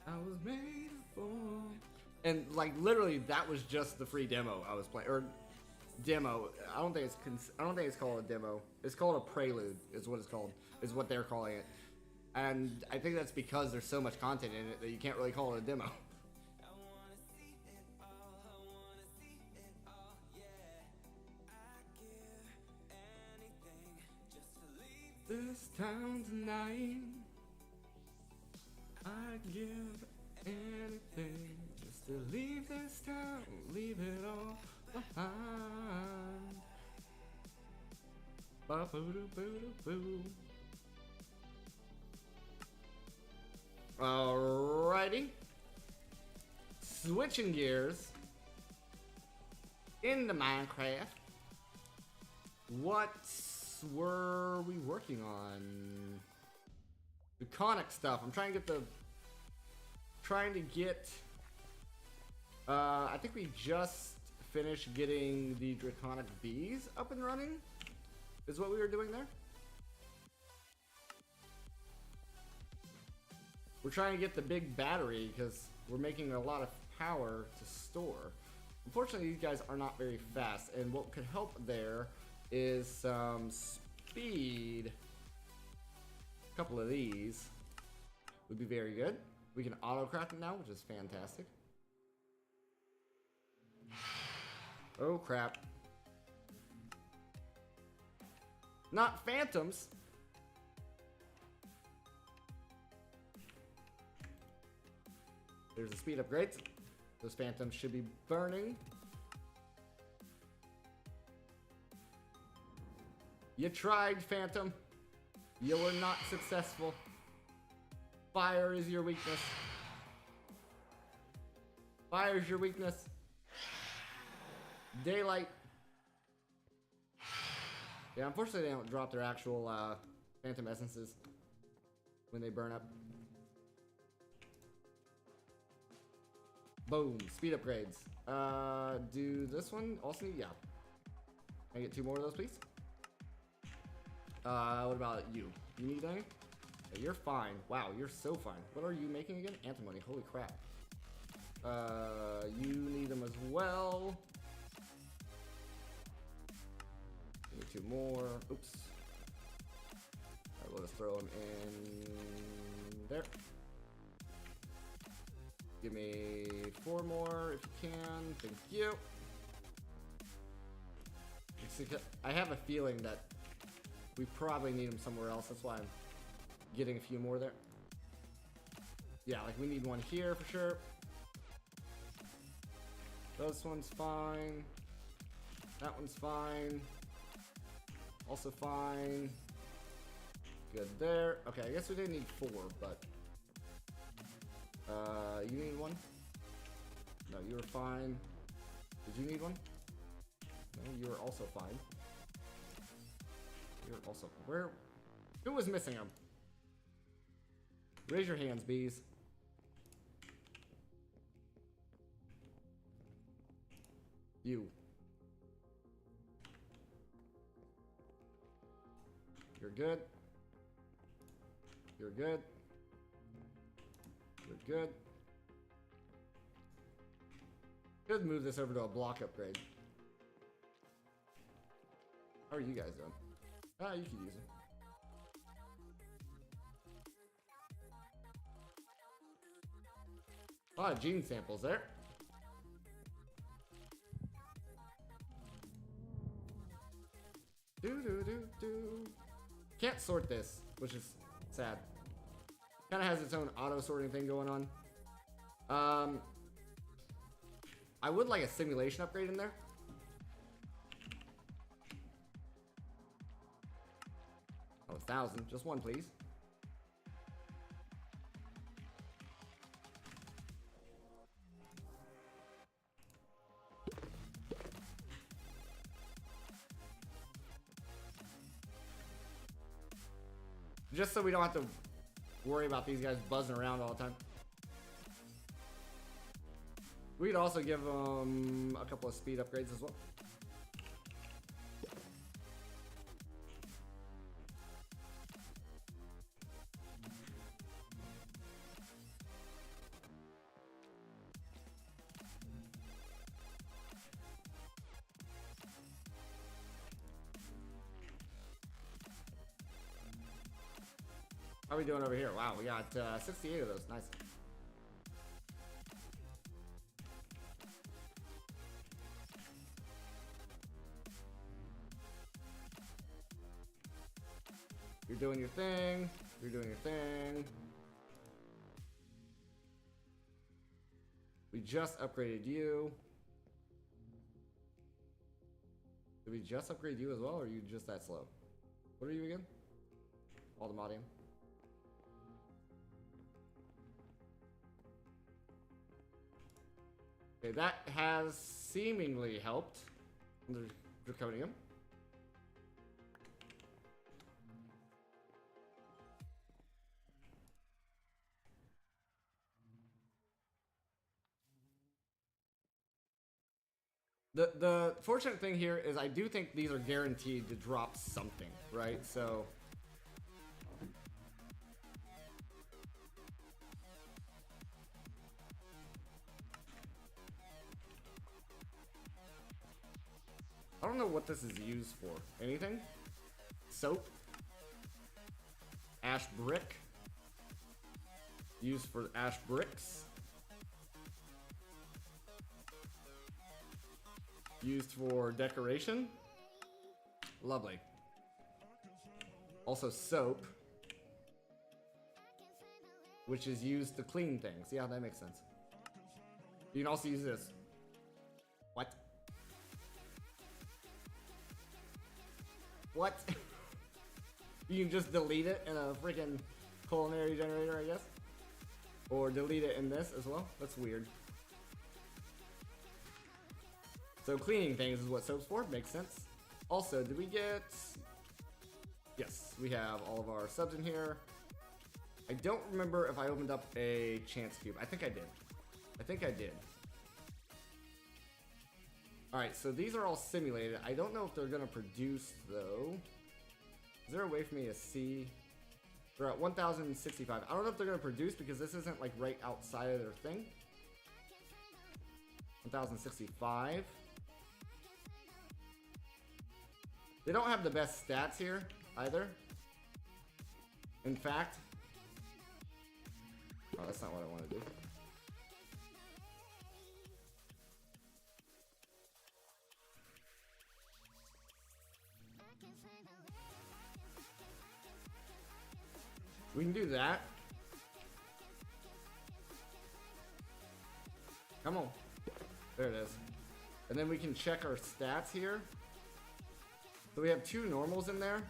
A: I was made for. And like literally, that was just the free demo I was playing, or demo. I don't think it's called a demo. It's called a prelude. Is what it's called. Is what they're calling it. And I think that's because there's so much content in it that you can't really call it a demo. This town tonight, I'd give anything just to leave this town, leave it all behind. Ba-boo-doo-boo-doo-boo. Alrighty. Switching gears into Minecraft. What were we working on? Draconic stuff. I'm trying to get I think we just finished getting the Draconic bees up and running, is what we were doing there. We're trying to get the big battery because we're making a lot of power to store. Unfortunately, these guys are not very fast, and what could help there is some speed. A couple of these would be very good. We can auto-craft it now, which is fantastic. Oh crap. Not phantoms. There's the speed upgrades. Those phantoms should be burning. You tried, Phantom. You were not successful. Fire is your weakness. Fire is your weakness. Daylight. Yeah, unfortunately they don't drop their actual phantom essences when they burn up. Boom. Speed upgrades. Do this one also need? Yeah. Can I get 2 more of those, please? What about you? You need any? Yeah, you're fine. Wow, you're so fine. What are you making again? Antimony. Holy crap. You need them as well. Need 2 more. Oops. Alright, we'll just throw them in there. Give me 4 more if you can. Thank you. I have a feeling that we probably need them somewhere else. That's why I'm getting a few more there. Yeah, like we need one here for sure. This one's fine. That one's fine. Also fine. Good there. Okay, I guess we didn't need 4, but... you need one? No, you were fine. Did you need one? No, you were also fine. You're also... Where... Who was missing them? Raise your hands, bees. You. You're good. You're good. You're good. Could move this over to a block upgrade. How are you guys doing? Ah, you could use them. A lot of gene samples there. Do. Can't sort this, which is sad. Kind of has its own auto sorting thing going on. I would like a simulation upgrade in there. Oh, 1,000. Just one, please. Just so we don't have to worry about these guys buzzing around all the time. We'd also give them a couple of speed upgrades as well. How are we doing over here? Wow, we got 68 of those. Nice. You're doing your thing. You're doing your thing. We just upgraded you. Did we just upgrade you as well, or are you just that slow? What are you again? Aldemodium. Okay, that has seemingly helped under Draconium. The fortunate thing here is I do think these are guaranteed to drop something, right? So I don't know what this is used for. Anything? Soap? Ash brick? Used for ash bricks? Used for decoration? Lovely. Also soap, which is used to clean things. Yeah, that makes sense. You can also use this. What? What? You can just delete it in a freaking culinary generator, I guess? Or delete it in this as well? That's weird. So cleaning things is what soap's for. Makes sense. Also, did we get... Yes, we have all of our subs in here. I don't remember if I opened up a chance cube. I think I did. I think I did. Alright, so these are all simulated. I don't know if they're going to produce, though. Is there a way for me to see? They're at 1,065. I don't know if they're going to produce because this isn't like right outside of their thing. 1,065. They don't have the best stats here either. In fact, oh, that's not what I want to do. We can do that. Come on. There it is. And then we can check our stats here. So we have 2 normals in there.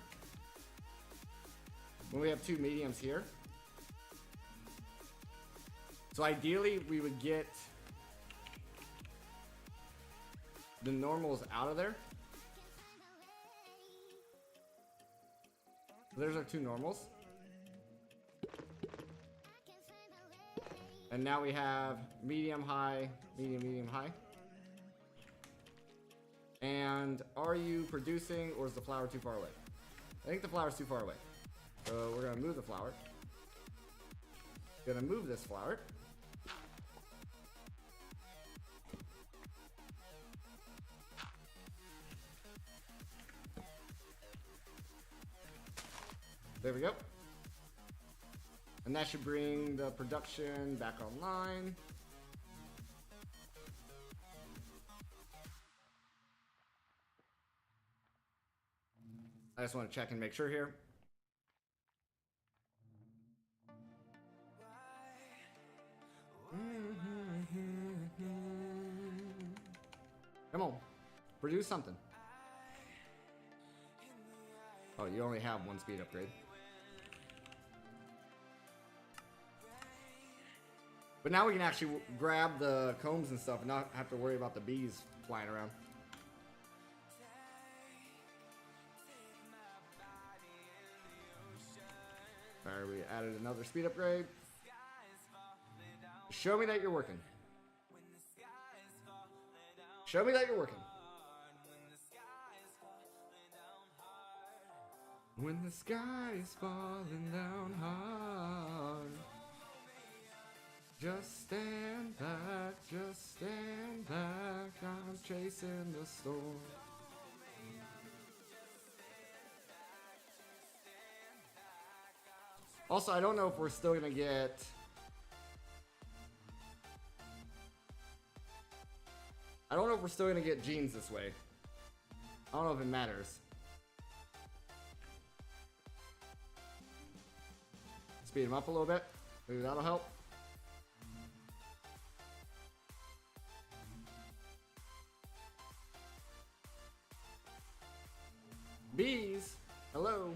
A: And we have 2 mediums here. So ideally we would get the normals out of there. So there's our 2 normals. And now we have medium, high, medium, medium, high. And are you producing, or is the flower too far away? I think the flower's too far away. So we're gonna move the flower. Gonna move this flower. There we go. And that should bring the production back online. I just want to check and make sure here. Come on. Produce something. Oh, you only have one speed upgrade. But now we can actually grab the combs and stuff and not have to worry about the bees flying around. Alright, we added another speed upgrade. Show me that you're working. Show me that you're working. When the sky is falling down hard, just stand back, I'm chasing the storm. Also, I don't know if we're still gonna get... I don't know if we're still gonna get genes this way. I don't know if it matters. Speed him up a little bit. Maybe that'll help. Bees, hello.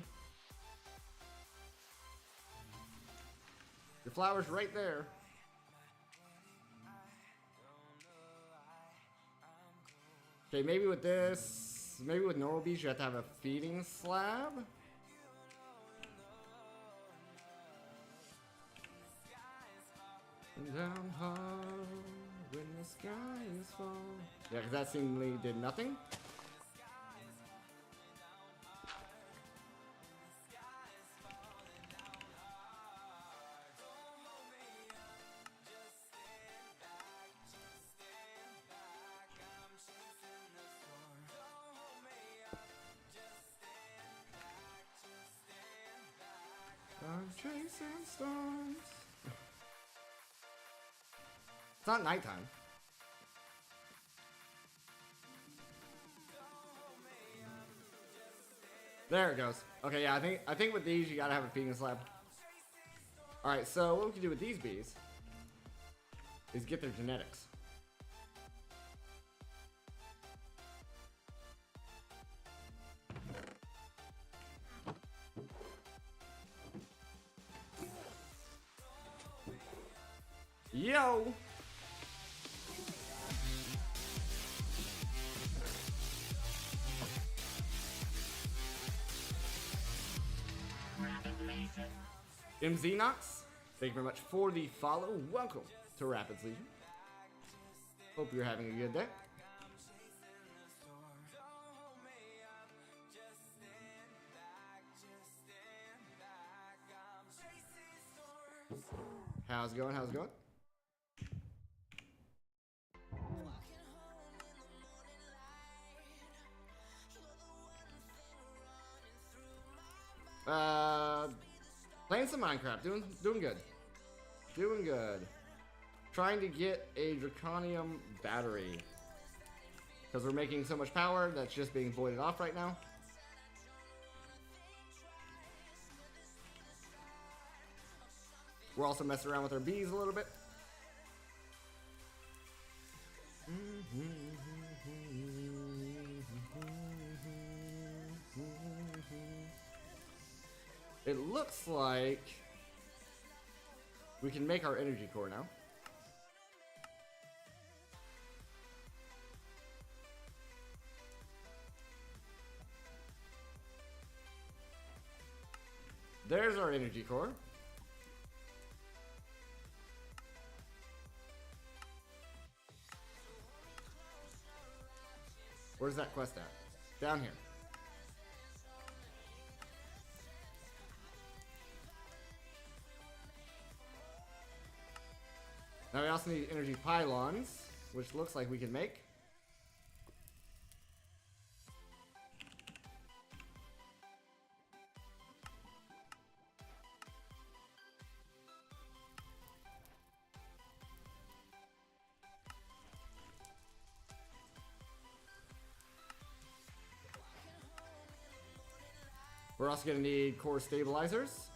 A: Your flower's right there. Okay, maybe with this, maybe with normal bees, you have to have a feeding slab. Down hard when the sky is falling. Yeah, because that seemingly did nothing. I'm chasing storms. It's not nighttime. There it goes. Okay, yeah, I think with these you gotta have a feeding slab. Alright, so what we can do with these bees is get their genetics. Yo! MZ Knox, thank you very much for the follow. Welcome to Rapids Legion. Hope you're having a good day. How's it going? How's it going? Playing some Minecraft, doing good. Doing good. Trying to get a Draconium battery. Because we're making so much power that's just being voided off right now. We're also messing around with our bees a little bit. It looks like we can make our energy core now. There's our energy core. Where's that quest at? Down here. Now we also need energy pylons, which looks like we can make. We're also going to need core stabilizers.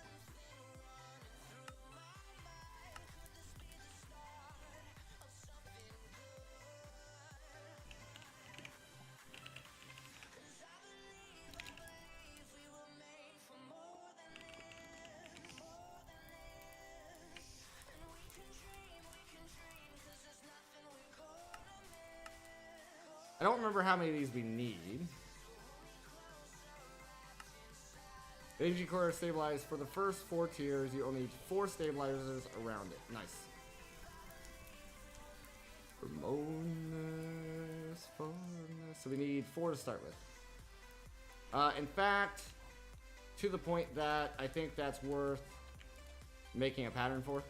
A: I don't remember how many of these we need. AG core stabilized. For the first 4 tiers, you only need 4 stabilizers around it. Nice. Ramones, so we need 4 to start with. In fact, to the point that I think that's worth making a pattern for.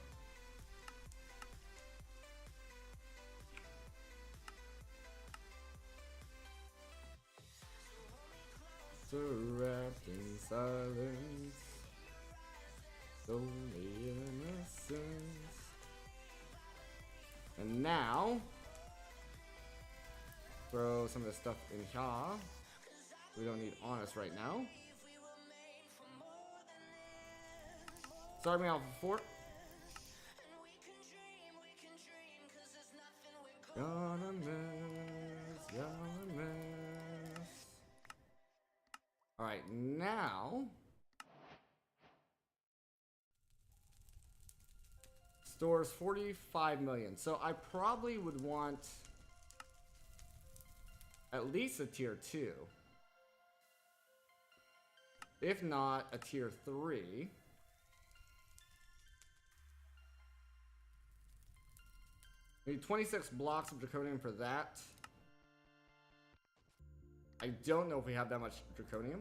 A: So wrapped in silence, only innocence. And now, throw some of this stuff in here. We don't need honest right now. Start me off with 4. Gonna miss. Alright, now stores 45 million. So I probably would want at least a tier 2. If not, a tier 3. We need 26 blocks of draconium for that. I don't know if we have that much draconium.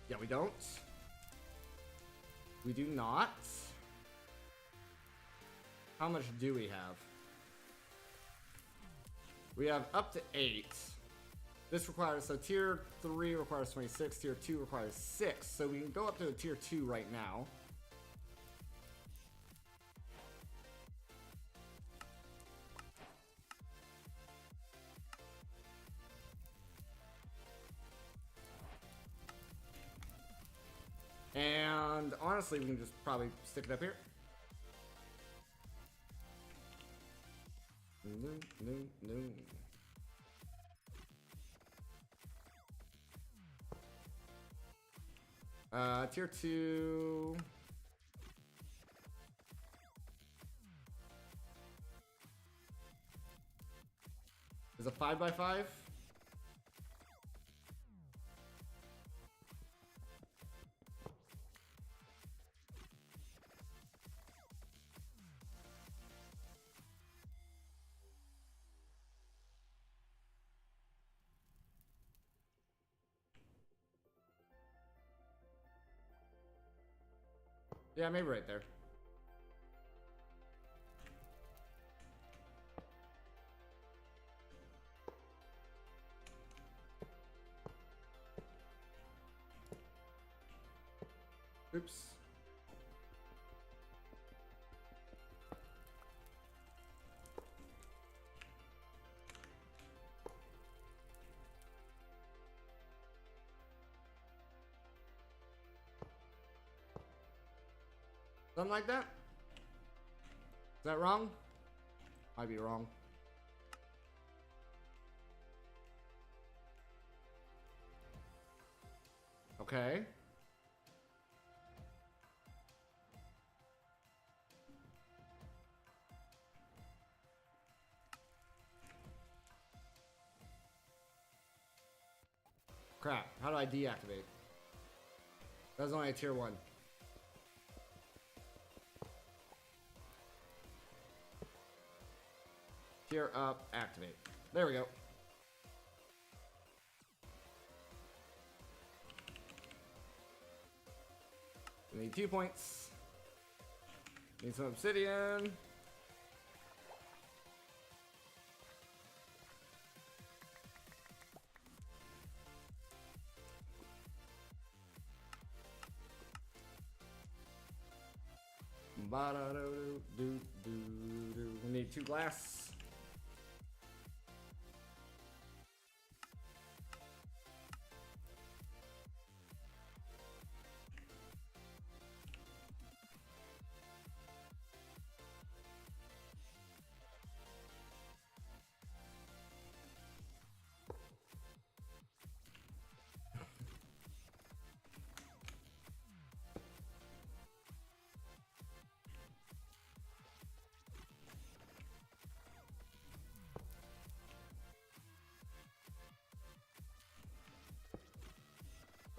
A: Yeah, we don't. We do not. How much do we have? We have up to 8. This requires, so tier 3 requires 26, tier 2 requires 6. So we can go up to a tier 2 right now. And honestly, we can just probably stick it up here. No. Tier 2. Is a 5x5? Yeah, maybe right there. Oops. Something like that? Is that wrong? Might be wrong. Okay. Crap, how do I deactivate? That was only a tier 1. Tier up, activate. There we go. We need 2 points. Need some obsidian. We need 2 glass.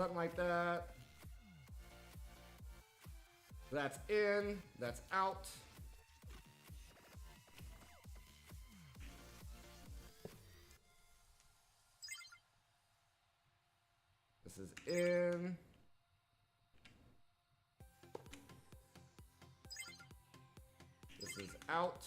A: Something like that. That's in. That's out. This is in. This is out.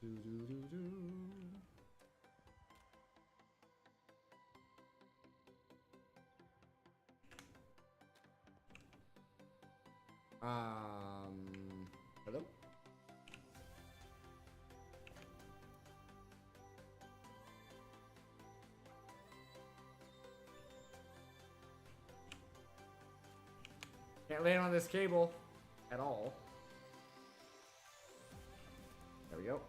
A: Do, do, do, do. Hello? Can't land on this cable at all. There we go.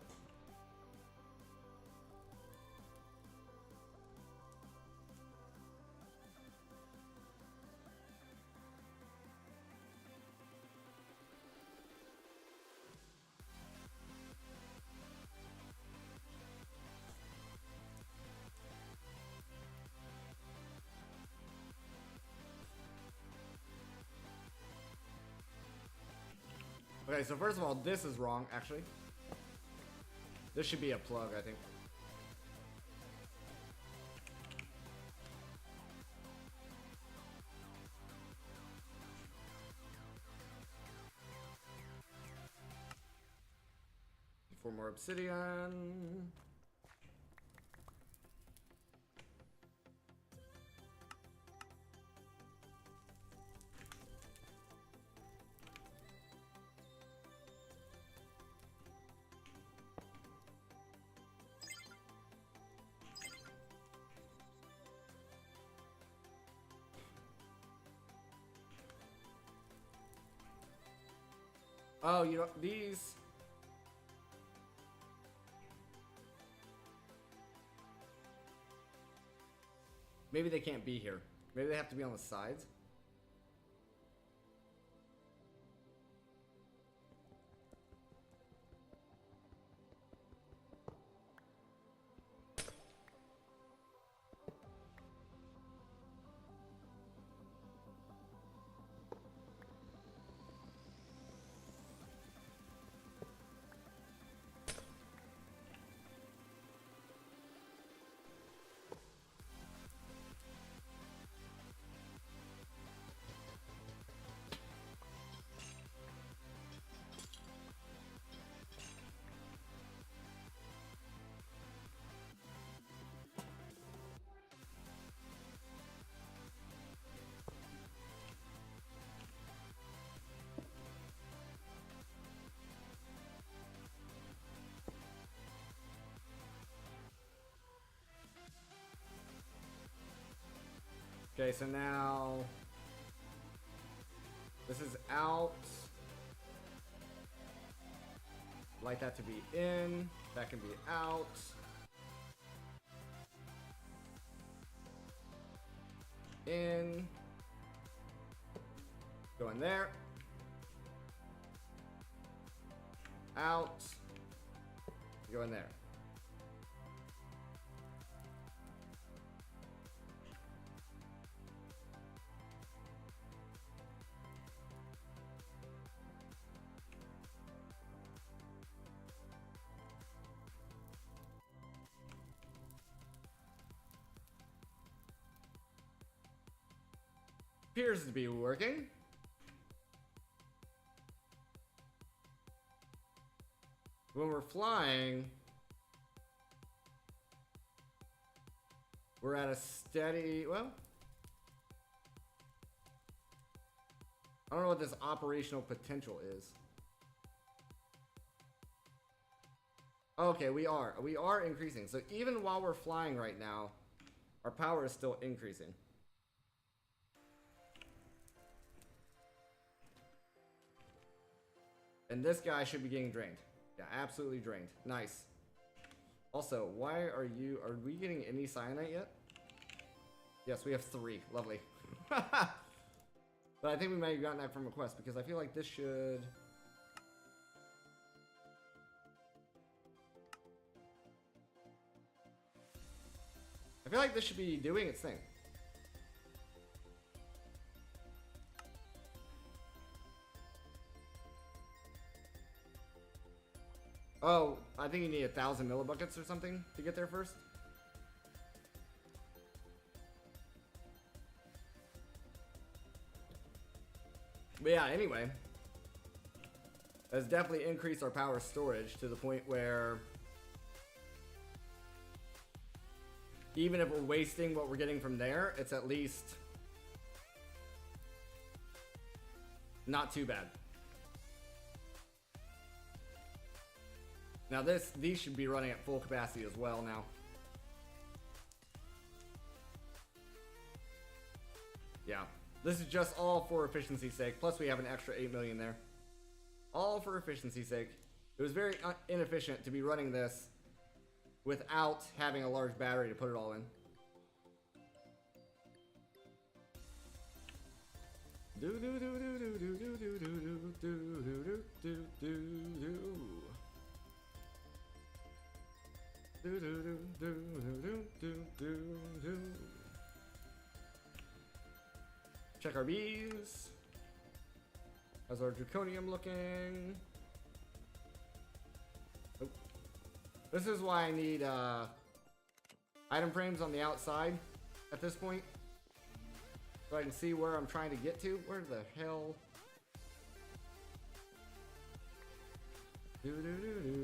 A: Okay, so first of all, this is wrong, actually. This should be a plug, I think. Four more obsidian. Oh, you know, these... Maybe they can't be here. Maybe they have to be on the sides. Okay, so now this is out. Like that to be in. That can be out. In. Go in there. Out. Go in there. Appears to be working. When we're flying, we're at a steady, well, I don't know what this operational potential is. Okay, we are increasing. So even while we're flying right now, our power is still increasing. And this guy should be getting drained. Yeah, absolutely drained. Nice. Also, why are we getting any cyanite yet? Yes, we have 3. Lovely. But I think we might have gotten that from a quest because I feel like this should... I feel like this should be doing its thing. Oh, I think you need 1,000 millibuckets or something to get there first. But yeah, anyway. Has definitely increased our power storage to the point where even if we're wasting what we're getting from there, it's at least not too bad. Now these should be running at full capacity as well now. Yeah. This is just all for efficiency's sake. Plus we have an extra 8 million there. All for efficiency's sake. It was very inefficient to be running this without having a large battery to put it all in. Do do do do do do do do do do do do do. Do do do do do do do do. Check our bees. How's our draconium looking? Oh. This is why I need item frames on the outside at this point, so I can see where I'm trying to get to. Where the hell? Do do do do.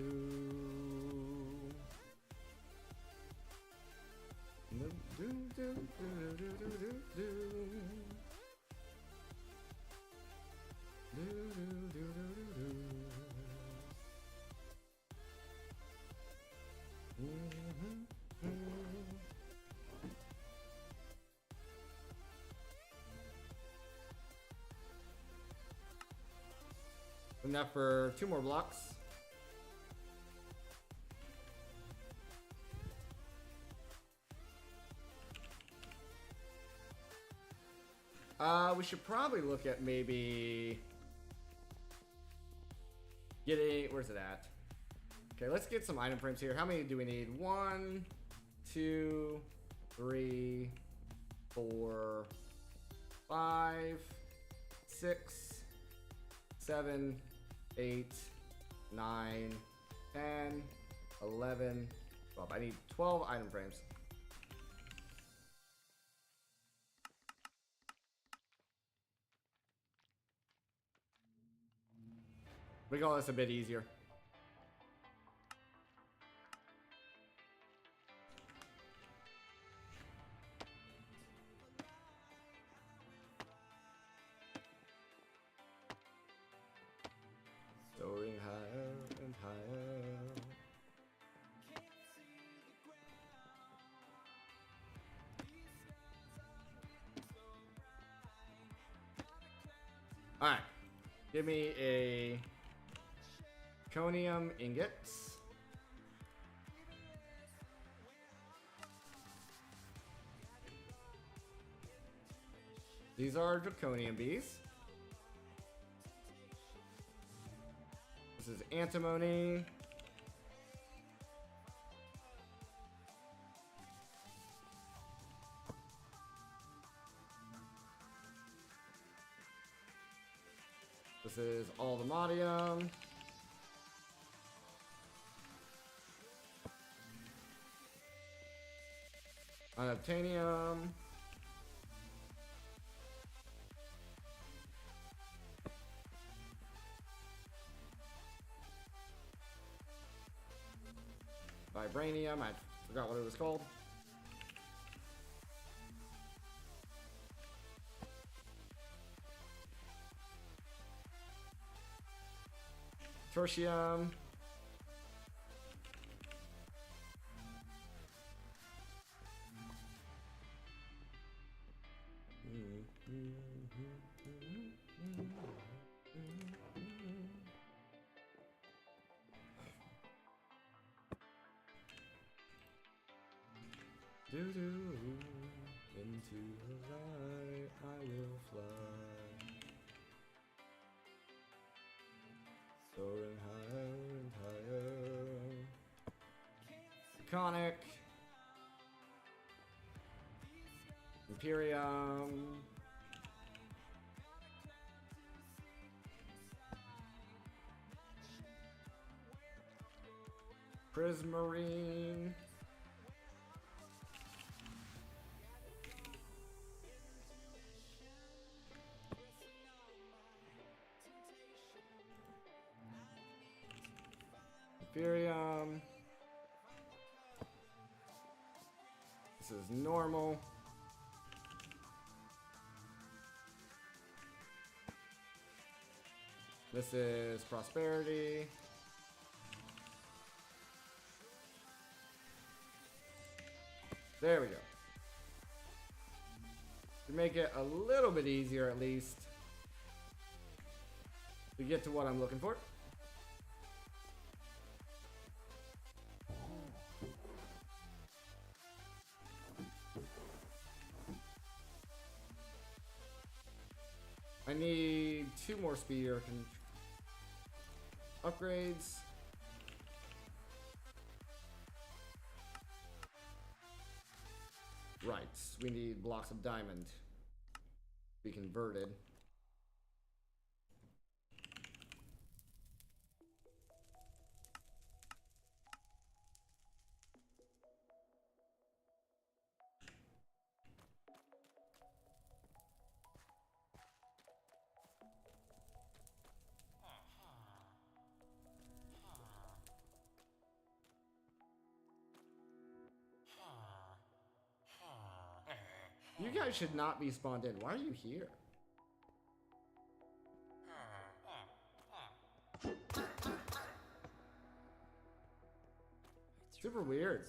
A: Do do do do do do do. Do, do, do, do, do, do. Enough for 2 more blocks. We should probably look at maybe getting, where's it at? Okay, let's get some item frames here. How many do we need? 1, 2, 3, 4, 5, 6, 7, 8, 9, 10, 11, 12. I need 12 item frames. Make all this a bit easier. Soaring higher and higher. Alright. Give me a Conium ingots. These are draconium bees. This is antimony. This is aldemodium. Unobtainium. Vibranium, I forgot what it was called. Tertium. Do-do, into the light I will fly. Soaring higher and higher. Iconic. Imperium. Prismarine. Imperium. This is normal. This is prosperity. There we go. To make it a little bit easier at least to get to what I'm looking for. I need 2 more speeder upgrades. Right, we need blocks of diamond to be converted. You guys should not be spawned in. Why are you here? Super weird.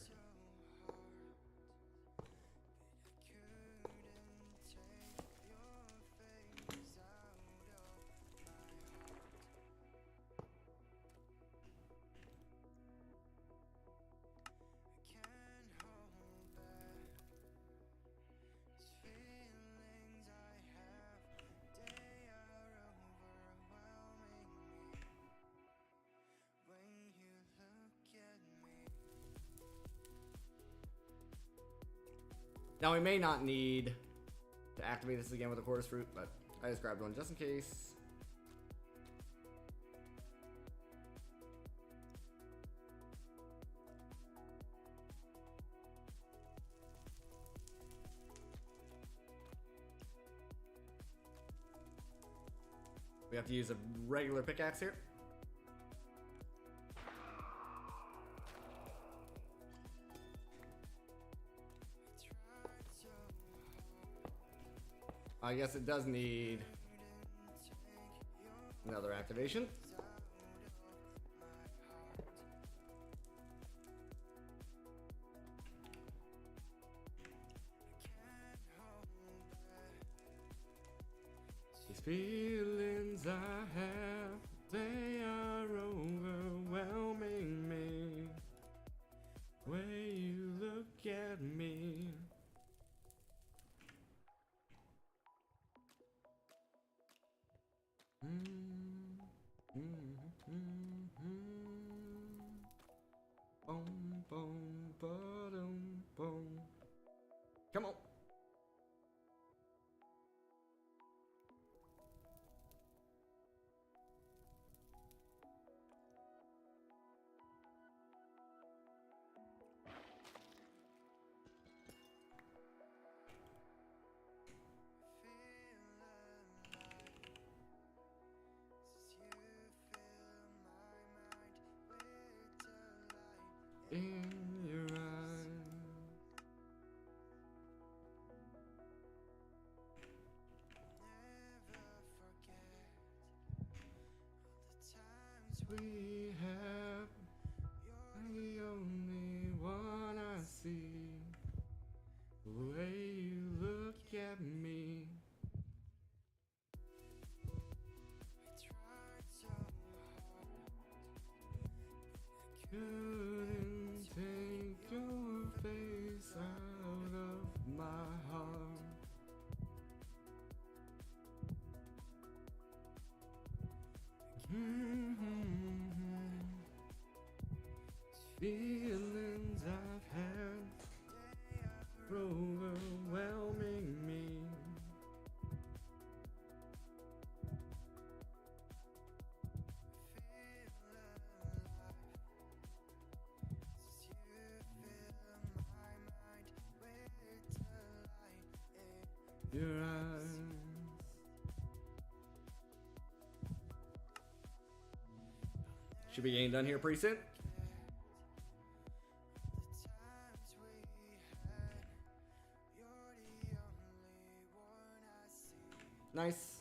A: Now we may not need to activate this again with a chorus fruit, but I just grabbed one just in case. We have to use a regular pickaxe here. I guess it does need another activation. These feelings I have, they are overwhelming me. The way you look at me. Boom, boom, ba-dum, boom. Come on. In your eyes, we have, I'm the only one I see. The way you look at me. Couldn't take your face Your eyes. Should be getting done here pretty soon. Nice.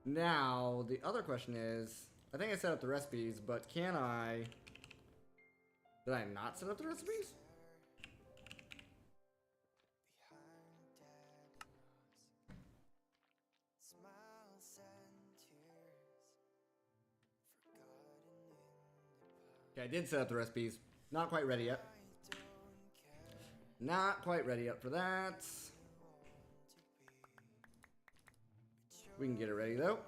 A: Now, the other question is, I think I set up the recipes, but can I... Did I not set up the recipes? Okay, I did set up the recipes. Not quite ready yet. Not quite ready yet for that. We can get it ready though.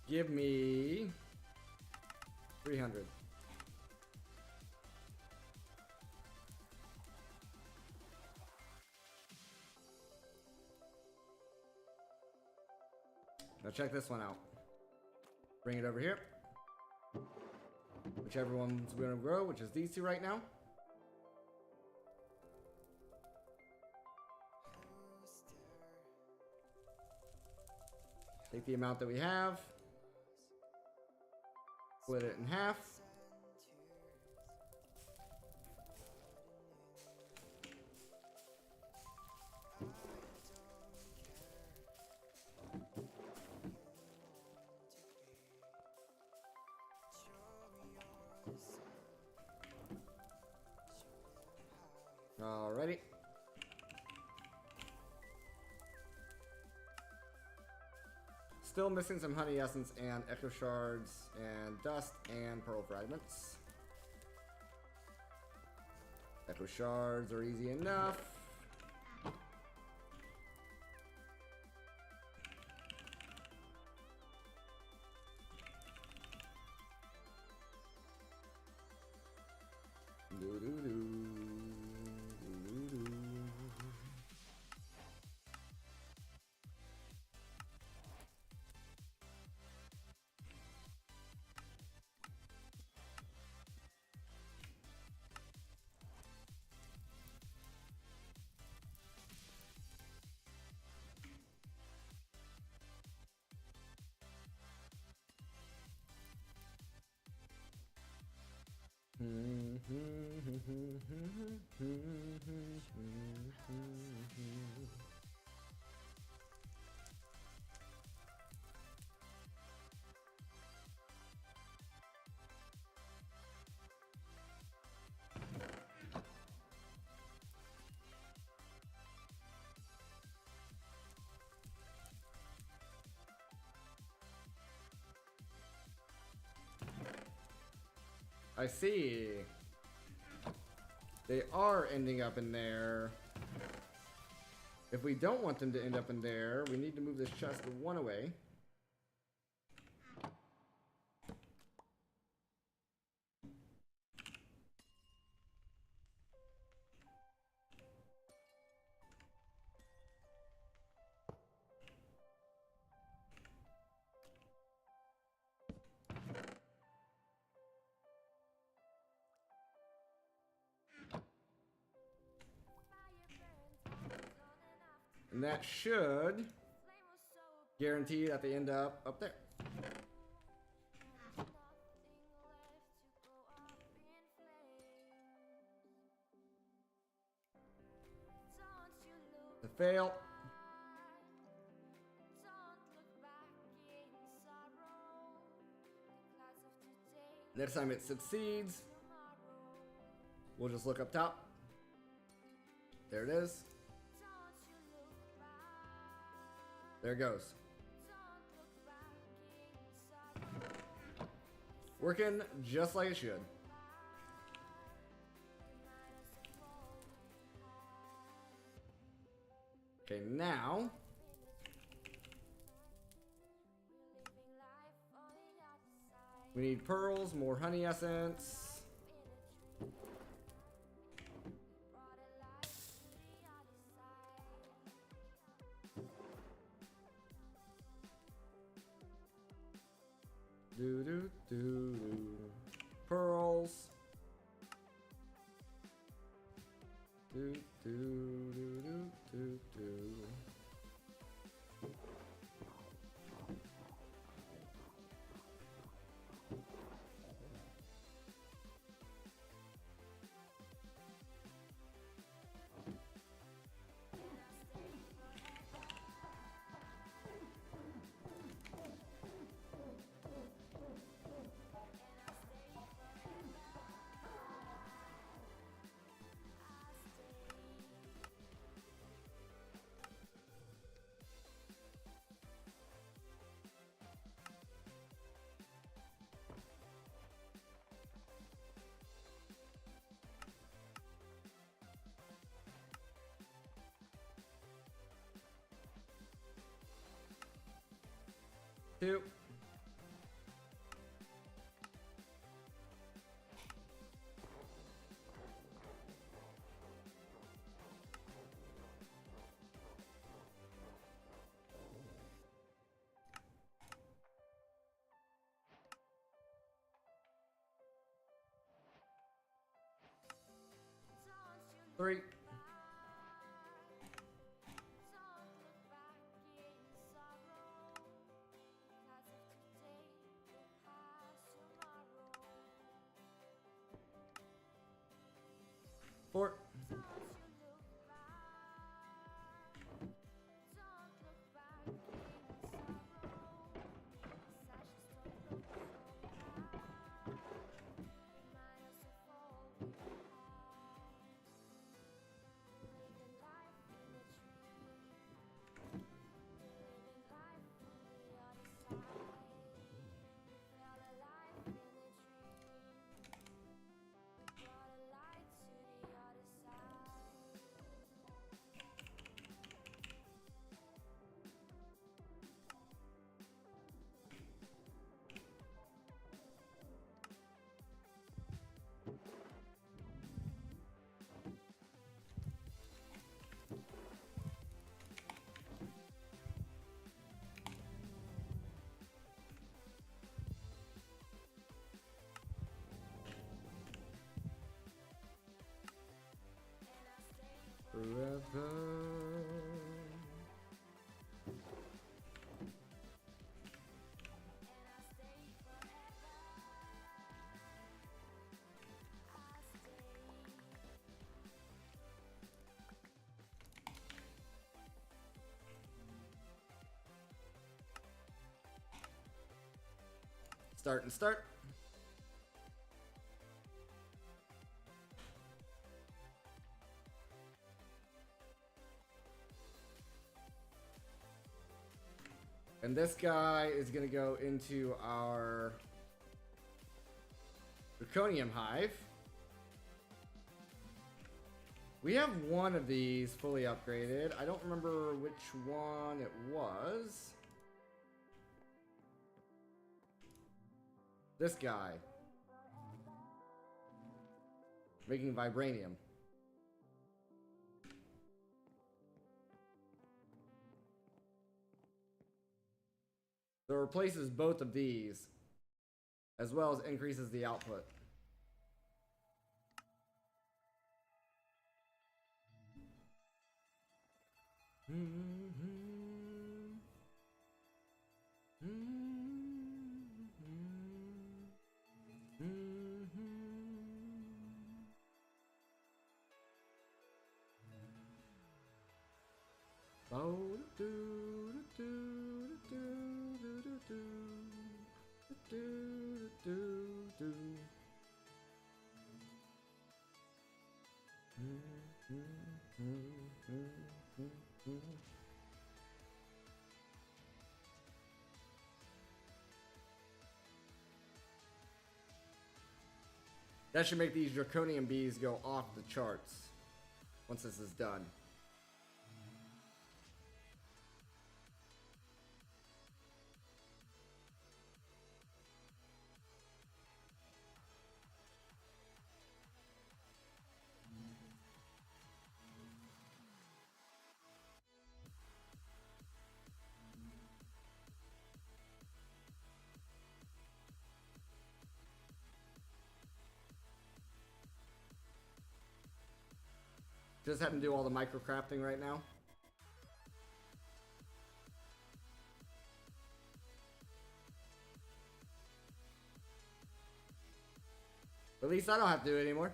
A: Give me 300. Now check this one out. Bring it over here. Whichever one's going to grow, which is these two right now. Take the amount that we have. Split it in half. Alrighty. Still missing some honey essence and echo shards and dust and pearl fragments. Echo shards are easy enough. I see. They are ending up in there. If we don't want them to end up in there, we need to move this chest one away. And that should guarantee that they end up there. To fail. Next time it succeeds, we'll just look up top. There it is. There it goes. Working just like it should. Okay, now we need pearls, more honey essence. Do. Pearls. Do. 2. Three. Four. Forever. Start and start. And this guy is going to go into our Draconium Hive. We have one of these fully upgraded. I don't remember which one it was. This guy. Making vibranium. So it replaces both of these, as well as increases the output. That should make these draconian bees go off the charts once this is done. Just having to do all the micro crafting right now. At least I don't have to do it anymore.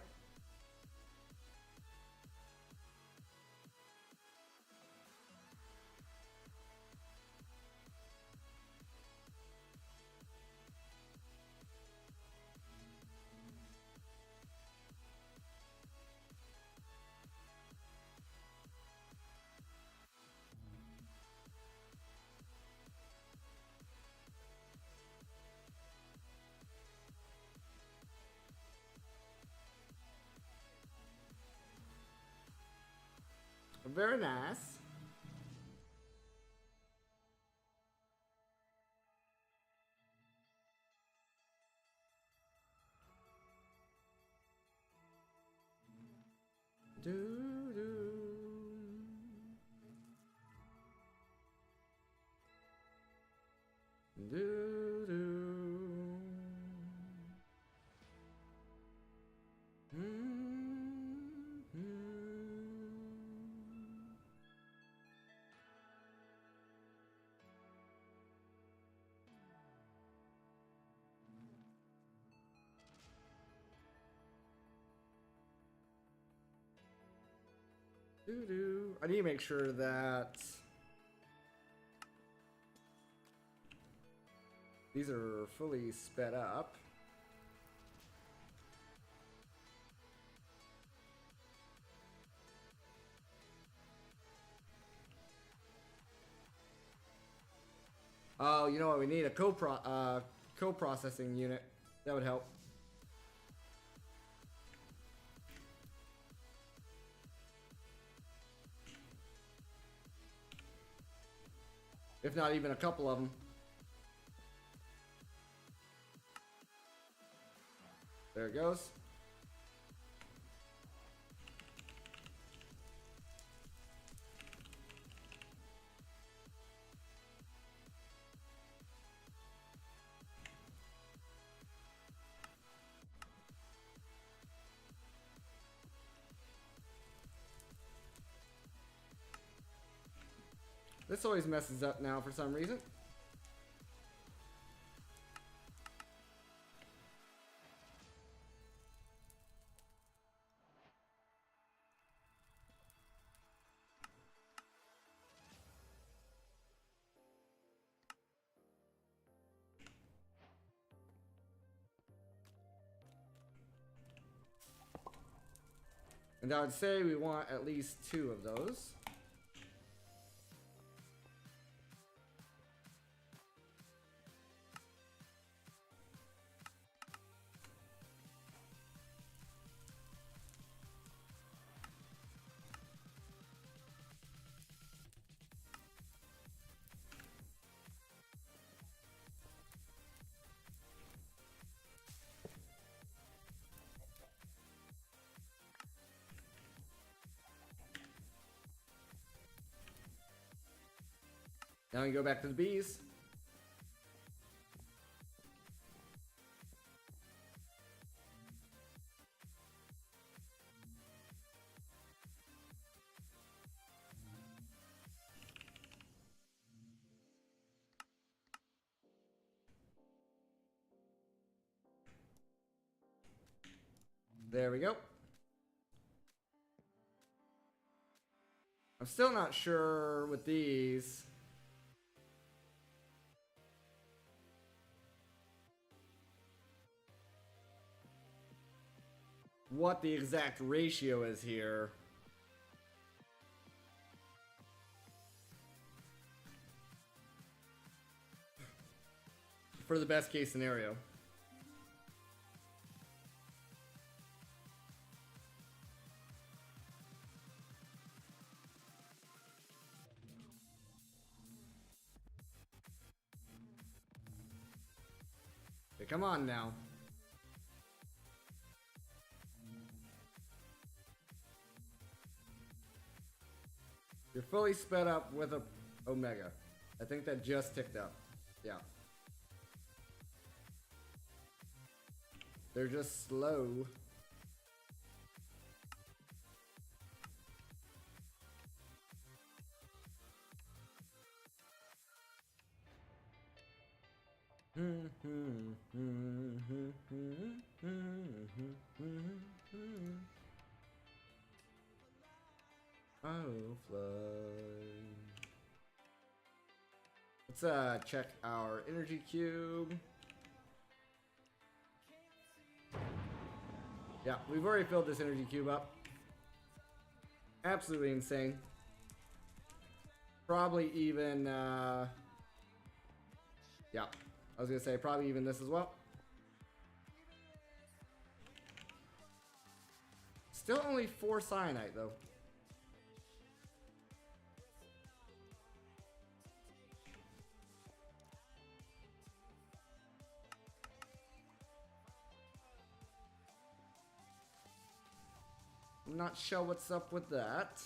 A: Very nice. I need to make sure that these are fully sped up. Oh, you know what? We need a co-processing unit. That would help. If not even a couple of them. There it goes. This always messes up now for some reason. And I would say we want at least 2 of those. Now we go back to the bees. There we go. I'm still not sure with these. What the exact ratio is here. For the best case scenario. Okay, come on now. You're fully sped up with a Omega. I think that just ticked up. Yeah. They're just slow. Oh, fly. Let's check our energy cube. Yeah, we've already filled this energy cube up. Absolutely insane. Probably even, yeah. I was gonna say, probably even this as well. Still only 4 cyanite, though. I'm not sure what's up with that.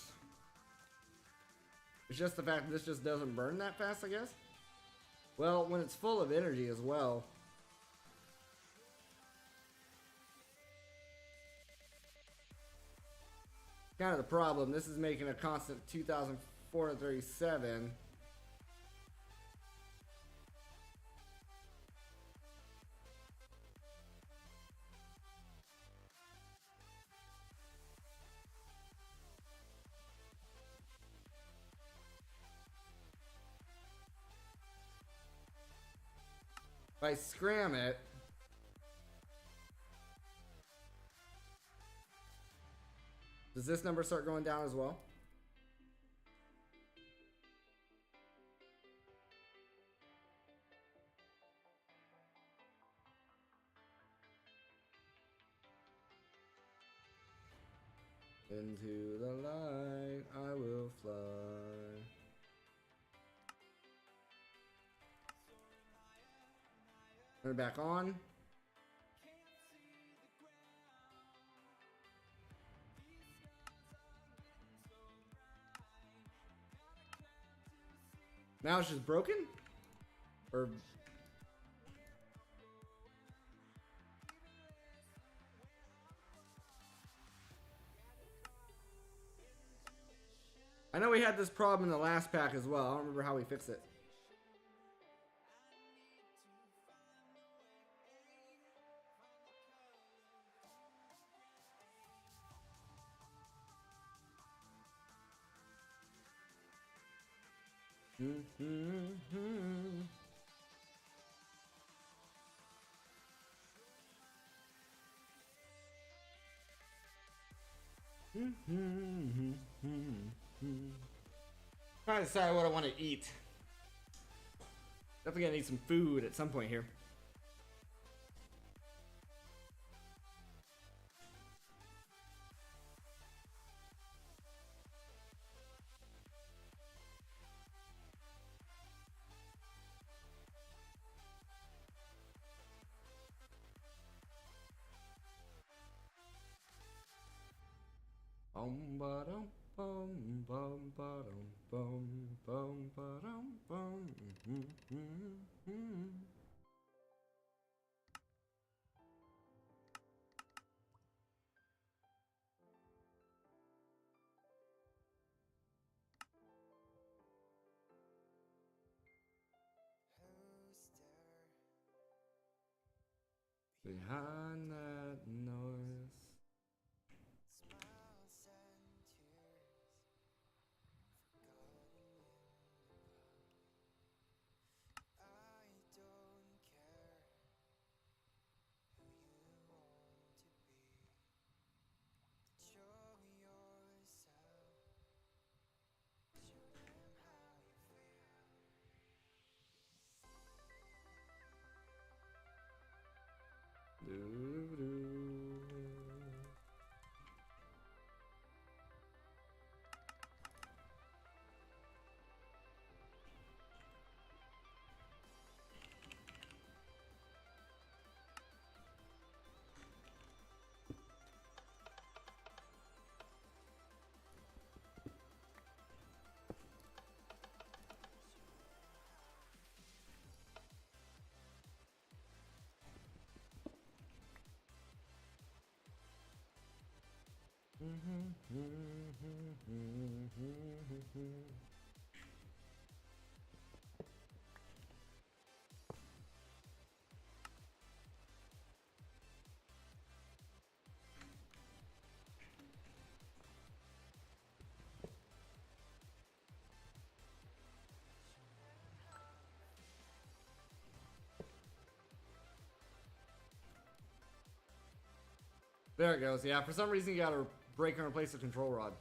A: It's just the fact that this just doesn't burn that fast, I guess. Well, when it's full of energy as well. Kind of the problem. This is making a constant 2,437. If I scram it, does this number start going down as well? Into the light I will fly. Turn it back on. Now it's just broken? Or... I know we had this problem in the last pack as well. I don't remember how we fixed it. Trying to decide what I want to eat. Definitely gonna need some food at some point here. Bum bum ba-dum bum ba-dum bum. Behind that noise. There it goes. Yeah, for some reason you gotta break and replace the control rod.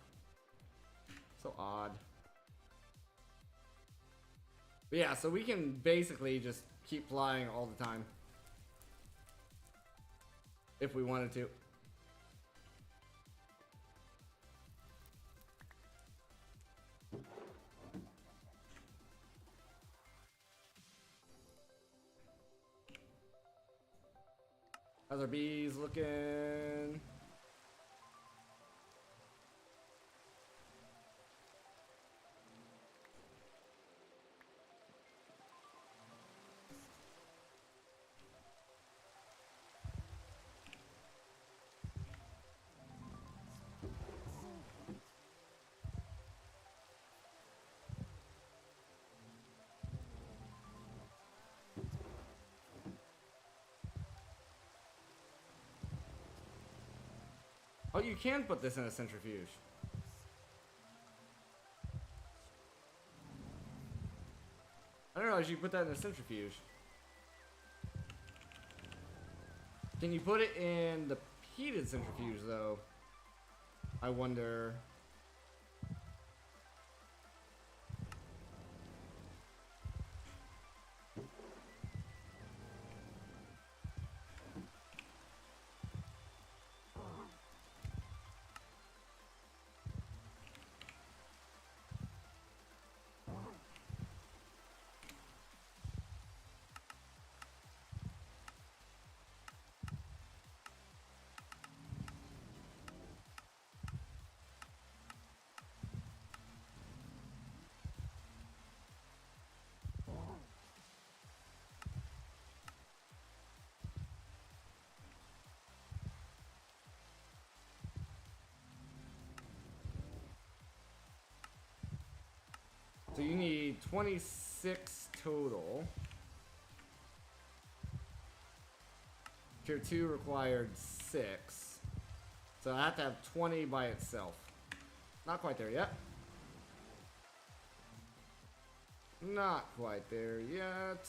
A: So odd. But yeah, so we can basically just keep flying all the time. If we wanted to. How's our bees looking? Oh, you can put this in a centrifuge. I don't realize you put that in a centrifuge. Can you put it in the heated centrifuge, though? I wonder. So you need 26 total. Tier 2 required 6. So I have to have 20 by itself. Not quite there yet. Not quite there yet.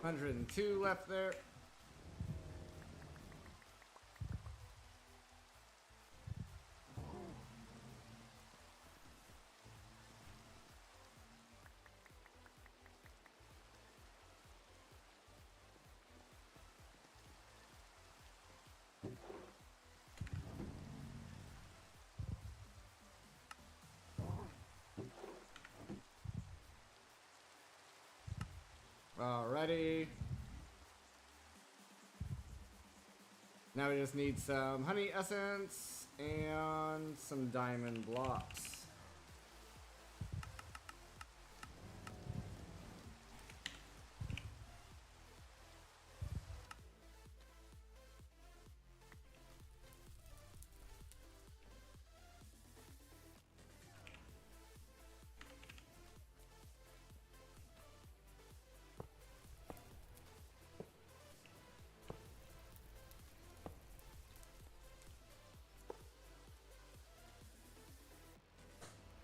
A: 102 left there. Alrighty. Now we just need some honey essence and some diamond blocks.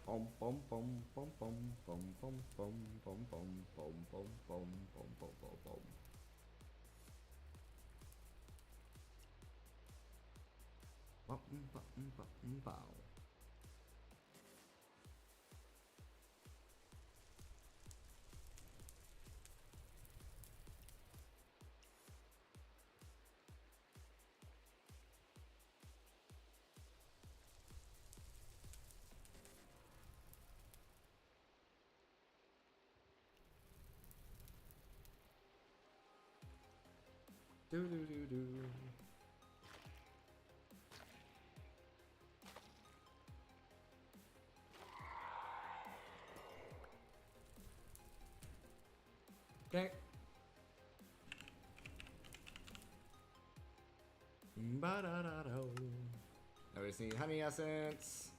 A: Bum bum bum bum bum bum bum bum bum bum bum bum bum bum bum bum bum. Bum bum bum bow. Do do do do. Okay. Ba-da-da-do. Now we just need honey essence.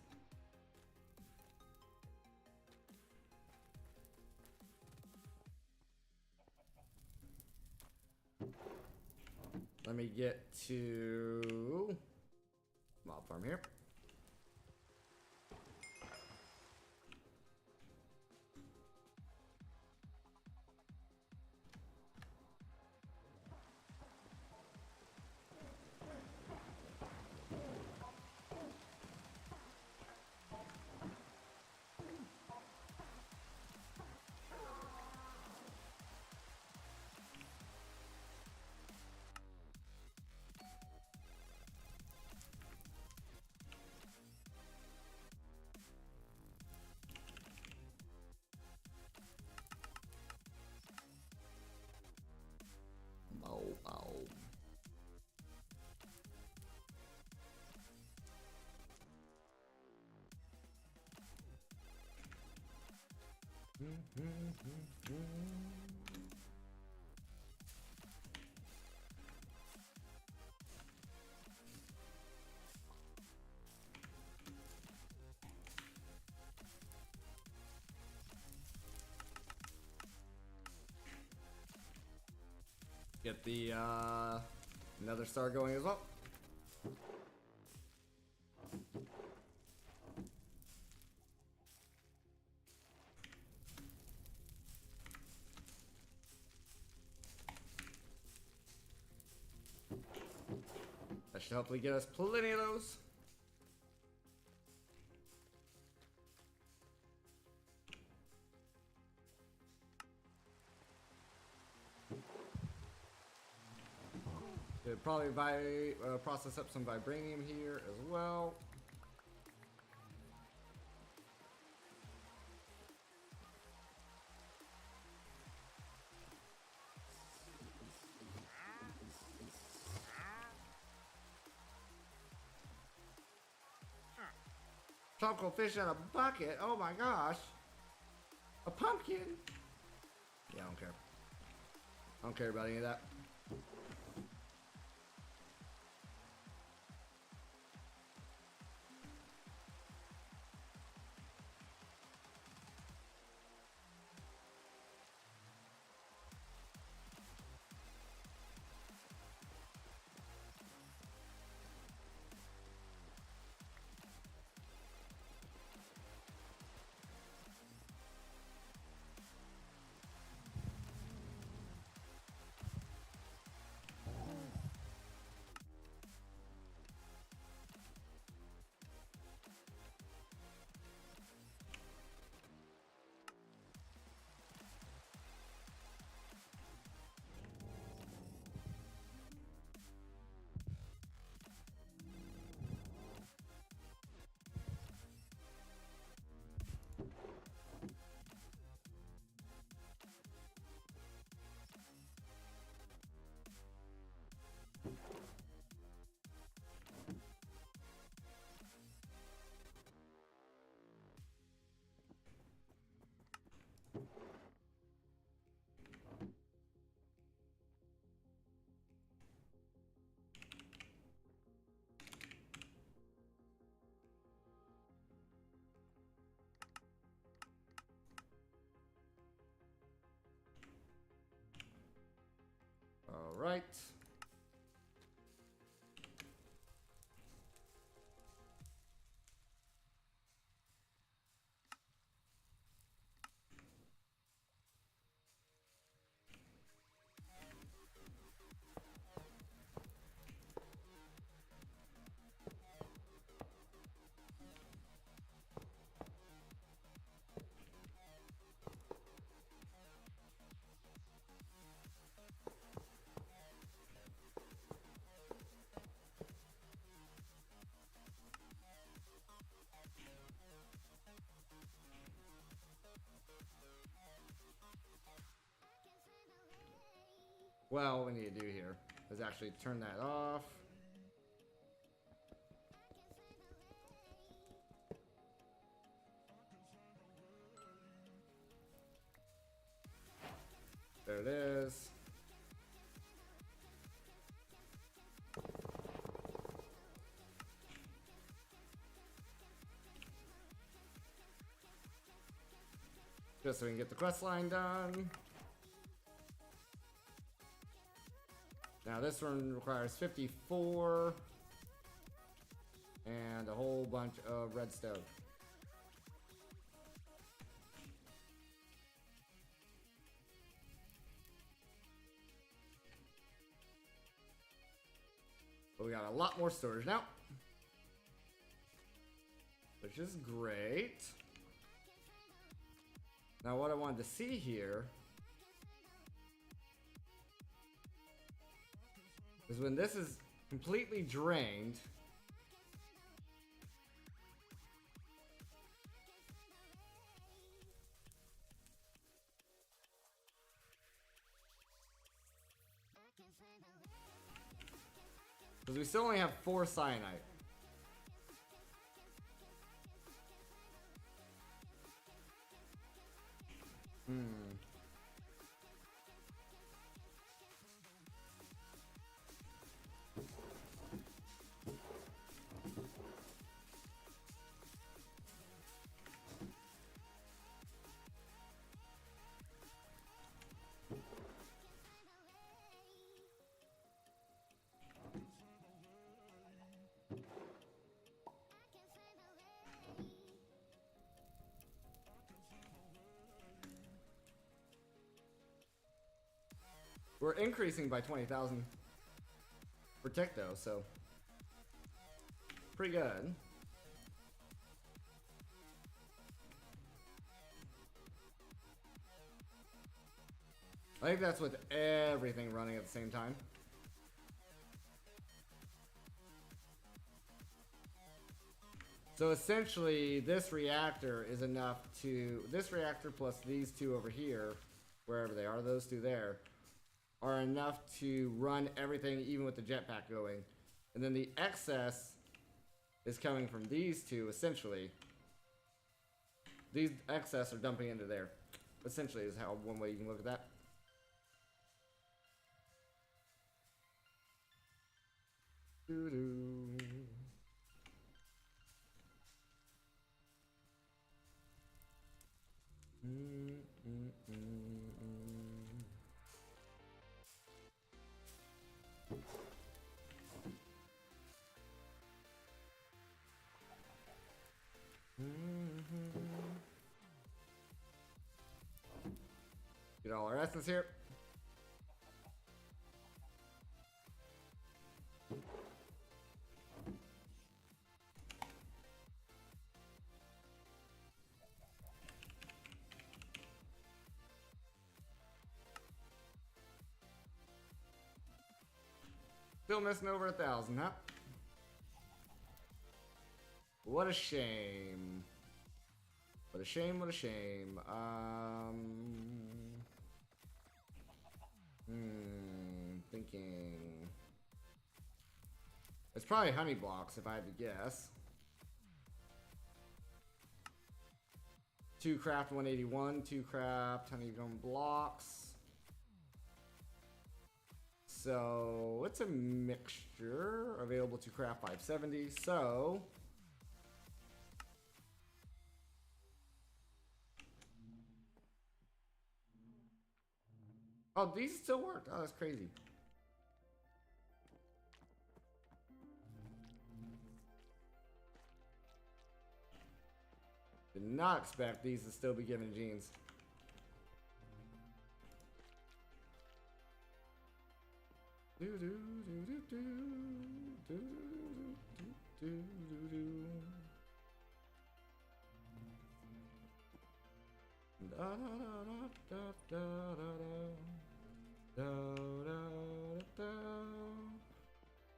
A: Let me get to mob farm here. Oh, oh. Get the another star going as well. That should hopefully get us plenty of those. Could probably process up some vibranium here as well. Tropical fish in a bucket. Oh my gosh. A pumpkin. Yeah, I don't care. I don't care about any of that. right. Well, what we need to do here is actually turn that off. There it is. Just so we can get the quest line done. Now this one requires 54 and a whole bunch of redstone. But we got a lot more storage now, which is great. Now what I wanted to see here is when this is completely drained, because we still only have 4 cyanite. We're increasing by 20,000 for tick though, so pretty good. I think that's with everything running at the same time. So essentially, this reactor is enough to... This reactor plus these two over here, wherever they are, those two there, are enough to run everything, even with the jetpack going. And then the excess is coming from these two, essentially. These excess are dumping into there. Essentially is how one way you can look at that. Doo-doo. Get all our essence here. Still missing over 1,000, huh? What a shame. What a shame, what a shame. Thinking. It's probably honey blocks if I had to guess. 2 craft 181, 2 craft honeycomb blocks. So it's a mixture available to craft 570. So oh, these still worked. Oh, that's crazy. Did not expect these to still be given genes. Do do do do do do do do do. Da da da da da da da da da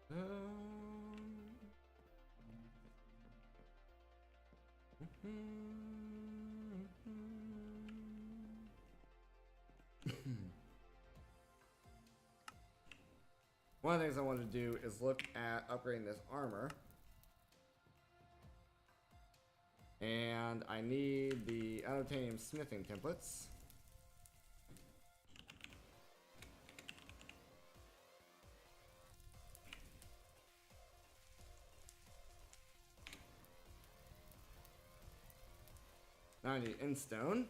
A: da. One of the things I want to do is look at upgrading this armor. And I need the unobtainium smithing templates. Now I need Instone.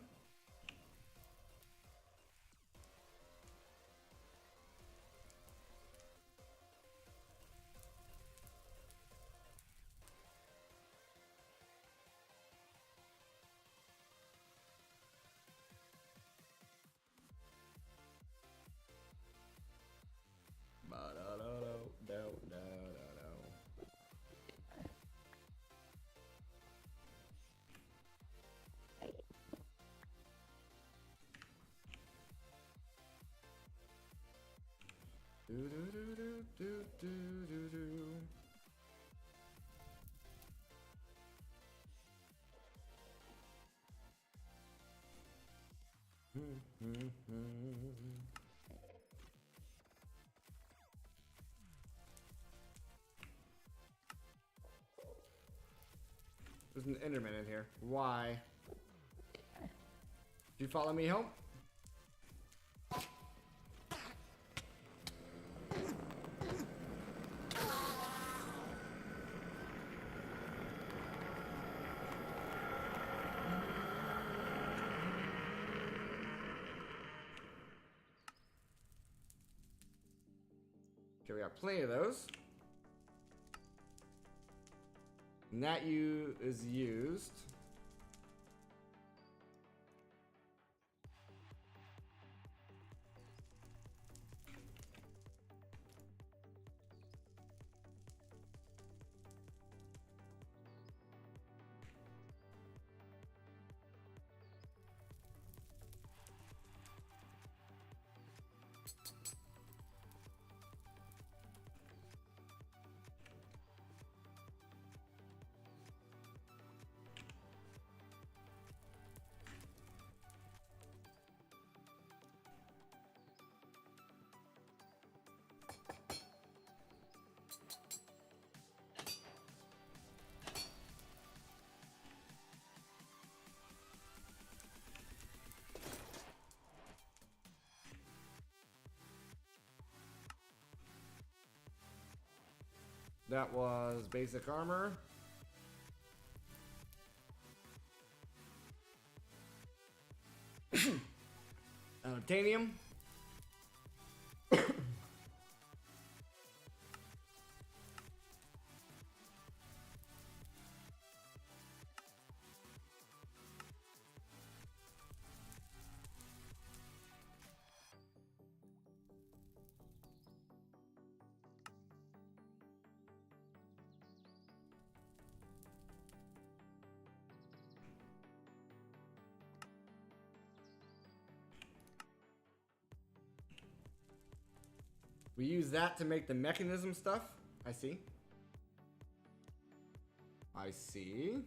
A: Do do do do do do do do. There's an Enderman in here. Why? Did you follow me home? Okay, we got plenty of those. And that is used. That was basic armor. Titanium. We use that to make the mechanism stuff. I see. I see.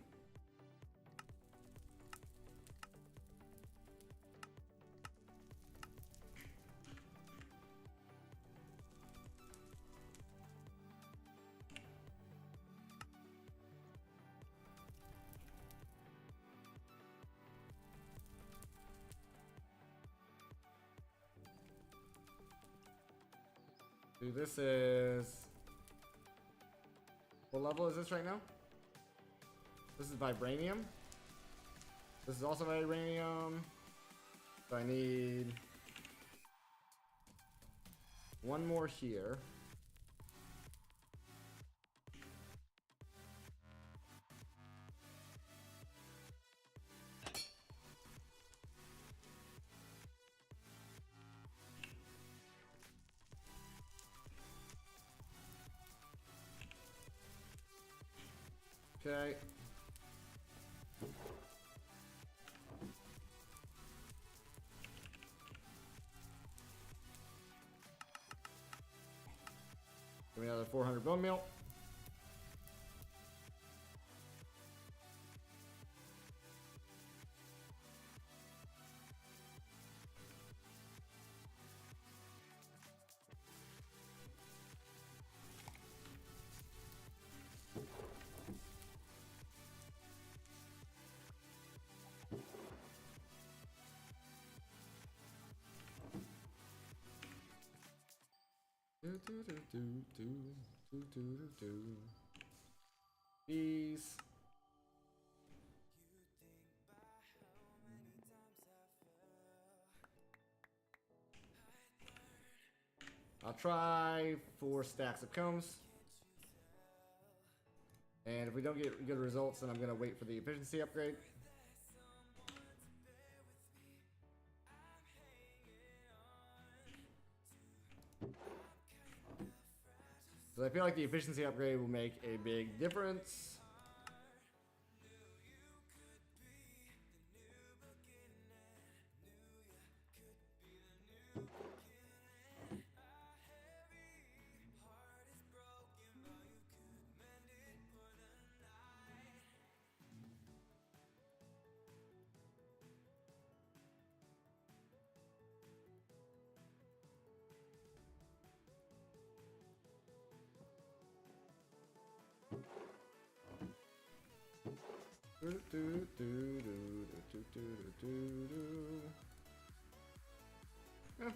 A: Dude, this is... What level is this right now? This is vibranium. This is also vibranium. So I need... one more here. Okay. Give me another 400 bone meal. Peace. I'll try 4 stacks of combs. And if we don't get good results, then I'm going to wait for the efficiency upgrade. So I feel like the efficiency upgrade will make a big difference.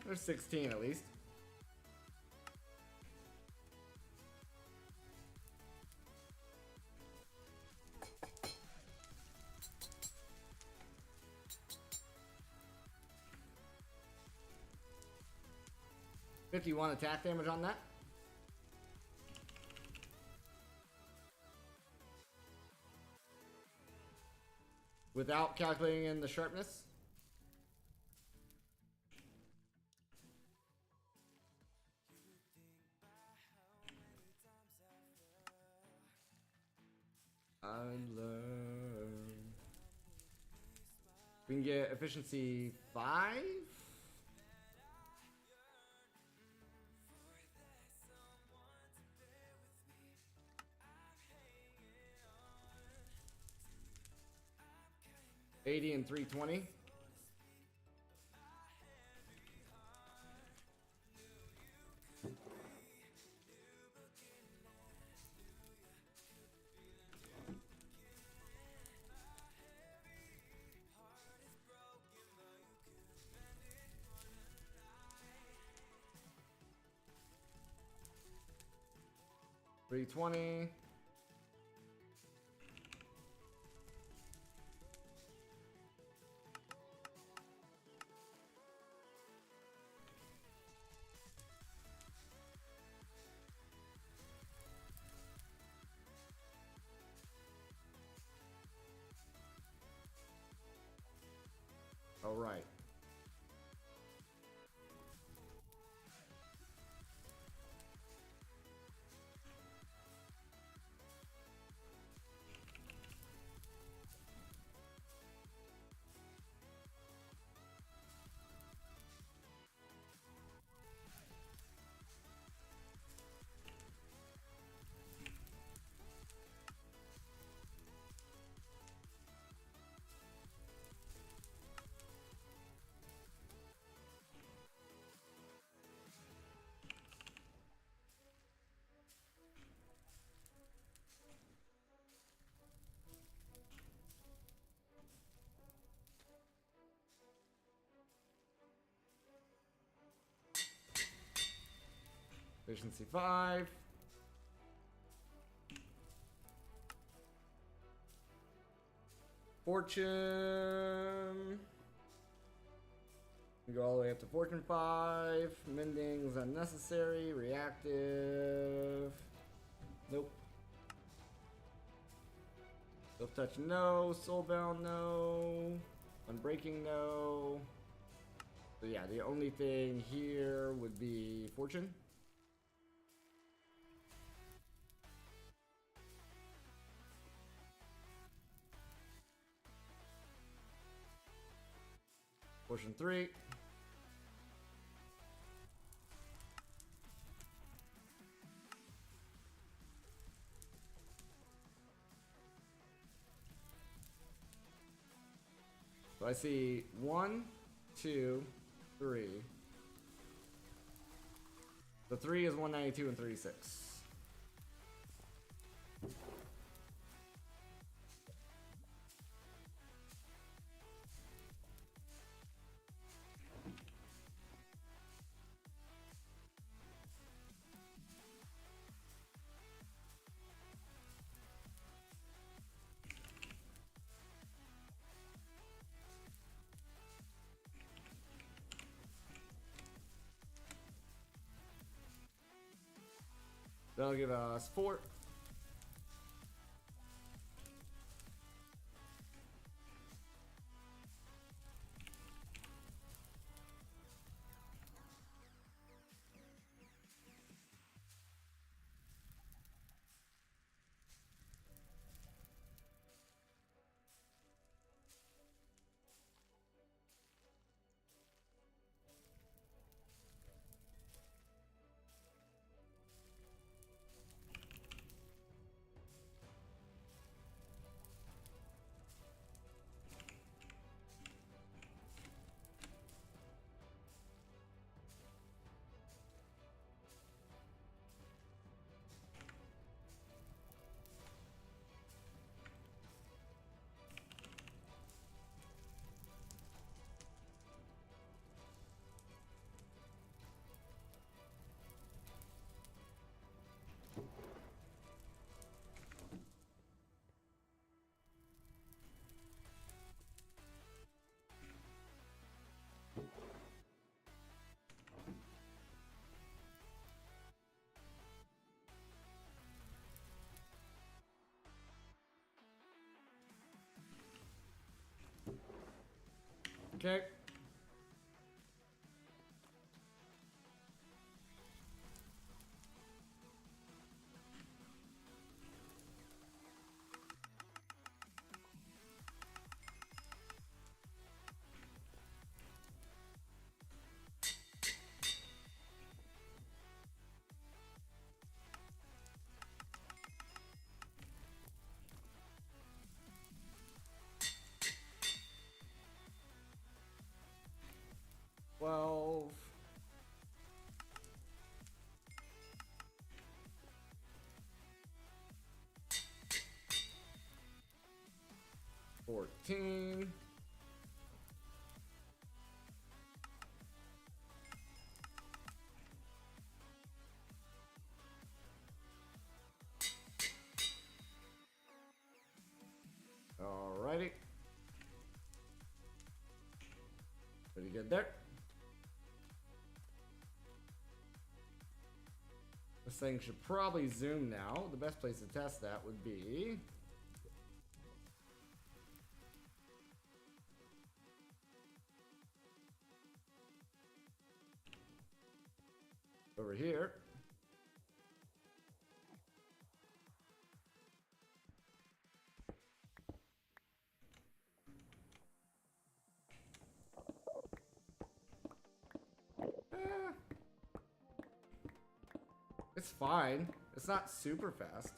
A: There's 16 at least. $51 attack damage on that. Without calculating in the sharpness. I learn. We can get efficiency 5. $80 and $320. $320. All right. Efficiency 5. Fortune. We go all the way up to Fortune 5. Mending's unnecessary. Reactive. Nope. Self touch, no. Soulbound, no. Unbreaking, no. So yeah, the only thing here would be Fortune. Portion 3. So I see 1, 2, 3. The 3 is 192 and 36. That'll give us 4. Okay. Well, 14. Alrighty. Pretty good there. This thing should probably zoom now. The best place to test that would be over here. It's fine. It's not super fast.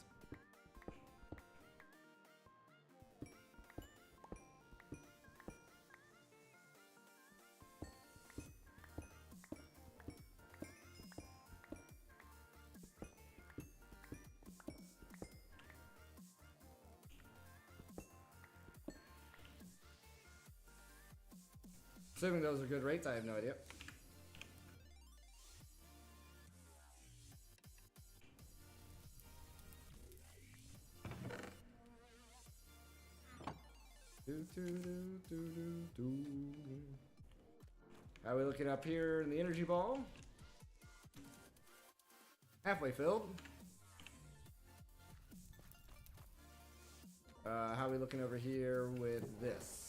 A: Assuming those are good rates, I have no idea. How are we looking up here in the energy ball? Halfway filled. How are we looking over here with this?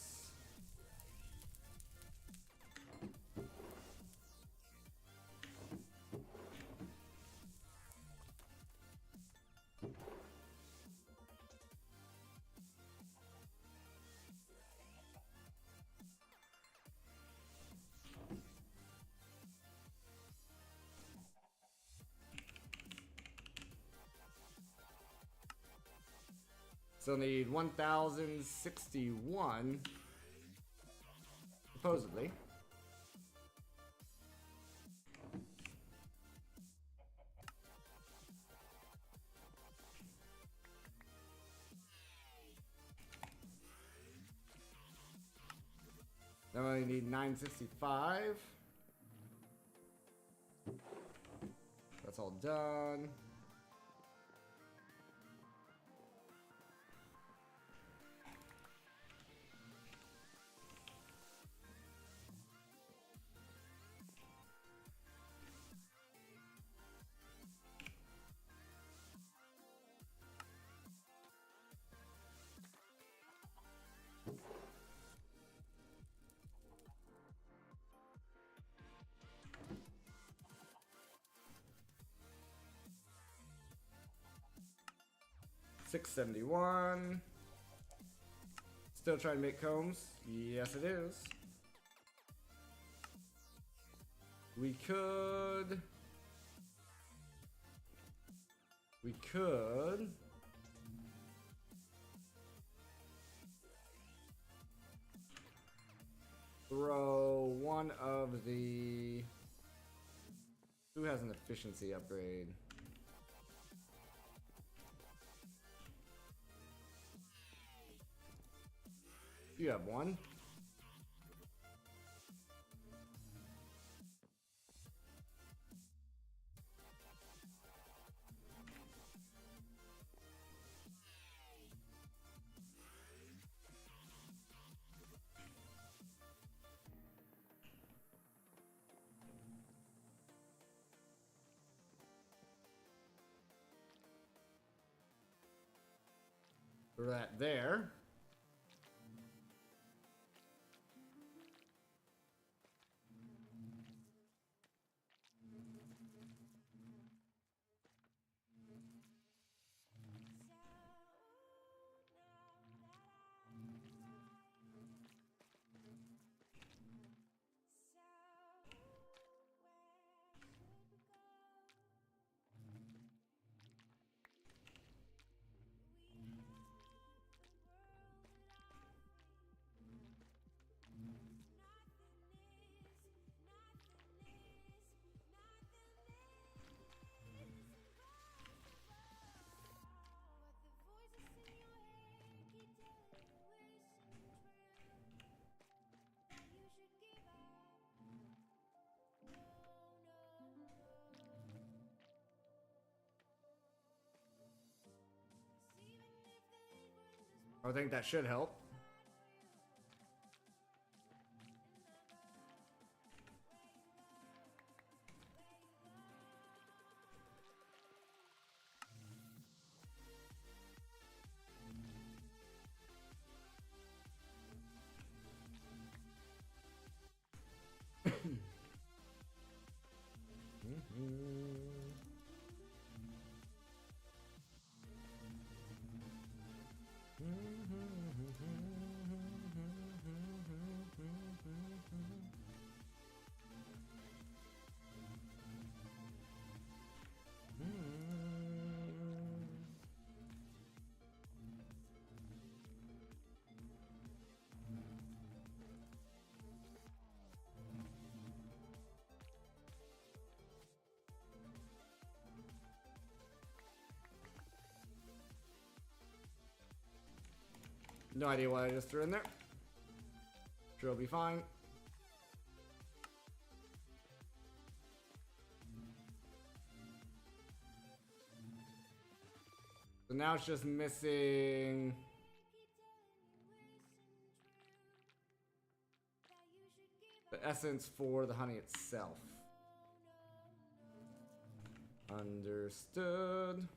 A: Still need 1,061. Supposedly. Then I need 965. That's all done. $671. Still trying to make combs. Yes, it is. We could throw one of the... Who has an efficiency upgrade? You have one. Throw that there. I think that should help. No idea what I just threw in there. Sure, it'll be fine. So now it's just missing the essence for the honey itself. Understood.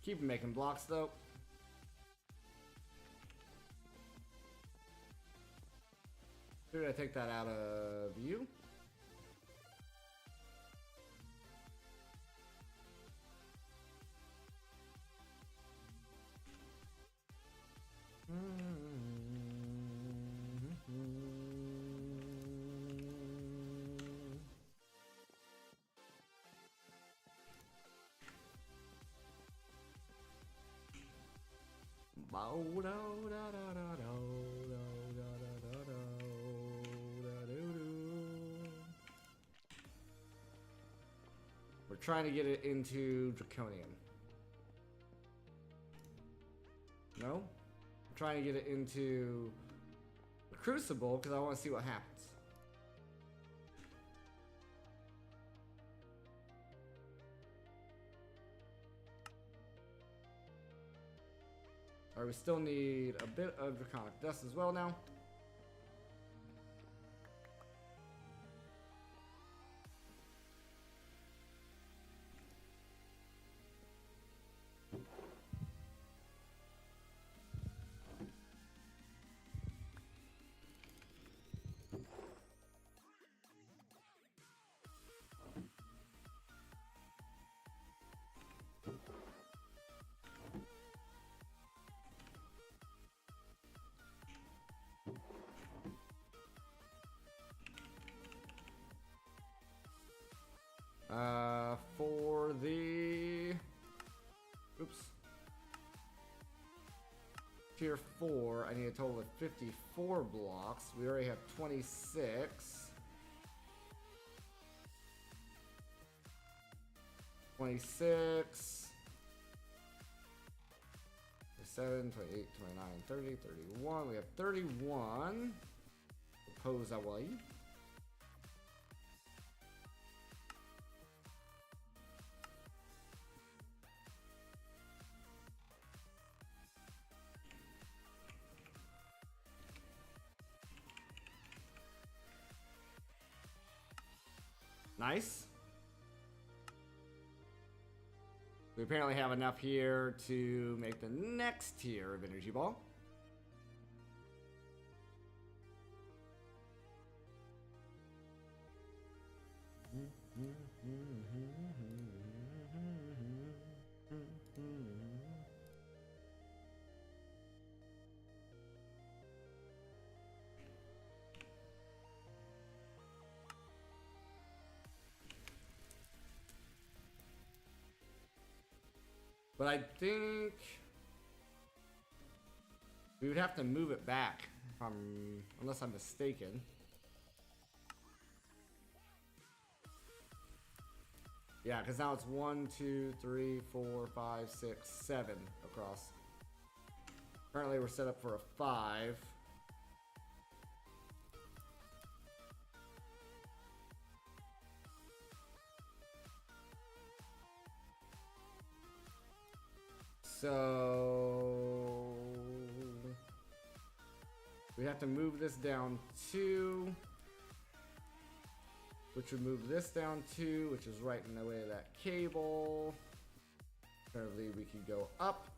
A: Keep making blocks though. Who did I take that out of? You? We're trying to get it into Draconian. No? I'm trying to get it into the Crucible because I want to see what happens. Alright, we still need a bit of Draconic Dust as well now. For the tier 4, I need a total of 54 blocks. We already have 26. 26. 27, 28, 29, 30, 31. We have 31. Propose away. Nice. We apparently have enough here to make the next tier of Energy Ball. But I think we would have to move it back, unless I'm mistaken. Yeah, because now it's 1, 2, 3, 4, 5, 6, 7 across. Currently, we're set up for a 5. So we have to move this down 2, which would move this down 2, which is right in the way of that cable. Currently, we could go up.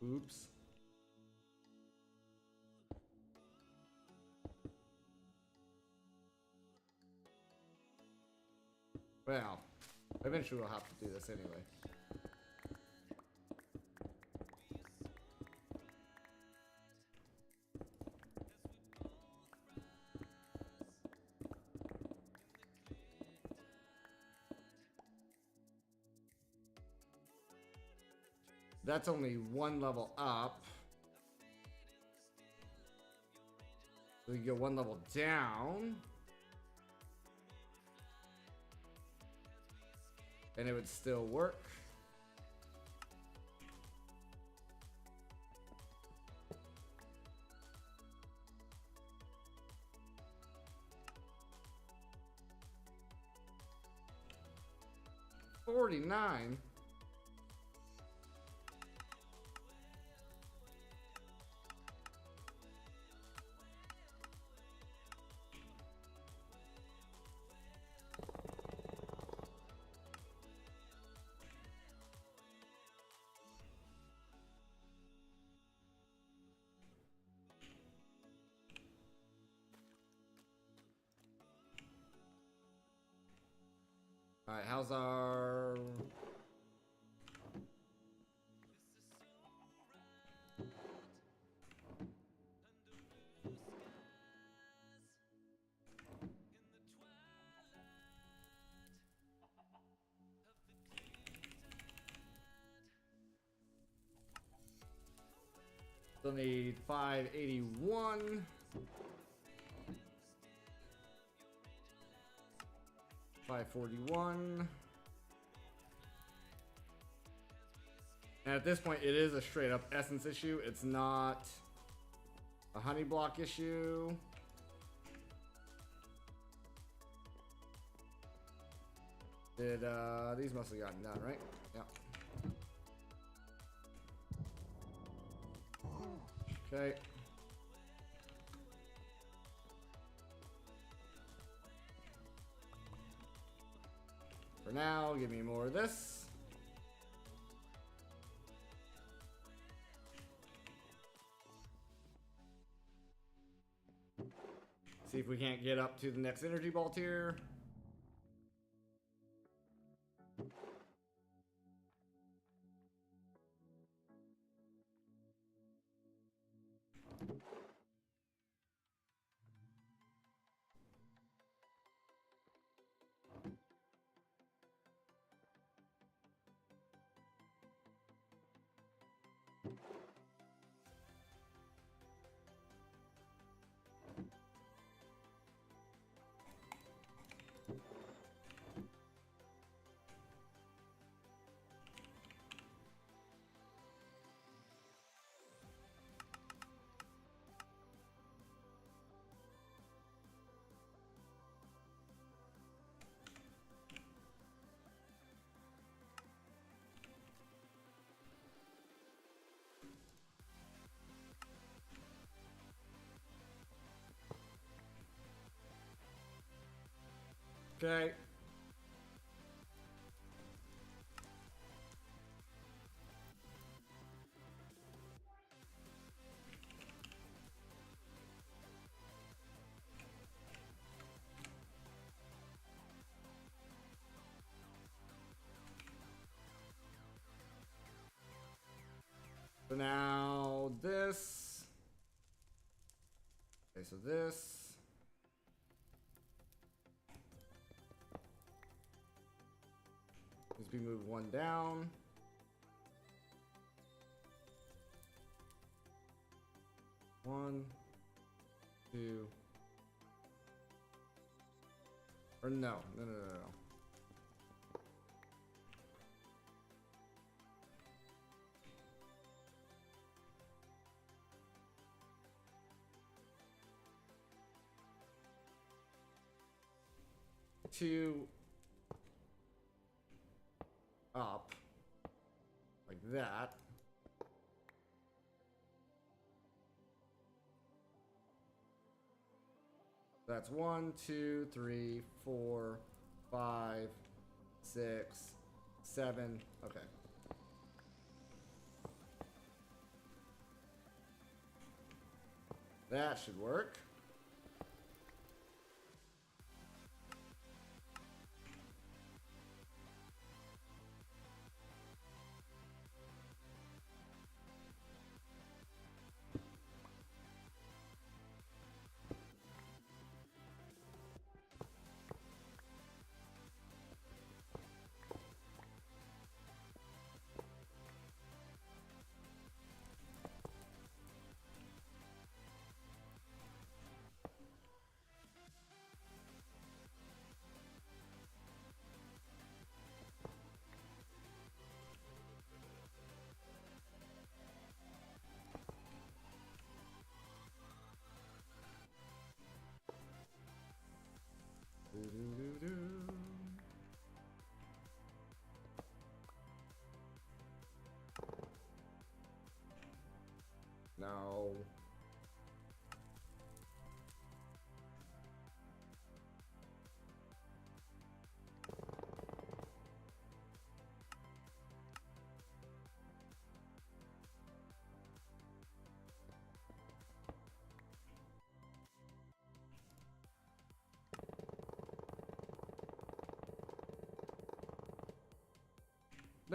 A: Oops. Well, eventually we'll have to do this anyway. That's only one level up. We can go one level down. And it would still work. $49. All right, how's our... Still need 581. 541. And at this point, it is a straight up essence issue. It's not a honey block issue. Did these must have gotten done, right? Yeah. Okay. For now, give me more of this. See if we can't get up to the next energy ball tier. Okay. So now this. Okay, so this. As we move one down. One, two. Or no. No. 2 up like that. That's 1, 2, 3, 4, 5, 6, 7. Okay. That should work.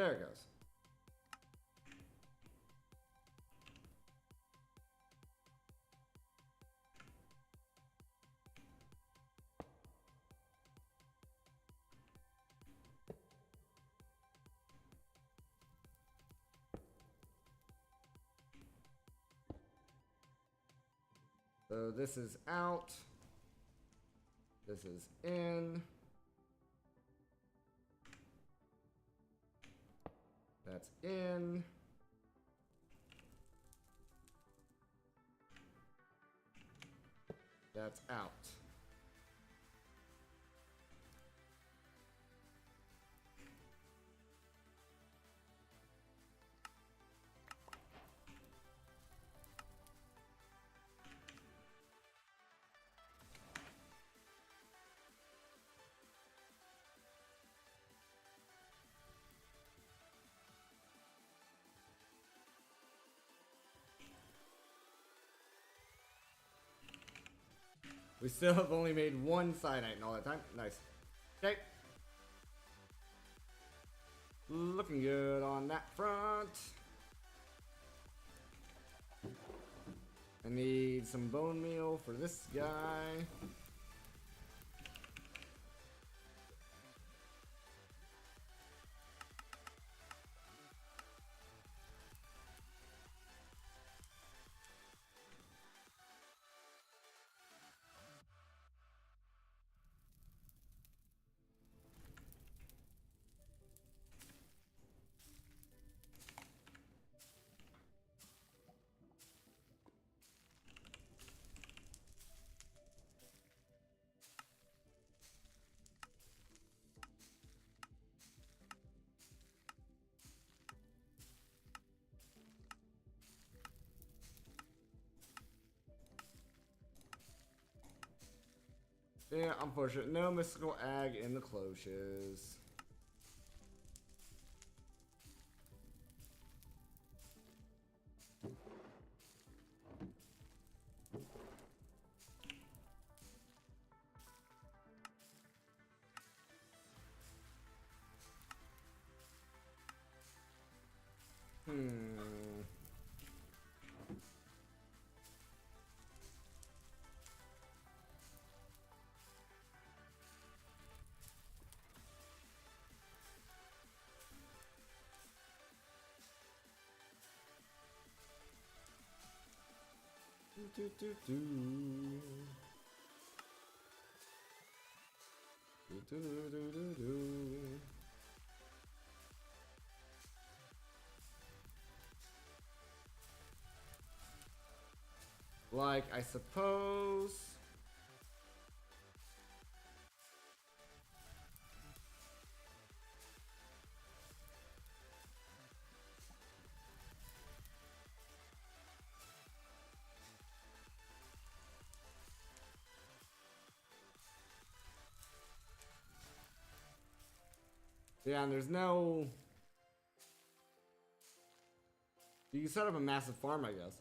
A: There it goes. So this is out. This is in. That's in. That's out. We still have only made one cyanite in all that time. Nice. Okay. Looking good on that front. I need some bone meal for this guy. Yeah, unfortunate. No mystical ag in the cloches. Do, do, do. Do, do, do, do, do. Like, I suppose. Yeah, and there's no... You can set up a massive farm, I guess.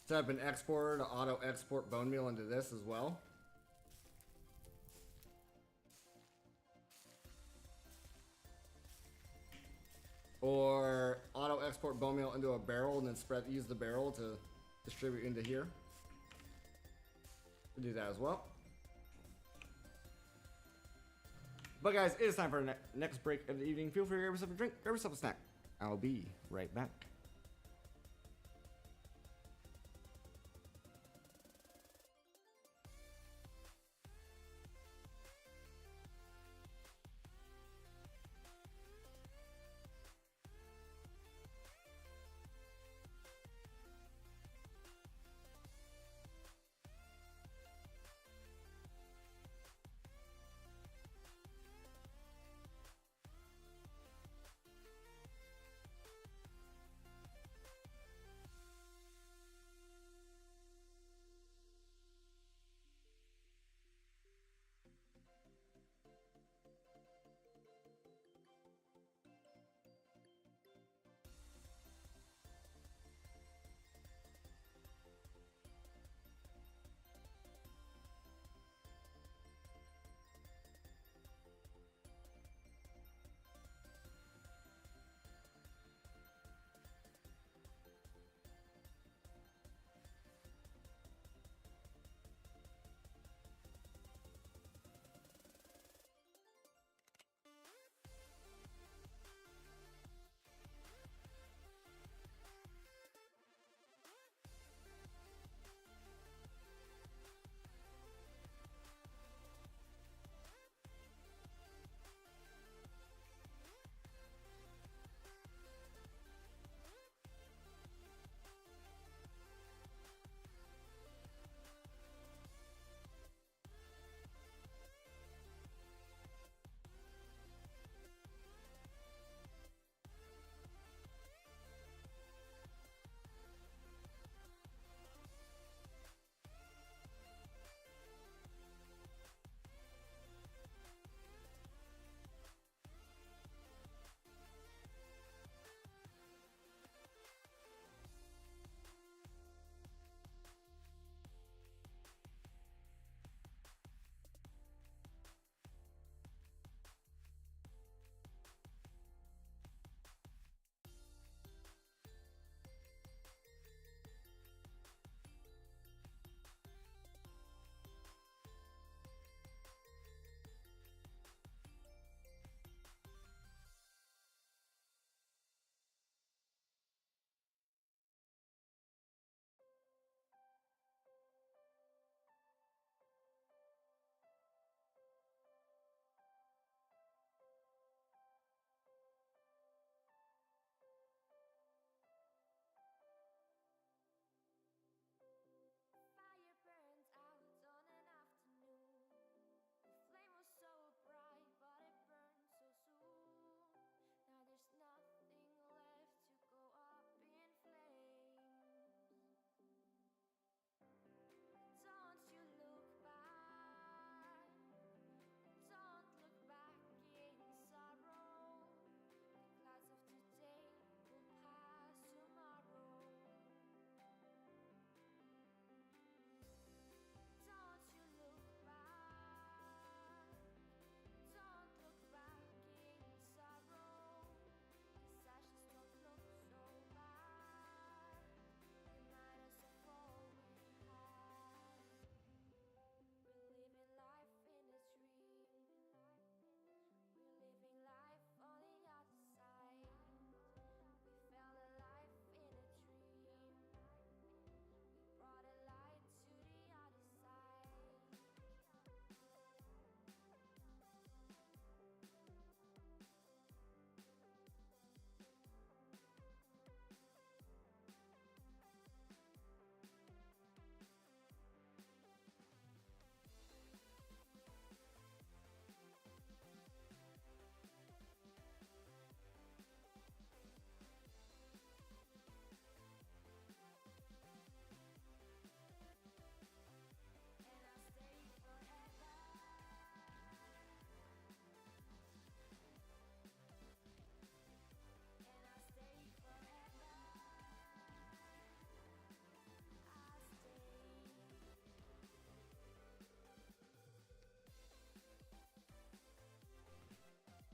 A: Set up an exporter to auto-export bone meal into this as well. Or auto-export bone meal into a barrel and then use the barrel to distribute into here. We'll do that as well. But guys, it is time for our next break of the evening. Feel free to grab yourself a drink, grab yourself a snack. I'll be right back.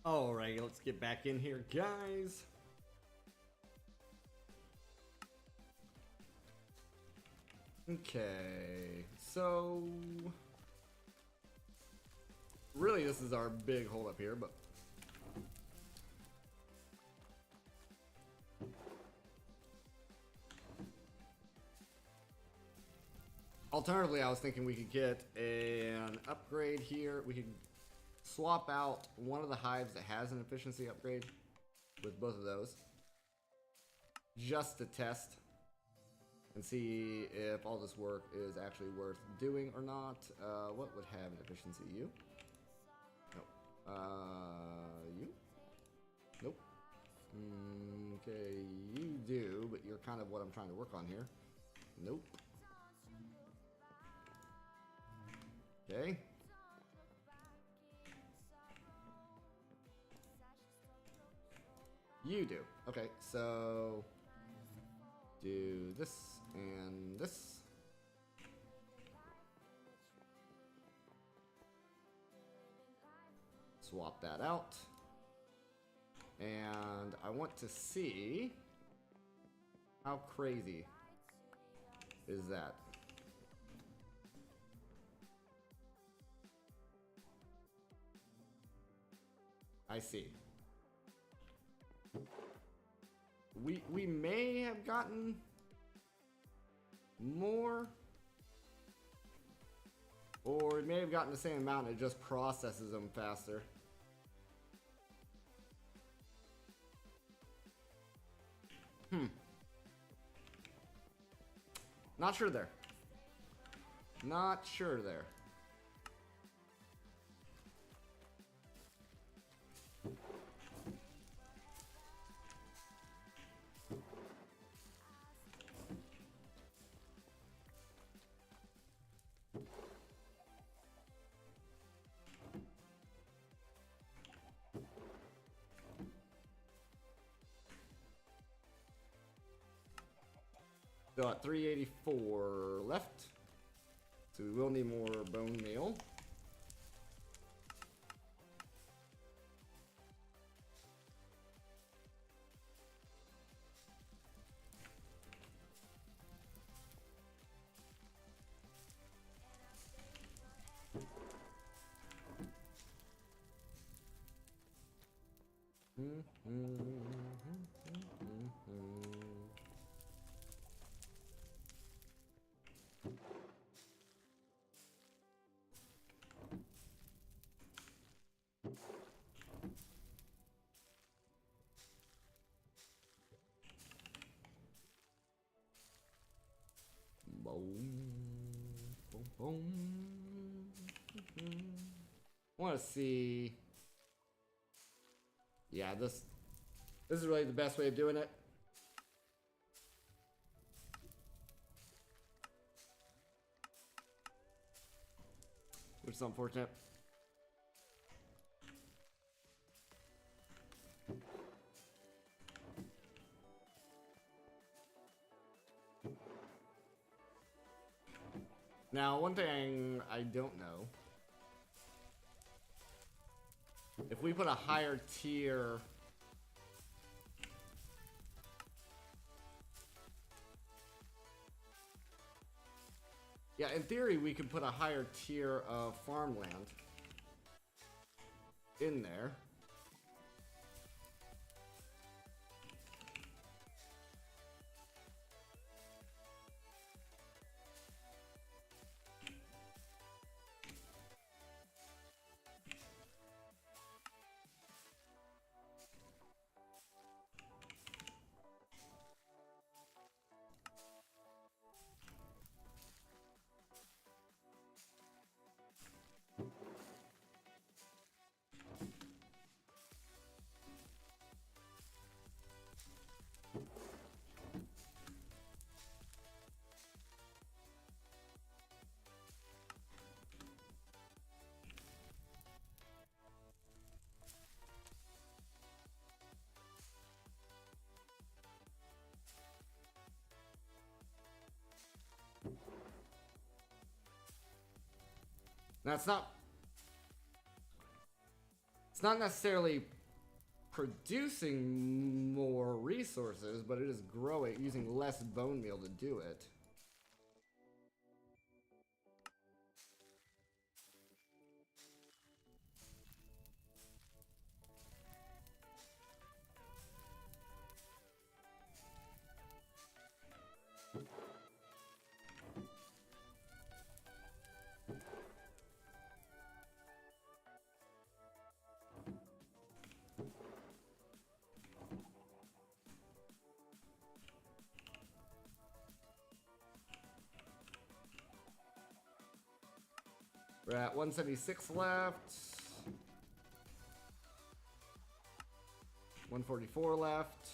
A: Alright, let's get back in here, guys. Okay, so really this is our big hold up here, but alternatively I was thinking we could get an upgrade here. We could swap out one of the hives that has an efficiency upgrade with both of those just to test and see if all this work is actually worth doing or not. What would have an efficiency? You? Nope. You? Nope. Okay, you do, but you're kind of what I'm trying to work on here. Nope. Okay. You do. Okay, so do this and this. Swap that out. And I want to see how crazy is that. I see. We may have gotten more, or we may have gotten the same amount. It just processes them faster. Not sure there. Not sure there. Got 384 left, so we will need more bone meal. I want to see. Yeah, this is really the best way of doing it. Which is unfortunate. Now, one thing I don't know. If we put a higher tier... Yeah, in theory, we could put a higher tier of farmland in there. Now, it's not necessarily producing more resources, but it is growing, using less bone meal to do it. We're at 176 left. 144 left.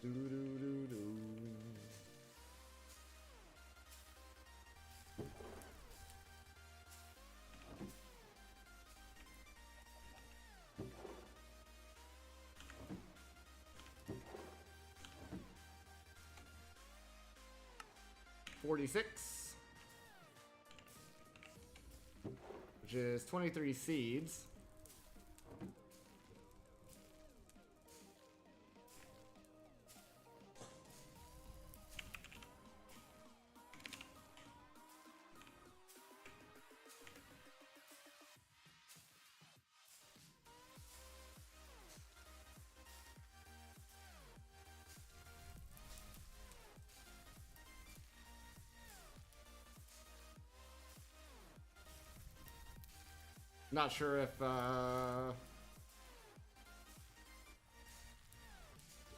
A: Do-do-do-do. 46, which is 23 seeds. Not sure if,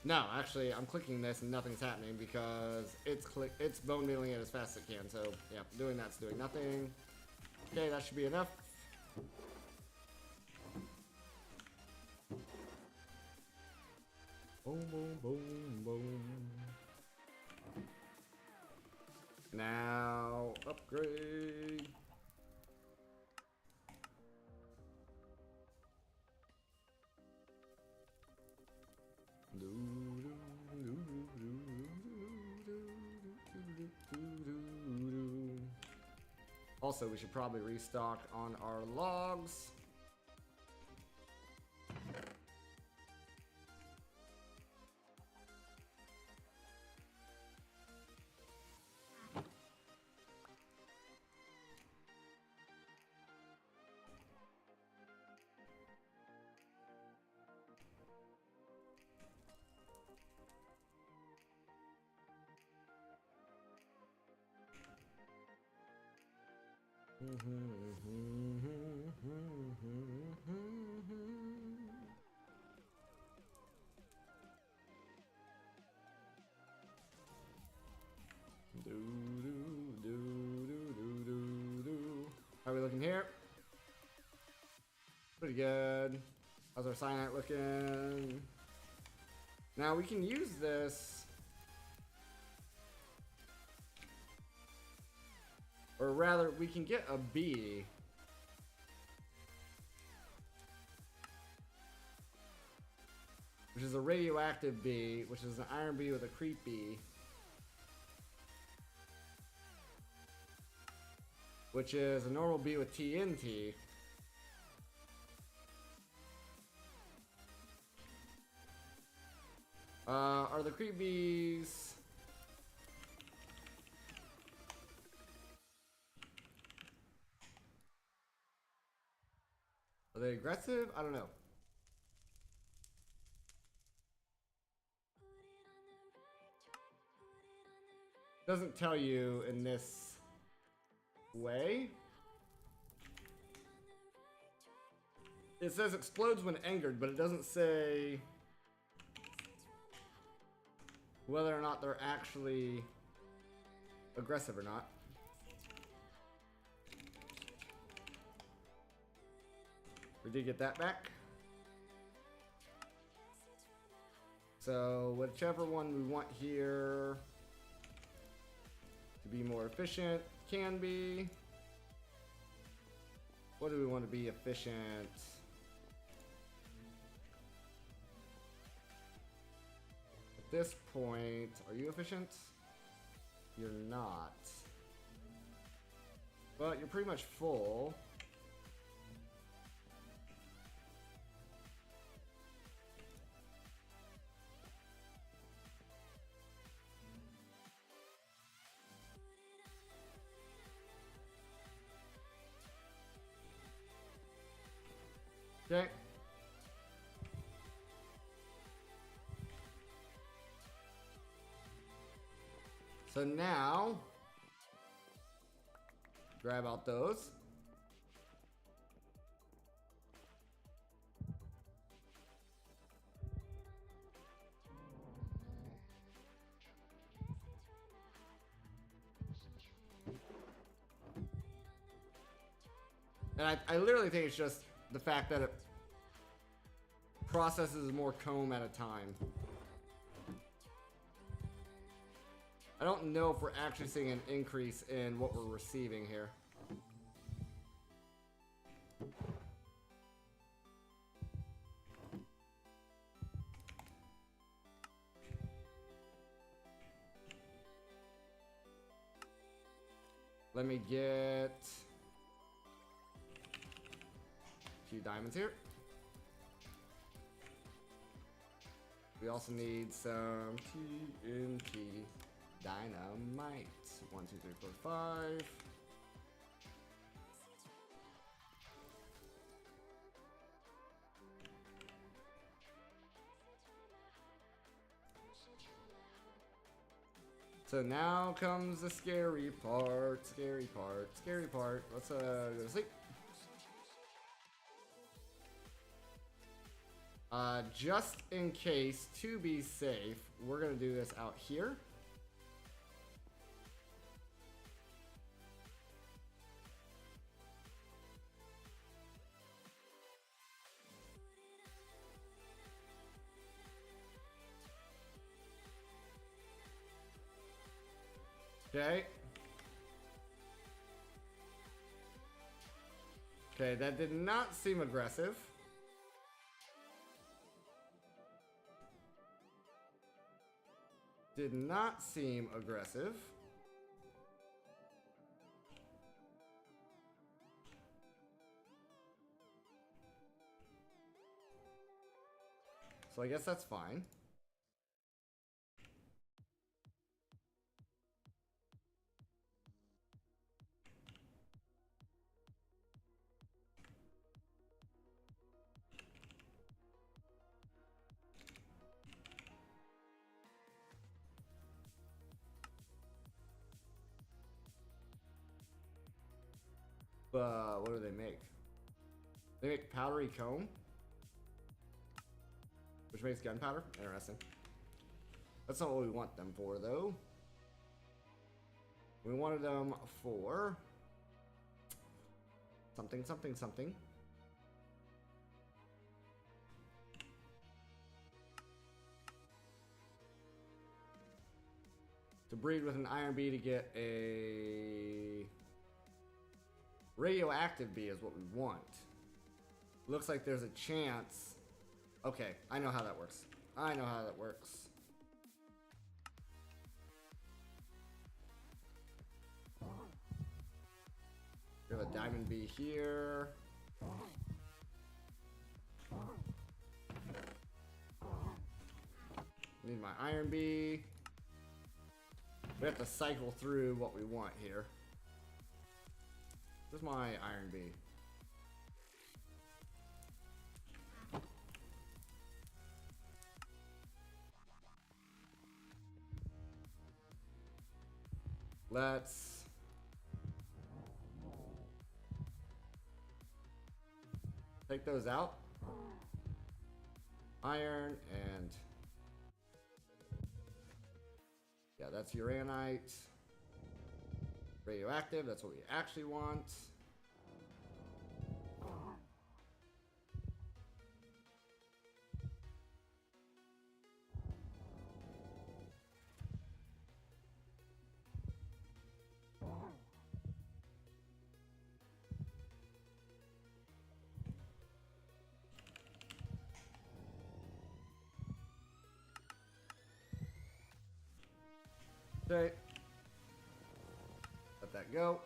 A: no, actually, I'm clicking this and nothing's happening because it's bone mealing it as fast as it can. So, yeah, doing that's doing nothing. Okay, that should be enough. Boom, boom, boom, boom. Now, upgrade. Also, we should probably restock on our logs. How are we looking here? Pretty good. How's our cyanite looking? Now we can use this, or rather we can get a bee. Which is a radioactive bee, which is an iron bee with a creep bee. Which is a normal bee with TNT. Are the creep bees... Are they aggressive? I don't know. Doesn't tell you in this way. It says explodes when angered, but it doesn't say whether or not they're actually aggressive or not. We did get that back. So whichever one we want here to be more efficient can be. What do we want to be efficient? At this point, are you efficient? You're not. But you're pretty much full. Okay. So now, grab out those. And I literally think it's just the fact that it processes more comb at a time. I don't know if we're actually seeing an increase in what we're receiving here. Let me get a few diamonds here. We also need some TNT dynamite. 1, 2, 3, 4, 5. So now comes the scary part. Scary part. Scary part. Let's go to sleep. Just in case, to be safe, we're gonna do this out here. Okay. Okay, that did not seem aggressive. Did not seem aggressive. So I guess that's fine. What do they make? They make powdery comb, which makes gunpowder. Interesting. That's not what we want them for, though. We wanted them for something, something, something. To breed with an iron bee to get a radioactive bee is what we want. Looks like there's a chance. Okay, I know how that works. I know how that works. We have a diamond bee here. Need my iron bee. We have to cycle through what we want here. Where's my iron bee? Let's take those out. Iron and Yeah, that's uranite. Radioactive, that's what we actually want. Okay. Let that go.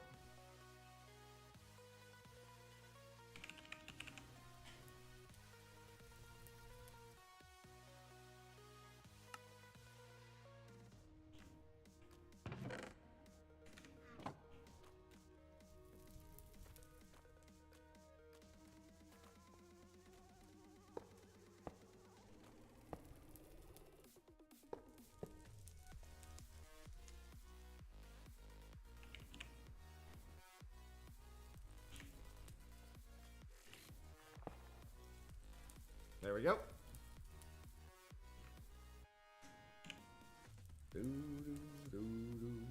A: There we go. Doo, doo, doo, doo.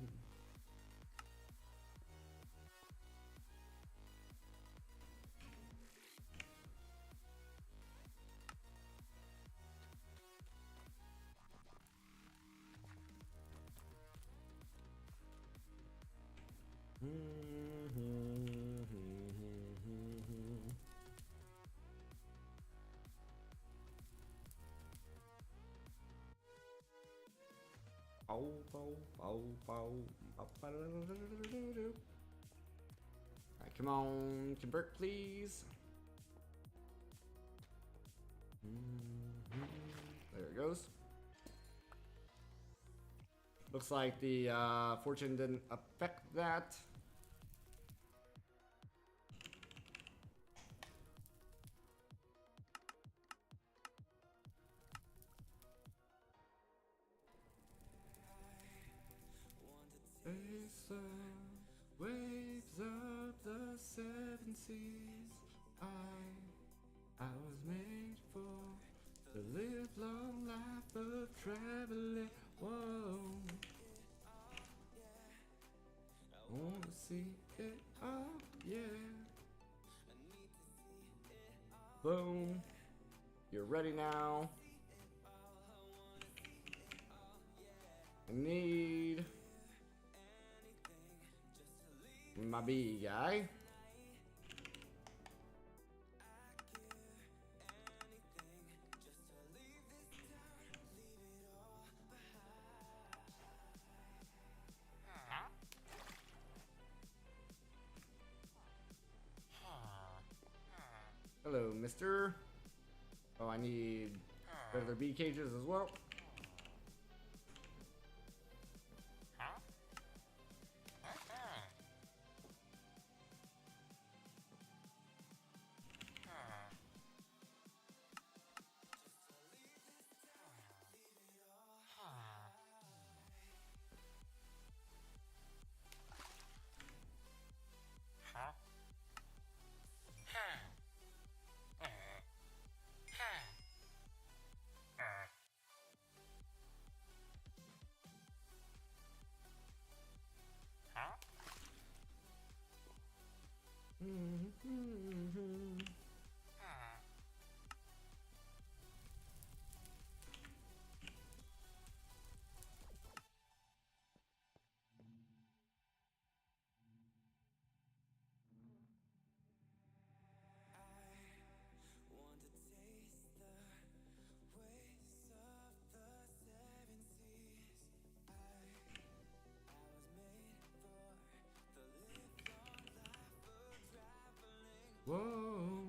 A: Bow, bow, bow, bow, bow, bow, doo, doo, doo, doo. Alright, come on, convert, please. There it goes. Looks like the fortune didn't affect that. It's waves of the seven seas. I was made for the live long life of traveling. Whoa. Wanna see it all, yeah. Boom. You're ready now. I need my bee guy. Hello, mister. Oh, I need regular bee cages as well. Whoa,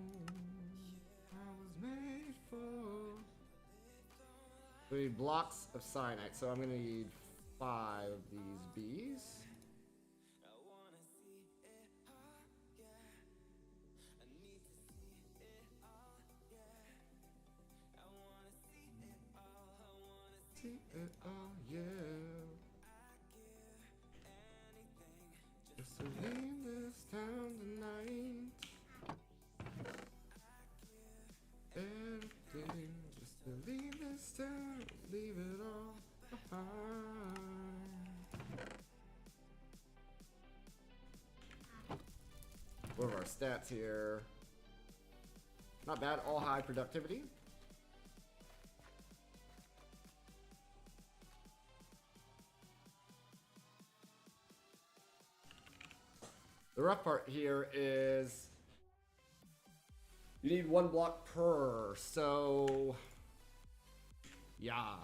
A: I was made for. We need blocks of cyanide, so I'm gonna need 5 of these bees. See it all, yeah. Just to leave this town tonight. Everything, just to leave this town, leave it all behind. What are our stats here? Not bad, all high productivity. The rough part here is you need 1 block per, so yeah.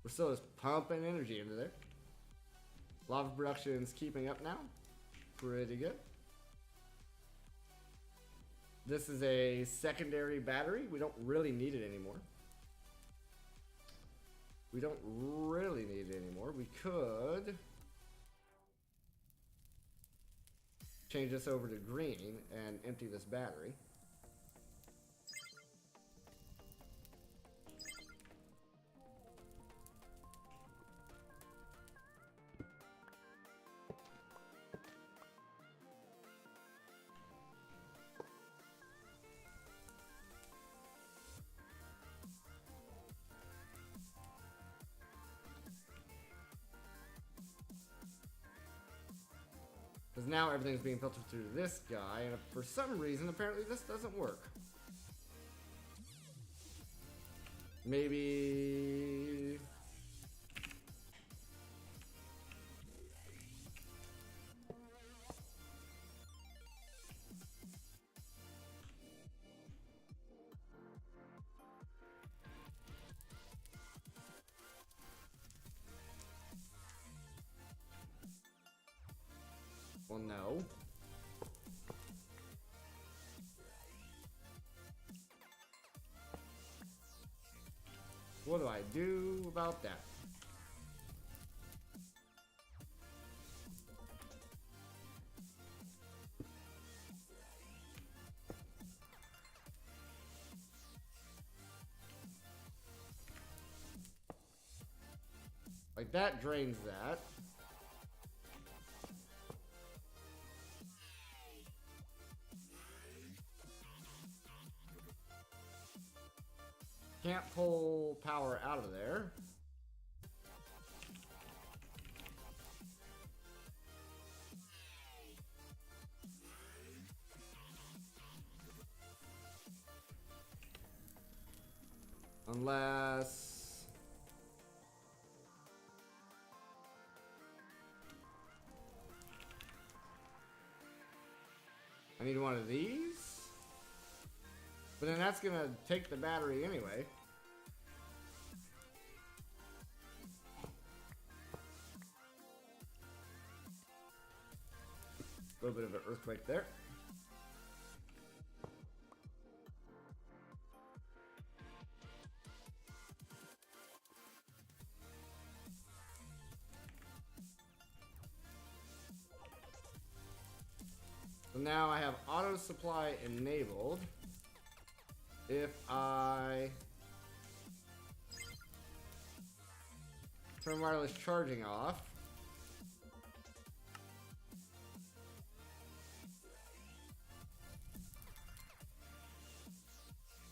A: We're still just pumping energy into there. Lava production's keeping up now. Pretty good. This is a secondary battery. We don't really need it anymore. We don't really need it anymore. We could change this over to green and empty this battery. Because now everything's being filtered through this guy, and for some reason, apparently this doesn't work. Maybe... Well, no. What do I do about that? Like, that drains that. Can't pull power out of there. Unless... I need one of these? But then that's gonna take the battery anyway. A little bit of an earthquake there. So now I have auto supply enabled. If I turn wireless charging off,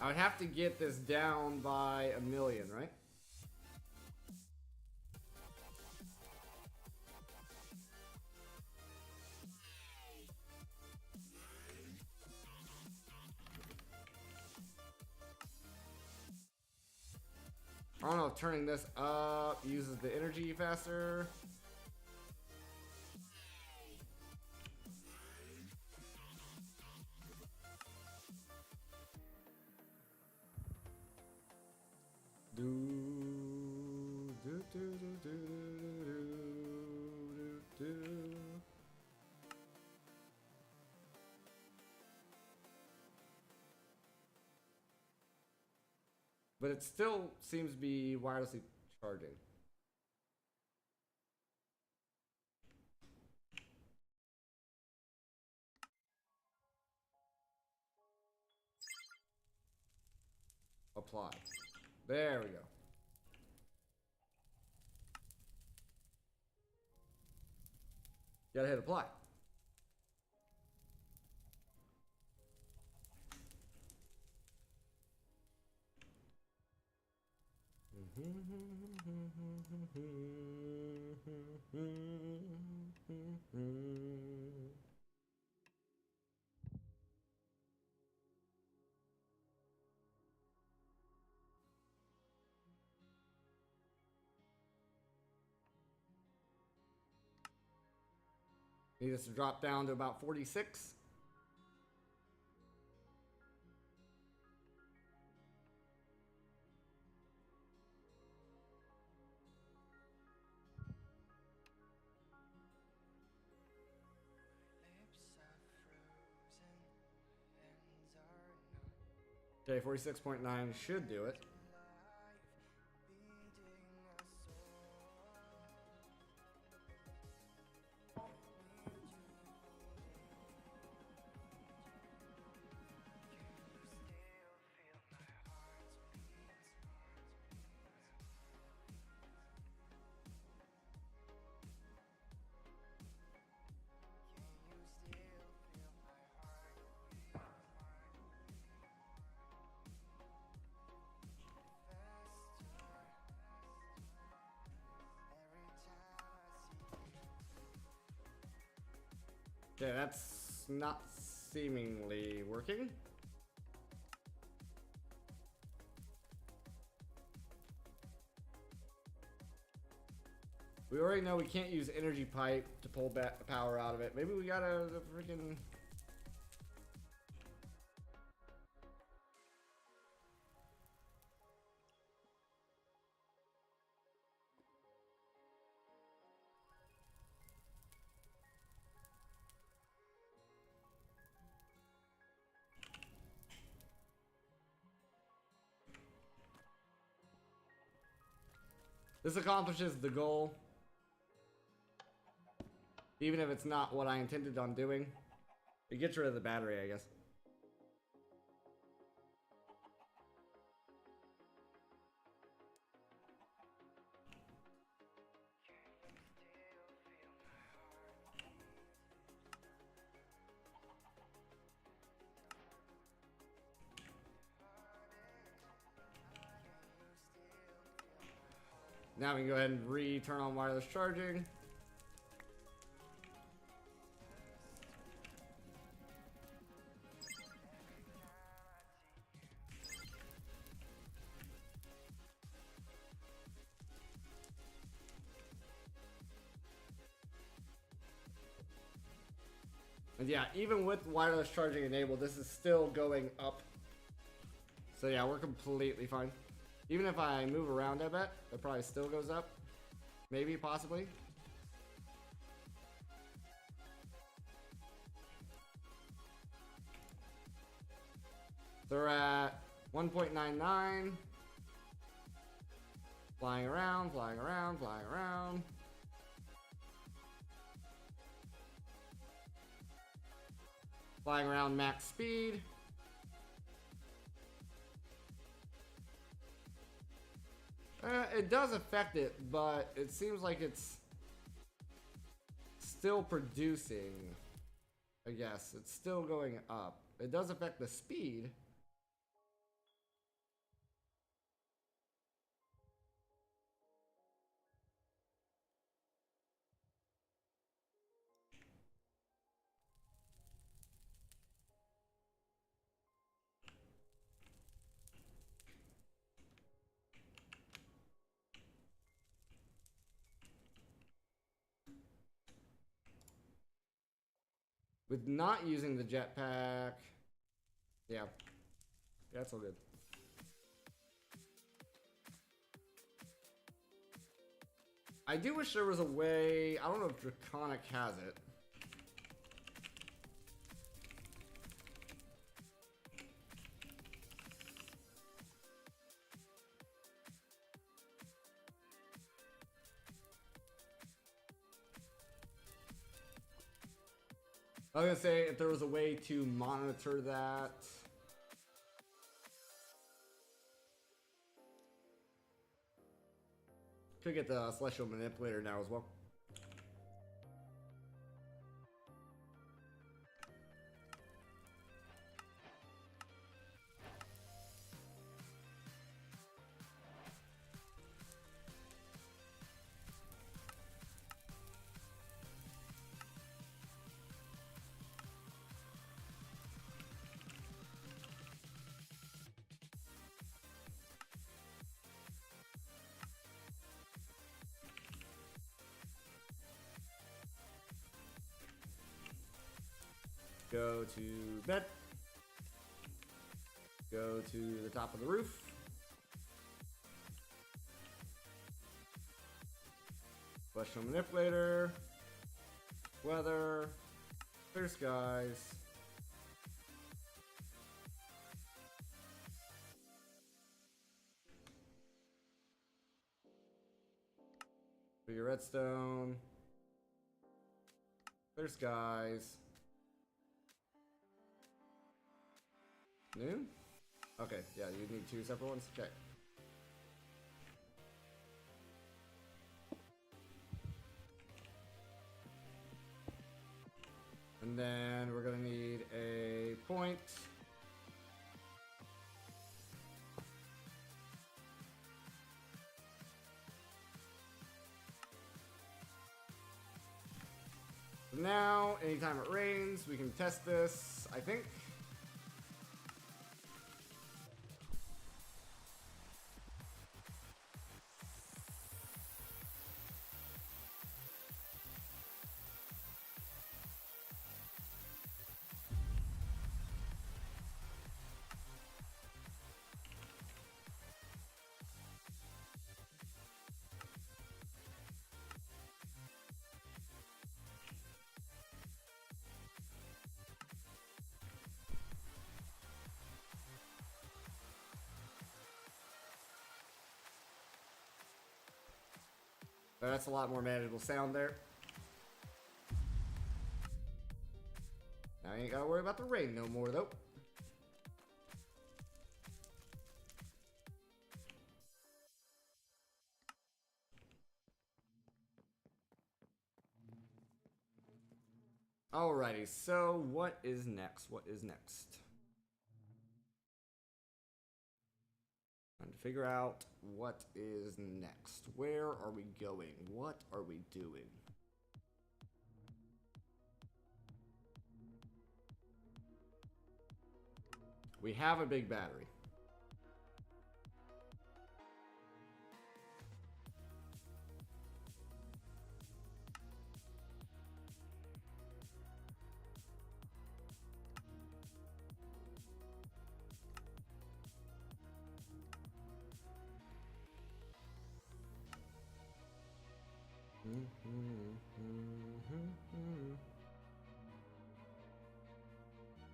A: I would have to get this down by 1,000,000, right? I don't know if turning this up uses the energy faster. But it still seems to be wirelessly charging. Apply. There we go. Gotta hit apply. Need us to drop down to about 46. Okay, 46.9 should do it. Okay, that's not seemingly working. We already know we can't use energy pipe to pull back power out of it. Maybe we gotta freaking... This accomplishes the goal. Even if it's not what I intended on doing. It gets rid of the battery, I guess. Now we can go ahead and re-turn on wireless charging. And yeah, even with wireless charging enabled, this is still going up. So yeah, we're completely fine. Even if I move around, I bet it probably still goes up. Maybe, possibly. So we're at 1.99. Flying around, flying around, flying around. Flying around max speed. It does affect it, but it seems like it's still producing. I guess it's still going up. It does affect the speed. With not using the jetpack, yeah, that's all good. I do wish there was a way, I don't know if Draconic has it. I was gonna say if there was a way to monitor that. Could get the Celestial Manipulator now as well. Go to bed. Go to the top of the roof. Celestial Manipulator. Weather. Clear skies. For your redstone. Clear skies. Noon? Okay, yeah, you need two separate ones. Okay. And then we're gonna need a point. Now, anytime it rains, we can test this, I think. That's a lot more manageable sound there. Now I ain't gotta worry about the rain no more though. Alrighty, so what is next? What is next? Trying to figure out what is next. Where are we going? What are we doing? We have a big battery.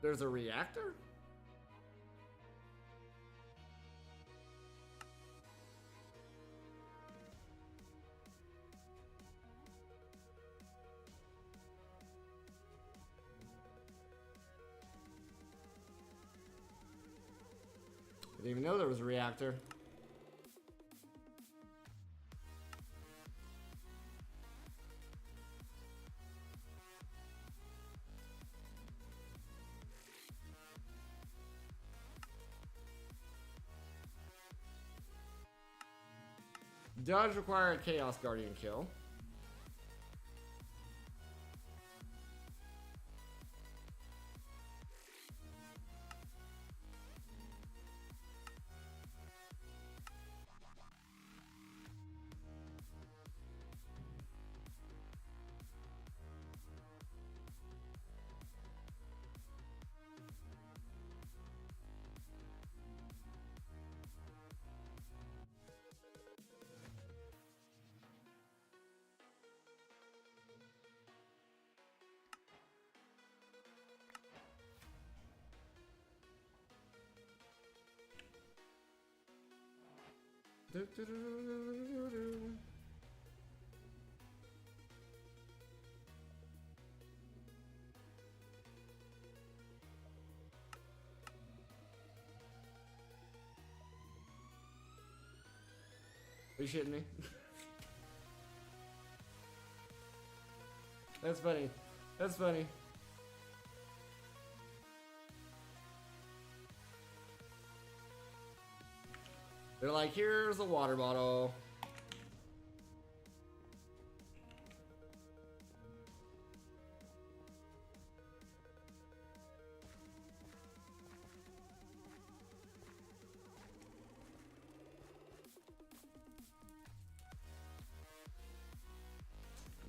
A: There's a reactor? I didn't even know there was a reactor. Does require a Chaos Guardian kill. Are you shitting me? That's funny. That's funny. They're like, here's a water bottle.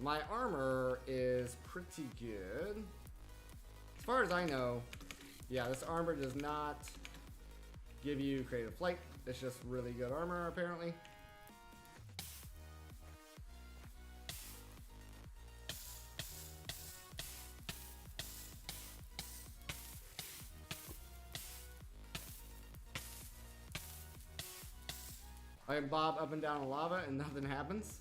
A: My armor is pretty good. As far as I know, yeah, this armor does not give you creative flight. It's just really good armor, apparently. I can bob up and down in lava and nothing happens.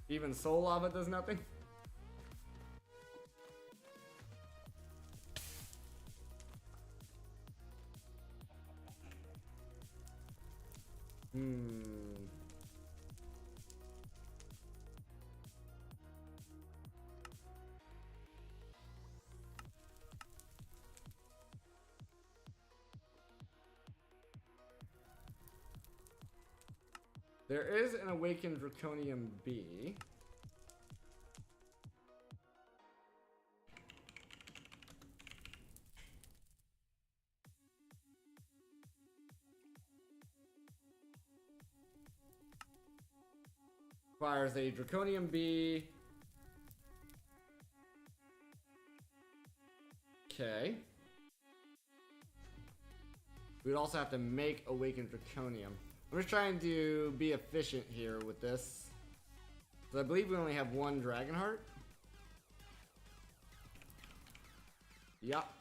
A: Even soul lava does nothing. There is an awakened draconium bee. Requires a draconium bee. Okay. We'd also have to make awakened draconium. I'm just trying to be efficient here with this. So I believe we only have one dragon heart. Yup.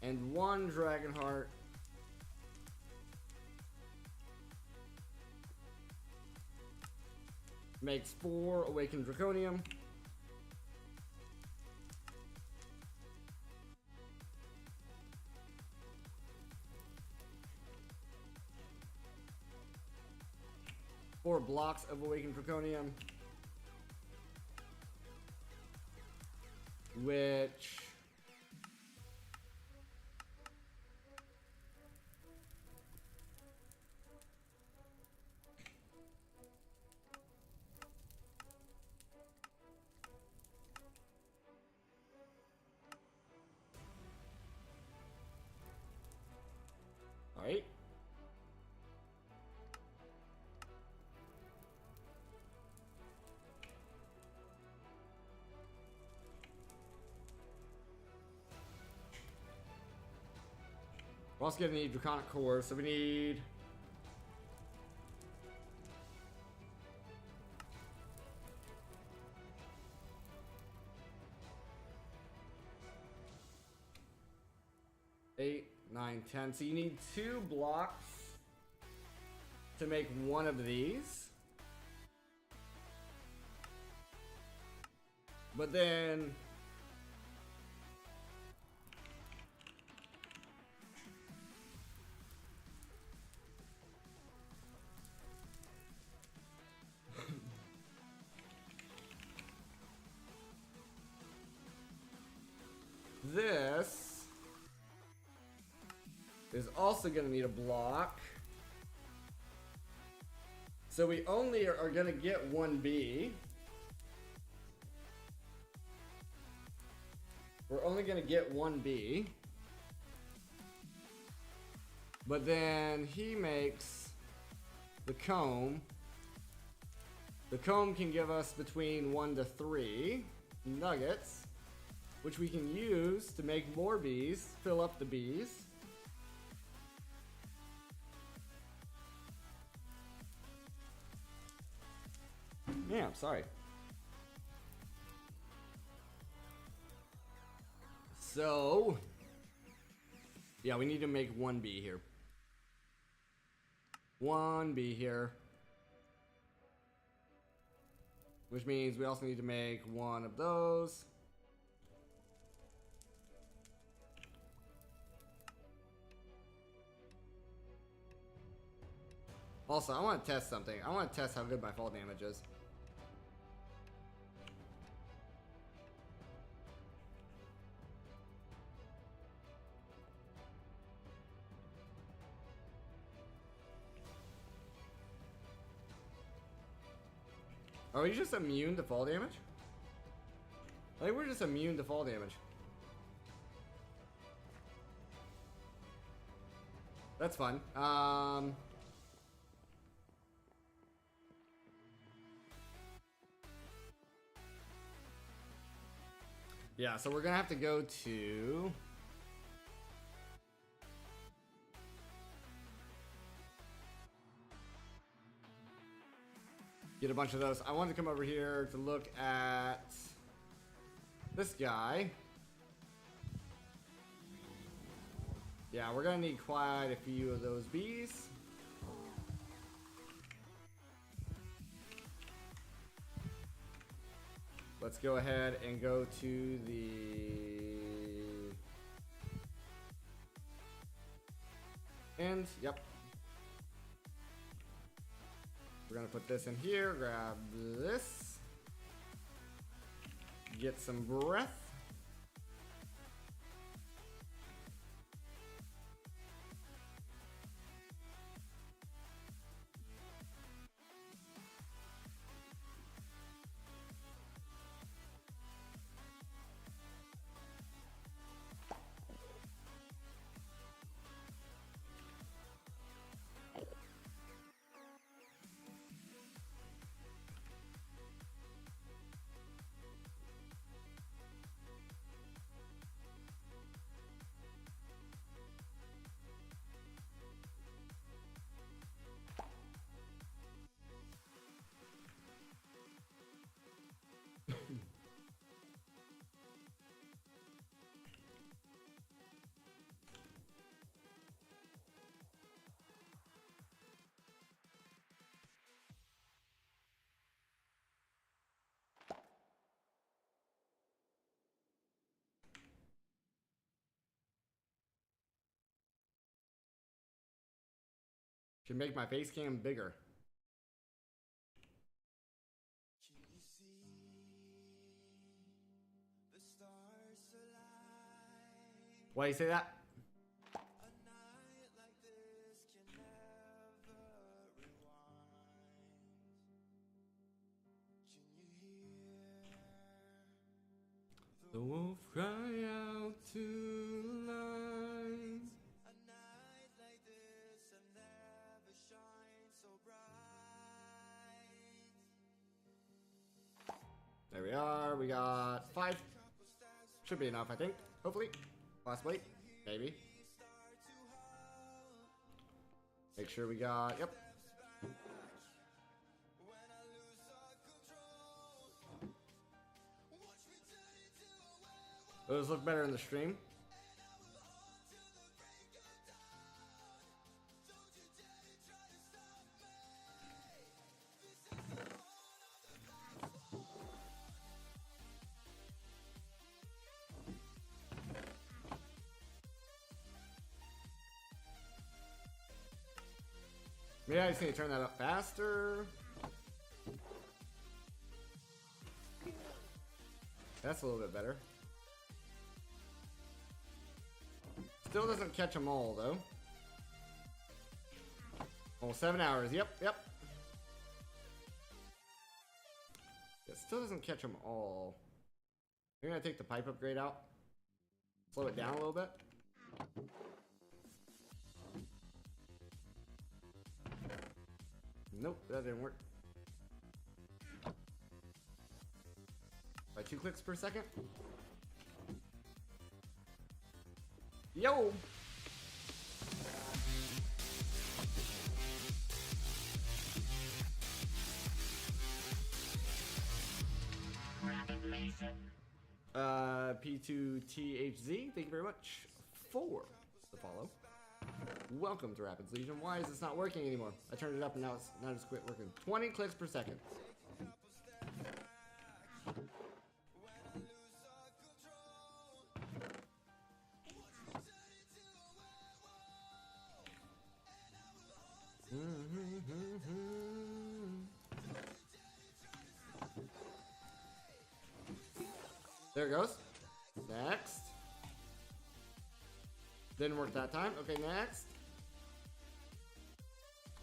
A: And one dragon heart. Makes 4 awakened draconium. Four blocks of awakened draconium, which all right. We're also gonna need draconic cores, so we need eight, 9, 10. So you need 2 blocks to make one of these. But then this is also going to need a block. So we only are going to get 1 B. We're only going to get 1 B. But then he makes the comb. The comb can give us between 1 to 3 nuggets, which we can use to make more bees, fill up the bees. Yeah, I'm sorry. So, yeah, we need to make 1 bee here. 1 bee here. Which means we also need to make 1 of those. Also, I want to test something. I want to test how good my fall damage is. Are we just immune to fall damage? I think we're just immune to fall damage. That's fun. Yeah, so we're gonna have to go to... get a bunch of those. I wanted to come over here to look at this guy. Yeah, we're gonna need quite a few of those bees. Let's go ahead and go to the... end. Yep. We're gonna put this in here, grab this. Get some breath. Should make my face cam bigger. Why do you say that? The wolf cry out to the light. There we are. We got 5. Should be enough, I think. Hopefully. Possibly. Maybe. Make sure we got... Yep. Those look better in the stream. Maybe I just need to turn that up faster. That's a little bit better. Still doesn't catch them all, though. Oh, 7 hours. Yep, yep. It still doesn't catch them all. I'm gonna take the pipe upgrade out. Slow it down a little bit. Nope, that didn't work. By 2 clicks per second. Yo! P2THZ, thank you very much for the follow. Welcome to Rapids Legion. Why is this not working anymore? I turned it up and now it's quit working. 20 clicks per second. There it goes. Next. Didn't work that time. Okay, next.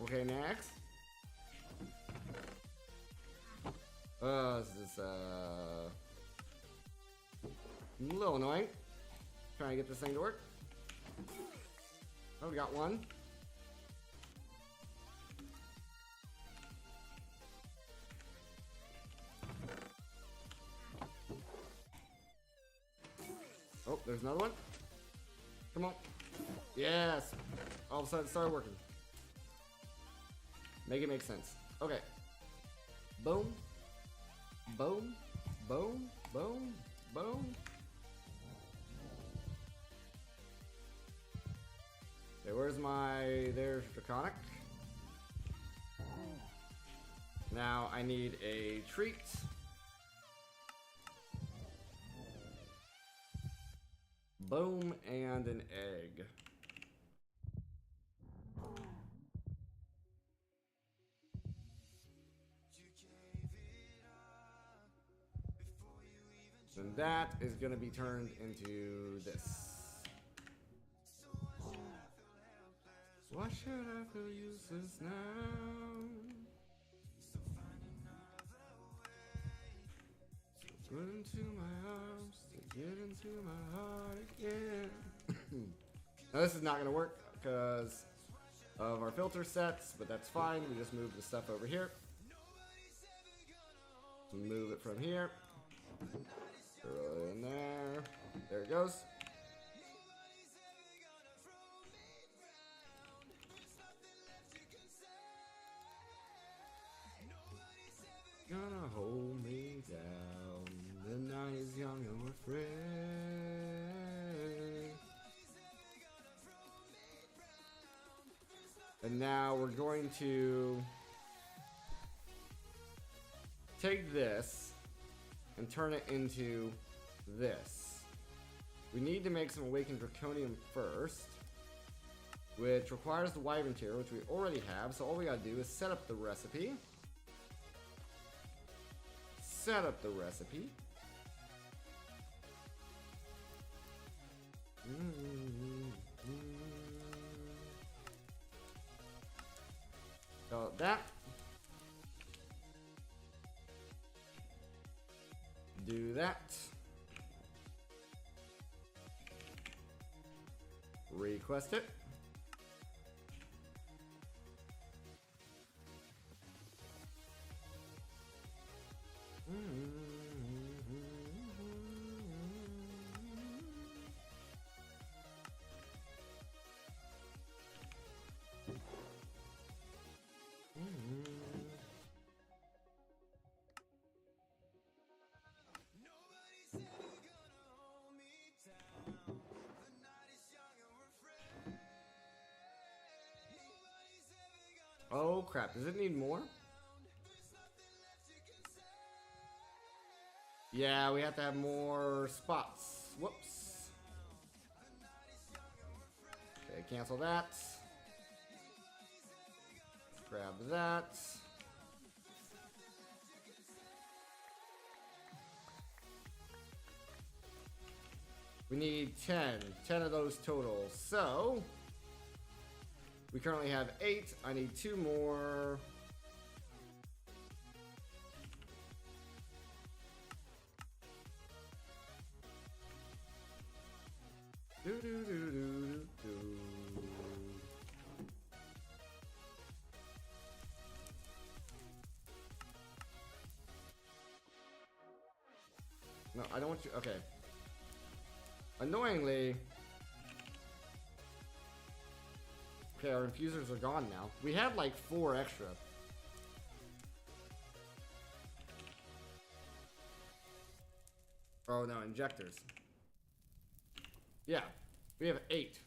A: Okay, next. This is a little annoying. Trying to get this thing to work. Oh, we got one. Oh, there's another one. Come on. Yes. All of a sudden it started working. Make it make sense. Okay. Boom. Boom. Boom. Boom. Boom. Okay, where's my... There's Draconic. Now I need a treat. Boom, and an egg. And that is going to be turned into this. Why should I feel useless now? Put into my arms to get into my heart again. Now this is not going to work because of our filter sets, but that's fine. We just move the stuff over here. Move it from here. Throw it in there. There it goes. Gonna hold me down. The night is young and we're free. And now we're going to take this and turn it into this. We need to make some Awakened Draconium first, which requires the Wyvern tier, which we already have. So all we gotta do is set up the recipe. Set up the recipe. Got that. Do that. Request it. Oh crap, does it need more? Yeah, we have to have more spots. Whoops. Okay, cancel that. Grab that. We need 10 of those total. So we currently have 8. I need 2 more. Do, do, do, do, do, do. No, I don't want you. Okay. Annoyingly. Okay, our infusers are gone now. We had like 4 extra. Oh no, injectors. Yeah, we have 8.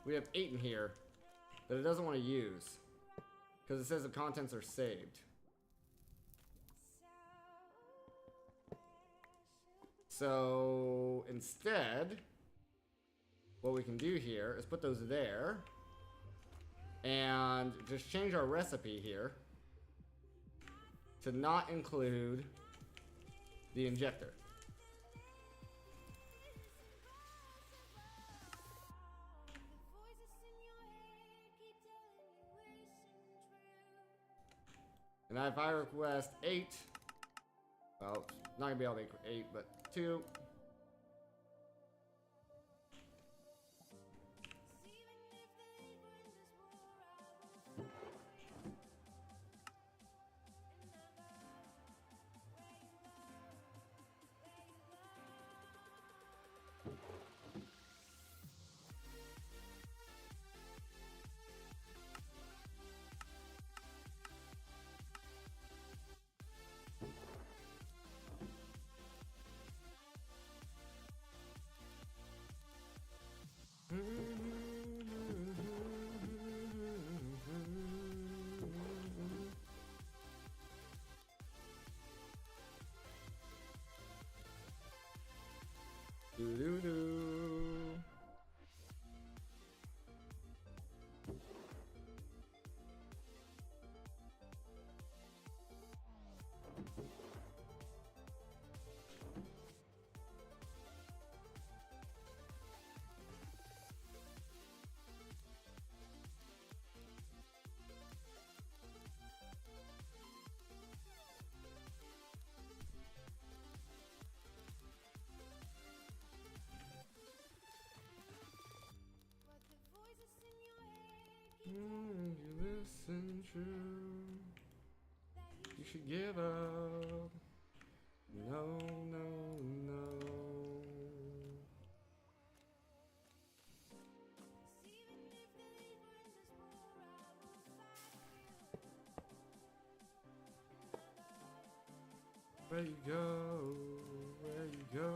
A: We have 8 in here that it doesn't want to use because it says the contents are saved. So instead, what we can do here is put those there and just change our recipe here to not include the injector. And if I request 8, well, not gonna be able to make 8, but 2. Do do do. You listen true. You should give up. No, no, no. Where you go? Where you go?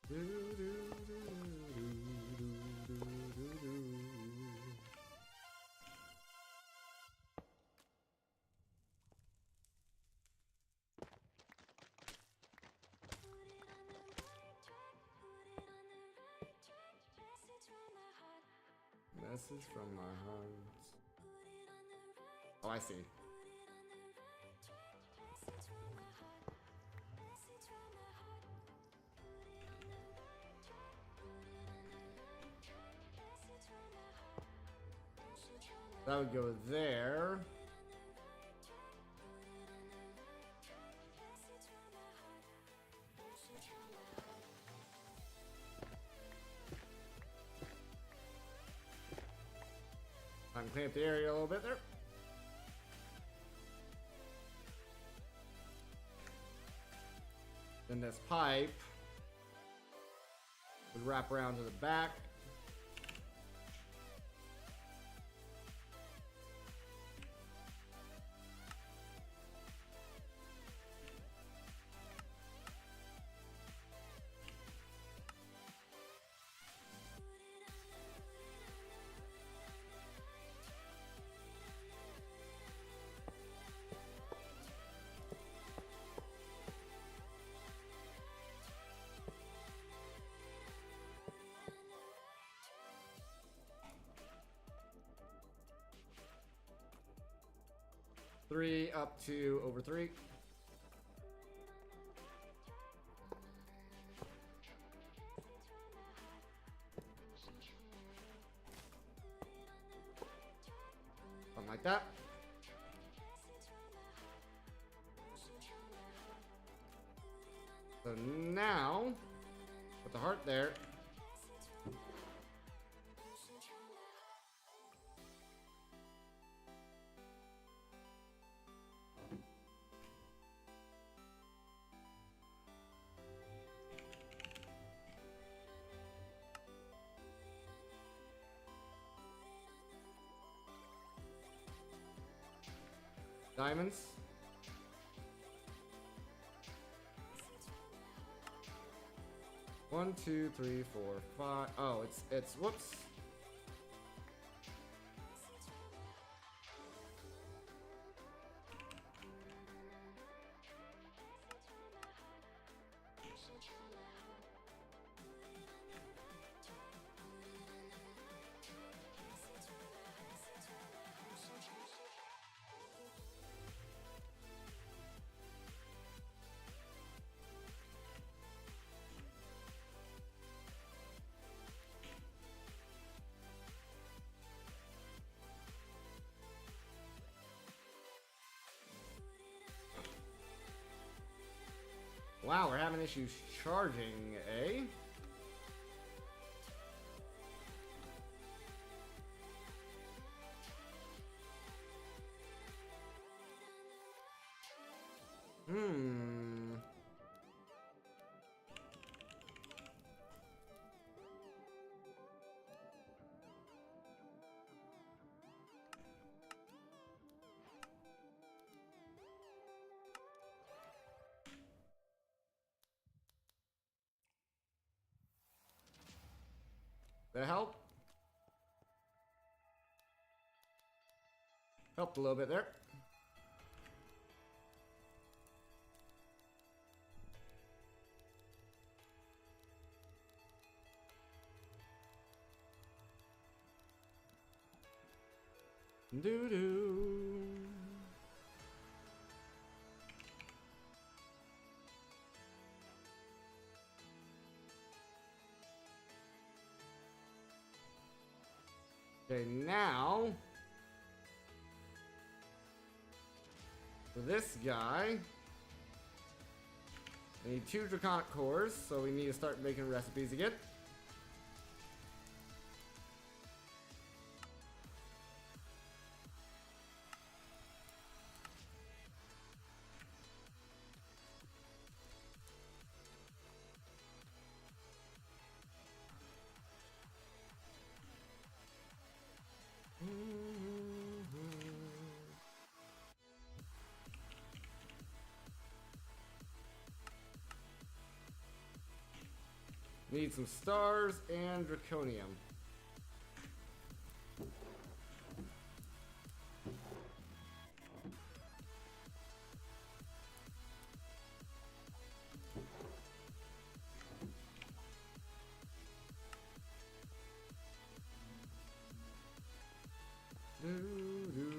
A: Do, do, do, do, do, do, do, do. Message from my heart. Oh, I see. That would go there. I can clean up the area a little bit there. Then this pipe would wrap around to the back. Three up to over three. Something like that. So now, put the heart there. Diamonds. One, two, three, four, five. Oh, it's whoops. Wow, we're having issues charging, eh? That help? Helped a little bit there. Doo-doo. Okay, now for this guy, I need 2 draconic cores, so we need to start making recipes again. Need some stars and draconium. Doo-doo.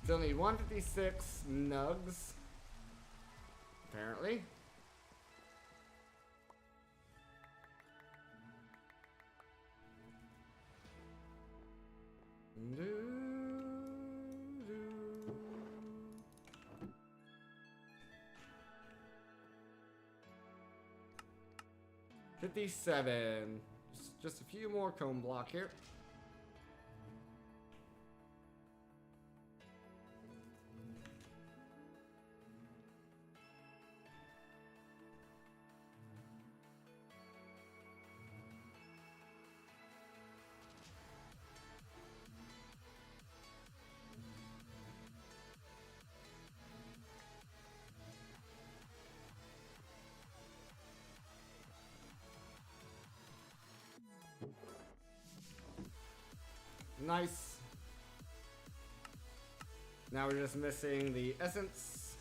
A: Still need 156 nugs, apparently. Doo-doo. 57. Just a few more cone block here. Nice. Now we're just missing the essence.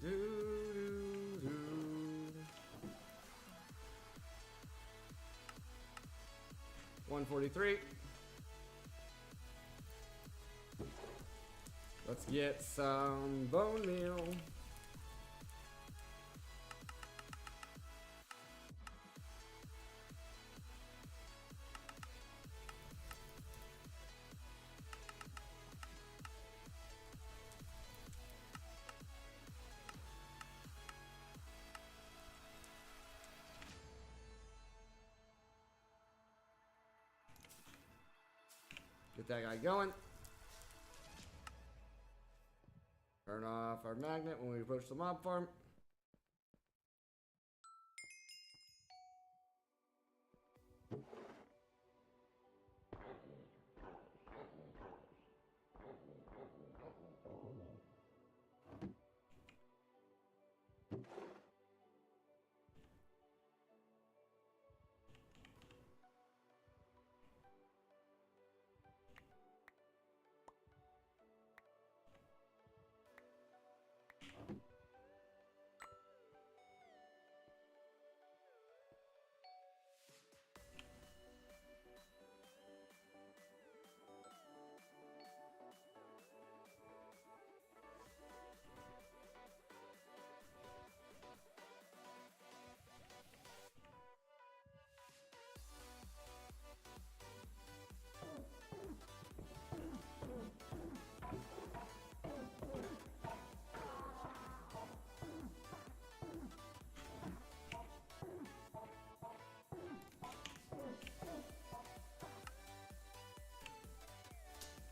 A: Doo, doo, doo. $143. Let's get some bone meal. Get that guy going. Turn off our magnet when we approach the mob farm.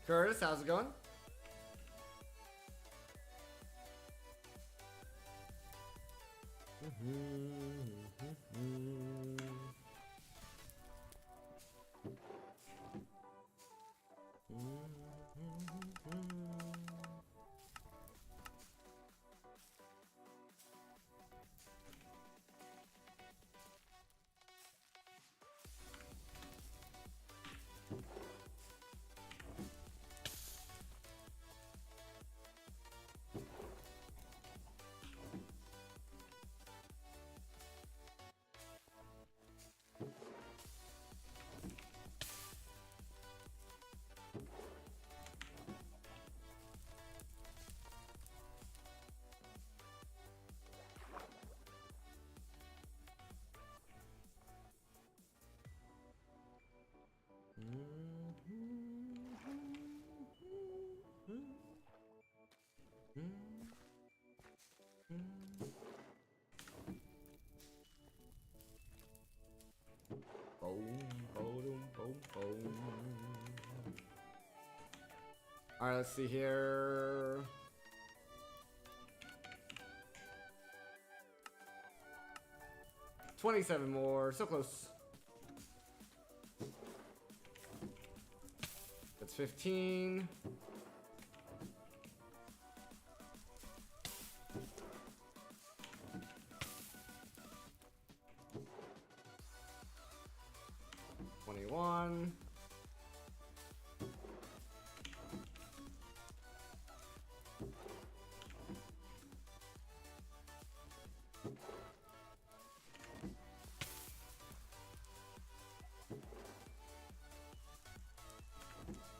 A: Curtis, how's it going? All right, let's see here. $27 more, so close. That's 15. $21.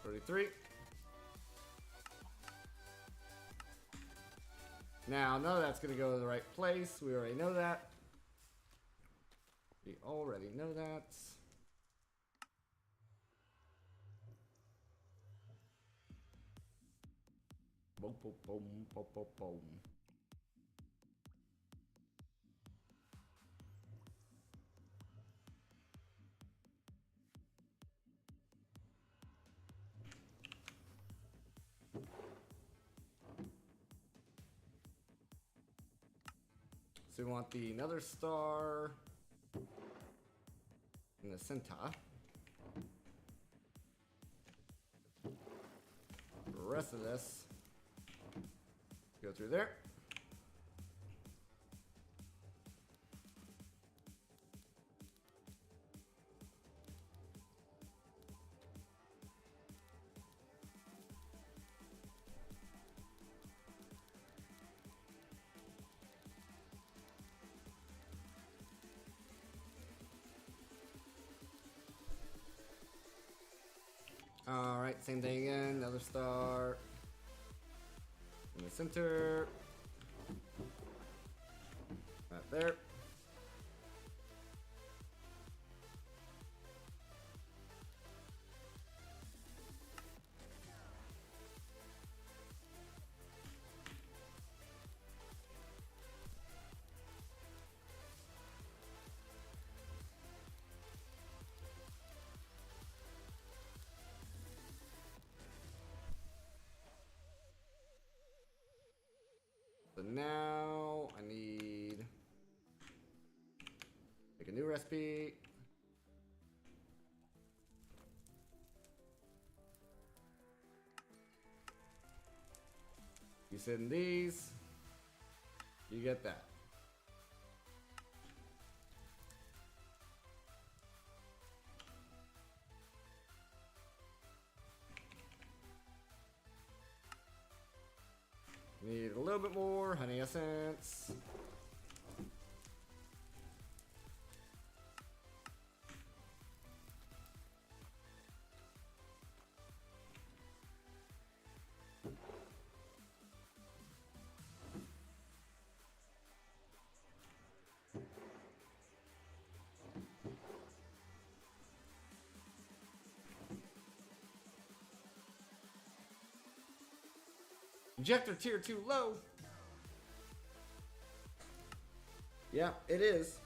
A: $33. Now, none of that's going to go to the right place. We already know that. We already know that. Boom, boom, boom, boom, boom, boom. So we want the another star in the center. The rest of this go through there. All right, same thing again. Another star in the center. Right there. So now I need make a new recipe. You send these, you get that. Need a little bit more honey essence. Injector tier 2 low. Yeah, it is.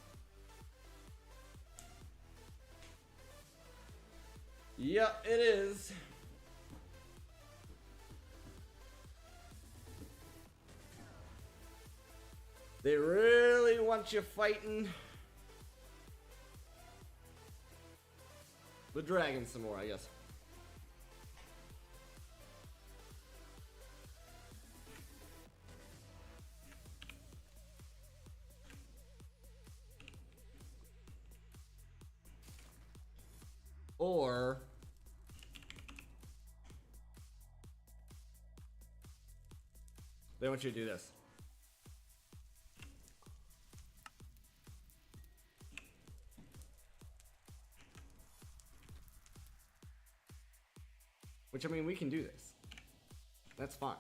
A: Yeah, it is. They really want you fighting the dragon some more, I guess. Or they want you to do this. Which, I mean, we can do this. That's fine.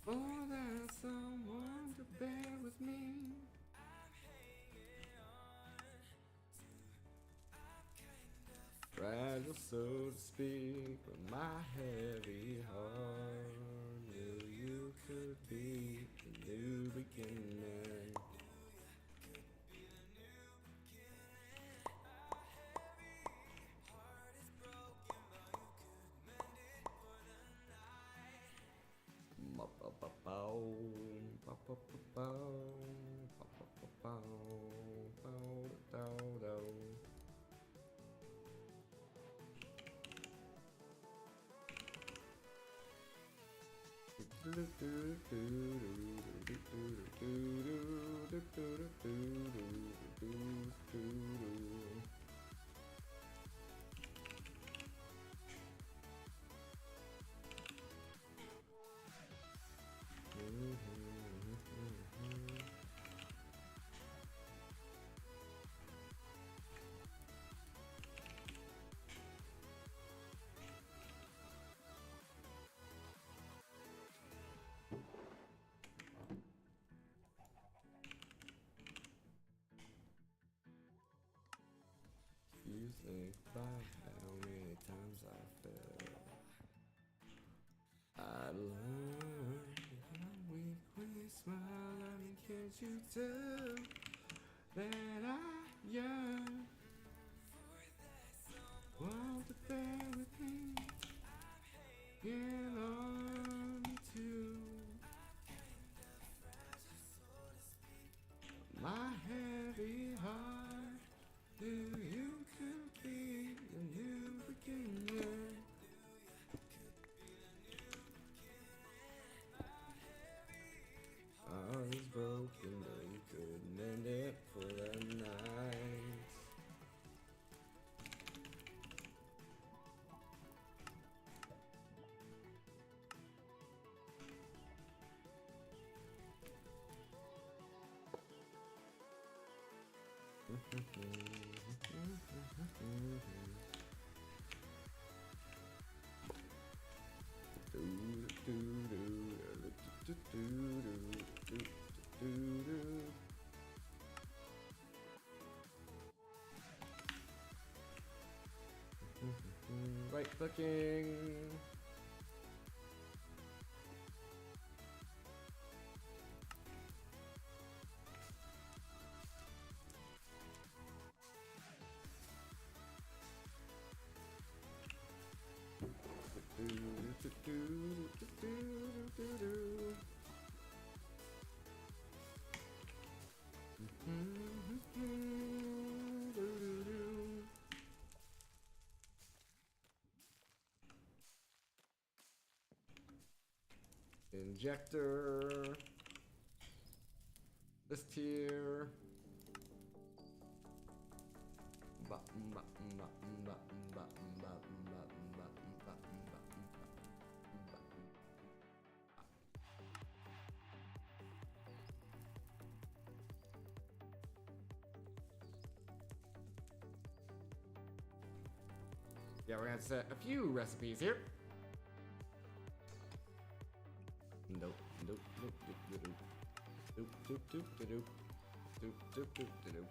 A: For that someone to bear with me. Fragile, so to speak, with my heavy heart. Knew you could be the new beginning. You think about how many times I fell. I learned I'm weak when you smile. I mean, can't you tell that I yearn? Want to bear with me? Get on me too. My heavy heart. Do you could be the new beginning? I was broken, but you couldn't mend it for the night. Right clicking. Injector. This tier. Yeah, we're gonna set a few recipes here. Nope, nope, nope, nope, nope, nope, nope, nope, nope, nope, nope, nope, nope.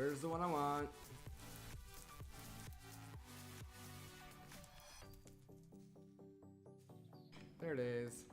A: Where's the one I want? There it is.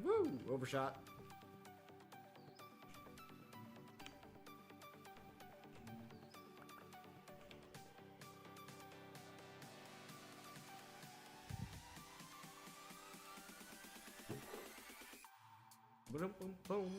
A: Woo! Overshot. Boom, boom, boom.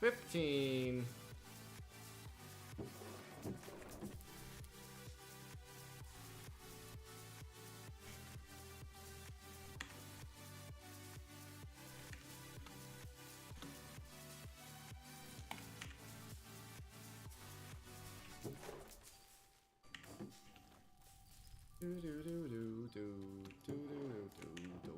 A: $15. Do do do do do do do do do.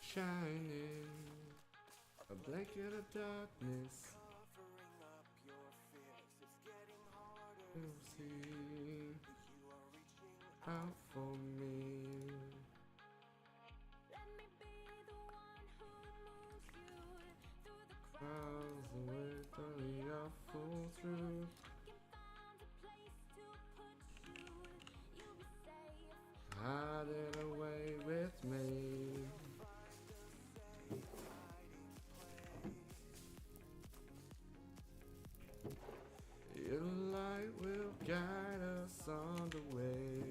A: Shining, a blanket of darkness. You'll see out for me. Miles away from the awful truth. Hide it away with me. Your light will guide us on the way.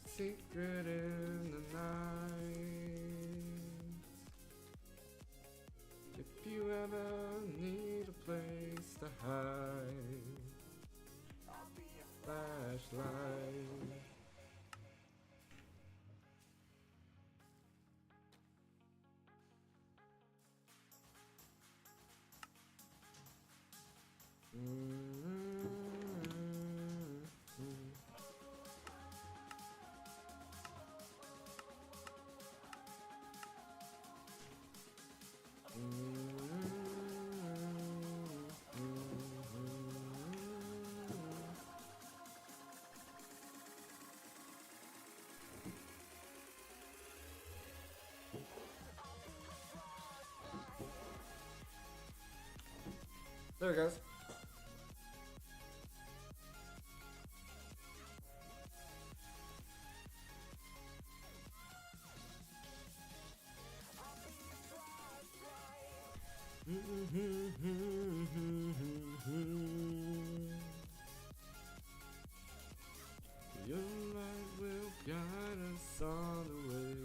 A: Secret in the night. If you ever need a place to hide, flashlight. There it goes. Your light will guide us on the way.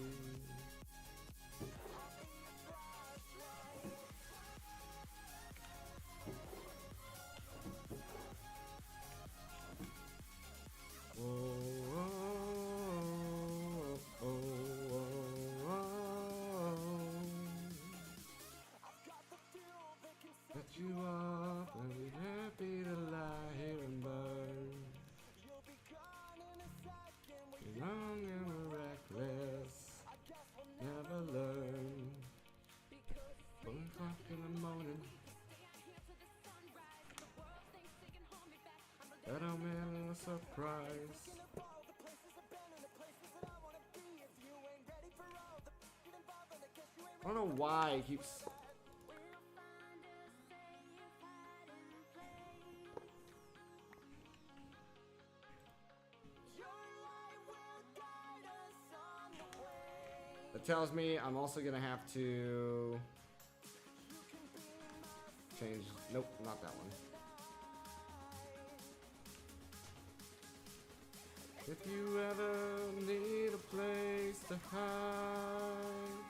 A: Let you off and be happy to lie here and burn. Young and reckless, never learn. in the morning. That I'm in a surprise. I don't know why it keeps. That tells me I'm also gonna have to change. Nope, not that one. If you ever need a place to hide,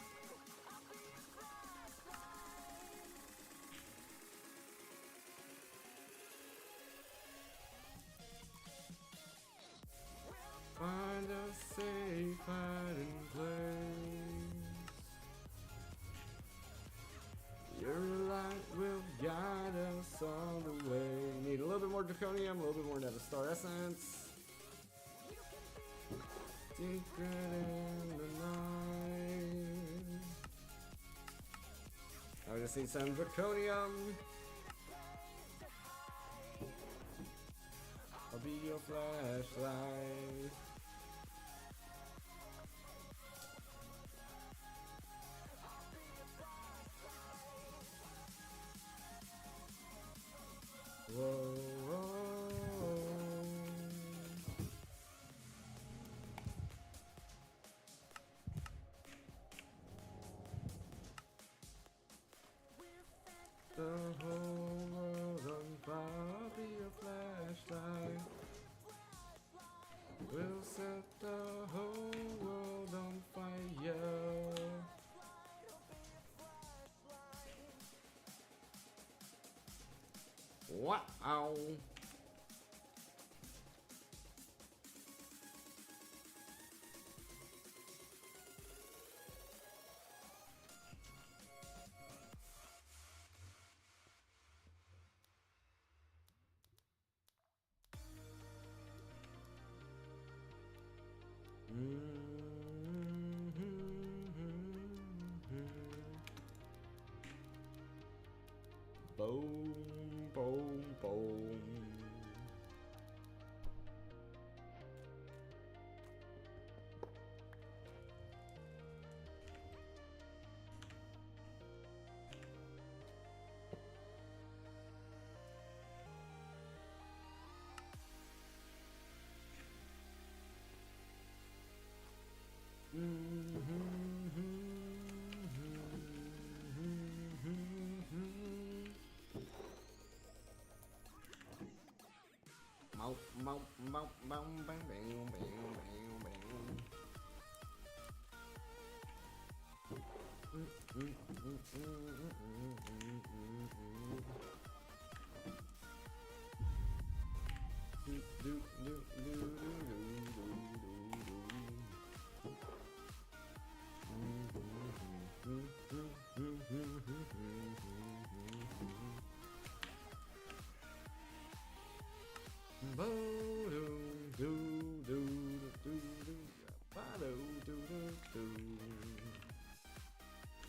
A: find a safe hiding place. Your light will guide us all the way. Need a little bit more draconium, a little bit more nether star essence. Secret in the night. I just need some draconium. I'll be your flashlight. Whoa, whoa. The whole world on fire, I'll be your flashlight. We'll set the whole world on fire. Wow. Boom, boom, boom.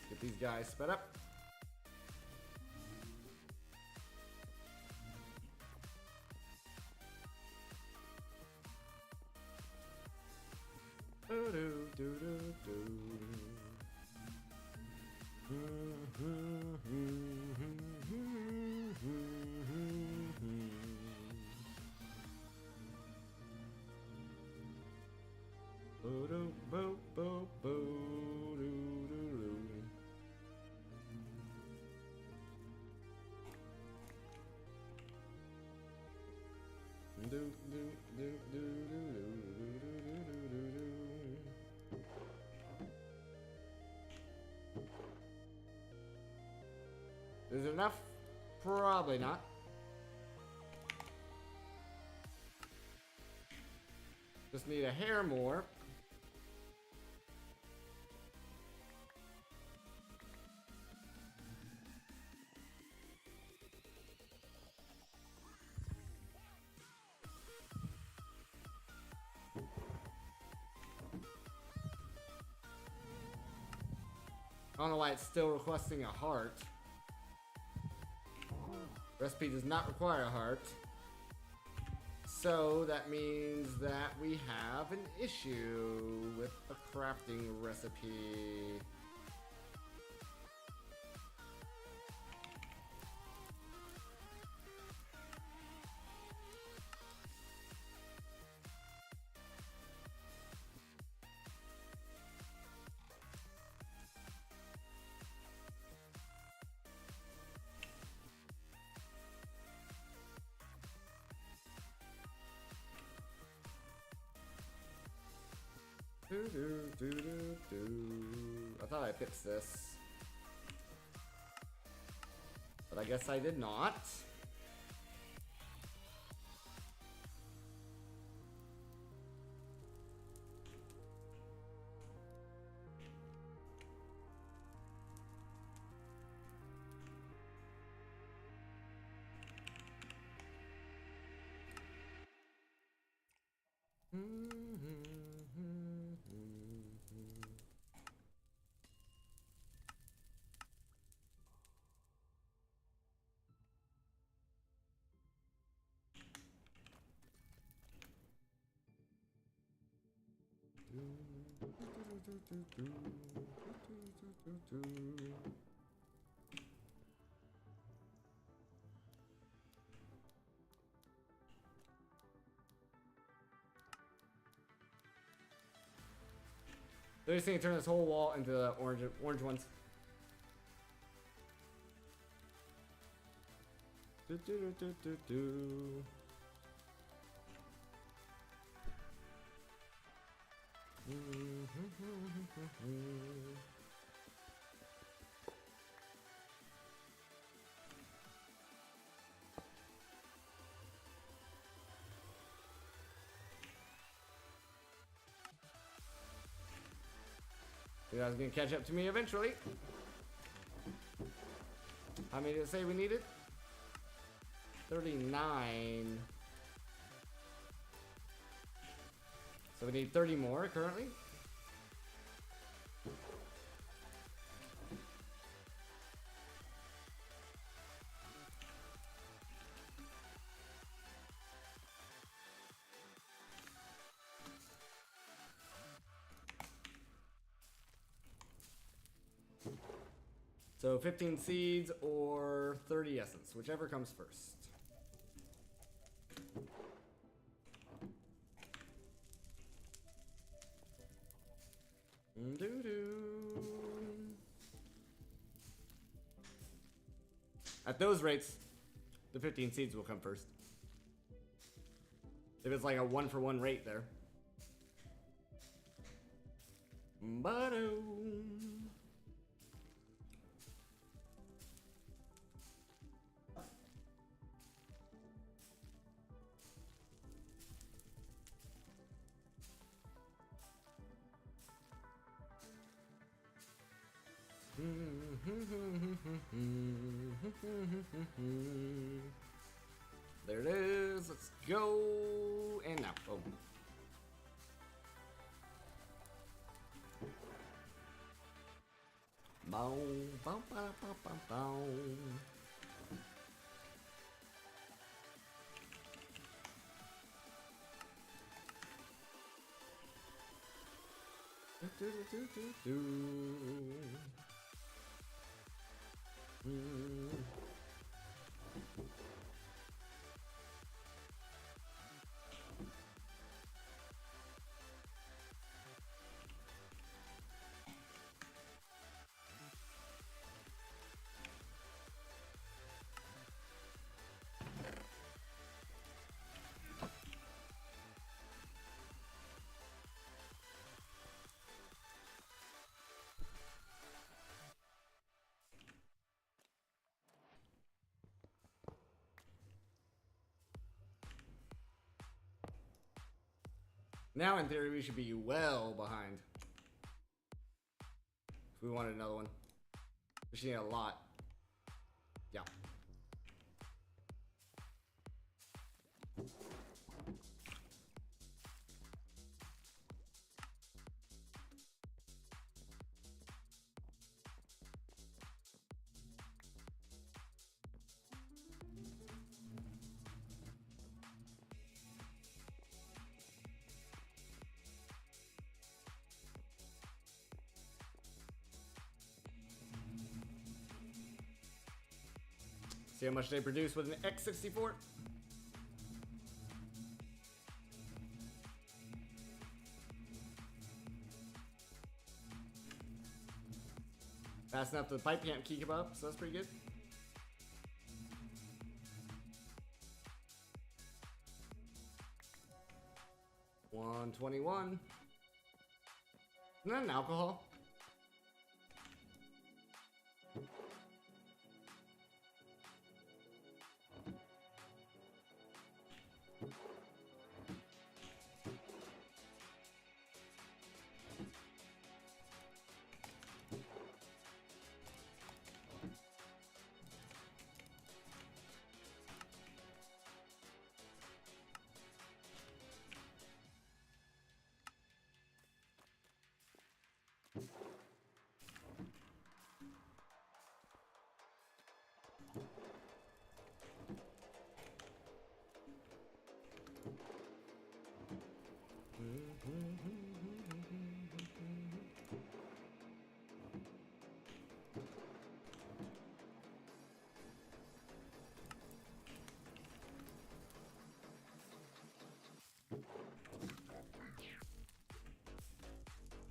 A: Get these guys sped up. Is it enough? Probably not. Just need a hair more. I don't know why it's still requesting a heart. Recipe does not require a heart. So that means that we have an issue with the crafting recipe. I thought I fixed this, but I guess I did not. They're just gonna turn this whole wall into the orange ones. You guys gonna catch up to me eventually. How many did it say we needed? 39. So we need 30 more currently. So 15 seeds or 30 essence, whichever comes first. At those rates, the 15 seeds will come first. If it's like a 1-for-1 rate there. There it is. Let's go. And now. Oh. Boom, boom, boom, boom, boom. Now, in theory, we should be well behind. If we wanted another one. We should need a lot. Yeah. See how much they produce with an X64. Fast enough the pipe can't keep up, so that's pretty good. $121. Isn't that an alcohol?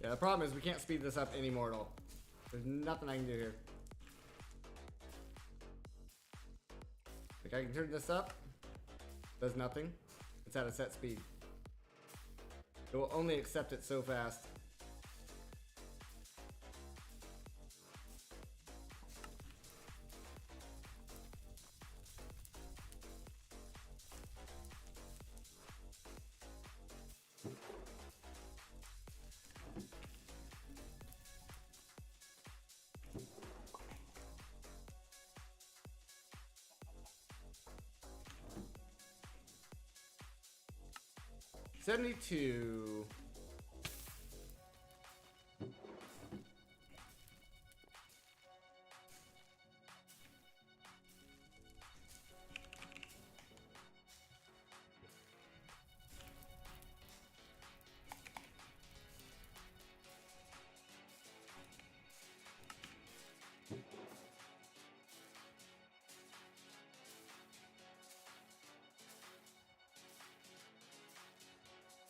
A: Yeah, the problem is we can't speed this up anymore at all. There's nothing I can do here. Like, I can turn this up. Does nothing. It's at a set speed. It will only accept it so fast. $72.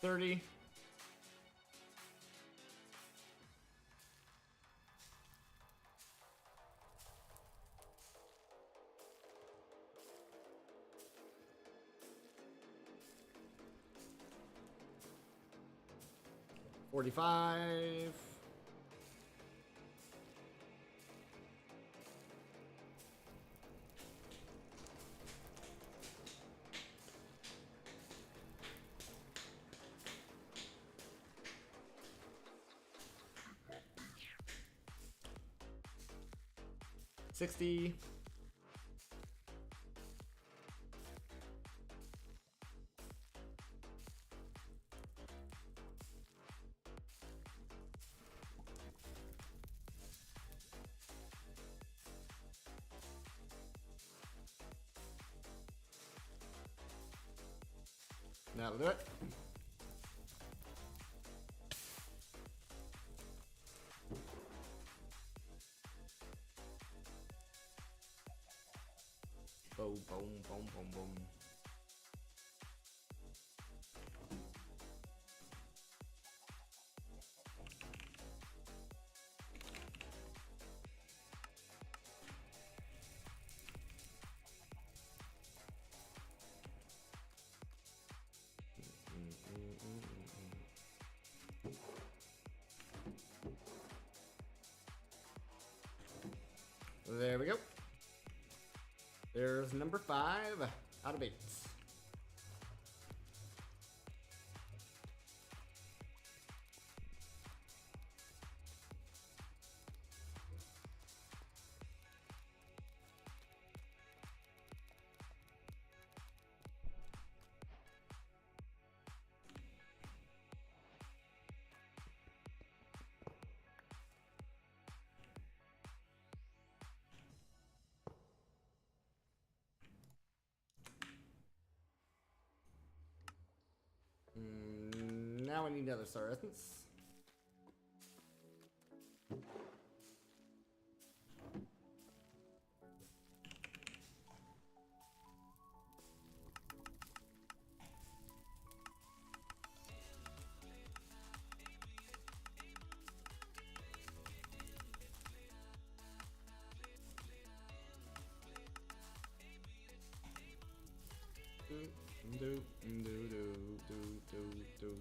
A: $30. $45. $60. That'll do it. Boom, boom, boom, boom, boom. There we go. There's number 5 out of 8. Now I need another star essence. Do, do, do, do, do, do.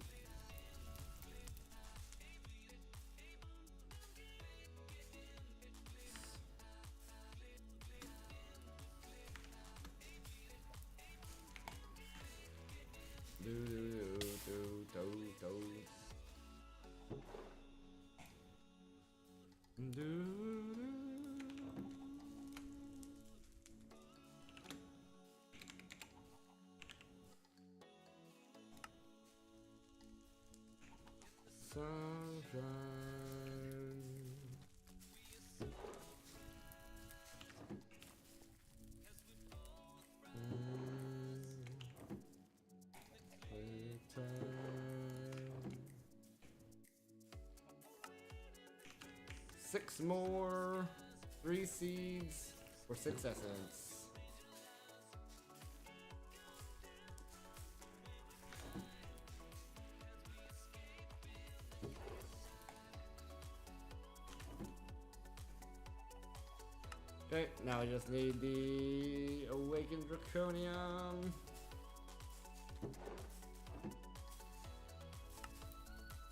A: Do, do, do, do, do. Do, do. Sunshine. Six more, 3 seeds for 6 essence. Okay, now I just need the Awakened Draconium.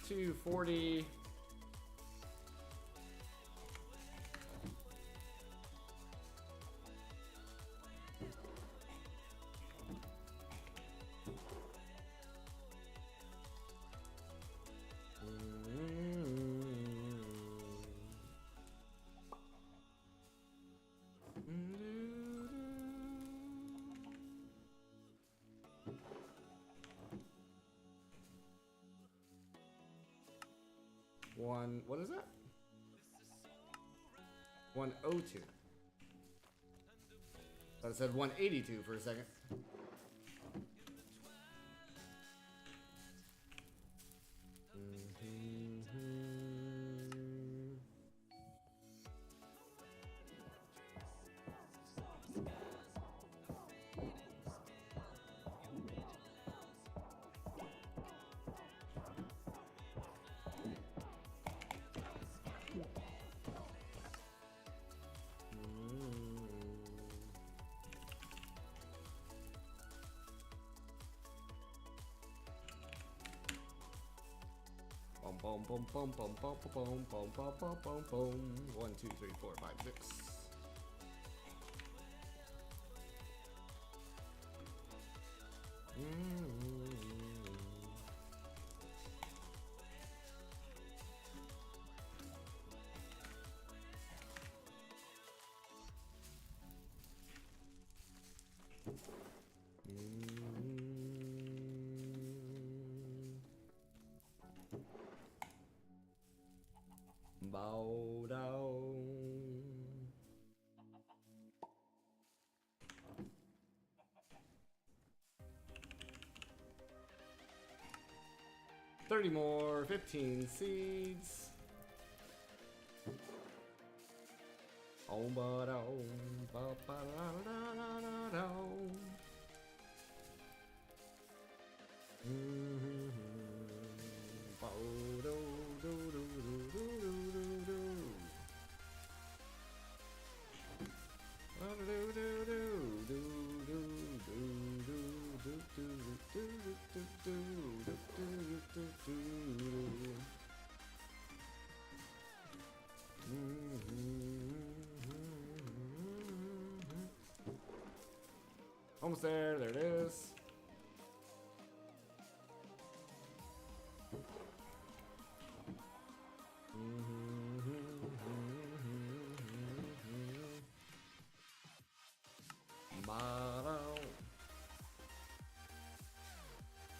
A: 240. What is that? 102. Thought it said 182 for a second. Boom, boom, boom, boom, boom, boom, boom, boom, boom, boom, boom. 1, 2, 3, 4, 5, 6. Bow down. $30 more, 15 seeds. Oh, ba da ba ba da da da da. Almost there, there it is.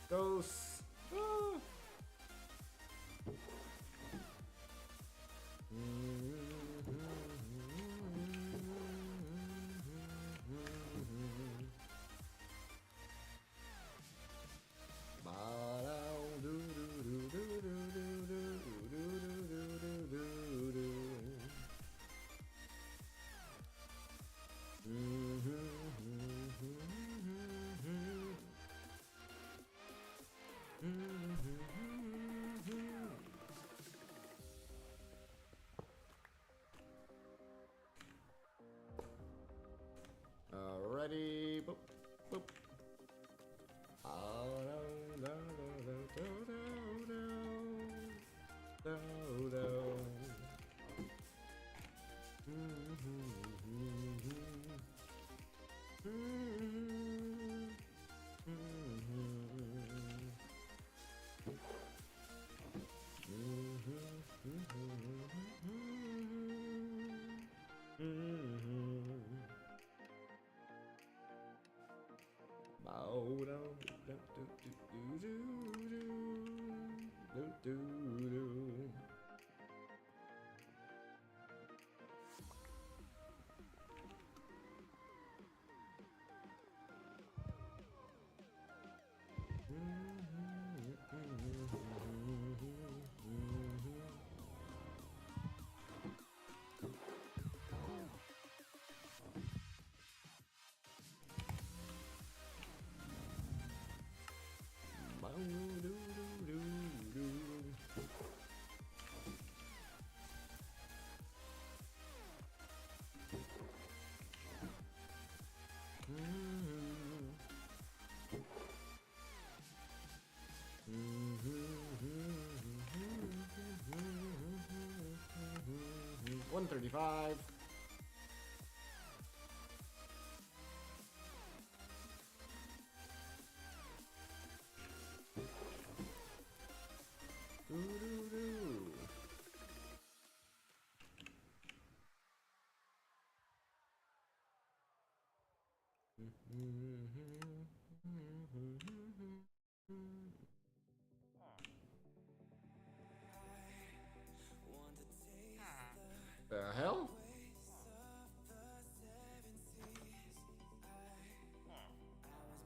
A: Ghosts. Ah. Alrighty, boop, boop. $135. The hell?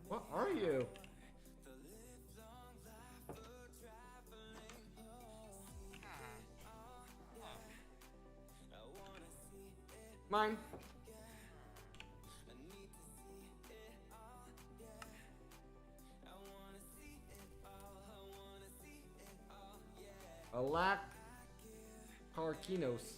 A: What are you? Mine. Alac Carquinos.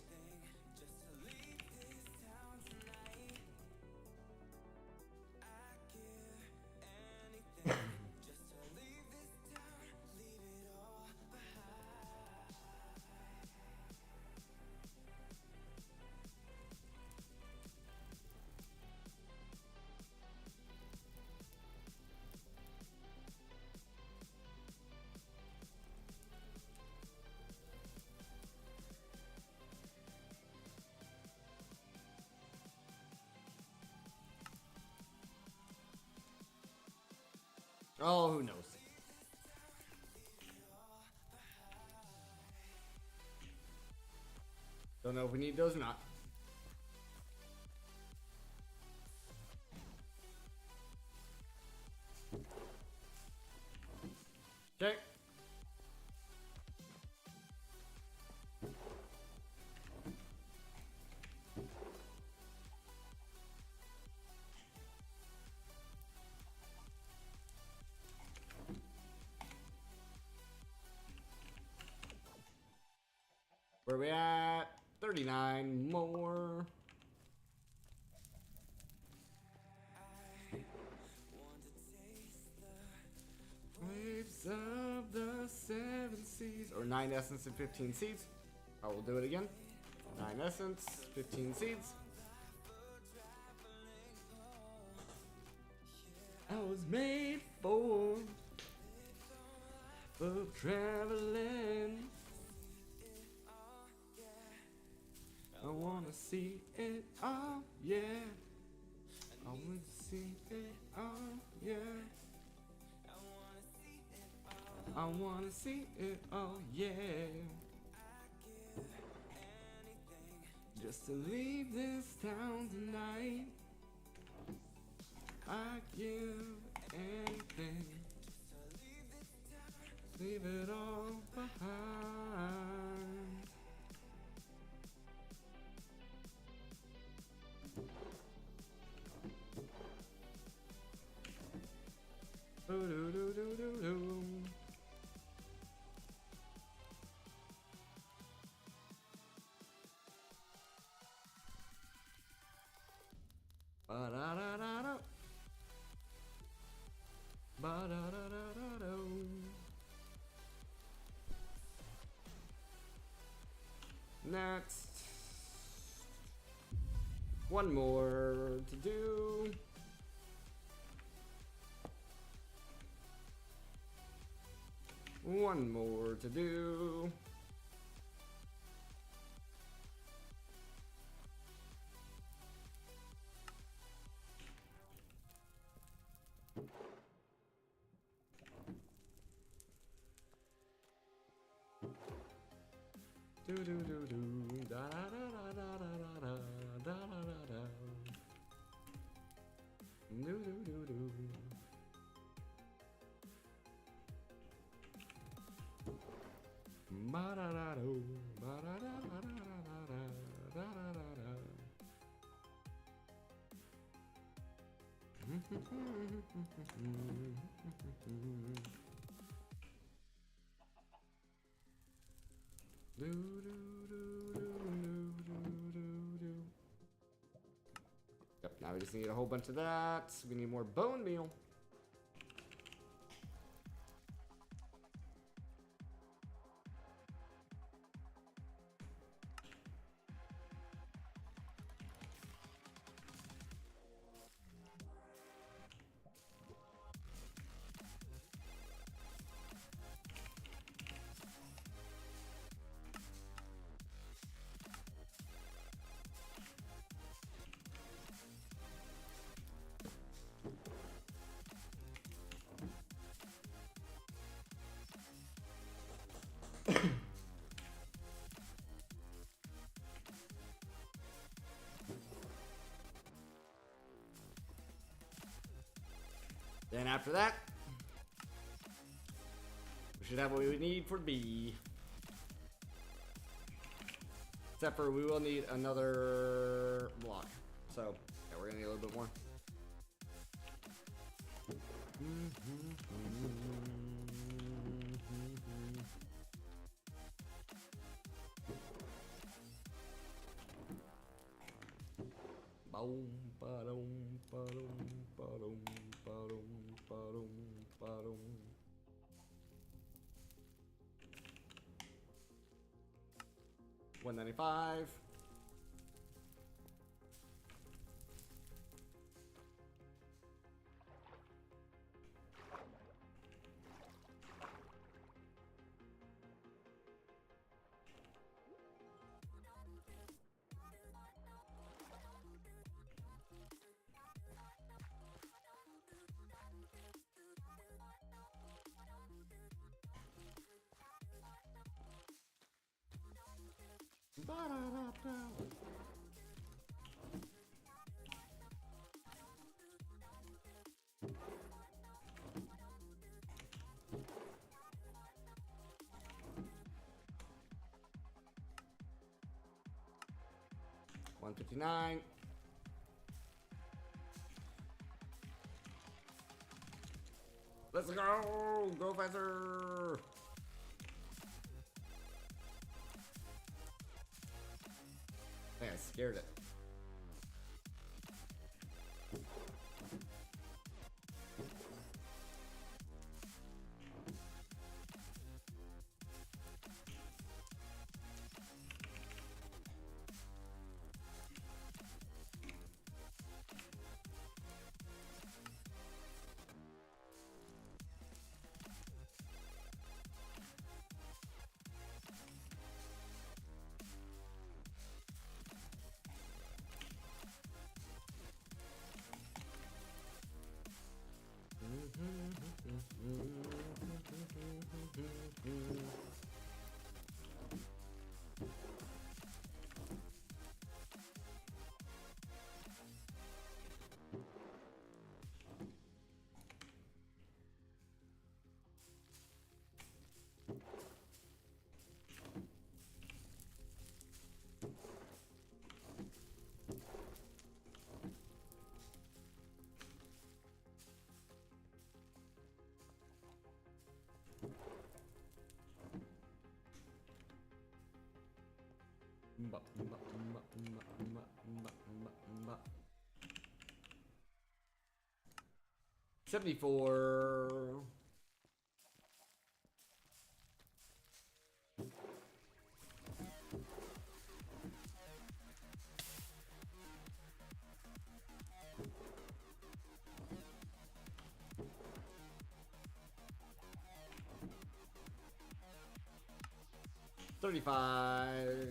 A: Oh, who knows? Don't know if we need those or not. Okay. Where we at? 39 more. Waves of the 7 seas. Or 9 essence and 15 seeds. I will do it again. 9 essence, 15 seeds. I was made for traveling. I wanna see it all, yeah. I wanna see it all, yeah. I wanna see it all, yeah. Just to leave this town tonight, I'd give anything. Leave it all behind. Ba-da-da-da-da. Ba-da-da-da-da-da. Next. One more to do. one more to do. Do do do do da da da da da da da da da da. Do do do do. Ba da da do ba da da da da da da da da. Do do do do do do do. Yep, now we just need a whole bunch of that. We need more bone meal. Then after that, we should have what we would need for B. Except for we will need another block. So, yeah, we're gonna need a little bit more. Boom, ba-dum, ba-dum, ba-dum, ba-dum, ba-dum, ba-dum. $195. Ba-da-da-da. $159. Let's go! Go faster! I think I scared it. $74. 35.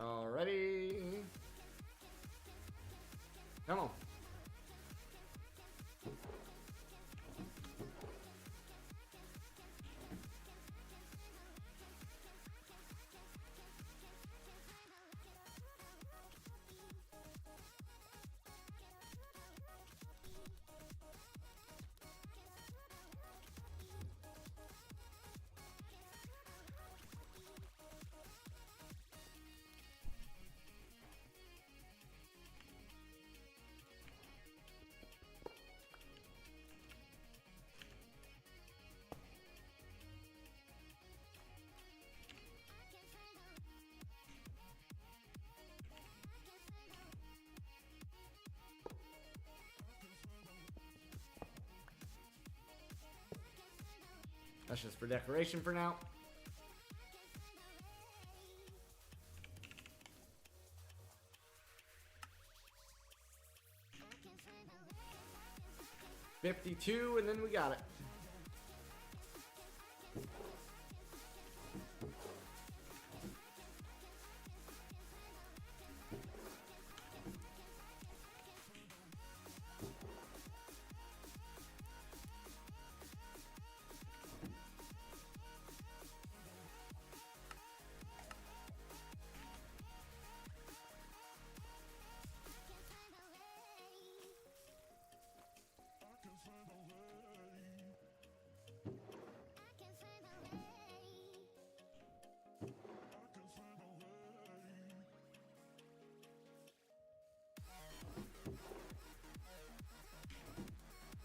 A: Alrighty. Come on. That's just for decoration for now. $52, and then we got it.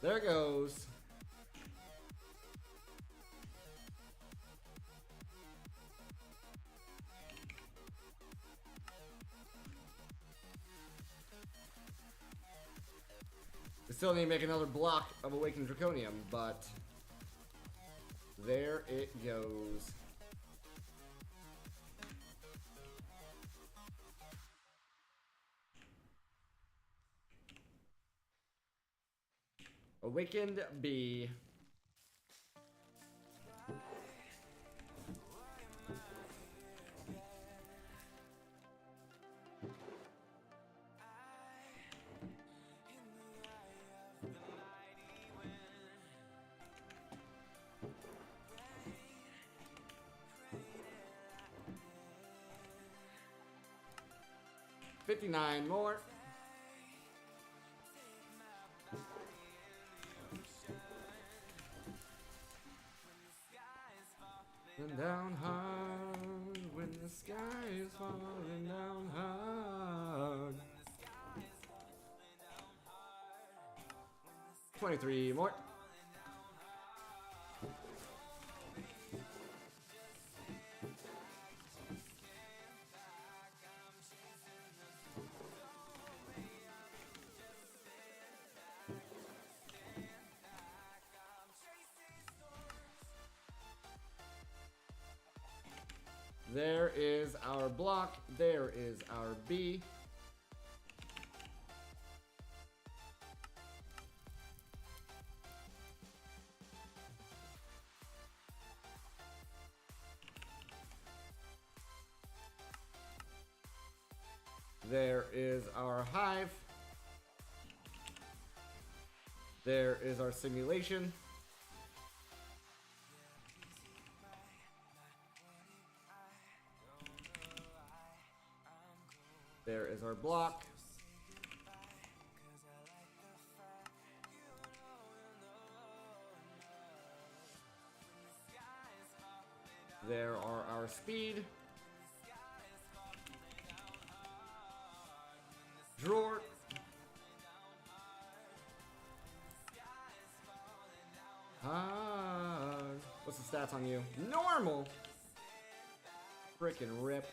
A: There it goes. We still need to make another block of Awakened Draconium, but there it goes. Awakened Bee. $59 more. And down hard when the sky is falling down hard. 23 more. There is our block. There is our B. There is our hive. There is our simulation. There is our block. There are our speed. Drawer. What's the stats on you? Normal. Frickin' rip.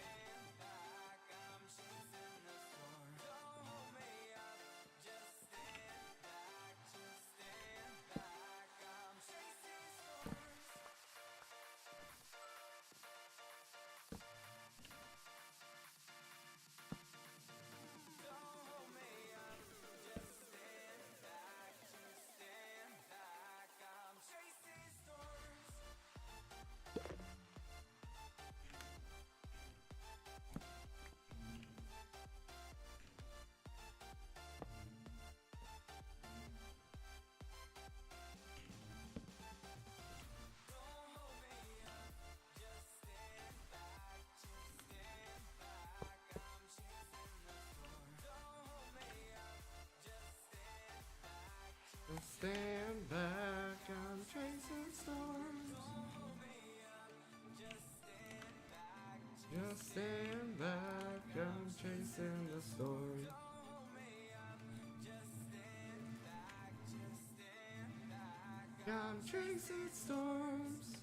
A: I'm chasing storms.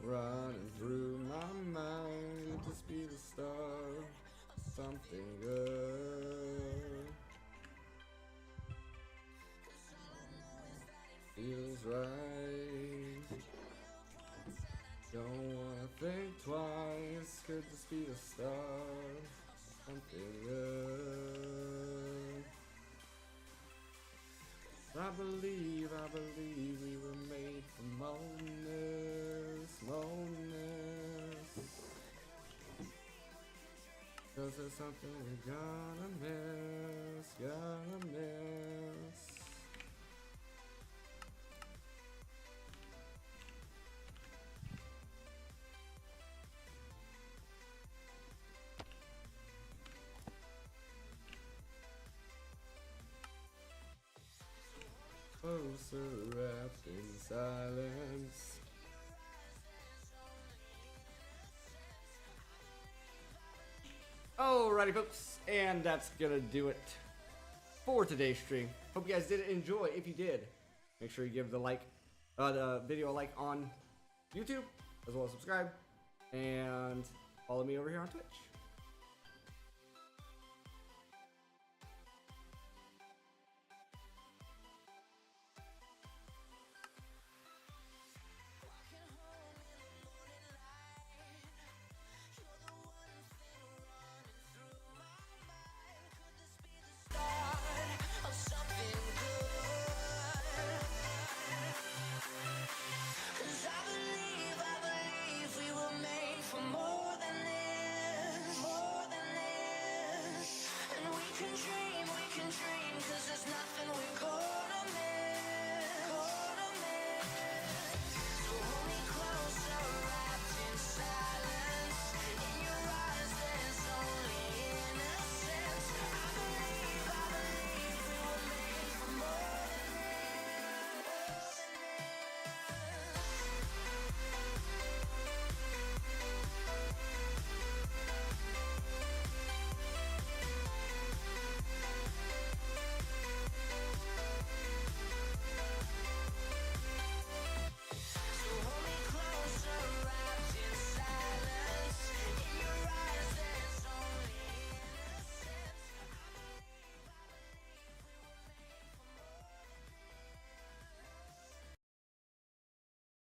A: Running through my mind to be the star, something good. Feels right. Don't wanna think twice. Could this be the start? Something good. I believe we were made for more than this, more than this. 'Cause there's something we're gonna miss, gonna miss. Closer, wrapped in silence. Alrighty, folks, and that's gonna do it for today's stream. Hope you guys did enjoy. If you did, make sure you give the video a like on YouTube, as well as subscribe, and follow me over here on Twitch.
C: We can dream, 'cause there's nothing we